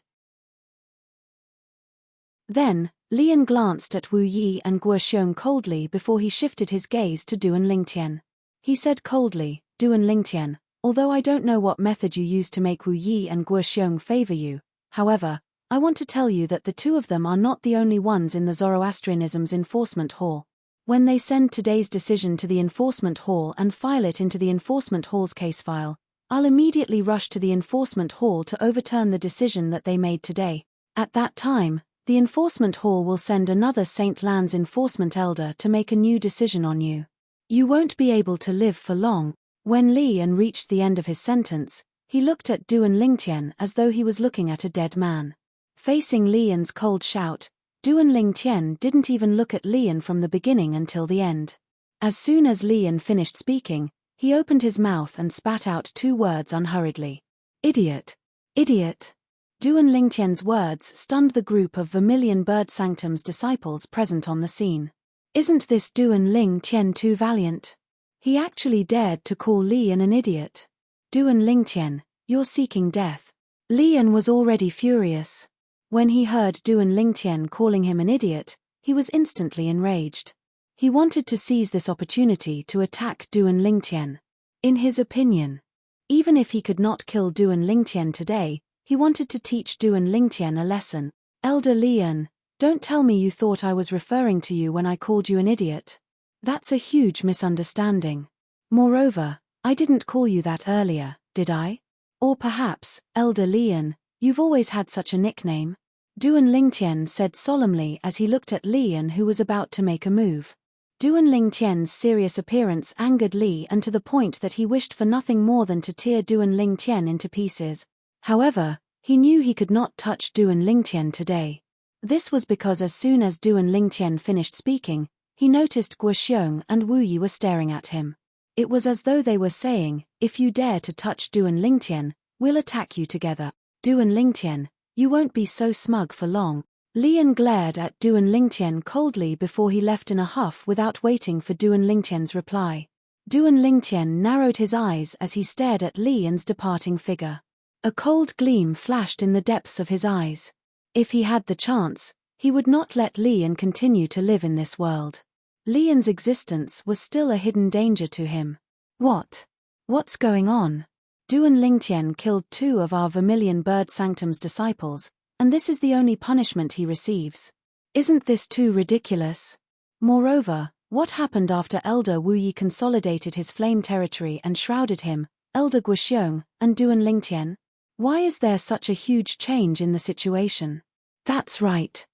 Then, Lian glanced at Wu Yi and Guoxiong coldly before he shifted his gaze to Duan Lingtian. He said coldly, Duan Lingtian, although I don't know what method you used to make Wu Yi and Guoxiong favor you, however, I want to tell you that the two of them are not the only ones in the Zoroastrianism's Enforcement Hall. When they send today's decision to the Enforcement Hall and file it into the Enforcement Hall's case file, I'll immediately rush to the Enforcement Hall to overturn the decision that they made today. At that time, the Enforcement Hall will send another St. Lan's Enforcement Elder to make a new decision on you. You won't be able to live for long. When Lian reached the end of his sentence, he looked at Duan Lingtian as though he was looking at a dead man. Facing Lian's cold shout, Duan Lingtian didn't even look at Lian from the beginning until the end. As soon as Lian finished speaking, he opened his mouth and spat out two words unhurriedly. Idiot! Idiot! Duan Lingtian's words stunned the group of Vermilion Bird Sanctum's disciples present on the scene. Isn't this Duan Lingtian too valiant? He actually dared to call Lian an idiot. Duan Lingtian, you're seeking death. Lian was already furious. When he heard Duan Lingtian calling him an idiot, he was instantly enraged. He wanted to seize this opportunity to attack Duan Lingtian. In his opinion, even if he could not kill Duan Lingtian today, he wanted to teach Duan Lingtian a lesson. Elder Lian, don't tell me you thought I was referring to you when I called you an idiot. That's a huge misunderstanding. Moreover, I didn't call you that earlier, did I? Or perhaps, Elder Lian, you've always had such a nickname? Duan Lingtian said solemnly as he looked at Lian, who was about to make a move. Duan Lingtian's serious appearance angered Lian to the point that he wished for nothing more than to tear Duan Lingtian into pieces. However, he knew he could not touch Duan Lingtian today. This was because as soon as Duan Lingtian finished speaking, he noticed Guoxiong and Wu Yi were staring at him. It was as though they were saying, if you dare to touch Duan Lingtian, we'll attack you together. Duan Lingtian, you won't be so smug for long. Lian glared at Duan Lingtian coldly before he left in a huff without waiting for Duan Lingtian's reply. Duan Lingtian narrowed his eyes as he stared at Lian's departing figure. A cold gleam flashed in the depths of his eyes. If he had the chance, he would not let Lian continue to live in this world. Lian's existence was still a hidden danger to him. What's going on? Duan Lingtian killed two of our Vermilion Bird Sanctum's disciples, and this is the only punishment he receives. Isn't this too ridiculous? Moreover, what happened after Elder Wu Yi consolidated his flame territory and shrouded him, Elder Guoxiong, and Duan Lingtian? Why is there such a huge change in the situation? That's right.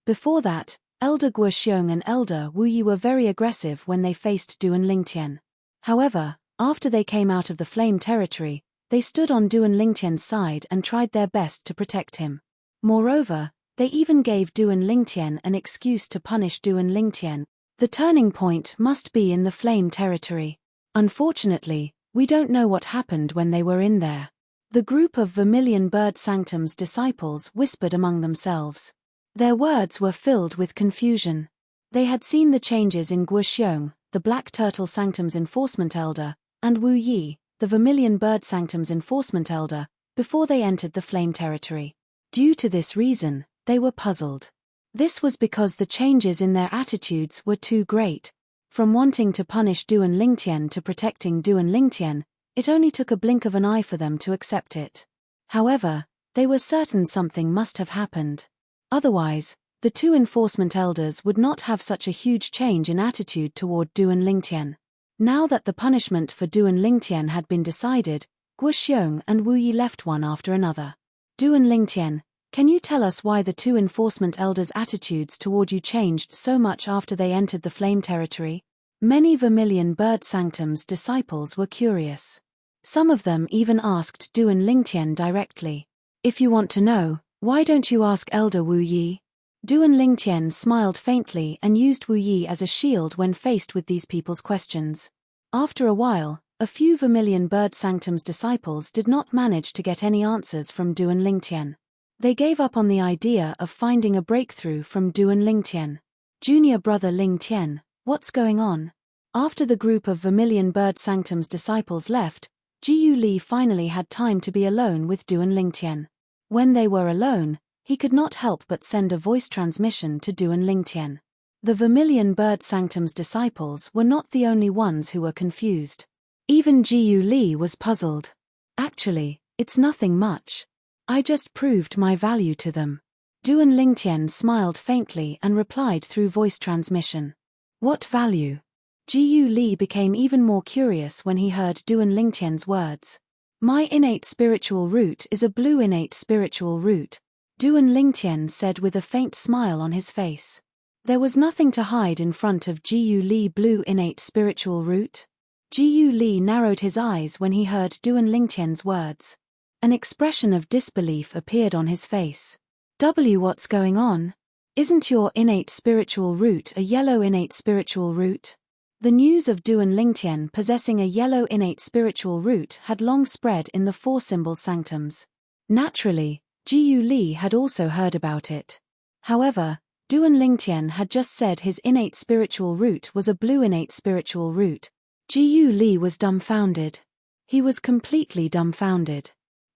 Before that, Elder Guoxiong and Elder Wu Yi were very aggressive when they faced Duan Lingtian. However, after they came out of the flame territory, they stood on Duan Lingtian's side and tried their best to protect him. Moreover, They even gave Duan Lingtian an excuse to punish Duan Lingtian. The turning point must be in the flame territory. Unfortunately, we don't know what happened when they were in there. The group of Vermilion Bird Sanctum's disciples whispered among themselves. Their words were filled with confusion. They had seen the changes in Guoxiong, the Black Turtle Sanctum's enforcement elder, and Wu Yi, the Vermilion Bird Sanctum's enforcement elder, before they entered the flame territory. Due to this reason, they were puzzled. This was because the changes in their attitudes were too great. From wanting to punish Duan Lingtian to protecting Duan Lingtian, it only took a blink of an eye for them to accept it. However, they were certain something must have happened. Otherwise, the two enforcement elders would not have such a huge change in attitude toward Duan Lingtian. Now that the punishment for Duan Lingtian had been decided, Guoxiong and Wu Yi left one after another. Duan Lingtian, can you tell us why the two enforcement elders' attitudes toward you changed so much after they entered the flame territory? Many Vermilion Bird Sanctum's disciples were curious. Some of them even asked Duan Lingtian directly. If you want to know, why don't you ask Elder Wu Yi? Duan Lingtian smiled faintly and used Wu Yi as a shield when faced with these people's questions. After a while, a few Vermilion Bird Sanctum's disciples did not manage to get any answers from Duan Lingtian. They gave up on the idea of finding a breakthrough from Duan Lingtian. Junior brother Lingtian, what's going on? After the group of Vermilion Bird Sanctum's disciples left, Jiyu Li finally had time to be alone with Duan Lingtian. When they were alone, he could not help but send a voice transmission to Duan Lingtian. The Vermilion Bird Sanctum's disciples were not the only ones who were confused. Even Jiyu Li was puzzled. Actually, it's nothing much. I just proved my value to them. Duan Lingtian smiled faintly and replied through voice transmission. What value? Jiyu Li became even more curious when he heard Duan Lingtian's words. My innate spiritual root is a blue innate spiritual root, Duan Lingtian said with a faint smile on his face. There was nothing to hide in front of Jiyu Li blue innate spiritual root. Jiyu Li narrowed his eyes when he heard Duan Lingtian's words. An expression of disbelief appeared on his face. What's going on? Isn't your innate spiritual root a yellow innate spiritual root? The news of Duan Lingtian possessing a yellow innate spiritual root had long spread in the four symbol sanctums. Naturally, Jiyu Li had also heard about it. However, Duan Lingtian had just said his innate spiritual root was a blue innate spiritual root. Jiyu Li was dumbfounded. He was completely dumbfounded.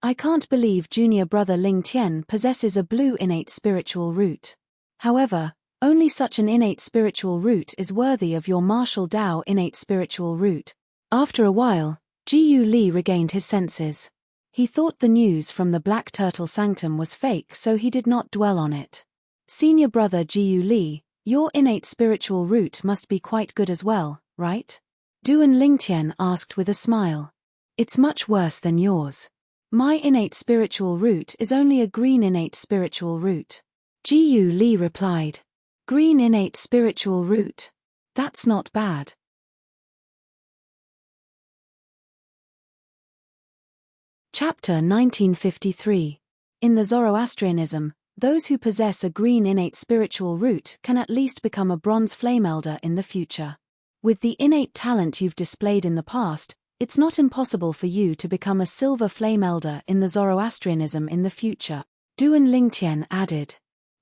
I can't believe junior brother Lingtian possesses a blue innate spiritual root. However, only such an innate spiritual root is worthy of your martial Dao innate spiritual root. After a while, Jiyu Li regained his senses. He thought the news from the Black Turtle Sanctum was fake, so he did not dwell on it. Senior brother Jiyu Li, your innate spiritual root must be quite good as well, right? Duan Lingtian asked with a smile. It's much worse than yours. My innate spiritual root is only a green innate spiritual root. Jiyu Li replied. Green innate spiritual root. That's not bad. Chapter 1953. In the Zoroastrianism, those who possess a green innate spiritual root can at least become a bronze flame elder in the future. With the innate talent you've displayed in the past, it's not impossible for you to become a silver flame elder in the Zoroastrianism in the future, Duan Lingtian added.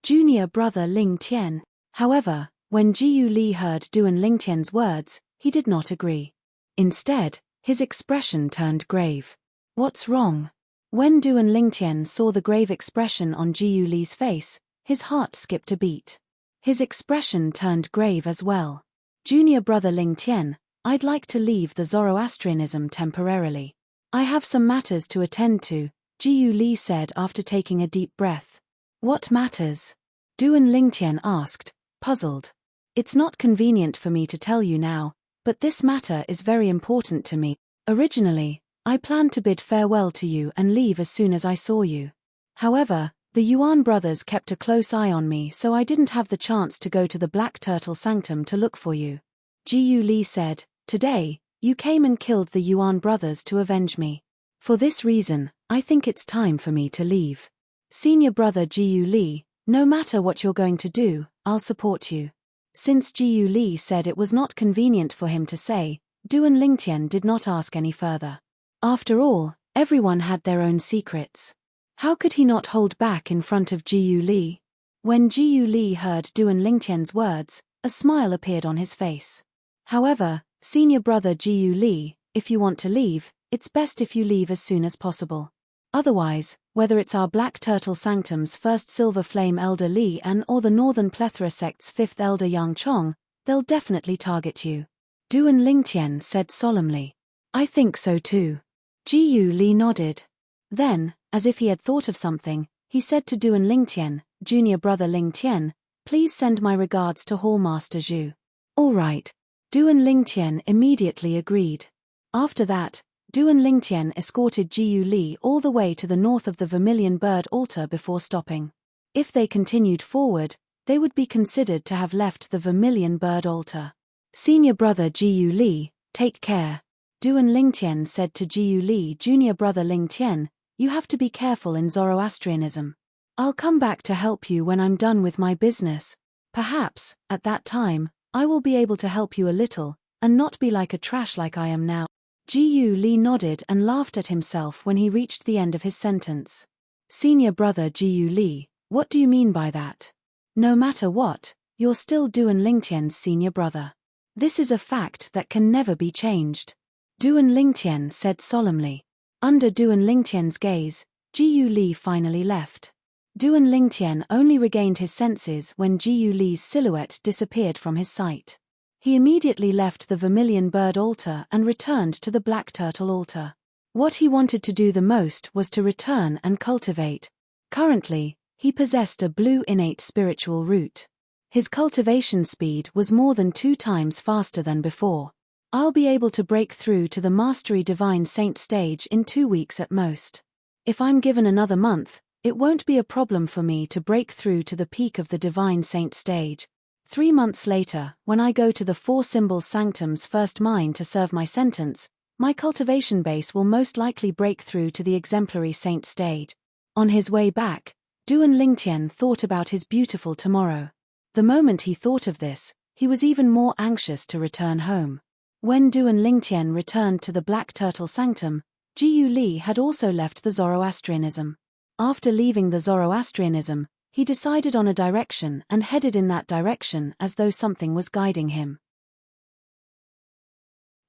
Junior brother Lingtian. However, when Jiyu Li heard Duan Lingtian's words, he did not agree. Instead, his expression turned grave. What's wrong? When Duan Lingtian saw the grave expression on Jiyu Li's face, his heart skipped a beat. His expression turned grave as well. Junior brother Lingtian, I'd like to leave the Zoroastrianism temporarily. I have some matters to attend to, Jiyu Li said after taking a deep breath. What matters? Duan Lingtian asked, puzzled. It's not convenient for me to tell you now, but this matter is very important to me. Originally, I planned to bid farewell to you and leave as soon as I saw you. However, the Yuan brothers kept a close eye on me, so I didn't have the chance to go to the Black Turtle Sanctum to look for you. Jiyu Li said, today, you came and killed the Yuan brothers to avenge me. For this reason, I think it's time for me to leave. Senior brother Jiyu Li, No matter what you're going to do, I'll support you. Since Jiu Li said it was not convenient for him to say, Duan Lingtian did not ask any further. After all, everyone had their own secrets. How could he not hold back in front of Jiu Li? When Jiu Li heard Duan Lingtian's words, a smile appeared on his face. However, senior brother Jiu Li, if you want to leave, it's best if you leave as soon as possible. Otherwise, whether it's our Black Turtle Sanctum's first Silver Flame Elder Li An or the Northern Plethora Sect's fifth Elder Yang Chong, they'll definitely target you. Duan Lingtian said solemnly. I think so too. Jiu Li nodded. Then, as if he had thought of something, he said to Duan Lingtian, junior brother Lingtian, please send my regards to Hallmaster Zhu. All right. Duan Lingtian immediately agreed. After that, Duan Lingtian escorted Jiu Li all the way to the north of the Vermilion Bird altar before stopping. If they continued forward, they would be considered to have left the Vermilion Bird altar. Senior brother Jiu Li, take care. Duan Lingtian said to Jiu Li, junior brother Lingtian, you have to be careful in Zoroastrianism. I'll come back to help you when I'm done with my business. Perhaps, at that time, I will be able to help you a little, and not be like a trash like I am now. Jiu Li nodded and laughed at himself when he reached the end of his sentence. Senior brother Jiu Li, what do you mean by that? No matter what, you're still Duan Lingtian's senior brother. This is a fact that can never be changed. Duan Lingtian said solemnly. Under Duan Lingtian's gaze, Jiu Li finally left. Duan Lingtian only regained his senses when Jiu Li's silhouette disappeared from his sight. He immediately left the Vermilion Bird altar and returned to the Black Turtle altar. What he wanted to do the most was to return and cultivate. Currently, he possessed a blue innate spiritual root. His cultivation speed was more than 2 times faster than before. I'll be able to break through to the Mastery Divine Saint stage in 2 weeks at most. If I'm given another month, it won't be a problem for me to break through to the peak of the Divine Saint stage. 3 months later, when I go to the 4 Symbols Sanctum's first mine to serve my sentence, my cultivation base will most likely break through to the Exemplary Saint stage. On his way back, Duan Lingtian thought about his beautiful tomorrow. The moment he thought of this, he was even more anxious to return home. When Duan Lingtian returned to the Black Turtle Sanctum, Jiu Li had also left the Zoroastrianism. After leaving the Zoroastrianism, he decided on a direction and headed in that direction as though something was guiding him.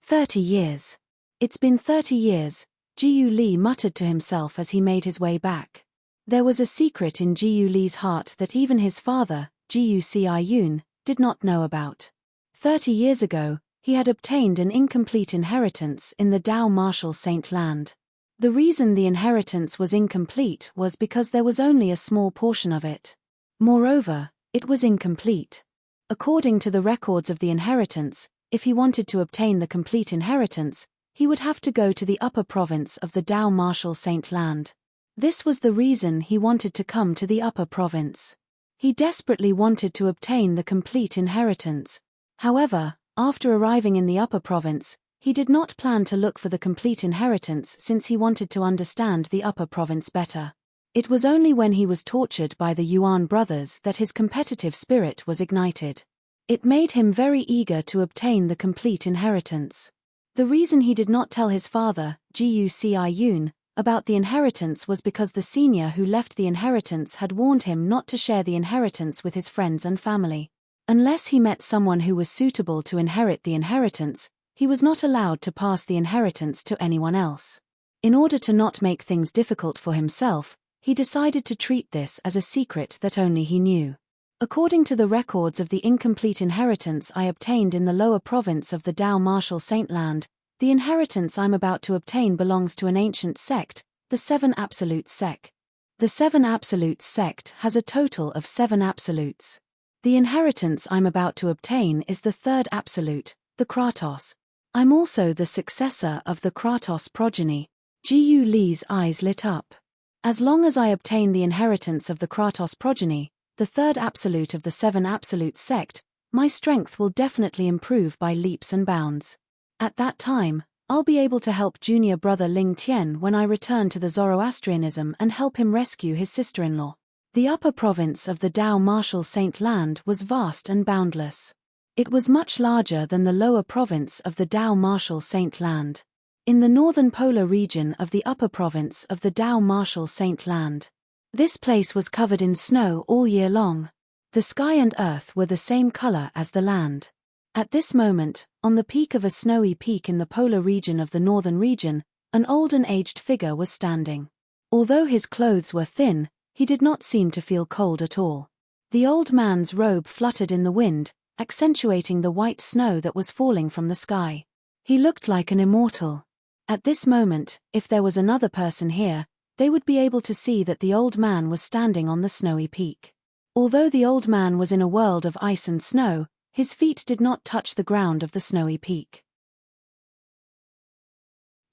30 years. It's been 30 years, Jiu Li muttered to himself as he made his way back. There was a secret in Jiu Li's heart that even his father, Jiu Yun, did not know about. 30 years ago, he had obtained an incomplete inheritance in the Dao Martial Saint land. The reason the inheritance was incomplete was because there was only a small portion of it. Moreover, it was incomplete. According to the records of the inheritance, if he wanted to obtain the complete inheritance, he would have to go to the upper province of the Dao Martial Saint land. This was the reason he wanted to come to the upper province. He desperately wanted to obtain the complete inheritance. However, after arriving in the upper province, he did not plan to look for the complete inheritance since he wanted to understand the upper province better. It was only when he was tortured by the Yuan brothers that his competitive spirit was ignited. It made him very eager to obtain the complete inheritance. The reason he did not tell his father, Jiu Yun, about the inheritance was because the senior who left the inheritance had warned him not to share the inheritance with his friends and family. Unless he met someone who was suitable to inherit the inheritance, he was not allowed to pass the inheritance to anyone else. In order to not make things difficult for himself, he decided to treat this as a secret that only he knew. According to the records of the incomplete inheritance I obtained in the lower province of the Dao Martial Saint land, the inheritance I'm about to obtain belongs to an ancient sect, the 7 Absolutes sect. The 7 Absolutes sect has a total of 7 absolutes. The inheritance I'm about to obtain is the 3rd absolute, the Kratos. I'm also the successor of the Kratos progeny. Jiu Li's eyes lit up. As long as I obtain the inheritance of the Kratos progeny, the 3rd absolute of the 7 Absolute sect, my strength will definitely improve by leaps and bounds. At that time, I'll be able to help junior brother Ling Tian when I return to the Zoroastrianism and help him rescue his sister-in-law. The upper province of the Dao Martial Saint Land was vast and boundless. It was much larger than the lower province of the Dao Martial Saint Land. In the northern polar region of the upper province of the Dao Martial Saint Land, this place was covered in snow all year long. The sky and earth were the same color as the land. At this moment, on the peak of a snowy peak in the polar region of the northern region, an old and aged figure was standing. Although his clothes were thin, he did not seem to feel cold at all. The old man's robe fluttered in the wind, accentuating the white snow that was falling from the sky. He looked like an immortal. At this moment, if there was another person here, they would be able to see that the old man was standing on the snowy peak. Although the old man was in a world of ice and snow, his feet did not touch the ground of the snowy peak.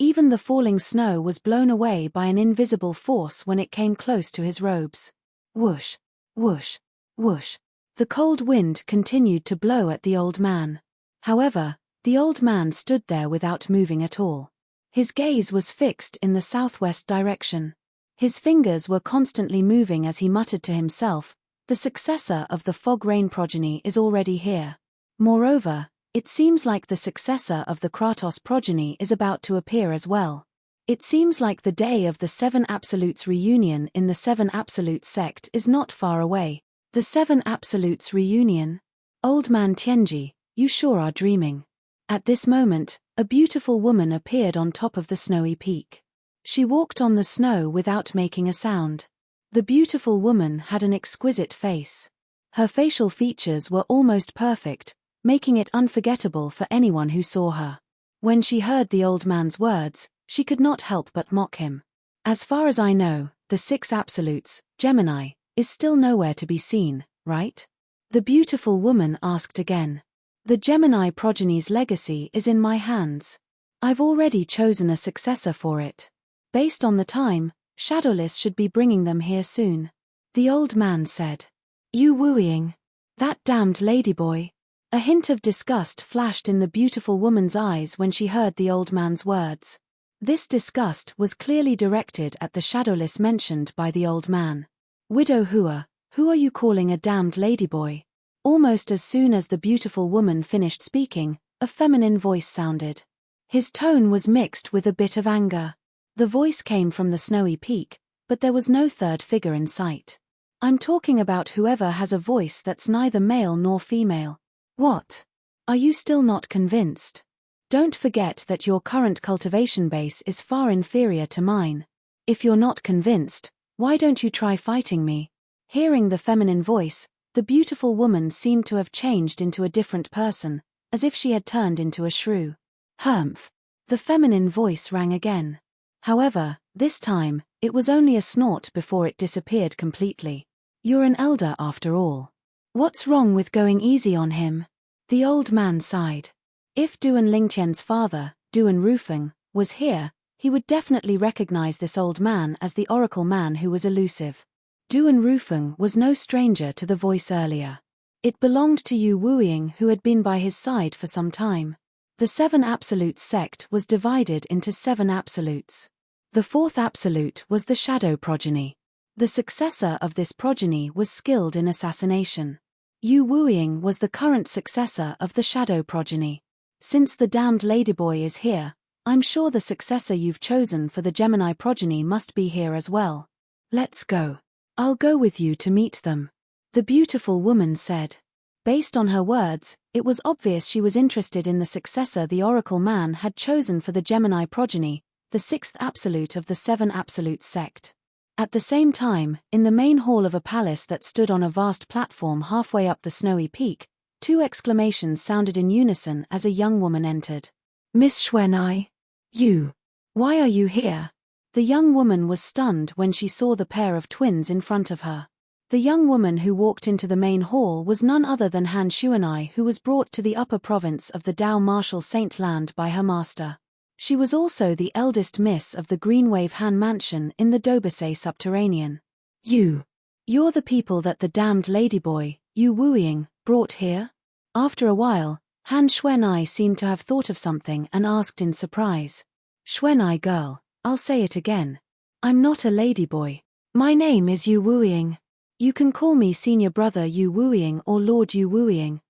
Even the falling snow was blown away by an invisible force when it came close to his robes. Whoosh, whoosh, whoosh. The cold wind continued to blow at the old man. However, the old man stood there without moving at all. His gaze was fixed in the southwest direction. His fingers were constantly moving as he muttered to himself, "The successor of the fog rain progeny is already here." Moreover, it seems like the successor of the Kratos progeny is about to appear as well. It seems like the day of the Seven Absolutes reunion in the Seven Absolutes sect is not far away. The Seven Absolutes reunion? Old man Tianji, you sure are dreaming. At this moment, a beautiful woman appeared on top of the snowy peak. She walked on the snow without making a sound. The beautiful woman had an exquisite face. Her facial features were almost perfect, making it unforgettable for anyone who saw her. When she heard the old man's words, she could not help but mock him. As far as I know, the Six Absolutes, Gemini, is still nowhere to be seen, right? The beautiful woman asked again. The Gemini progeny's legacy is in my hands. I've already chosen a successor for it. Based on the time, Shadowless should be bringing them here soon. The old man said. You wooing? That damned ladyboy. A hint of disgust flashed in the beautiful woman's eyes when she heard the old man's words. This disgust was clearly directed at the Shadowless mentioned by the old man. Widow Hua, who are you calling a damned ladyboy? Almost as soon as the beautiful woman finished speaking, a feminine voice sounded. His tone was mixed with a bit of anger. The voice came from the snowy peak, but there was no third figure in sight. I'm talking about whoever has a voice that's neither male nor female. What? Are you still not convinced? Don't forget that your current cultivation base is far inferior to mine. If you're not convinced, why don't you try fighting me? Hearing the feminine voice, the beautiful woman seemed to have changed into a different person, as if she had turned into a shrew. Humph. The feminine voice rang again. However, this time, it was only a snort before it disappeared completely. You're an elder after all. What's wrong with going easy on him? The old man sighed. If Duan Lingtian's father, Duan Rufeng, was here, he would definitely recognize this old man as the oracle man who was elusive. Duan Rufeng was no stranger to the voice earlier. It belonged to Yu Wuying, who had been by his side for some time. The Seven Absolutes sect was divided into 7 absolutes. The 4th absolute was the Shadow progeny. The successor of this progeny was skilled in assassination. Yu Wuying was the current successor of the Shadow progeny. Since the damned ladyboy is here, I'm sure the successor you've chosen for the Gemini progeny must be here as well. Let's go. I'll go with you to meet them. The beautiful woman said. Based on her words, it was obvious she was interested in the successor the Oracle man had chosen for the Gemini progeny, the 6th absolute of the 7 absolute sect. At the same time, in the main hall of a palace that stood on a vast platform halfway up the snowy peak, 2 exclamations sounded in unison as a young woman entered. Miss Xuanai? You? Why are you here? The young woman was stunned when she saw the pair of twins in front of her. The young woman who walked into the main hall was none other than Han Xuanai, who was brought to the upper province of the Dao Martial Saint Land by her master. She was also the eldest miss of the Greenwave Han Mansion in the Dobasay subterranean. You're the people that the damned ladyboy, Yu Wuying, brought here? After a while, Han Xuanai seemed to have thought of something and asked in surprise. Xuanai girl, I'll say it again. I'm not a ladyboy. My name is Yu Wuying. You can call me Senior Brother Yu Wuying or Lord Yu Wuying.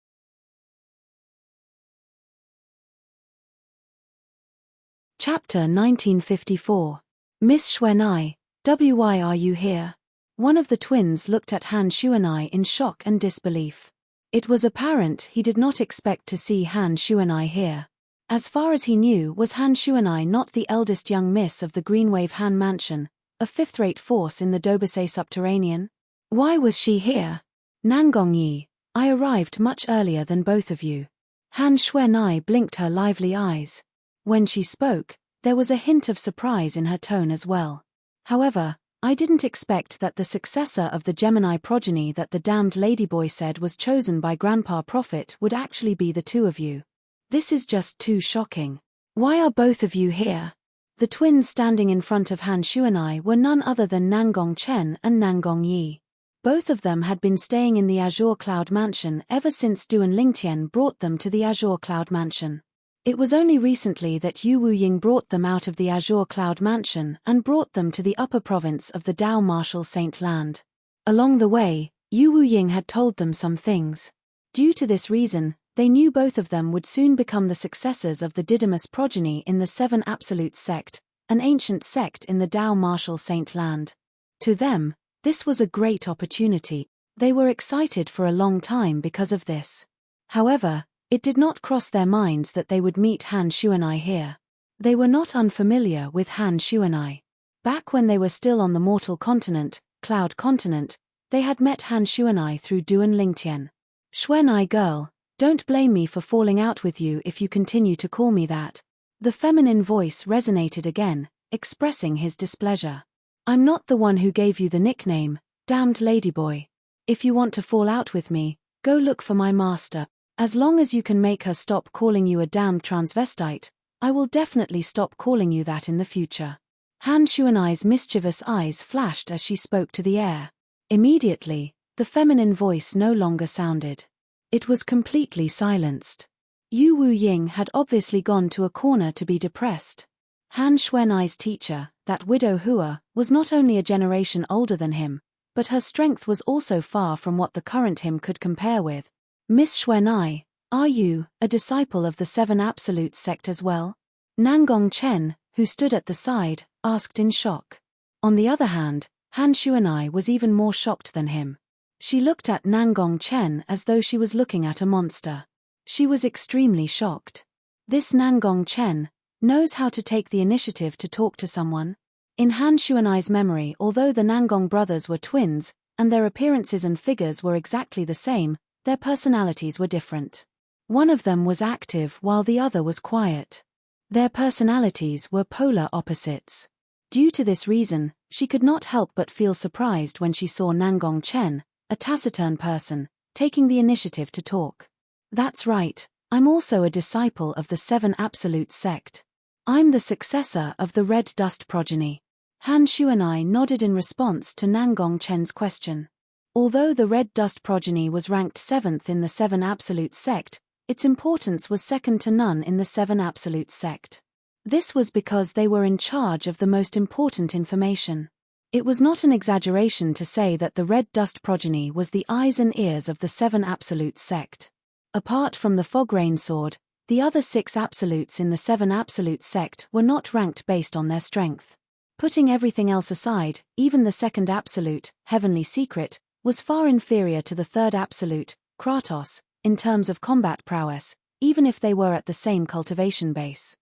Chapter 1954. Miss Xuanai, why are you here? One of the twins looked at Han Xuanai in shock and disbelief. It was apparent he did not expect to see Han Xuanai here. As far as he knew, was Han Xuanai not the eldest young miss of the Greenwave Han Mansion, a fifth-rate force in the Dobasay subterranean? Why was she here? Nangongyi, I arrived much earlier than both of you. Han Xuanai blinked her lively eyes. When she spoke, there was a hint of surprise in her tone as well. However, I didn't expect that the successor of the Gemini progeny that the damned ladyboy said was chosen by Grandpa Prophet would actually be the two of you. This is just too shocking. Why are both of you here? The twins standing in front of Han Xuanai were none other than Nangong Chen and Nangong Yi. Both of them had been staying in the Azure Cloud Mansion ever since Duan Lingtian brought them to the Azure Cloud Mansion. It was only recently that Yu Wuying brought them out of the Azure Cloud Mansion and brought them to the upper province of the Dao Martial Saint Land. Along the way, Yu Wuying had told them some things. Due to this reason, they knew both of them would soon become the successors of the Didymus progeny in the Seven Absolutes sect, an ancient sect in the Dao Martial Saint Land. To them, this was a great opportunity. They were excited for a long time because of this. However, it did not cross their minds that they would meet Han Xuanai here. They were not unfamiliar with Han Xuanai. Back when they were still on the mortal continent, Cloud Continent, they had met Han Xuanai through Duan Lingtian. Xuanai girl, don't blame me for falling out with you if you continue to call me that. The feminine voice resonated again, expressing his displeasure. I'm not the one who gave you the nickname, damned ladyboy. If you want to fall out with me, go look for my master. As long as you can make her stop calling you a damned transvestite, I will definitely stop calling you that in the future. Han Xuanai's mischievous eyes flashed as she spoke to the air. Immediately, the feminine voice no longer sounded. It was completely silenced. Yu Wuying had obviously gone to a corner to be depressed. Han Xuanai's teacher, that widow Hua, was not only a generation older than him, but her strength was also far from what the current him could compare with. Miss Xuanai, are you a disciple of the Seven Absolutes sect as well? Nangong Chen, who stood at the side, asked in shock. On the other hand, Han Xuanai was even more shocked than him. She looked at Nangong Chen as though she was looking at a monster. She was extremely shocked. This Nangong Chen knows how to take the initiative to talk to someone. In Han Xuanai's memory, although the Nangong brothers were twins, and their appearances and figures were exactly the same, their personalities were different. One of them was active while the other was quiet. Their personalities were polar opposites. Due to this reason, she could not help but feel surprised when she saw Nangong Chen, a taciturn person, taking the initiative to talk. That's right, I'm also a disciple of the Seven Absolutes sect. I'm the successor of the Red Dust progeny. Han Xuanai nodded in response to Nangong Chen's question. Although the Red Dust progeny was ranked 7th in the Seven Absolutes sect, its importance was second to none in the Seven Absolutes sect. This was because they were in charge of the most important information. It was not an exaggeration to say that the Red Dust progeny was the eyes and ears of the Seven Absolutes sect. Apart from the Fograin Sword, the other 6 absolutes in the Seven Absolutes sect were not ranked based on their strength. Putting everything else aside, even the second absolute, Heavenly Secret, was far inferior to the third absolute, Kratos, in terms of combat prowess, even if they were at the same cultivation base.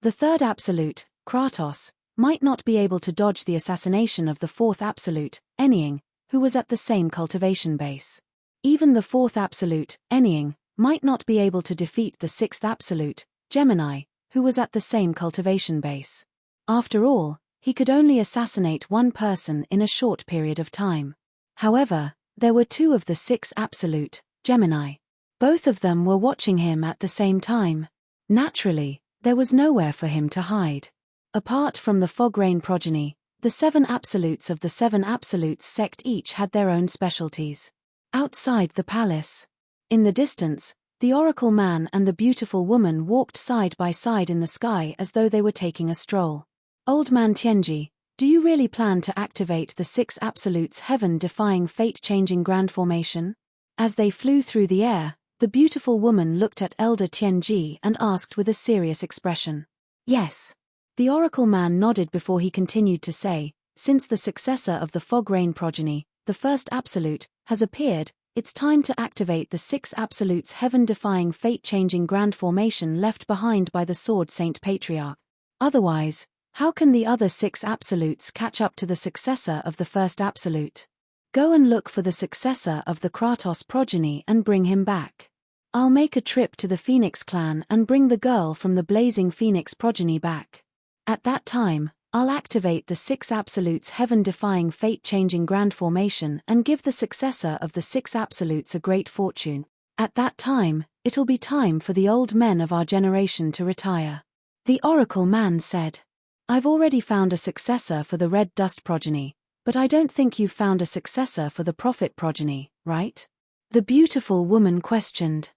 The third absolute, Kratos, might not be able to dodge the assassination of the fourth absolute, Ennying, who was at the same cultivation base. Even the fourth absolute, Ennying, might not be able to defeat the sixth absolute, Gemini, who was at the same cultivation base. After all, he could only assassinate one person in a short period of time. However, there were 2 of the 6 absolute, Gemini. Both of them were watching him at the same time. Naturally, there was nowhere for him to hide. Apart from the Fograin progeny, the 7 absolutes of the Seven Absolutes sect each had their own specialties. Outside the palace, in the distance, the Oracle Man and the beautiful woman walked side by side in the sky as though they were taking a stroll. Old Man Tianji, Do you really plan to activate the 6 absolutes heaven-defying fate-changing grand formation? As they flew through the air, the beautiful woman looked at Elder Tianji and asked with a serious expression. Yes. The oracle man nodded before he continued to say, since the successor of the fog rain progeny, the first absolute, has appeared, it's time to activate the 6 absolutes heaven-defying fate-changing grand formation left behind by the Sword Saint Patriarch. Otherwise, how can the other 6 absolutes catch up to the successor of the first absolute? Go and look for the successor of the Kratos progeny and bring him back. I'll make a trip to the Phoenix clan and bring the girl from the blazing Phoenix progeny back. At that time, I'll activate the 6 absolutes heaven-defying fate-changing grand formation and give the successor of the 6 absolutes a great fortune. At that time, it'll be time for the old men of our generation to retire. The oracle man said. I've already found a successor for the red dust progeny, but I don't think you've found a successor for the prophet progeny, right? The beautiful woman questioned.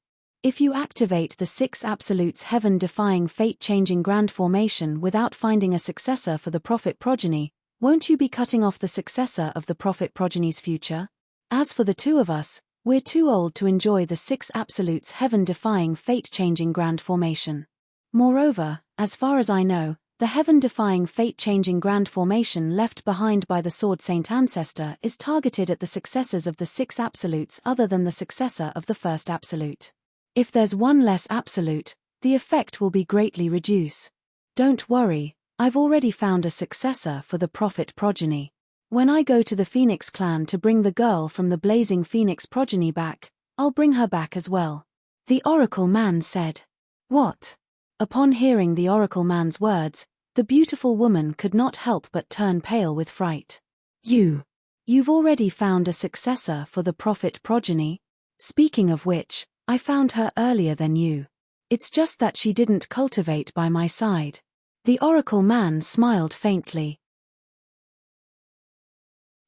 If you activate the 6 absolutes heaven-defying fate-changing grand formation without finding a successor for the prophet progeny, won't you be cutting off the successor of the prophet progeny's future? As for the two of us, we're too old to enjoy the 6 absolutes heaven-defying fate-changing grand formation. Moreover, as far as I know, the heaven-defying fate-changing grand formation left behind by the Sword Saint ancestor is targeted at the successors of the 6 absolutes other than the successor of the first absolute. If there's one less absolute, the effect will be greatly reduced. Don't worry, I've already found a successor for the prophet progeny. When I go to the Phoenix clan to bring the girl from the blazing Phoenix progeny back, I'll bring her back as well. The oracle man said. What? Upon hearing the oracle man's words, the beautiful woman could not help but turn pale with fright. You've already found a successor for the prophet progeny? Speaking of which, I found her earlier than you. It's just that she didn't cultivate by my side. The oracle man smiled faintly.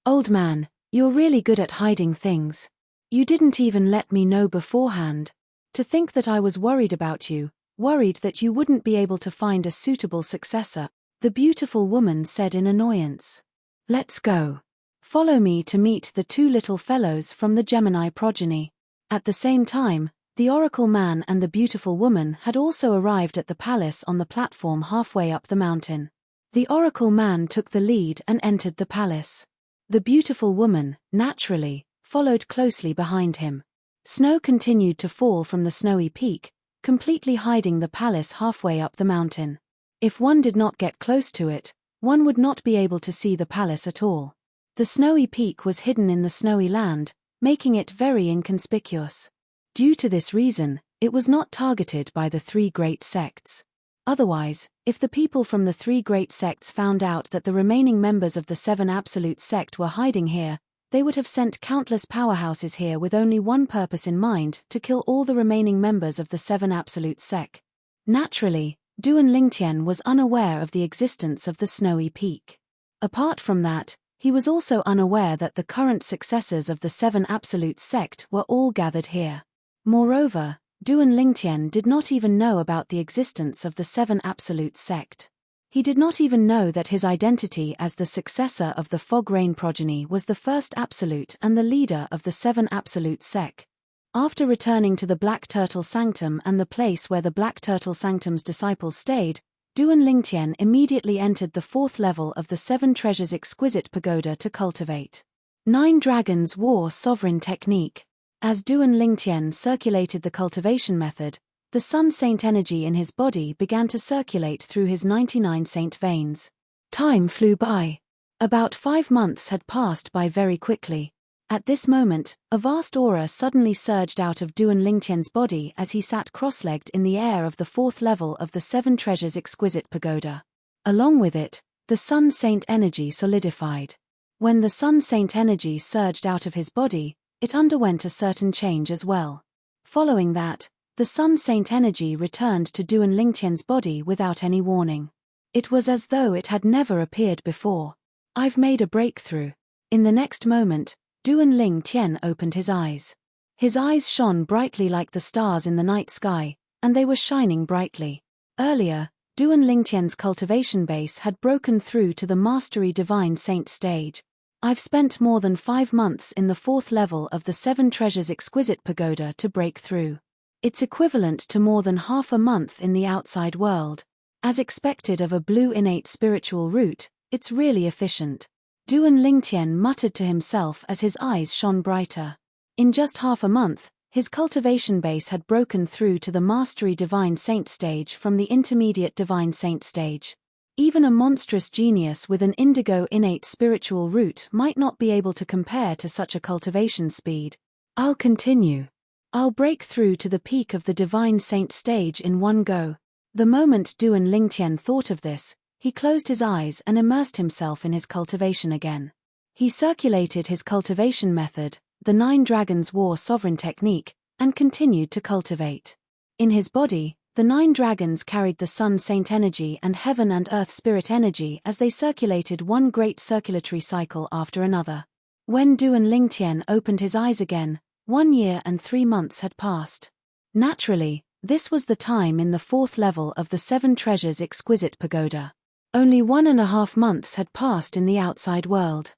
Old man, you're really good at hiding things. You didn't even let me know beforehand. To think that I was worried about you, worried that you wouldn't be able to find a suitable successor, the beautiful woman said in annoyance. Let's go. Follow me to meet the 2 little fellows from the Gemini progeny. At the same time, the oracle man and the beautiful woman had also arrived at the palace on the platform halfway up the mountain. The oracle man took the lead and entered the palace. The beautiful woman, naturally, followed closely behind him. Snow continued to fall from the snowy peak, completely hiding the palace halfway up the mountain. If one did not get close to it, one would not be able to see the palace at all. The snowy peak was hidden in the snowy land, making it very inconspicuous. Due to this reason, it was not targeted by the 3 great sects. Otherwise, if the people from the 3 great sects found out that the remaining members of the 7 absolute sect were hiding here, they would have sent countless powerhouses here with only one purpose in mind, to kill all the remaining members of the 7 absolute sect. Naturally, Duan Lingtian was unaware of the existence of the snowy peak. Apart from that, he was also unaware that the current successors of the 7 absolute sect were all gathered here. Moreover, Duan Lingtian did not even know about the existence of the 7 absolute sect. He did not even know that his identity as the successor of the fog rain progeny was the first absolute and the leader of the 7 absolute sect. After returning to the Black Turtle Sanctum and the place where the Black Turtle Sanctum's disciples stayed, Duan Lingtian immediately entered the 4th level of the 7 Treasures Exquisite Pagoda to cultivate 9 Dragons War Sovereign Technique. As Duan Lingtian circulated the cultivation method, the Sun Saint energy in his body began to circulate through his 99 saint veins. Time flew by. About 5 months had passed by very quickly. At this moment, a vast aura suddenly surged out of Duan Lingtian's body as he sat cross-legged in the air of the 4th level of the 7 Treasures Exquisite Pagoda. Along with it, the Sun Saint energy solidified. When the Sun Saint energy surged out of his body, it underwent a certain change as well. Following that, the Sun Saint energy returned to Duan Lingtian's body without any warning. It was as though it had never appeared before. I've made a breakthrough. In the next moment, Duan Lingtian opened his eyes. His eyes shone brightly like the stars in the night sky, and they were shining brightly. Earlier, Duan Lingtian's cultivation base had broken through to the Mastery Divine Saint stage. I've spent more than 5 months in the 4th level of the 7 Treasures Exquisite Pagoda to break through. It's equivalent to more than half a month in the outside world. As expected of a blue innate spiritual root, it's really efficient. Duan Lingtian muttered to himself as his eyes shone brighter. In just half a month, his cultivation base had broken through to the Mastery Divine Saint stage from the Intermediate Divine Saint stage. Even a monstrous genius with an indigo innate spiritual root might not be able to compare to such a cultivation speed. I'll continue. I'll break through to the peak of the Divine Saint stage in one go. The moment Duan Lingtian thought of this, he closed his eyes and immersed himself in his cultivation again. He circulated his cultivation method, the 9 Dragons War Sovereign Technique, and continued to cultivate. In his body, the 9 dragons carried the Sun Saint energy and Heaven and Earth Spirit energy as they circulated one great circulatory cycle after another. When Duan Lingtian opened his eyes again, 1 year and 3 months had passed. Naturally, this was the time in the 4th level of the 7 Treasures Exquisite Pagoda. Only 1.5 months had passed in the outside world.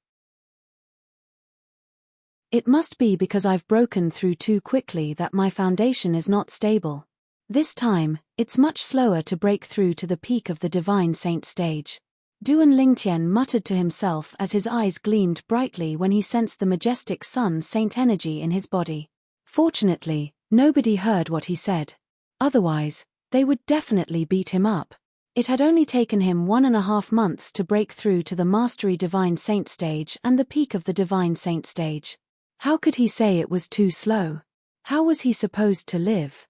It must be because I've broken through too quickly that my foundation is not stable. This time, it's much slower to break through to the peak of the Divine Saint stage. Duan Lingtian muttered to himself as his eyes gleamed brightly when he sensed the majestic Sun Saint energy in his body. Fortunately, nobody heard what he said. Otherwise, they would definitely beat him up. It had only taken him 1.5 months to break through to the Mastery Divine Saint stage and the peak of the Divine Saint stage. How could he say it was too slow? How was he supposed to live?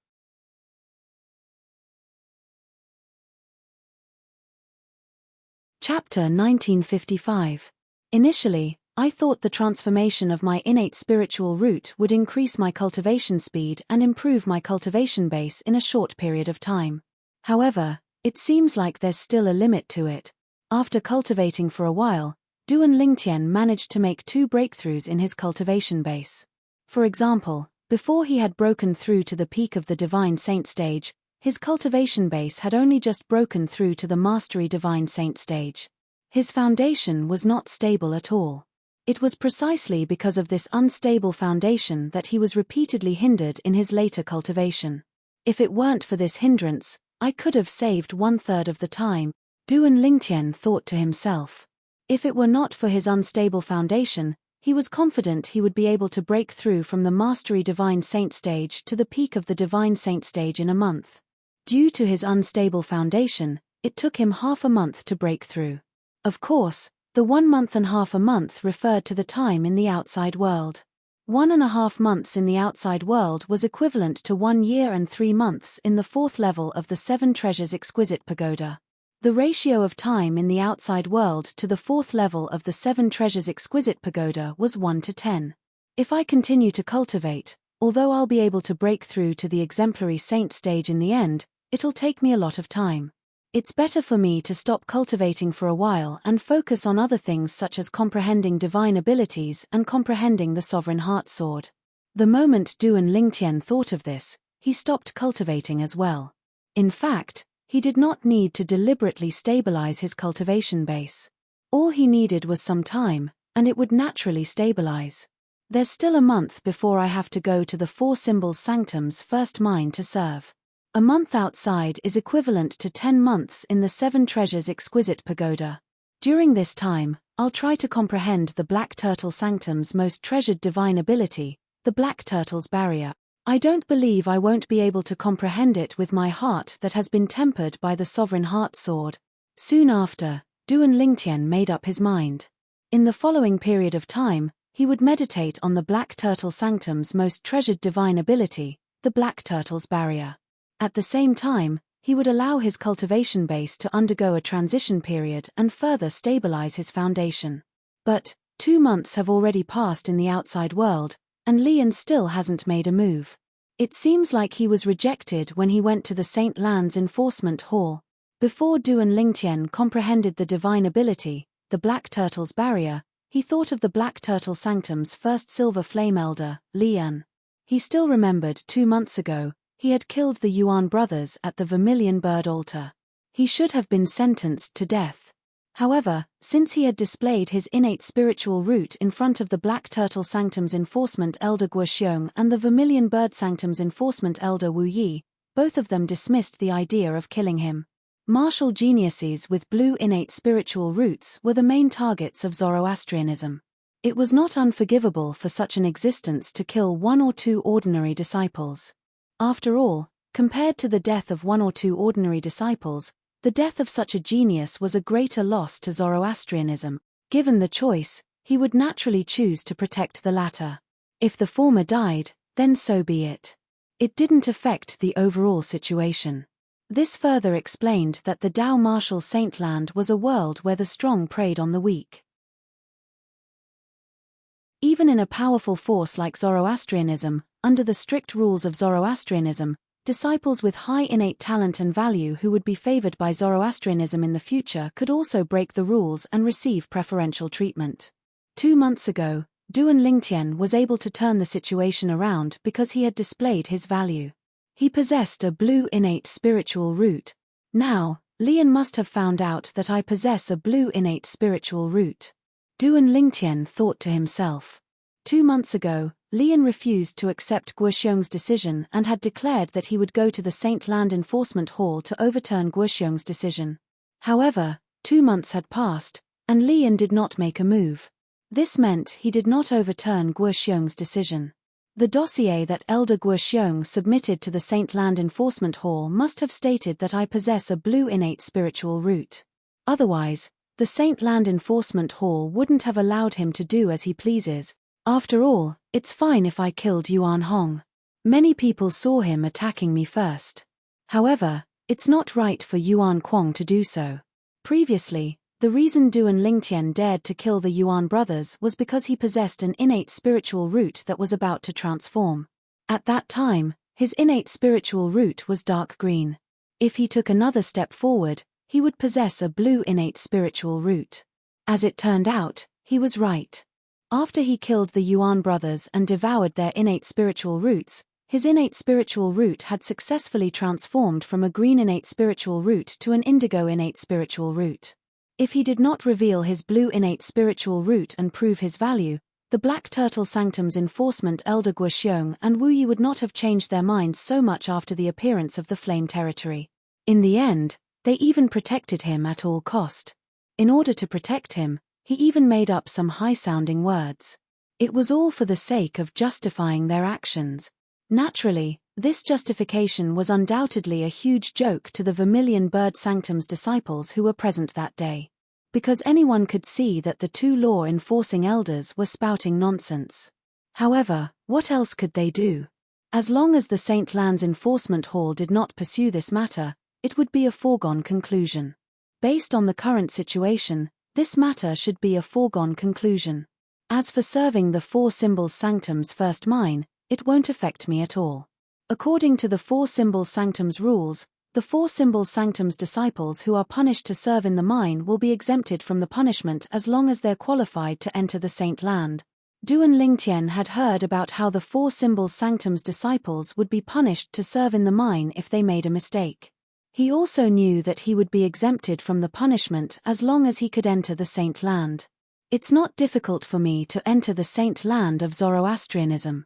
Chapter 1955. Initially, I thought the transformation of my innate spiritual root would increase my cultivation speed and improve my cultivation base in a short period of time. However, it seems like there's still a limit to it. After cultivating for a while, Duan Lingtian managed to make 2 breakthroughs in his cultivation base. For example, before he had broken through to the peak of the Divine Saint stage, his cultivation base had only just broken through to the Mastery Divine Saint stage. His foundation was not stable at all. It was precisely because of this unstable foundation that he was repeatedly hindered in his later cultivation. If it weren't for this hindrance, I could have saved 1/3 of the time, Duan Lingtian thought to himself. If it were not for his unstable foundation, he was confident he would be able to break through from the Mastery Divine Saint stage to the peak of the Divine Saint stage in a month. Due to his unstable foundation, it took him half a month to break through. Of course, the 1.5 months referred to the time in the outside world. 1.5 months in the outside world was equivalent to 1 year and 3 months in the 4th level of the 7 Treasures Exquisite Pagoda. The ratio of time in the outside world to the 4th level of the 7 Treasures Exquisite Pagoda was 1 to 10. If I continue to cultivate, although I'll be able to break through to the exemplary saint stage in the end, it'll take me a lot of time. It's better for me to stop cultivating for a while and focus on other things such as comprehending divine abilities and comprehending the Sovereign Heart Sword. The moment Duan Lingtian thought of this, he stopped cultivating as well. In fact, he did not need to deliberately stabilize his cultivation base. All he needed was some time, and it would naturally stabilize. There's still a month before I have to go to the 4 Symbols Sanctum's first mine to serve. A month outside is equivalent to 10 months in the 7 Treasures Exquisite Pagoda. During this time, I'll try to comprehend the Black Turtle Sanctum's most treasured divine ability, the Black Turtle's Barrier. I don't believe I won't be able to comprehend it with my heart that has been tempered by the Sovereign Heart Sword. Soon after, Duan Lingtian made up his mind. In the following period of time, he would meditate on the Black Turtle Sanctum's most treasured divine ability, the Black Turtle's Barrier. At the same time, he would allow his cultivation base to undergo a transition period and further stabilize his foundation. But 2 months have already passed in the outside world, and Lian still hasn't made a move. It seems like he was rejected when he went to the Saint Lan's Enforcement Hall. Before Duan Lingtian comprehended the divine ability, the Black Turtle's Barrier, he thought of the Black Turtle Sanctum's first Silver Flame Elder, Lian. He still remembered 2 months ago, he had killed the Yuan brothers at the Vermilion Bird Altar. He should have been sentenced to death. However, since he had displayed his innate spiritual root in front of the Black Turtle Sanctum's enforcement elder Guoxiong and the Vermilion Bird Sanctum's enforcement elder Wu Yi, both of them dismissed the idea of killing him. Martial geniuses with blue innate spiritual roots were the main targets of Zoroastrianism. It was not unforgivable for such an existence to kill one or two ordinary disciples. After all, compared to the death of one or two ordinary disciples, the death of such a genius was a greater loss to Zoroastrianism. Given the choice, he would naturally choose to protect the latter. If the former died, then so be it. It didn't affect the overall situation. This further explained that the Tao martial Saintland was a world where the strong preyed on the weak. Even in a powerful force like Zoroastrianism, under the strict rules of Zoroastrianism, disciples with high innate talent and value who would be favored by Zoroastrianism in the future could also break the rules and receive preferential treatment. 2 months ago, Duan Lingtian was able to turn the situation around because he had displayed his value. He possessed a blue innate spiritual root. Now, Lian must have found out that I possess a blue innate spiritual root. Duan Lingtian thought to himself. 2 months ago, Lian refused to accept Guoxiong's decision and had declared that he would go to the Saint Land Enforcement Hall to overturn Guoxiong's decision. However, 2 months had passed, and Lian did not make a move. This meant he did not overturn Guoxiong's decision. The dossier that Elder Guoxiong submitted to the Saint Land Enforcement Hall must have stated that I possess a blue innate spiritual root. Otherwise, the Saint Land Enforcement Hall wouldn't have allowed him to do as he pleases. After all, it's fine if I killed Yuan Hong. Many people saw him attacking me first. However, it's not right for Yuan Kuang to do so. Previously, the reason Duan Lingtian dared to kill the Yuan brothers was because he possessed an innate spiritual root that was about to transform. At that time, his innate spiritual root was dark green. If he took another step forward, he would possess a blue innate spiritual root. As it turned out, he was right. After he killed the Yuan brothers and devoured their innate spiritual roots, his innate spiritual root had successfully transformed from a green innate spiritual root to an indigo innate spiritual root. If he did not reveal his blue innate spiritual root and prove his value, the Black Turtle Sanctum's enforcement elder Guoxiong and Wu Yi would not have changed their minds so much after the appearance of the Flame Territory. In the end, they even protected him at all cost. In order to protect him, he even made up some high-sounding words. It was all for the sake of justifying their actions. Naturally, this justification was undoubtedly a huge joke to the Vermilion Bird Sanctum's disciples who were present that day. Because anyone could see that the two law-enforcing elders were spouting nonsense. However, what else could they do? As long as the Saint Land's Enforcement Hall did not pursue this matter, it would be a foregone conclusion. Based on the current situation, this matter should be a foregone conclusion. As for serving the Four Symbols Sanctum's first mine, it won't affect me at all. According to the Four Symbols Sanctum's rules, the Four Symbols Sanctum's disciples who are punished to serve in the mine will be exempted from the punishment as long as they're qualified to enter the Saint Land. Duan Lingtian had heard about how the Four Symbols Sanctum's disciples would be punished to serve in the mine if they made a mistake. He also knew that he would be exempted from the punishment as long as he could enter the Saint Land. It's not difficult for me to enter the Saint Land of Zoroastrianism.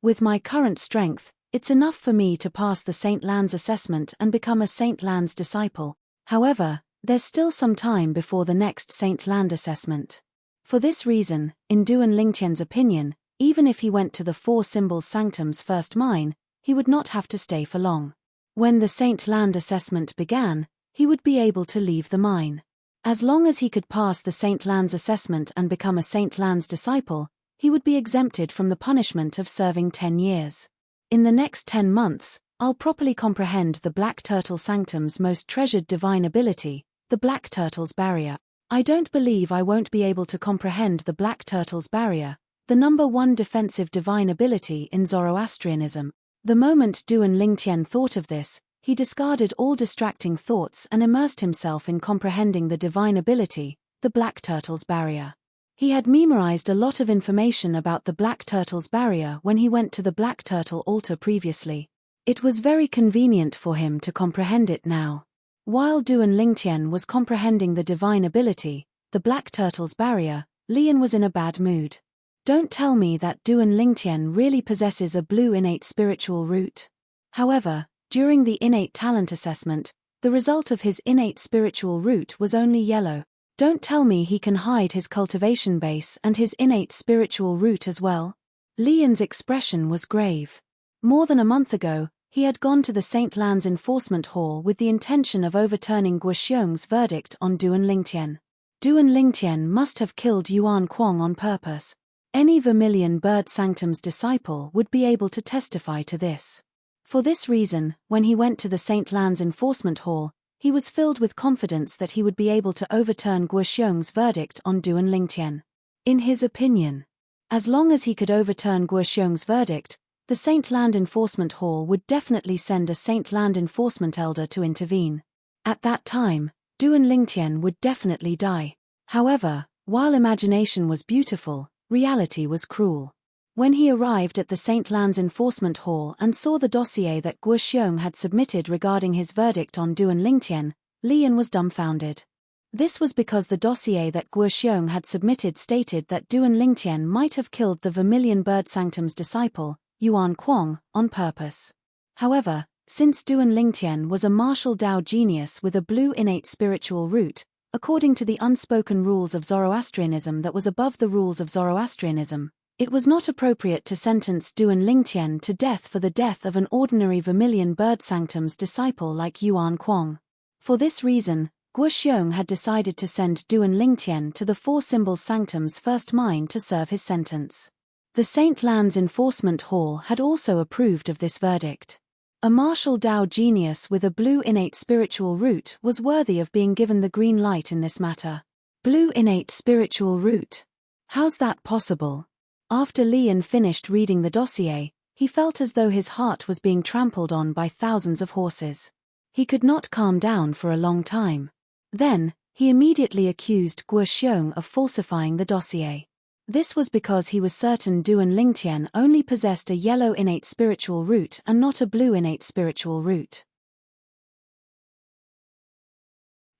With my current strength, it's enough for me to pass the Saint Land's assessment and become a Saint Land's disciple. However, there's still some time before the next Saint Land assessment. For this reason, in Duan Lingtian's opinion, even if he went to the Four Symbols Sanctum's first mine, he would not have to stay for long. When the Saint Land assessment began, he would be able to leave the mine. As long as he could pass the Saint Land's assessment and become a Saint Land's disciple, he would be exempted from the punishment of serving 10 years. In the next 10 months, I'll properly comprehend the Black Turtle Sanctum's most treasured divine ability, the Black Turtle's Barrier. I don't believe I won't be able to comprehend the Black Turtle's Barrier, the #1 defensive divine ability in Zoroastrianism. The moment Duan Lingtian thought of this, he discarded all distracting thoughts and immersed himself in comprehending the divine ability, the Black Turtle's Barrier. He had memorized a lot of information about the Black Turtle's Barrier when he went to the Black Turtle altar previously. It was very convenient for him to comprehend it now. While Duan Lingtian was comprehending the divine ability, the black turtle's barrier, Lian was in a bad mood. Don't tell me that Duan Lingtian really possesses a blue innate spiritual root. However, during the innate talent assessment, the result of his innate spiritual root was only yellow. Don't tell me he can hide his cultivation base and his innate spiritual root as well. Lian's expression was grave. More than a month ago, he had gone to the St. Lan's Enforcement Hall with the intention of overturning Guoxiong's verdict on Duan Lingtian. Duan Lingtian must have killed Yuan Kuang on purpose. Any Vermilion Bird Sanctum's disciple would be able to testify to this. For this reason, when he went to the St. Lan's Enforcement Hall, he was filled with confidence that he would be able to overturn Guoxiong's verdict on Duan Lingtian. In his opinion, as long as he could overturn Guoxiong's verdict, the St. Land Enforcement Hall would definitely send a St. Land Enforcement Elder to intervene. At that time, Duan Lingtian would definitely die. However, while imagination was beautiful, reality was cruel. When he arrived at the St. Lan's Enforcement Hall and saw the dossier that Guoxiong had submitted regarding his verdict on Duan Lingtian, Lian was dumbfounded. This was because the dossier that Guoxiong had submitted stated that Duan Lingtian might have killed the Vermilion Bird Sanctum's disciple, Yuan Kuang, on purpose. However, since Duan Lingtian was a martial Dao genius with a blue innate spiritual root, according to the unspoken rules of Zoroastrianism that was above the rules of Zoroastrianism, it was not appropriate to sentence Duan Lingtian to death for the death of an ordinary Vermilion Bird Sanctum's disciple like Yuan Kuang. For this reason, Guoxiong had decided to send Duan Lingtian to the Four Symbols Sanctum's first mine to serve his sentence. The St. Lan's Enforcement Hall had also approved of this verdict. A martial Dao genius with a blue innate spiritual root was worthy of being given the green light in this matter. Blue innate spiritual root? How's that possible? After Lian finished reading the dossier, he felt as though his heart was being trampled on by thousands of horses. He could not calm down for a long time. Then, he immediately accused Guoxiong of falsifying the dossier. This was because he was certain Duan Lingtian only possessed a yellow innate spiritual root and not a blue innate spiritual root.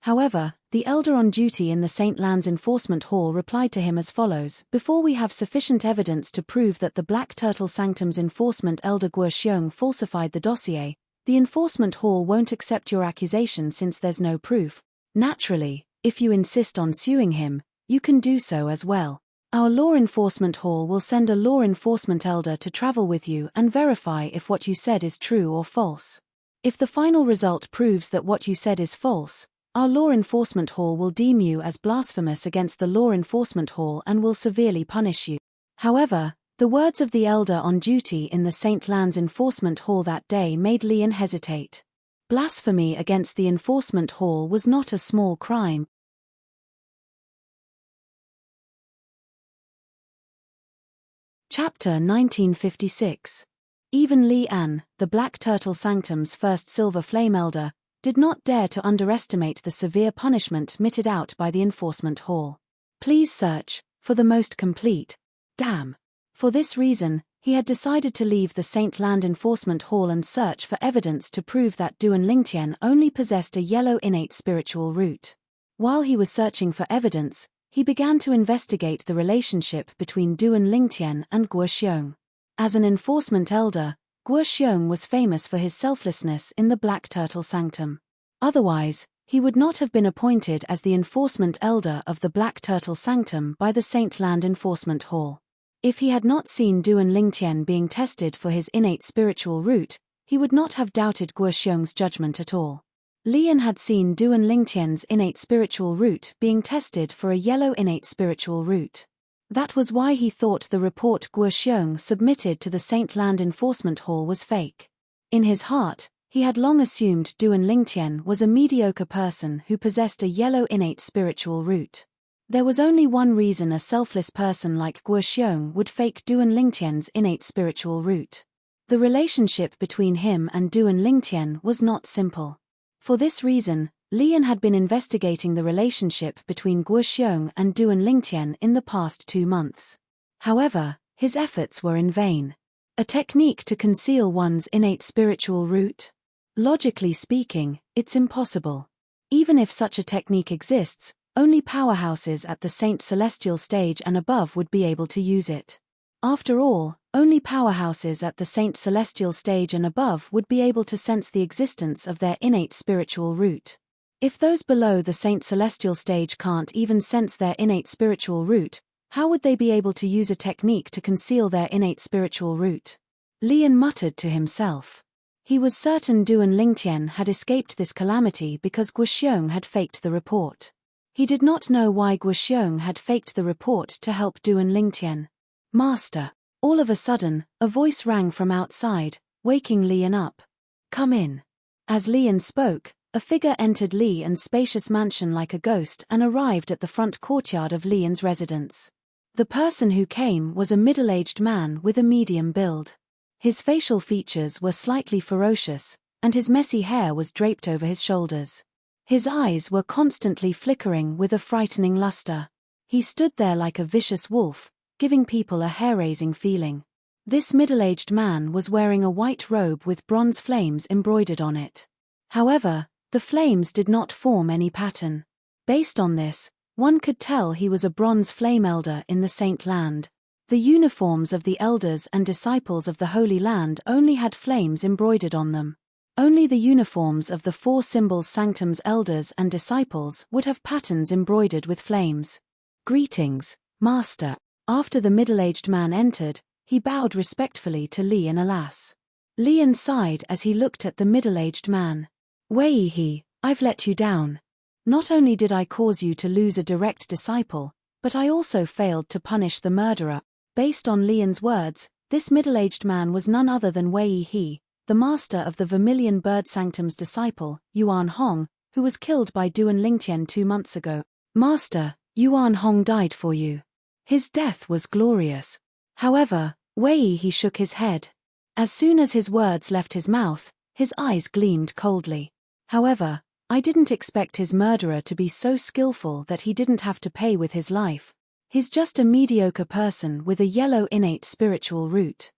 However, the elder on duty in the St. Lan's Enforcement Hall replied to him as follows: "Before we have sufficient evidence to prove that the Black Turtle Sanctum's enforcement elder Guoxiong falsified the dossier, the Enforcement Hall won't accept your accusation since there's no proof. Naturally, if you insist on suing him, you can do so as well. Our Law Enforcement Hall will send a Law Enforcement Elder to travel with you and verify if what you said is true or false. If the final result proves that what you said is false, our Law Enforcement Hall will deem you as blasphemous against the Law Enforcement Hall and will severely punish you." However, the words of the elder on duty in the St. Lan's Enforcement Hall that day made Lian hesitate. Blasphemy against the Enforcement Hall was not a small crime. Chapter 1956. Even Li An, the Black Turtle Sanctum's first Silver Flame Elder, did not dare to underestimate the severe punishment meted out by the Enforcement Hall. Please search for the most complete. Damn. For this reason, he had decided to leave the St. Land Enforcement Hall and search for evidence to prove that Duan Lingtian only possessed a yellow innate spiritual root. While he was searching for evidence, he began to investigate the relationship between Duan Lingtian and Guoxiong. As an enforcement elder, Guoxiong was famous for his selflessness in the Black Turtle Sanctum. Otherwise, he would not have been appointed as the enforcement elder of the Black Turtle Sanctum by the St. Land Enforcement Hall. If he had not seen Duan Lingtian being tested for his innate spiritual root, he would not have doubted Guoxiong's judgment at all. Lian had seen Duan Lingtian's innate spiritual root being tested for a yellow innate spiritual root. That was why he thought the report Guoxiong submitted to the St. Land Enforcement Hall was fake. In his heart, he had long assumed Duan Lingtian was a mediocre person who possessed a yellow innate spiritual root. There was only one reason a selfless person like Guoxiong would fake Duan Lingtian's innate spiritual root. The relationship between him and Duan Lingtian was not simple. For this reason, Lian had been investigating the relationship between Guoxiong and Duan Lingtian in the past 2 months. However, his efforts were in vain. A technique to conceal one's innate spiritual root? Logically speaking, it's impossible. Even if such a technique exists, only powerhouses at the Saint Celestial stage and above would be able to use it. After all, only powerhouses at the Saint Celestial stage and above would be able to sense the existence of their innate spiritual root. If those below the Saint Celestial stage can't even sense their innate spiritual root, how would they be able to use a technique to conceal their innate spiritual root? Lian muttered to himself. He was certain Duan Lingtian had escaped this calamity because Guoxiong had faked the report. He did not know why Guoxiong had faked the report to help Duan Lingtian. Master. All of a sudden, a voice rang from outside, waking Lian up. Come in. As Lian spoke, a figure entered Lian's spacious mansion like a ghost and arrived at the front courtyard of Lian's residence. The person who came was a middle-aged man with a medium build. His facial features were slightly ferocious, and his messy hair was draped over his shoulders. His eyes were constantly flickering with a frightening luster. He stood there like a vicious wolf, giving people a hair-raising feeling. This middle-aged man was wearing a white robe with bronze flames embroidered on it. However, the flames did not form any pattern. Based on this, one could tell he was a bronze flame elder in the Saint Land. The uniforms of the elders and disciples of the Holy Land only had flames embroidered on them. Only the uniforms of the four symbols sanctum's elders and disciples would have patterns embroidered with flames. Greetings, Master. After the middle-aged man entered, he bowed respectfully to Lian Alas. Lian sighed as he looked at the middle-aged man. Wei He, I've let you down. Not only did I cause you to lose a direct disciple, but I also failed to punish the murderer. Based on Lian's words, this middle-aged man was none other than Wei He, the master of the Vermilion Bird Sanctum's disciple, Yuan Hong, who was killed by Duan Lingtian 2 months ago. Master, Yuan Hong died for you. His death was glorious. However, Wei He shook his head. As soon as his words left his mouth, his eyes gleamed coldly. However, I didn't expect his murderer to be so skillful that he didn't have to pay with his life. He's just a mediocre person with a yellow innate spiritual root.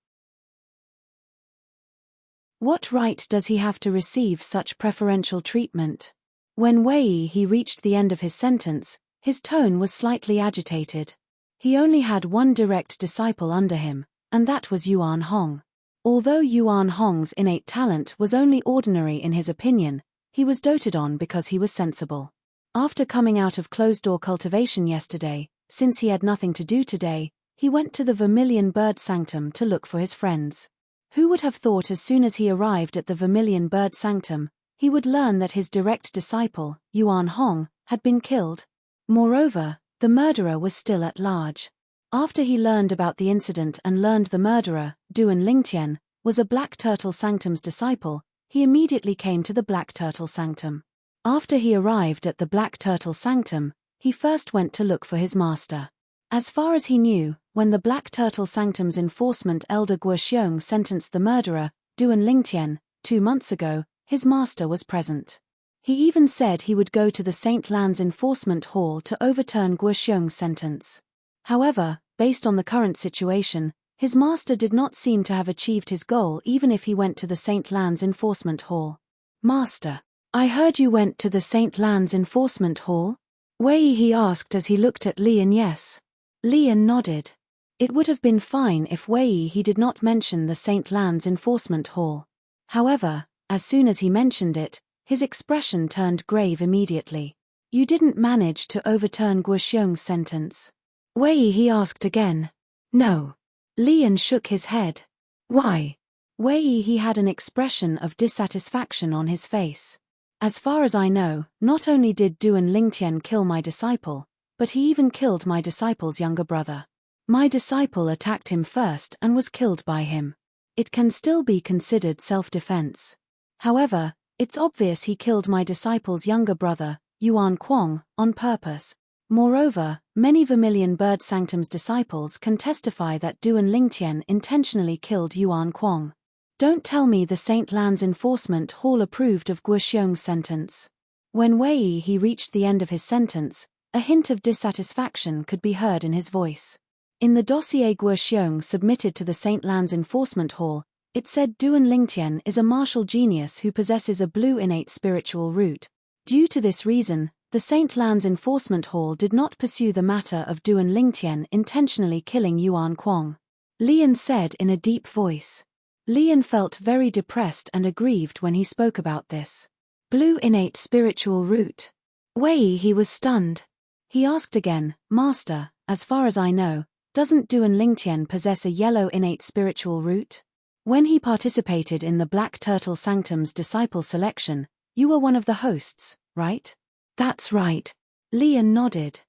What right does he have to receive such preferential treatment? When Wei He reached the end of his sentence, his tone was slightly agitated. He only had one direct disciple under him, and that was Yuan Hong. Although Yuan Hong's innate talent was only ordinary in his opinion, he was doted on because he was sensible. After coming out of closed-door cultivation yesterday, since he had nothing to do today, he went to the Vermilion Bird Sanctum to look for his friends. Who would have thought as soon as he arrived at the Vermilion Bird Sanctum, he would learn that his direct disciple, Yuan Hong, had been killed? Moreover, the murderer was still at large. After he learned about the incident and learned the murderer, Duan Lingtian, was a Black Turtle Sanctum's disciple, he immediately came to the Black Turtle Sanctum. After he arrived at the Black Turtle Sanctum, he first went to look for his master. As far as he knew, when the Black Turtle Sanctum's enforcement elder Guoxiong sentenced the murderer, Duan Lingtian, 2 months ago, his master was present. He even said he would go to the Saint Land's enforcement hall to overturn Guoxiong's sentence. However, based on the current situation, his master did not seem to have achieved his goal even if he went to the Saint Land's enforcement hall. Master, I heard you went to the Saint Land's enforcement hall? Wei He asked as he looked at Lian. Yes. Lian nodded. It would have been fine if Wei He did not mention the Saint Land's enforcement hall. However, as soon as he mentioned it, his expression turned grave immediately. You didn't manage to overturn Guoxiong's sentence? Wei He asked again. No. Lian shook his head. Why? Wei He had an expression of dissatisfaction on his face. As far as I know, not only did Duan Lingtian kill my disciple, but he even killed my disciple's younger brother. My disciple attacked him first and was killed by him. It can still be considered self-defense. However, it's obvious he killed my disciple's younger brother, Yuan Kuang, on purpose. Moreover, many Vermilion Bird Sanctum's disciples can testify that Duan Lingtian intentionally killed Yuan Kuang. Don't tell me the Saint Land's enforcement hall approved of Guoxiong's sentence. When Wei He reached the end of his sentence, a hint of dissatisfaction could be heard in his voice. In the dossier Guoxiong submitted to the St. Lan's Enforcement Hall, it said Duan Lingtian is a martial genius who possesses a blue innate spiritual root. Due to this reason, the St. Lan's Enforcement Hall did not pursue the matter of Duan Lingtian intentionally killing Yuan Kuang. Lian said in a deep voice. Lian felt very depressed and aggrieved when he spoke about this. Blue innate spiritual root. Wei he was stunned. He asked again, Master, as far as I know, doesn't Duan Lingtian possess a yellow innate spiritual root? When he participated in the Black Turtle Sanctum's disciple selection, you were one of the hosts, right? That's right. Lian nodded.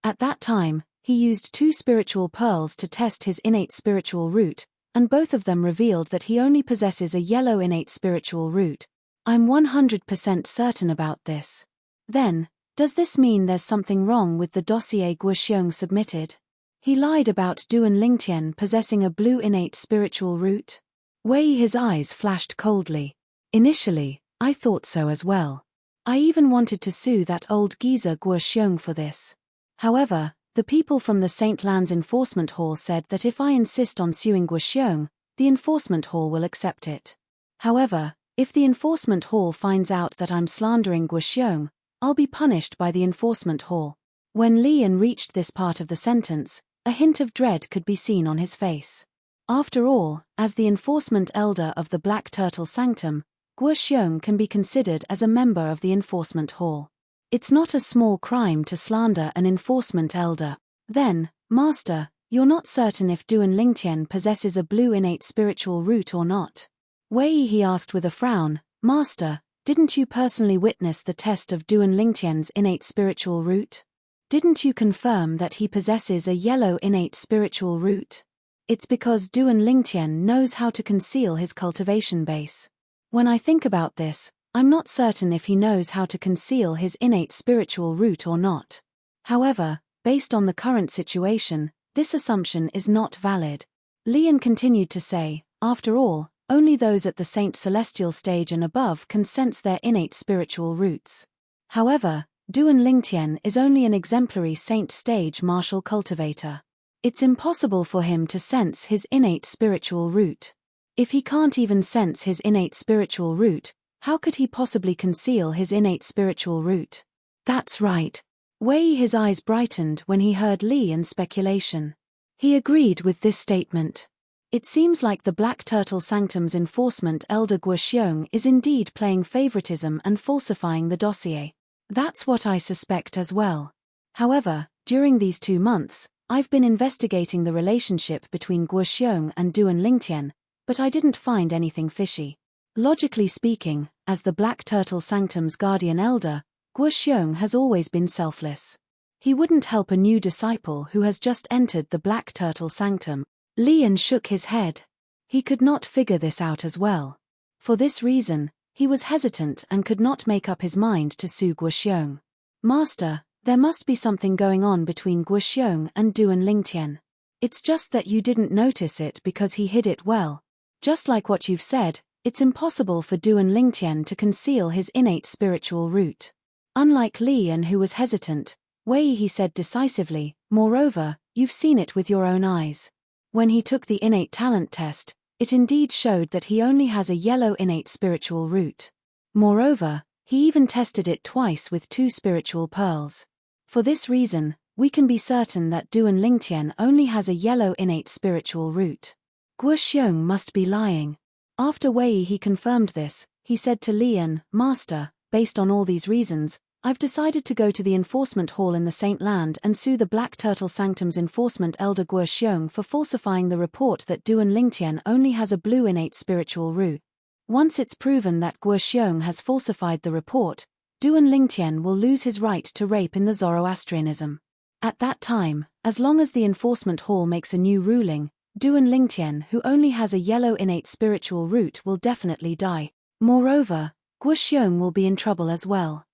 At that time, he used 2 spiritual pearls to test his innate spiritual root, and both of them revealed that he only possesses a yellow innate spiritual root. I'm 100% certain about this. Then, does this mean there's something wrong with the dossier Guoxiong submitted? He lied about Duan Lingtian possessing a blue innate spiritual root? Wei his eyes flashed coldly. Initially, I thought so as well. I even wanted to sue that old geezer Guoxiong for this. However, the people from the St. Lan's Enforcement Hall said that if I insist on suing Guoxiong, the Enforcement Hall will accept it. However, if the Enforcement Hall finds out that I'm slandering Guoxiong, I'll be punished by the Enforcement Hall. When Lian reached this part of the sentence, a hint of dread could be seen on his face. After all, as the Enforcement Elder of the Black Turtle Sanctum, Guoxiong can be considered as a member of the Enforcement Hall. It's not a small crime to slander an Enforcement Elder. Then, Master, you're not certain if Duan Lingtian possesses a blue innate spiritual root or not. Wei he asked with a frown, Master, didn't you personally witness the test of Duan Lingtian's innate spiritual root? Didn't you confirm that he possesses a yellow innate spiritual root? It's because Duan Lingtian knows how to conceal his cultivation base. When I think about this, I'm not certain if he knows how to conceal his innate spiritual root or not. However, based on the current situation, this assumption is not valid. Lian continued to say, after all, only those at the Saint Celestial stage and above can sense their innate spiritual roots. However, Duan Lingtian is only an exemplary Saint stage martial cultivator. It's impossible for him to sense his innate spiritual root. If he can't even sense his innate spiritual root, how could he possibly conceal his innate spiritual root? That's right. Wei his eyes brightened when he heard Lian's speculation. He agreed with this statement. It seems like the Black Turtle Sanctum's enforcement Elder Guoxiong is indeed playing favoritism and falsifying the dossier. That's what I suspect as well. However, during these 2 months, I've been investigating the relationship between Guoxiong and Duan Lingtian, but I didn't find anything fishy. Logically speaking, as the Black Turtle Sanctum's guardian elder, Guoxiong has always been selfless. He wouldn't help a new disciple who has just entered the Black Turtle Sanctum. Lian shook his head. He could not figure this out as well. For this reason, he was hesitant and could not make up his mind to sue Guoxiong. Master, there must be something going on between Guoxiong and Duan Lingtian. It's just that you didn't notice it because he hid it well. Just like what you've said, it's impossible for Duan Lingtian to conceal his innate spiritual root. Unlike Lian who was hesitant, Wei he said decisively, moreover, you've seen it with your own eyes. When he took the innate talent test, it indeed showed that he only has a yellow innate spiritual root. Moreover, he even tested it twice with 2 spiritual pearls. For this reason, we can be certain that Duan Lingtian only has a yellow innate spiritual root. Guoxiong must be lying. After Wei he confirmed this, he said to Lian, Master, based on all these reasons, I've decided to go to the Enforcement Hall in the Saint Land and sue the Black Turtle Sanctum's enforcement elder Guoxiong for falsifying the report that Duan Lingtian only has a blue innate spiritual root. Once it's proven that Guoxiong has falsified the report, Duan Lingtian will lose his right to rape in the Zoroastrianism. At that time, as long as the Enforcement Hall makes a new ruling, Duan Lingtian who only has a yellow innate spiritual root will definitely die. Moreover, Guoxiong will be in trouble as well.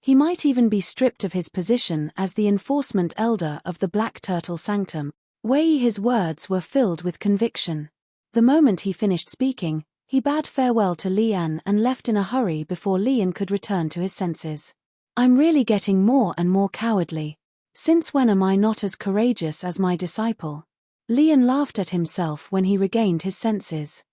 He might even be stripped of his position as the enforcement elder of the Black Turtle Sanctum. Wei his words were filled with conviction. The moment he finished speaking, he bade farewell to Lian and left in a hurry before Lian could return to his senses. I'm really getting more and more cowardly. Since when am I not as courageous as my disciple? Lian laughed at himself when he regained his senses.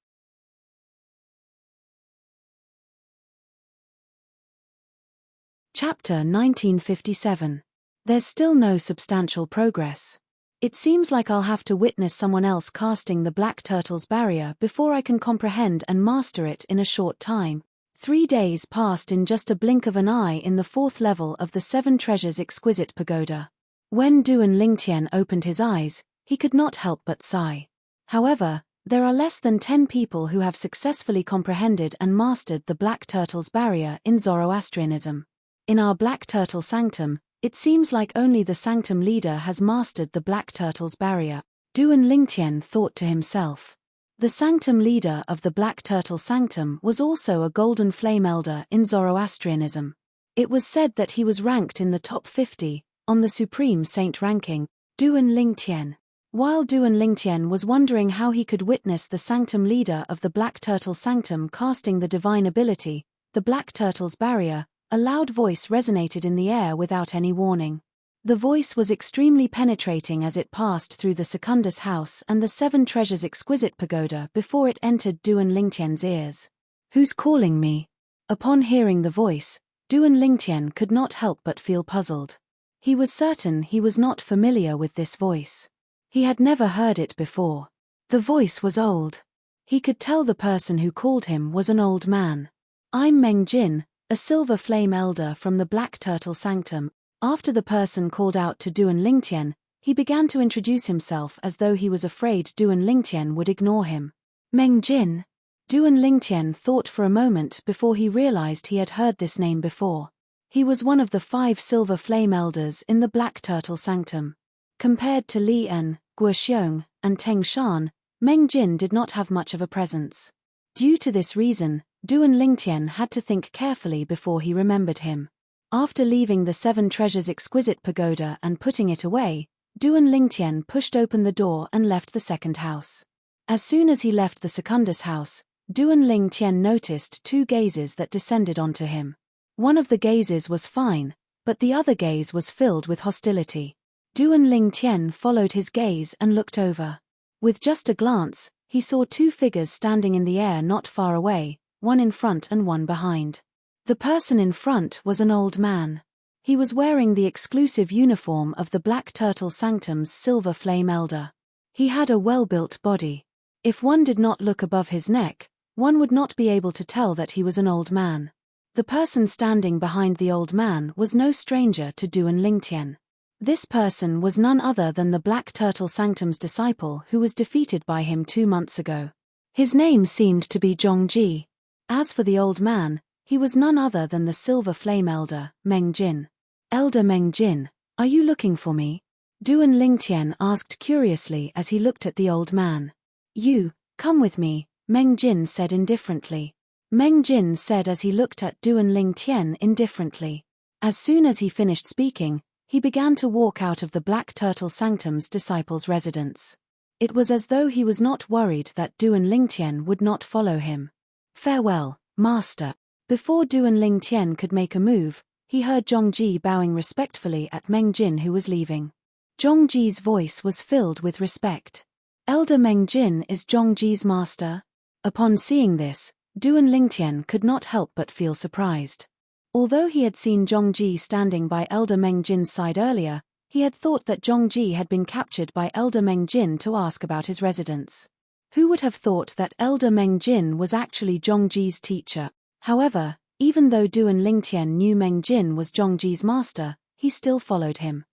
Chapter 1957. There's still no substantial progress. It seems like I'll have to witness someone else casting the black turtle's barrier before I can comprehend and master it in a short time. 3 days passed in just a blink of an eye in the 4th level of the 7 Treasures Exquisite Pagoda. When Duan Lingtian opened his eyes, he could not help but sigh. However, there are less than 10 people who have successfully comprehended and mastered the black turtle's barrier in Zoroastrianism. In our Black Turtle Sanctum, it seems like only the Sanctum leader has mastered the Black Turtle's barrier, Duan Lingtian thought to himself. The Sanctum leader of the Black Turtle Sanctum was also a Golden Flame Elder in Zoroastrianism. It was said that he was ranked in the top 50, on the Supreme Saint ranking, Duan Lingtian. While Duan Lingtian was wondering how he could witness the Sanctum leader of the Black Turtle Sanctum casting the divine ability, the Black Turtle's barrier, a loud voice resonated in the air without any warning. The voice was extremely penetrating as it passed through the Secundus house and the 7 Treasures Exquisite Pagoda before it entered Duan Lingtian's ears. Who's calling me? Upon hearing the voice, Duan Lingtian could not help but feel puzzled. He was certain he was not familiar with this voice. He had never heard it before. The voice was old. He could tell the person who called him was an old man. I'm Meng Jin, a Silver Flame Elder from the Black Turtle Sanctum. After the person called out to Duan Lingtian, he began to introduce himself as though he was afraid Duan Lingtian would ignore him. Meng Jin. Duan Lingtian thought for a moment before he realized he had heard this name before. He was one of the 5 Silver Flame Elders in the Black Turtle Sanctum. Compared to Li En, Guoxiong, and Teng Shan, Meng Jin did not have much of a presence. Due to this reason, Duan Lingtian had to think carefully before he remembered him. After leaving the 7 Treasures Exquisite Pagoda and putting it away, Duan Lingtian pushed open the door and left the second house. As soon as he left the Secundus house, Duan Lingtian noticed 2 gazes that descended onto him. One of the gazes was fine, but the other gaze was filled with hostility. Duan Lingtian followed his gaze and looked over. With just a glance, he saw 2 figures standing in the air not far away, one in front and one behind. The person in front was an old man. He was wearing the exclusive uniform of the Black Turtle Sanctum's Silver Flame Elder. He had a well-built body. If one did not look above his neck, one would not be able to tell that he was an old man. The person standing behind the old man was no stranger to Duan Lingtian. This person was none other than the Black Turtle Sanctum's disciple who was defeated by him 2 months ago. His name seemed to be Zhongji. As for the old man, he was none other than the Silver Flame Elder, Meng Jin. Elder Meng Jin, are you looking for me? Duan Lingtian asked curiously as he looked at the old man. You, come with me, Meng Jin said indifferently. Meng Jin said as he looked at Duan Lingtian indifferently. As soon as he finished speaking, he began to walk out of the Black Turtle Sanctum's disciples' residence. It was as though he was not worried that Duan Lingtian would not follow him. Farewell, Master. Before Duan Lingtian could make a move, he heard Zhongji bowing respectfully at Meng Jin who was leaving. Zhongji's voice was filled with respect. Elder Meng Jin is Zhongji's master? Upon seeing this, Duan Lingtian could not help but feel surprised. Although he had seen Zhongji standing by Elder Meng Jin's side earlier, he had thought that Zhongji had been captured by Elder Meng Jin to ask about his residence. Who would have thought that Elder Meng Jin was actually Zhongji's teacher? However, even though Duan Lingtian knew Meng Jin was Zhongji's master, he still followed him.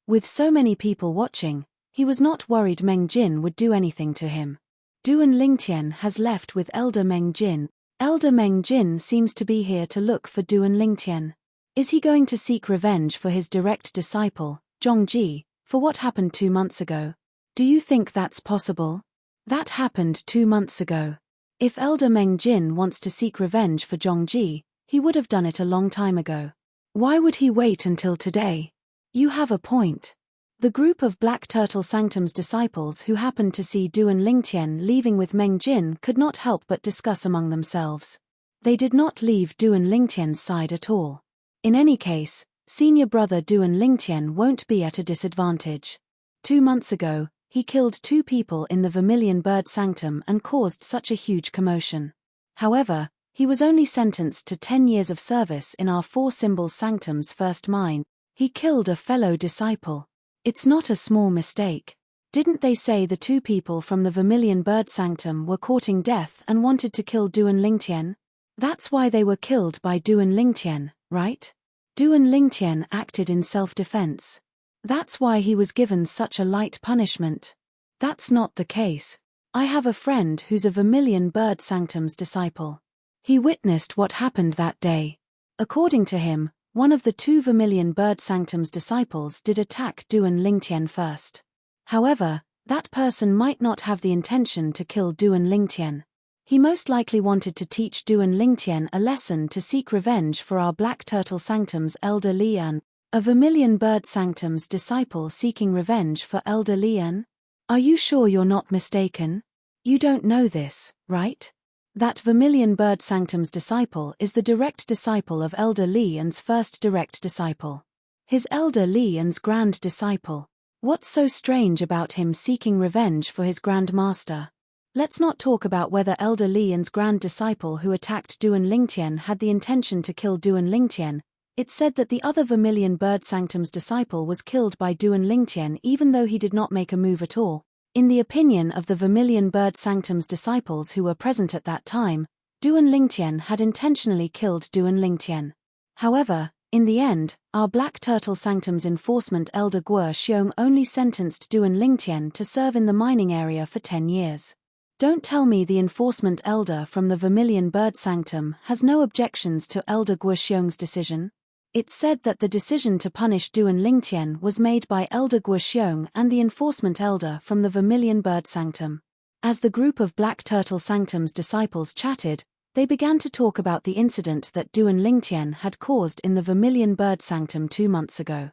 With so many people watching, he was not worried Meng Jin would do anything to him. Duan Lingtian has left with Elder Meng Jin. Elder Meng Jin seems to be here to look for Duan Lingtian. Is he going to seek revenge for his direct disciple, Zhongji, for what happened 2 months ago? Do you think that's possible? That happened 2 months ago. If Elder Meng Jin wants to seek revenge for Zhongji, he would have done it a long time ago. Why would he wait until today? You have a point. The group of Black Turtle Sanctum's disciples who happened to see Duan Lingtian leaving with Meng Jin could not help but discuss among themselves. They did not leave Duan Lingtian's side at all. In any case, senior brother Duan Lingtian won't be at a disadvantage. 2 months ago, he killed 2 people in the Vermilion Bird Sanctum and caused such a huge commotion. However, he was only sentenced to 10 years of service in our 4 Symbols Sanctum's first mine. He killed a fellow disciple. It's not a small mistake. Didn't they say the 2 people from the Vermilion Bird Sanctum were courting death and wanted to kill Duan Lingtian? That's why they were killed by Duan Lingtian, right? Duan Lingtian acted in self-defense. That's why he was given such a light punishment. That's not the case. I have a friend who's a Vermilion Bird Sanctum's disciple. He witnessed what happened that day. According to him, one of the 2 Vermilion Bird Sanctum's disciples did attack Duan Lingtian first. However, that person might not have the intention to kill Duan Lingtian. He most likely wanted to teach Duan Lingtian a lesson to seek revenge for our Black Turtle Sanctum's Elder Lian. A Vermilion Bird Sanctum's disciple seeking revenge for Elder Lian? Are you sure you're not mistaken? You don't know this, right? That Vermilion Bird Sanctum's disciple is the direct disciple of Elder Lian's first direct disciple. His Elder Lian's grand disciple. What's so strange about him seeking revenge for his Grand Master? Let's not talk about whether Elder Lian's grand disciple who attacked Duan Lingtian had the intention to kill Duan Lingtian. It's said that the other Vermilion Bird Sanctum's disciple was killed by Duan Lingtian even though he did not make a move at all. In the opinion of the Vermilion Bird Sanctum's disciples who were present at that time, Duan Lingtian had intentionally killed Duan Lingtian. However, in the end, our Black Turtle Sanctum's enforcement Elder Guo Xiong only sentenced Duan Lingtian to serve in the mining area for 10 years. Don't tell me the enforcement elder from the Vermilion Bird Sanctum has no objections to Elder Guo Xiong's decision. It's said that the decision to punish Duan Lingtian was made by Elder Guo Xiong and the enforcement elder from the Vermilion Bird Sanctum. As the group of Black Turtle Sanctum's disciples chatted, they began to talk about the incident that Duan Lingtian had caused in the Vermilion Bird Sanctum 2 months ago.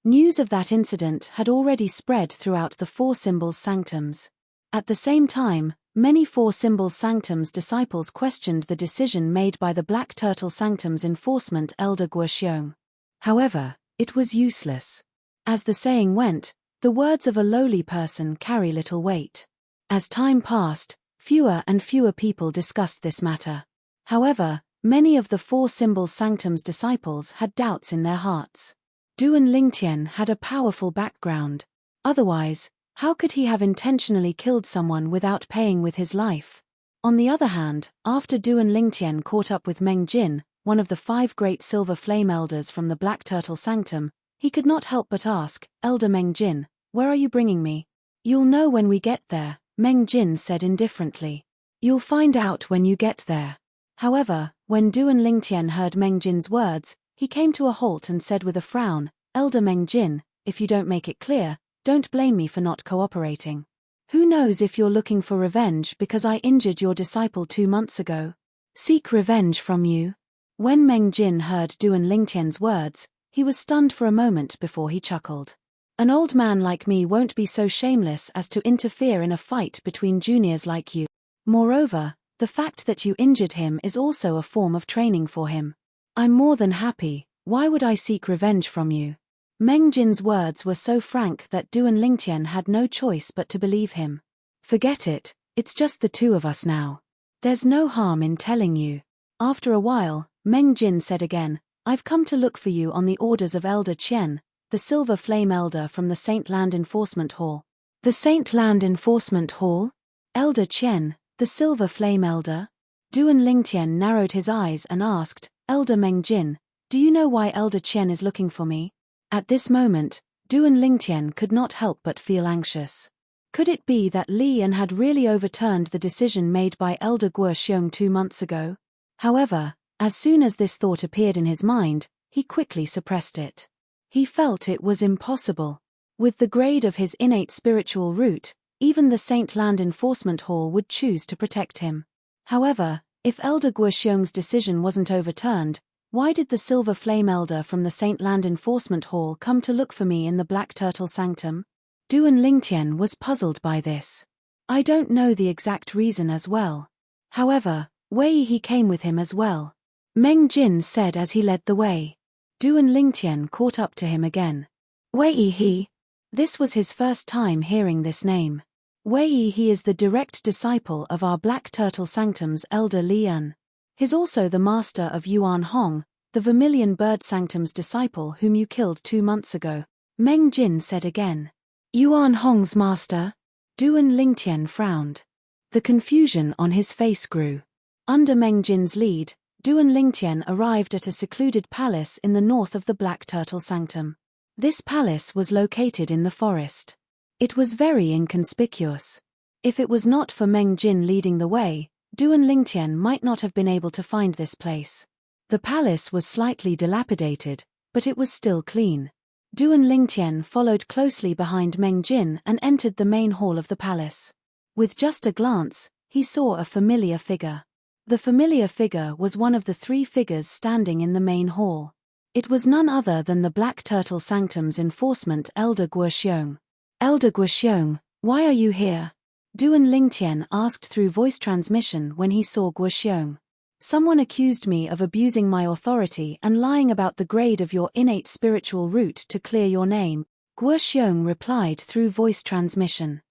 News of that incident had already spread throughout the 4 Symbols Sanctums. At the same time, many 4 Symbols Sanctum's disciples questioned the decision made by the Black Turtle Sanctum's enforcement Elder Guo Xiong. However, it was useless. As the saying went, the words of a lowly person carry little weight. As time passed, fewer and fewer people discussed this matter. However, many of the 4 Symbols Sanctum's disciples had doubts in their hearts. Duan Lingtian had a powerful background. Otherwise, how could he have intentionally killed someone without paying with his life? On the other hand, after Duan Lingtian caught up with Meng Jin, one of the 5 great silver flame elders from the Black Turtle Sanctum, he could not help but ask, "Elder Meng Jin, where are you bringing me?" "You'll know when we get there," Meng Jin said indifferently. "You'll find out when you get there." However, when Duan Lingtian heard Meng Jin's words, he came to a halt and said with a frown, "Elder Meng Jin, if you don't make it clear, don't blame me for not cooperating. Who knows if you're looking for revenge because I injured your disciple 2 months ago? Seek revenge from you?" When Meng Jin heard Duan Lingtian's words, he was stunned for a moment before he chuckled. "An old man like me won't be so shameless as to interfere in a fight between juniors like you. Moreover, the fact that you injured him is also a form of training for him. I'm more than happy. Why would I seek revenge from you?" Meng Jin's words were so frank that Duan Lingtian had no choice but to believe him. "Forget it, it's just the 2 of us now. There's no harm in telling you." After a while, Meng Jin said again, "I've come to look for you on the orders of Elder Qian, the Silver Flame Elder from the Saint Land Enforcement Hall." "The Saint Land Enforcement Hall? Elder Qian, the Silver Flame Elder?" Duan Lingtian narrowed his eyes and asked, "Elder Meng Jin, do you know why Elder Qian is looking for me?" At this moment, Duan Lingtian could not help but feel anxious. Could it be that Lian had really overturned the decision made by Elder Guo Xiong 2 months ago? However, as soon as this thought appeared in his mind, he quickly suppressed it. He felt it was impossible. With the grade of his innate spiritual root, even the Saint Land Enforcement Hall would choose to protect him. However, if Elder Guo Xiong's decision wasn't overturned, why did the Silver Flame Elder from the Saint Land Enforcement Hall come to look for me in the Black Turtle Sanctum? Duan Lingtian was puzzled by this. I don't know the exact reason as well. However, Wei He came with him as well. Meng Jin said as he led the way. Duan Lingtian caught up to him again. Wei He. This was his first time hearing this name. Wei He is the direct disciple of our Black Turtle Sanctum's elder Lian. He's also the master of Yuan Hong, the Vermilion Bird Sanctum's disciple whom you killed 2 months ago. Meng Jin said again. Yuan Hong's master? Duan Lingtian frowned. The confusion on his face grew. Under Meng Jin's lead, Duan Lingtian arrived at a secluded palace in the north of the Black Turtle Sanctum. This palace was located in the forest. It was very inconspicuous. If it was not for Meng Jin leading the way, Duan Lingtian might not have been able to find this place. The palace was slightly dilapidated, but it was still clean. Duan Lingtian followed closely behind Meng Jin and entered the main hall of the palace. With just a glance, he saw a familiar figure. The familiar figure was one of the 3 figures standing in the main hall. It was none other than the Black Turtle Sanctum's enforcement Elder Guoxiong. Elder Guoxiong, why are you here? Duan Lingtian asked through voice transmission when he saw Guoxiong. Someone accused me of abusing my authority and lying about the grade of your innate spiritual root to clear your name, Guoxiong replied through voice transmission.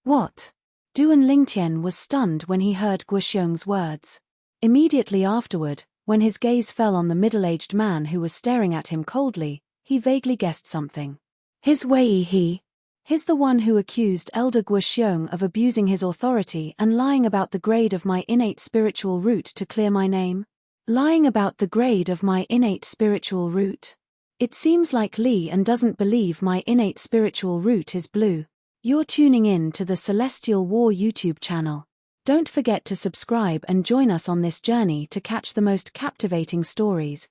What? Duan Lingtian was stunned when he heard Guoxiong's words. Immediately afterward, when his gaze fell on the middle-aged man who was staring at him coldly, he vaguely guessed something. His Wei He. He's the one who accused Elder Guoxiong of abusing his authority and lying about the grade of my innate spiritual root to clear my name? Lying about the grade of my innate spiritual root? It seems like Li and doesn't believe my innate spiritual root is blue. You're tuning in to the Celestial War YouTube channel. Don't forget to subscribe and join us on this journey to catch the most captivating stories.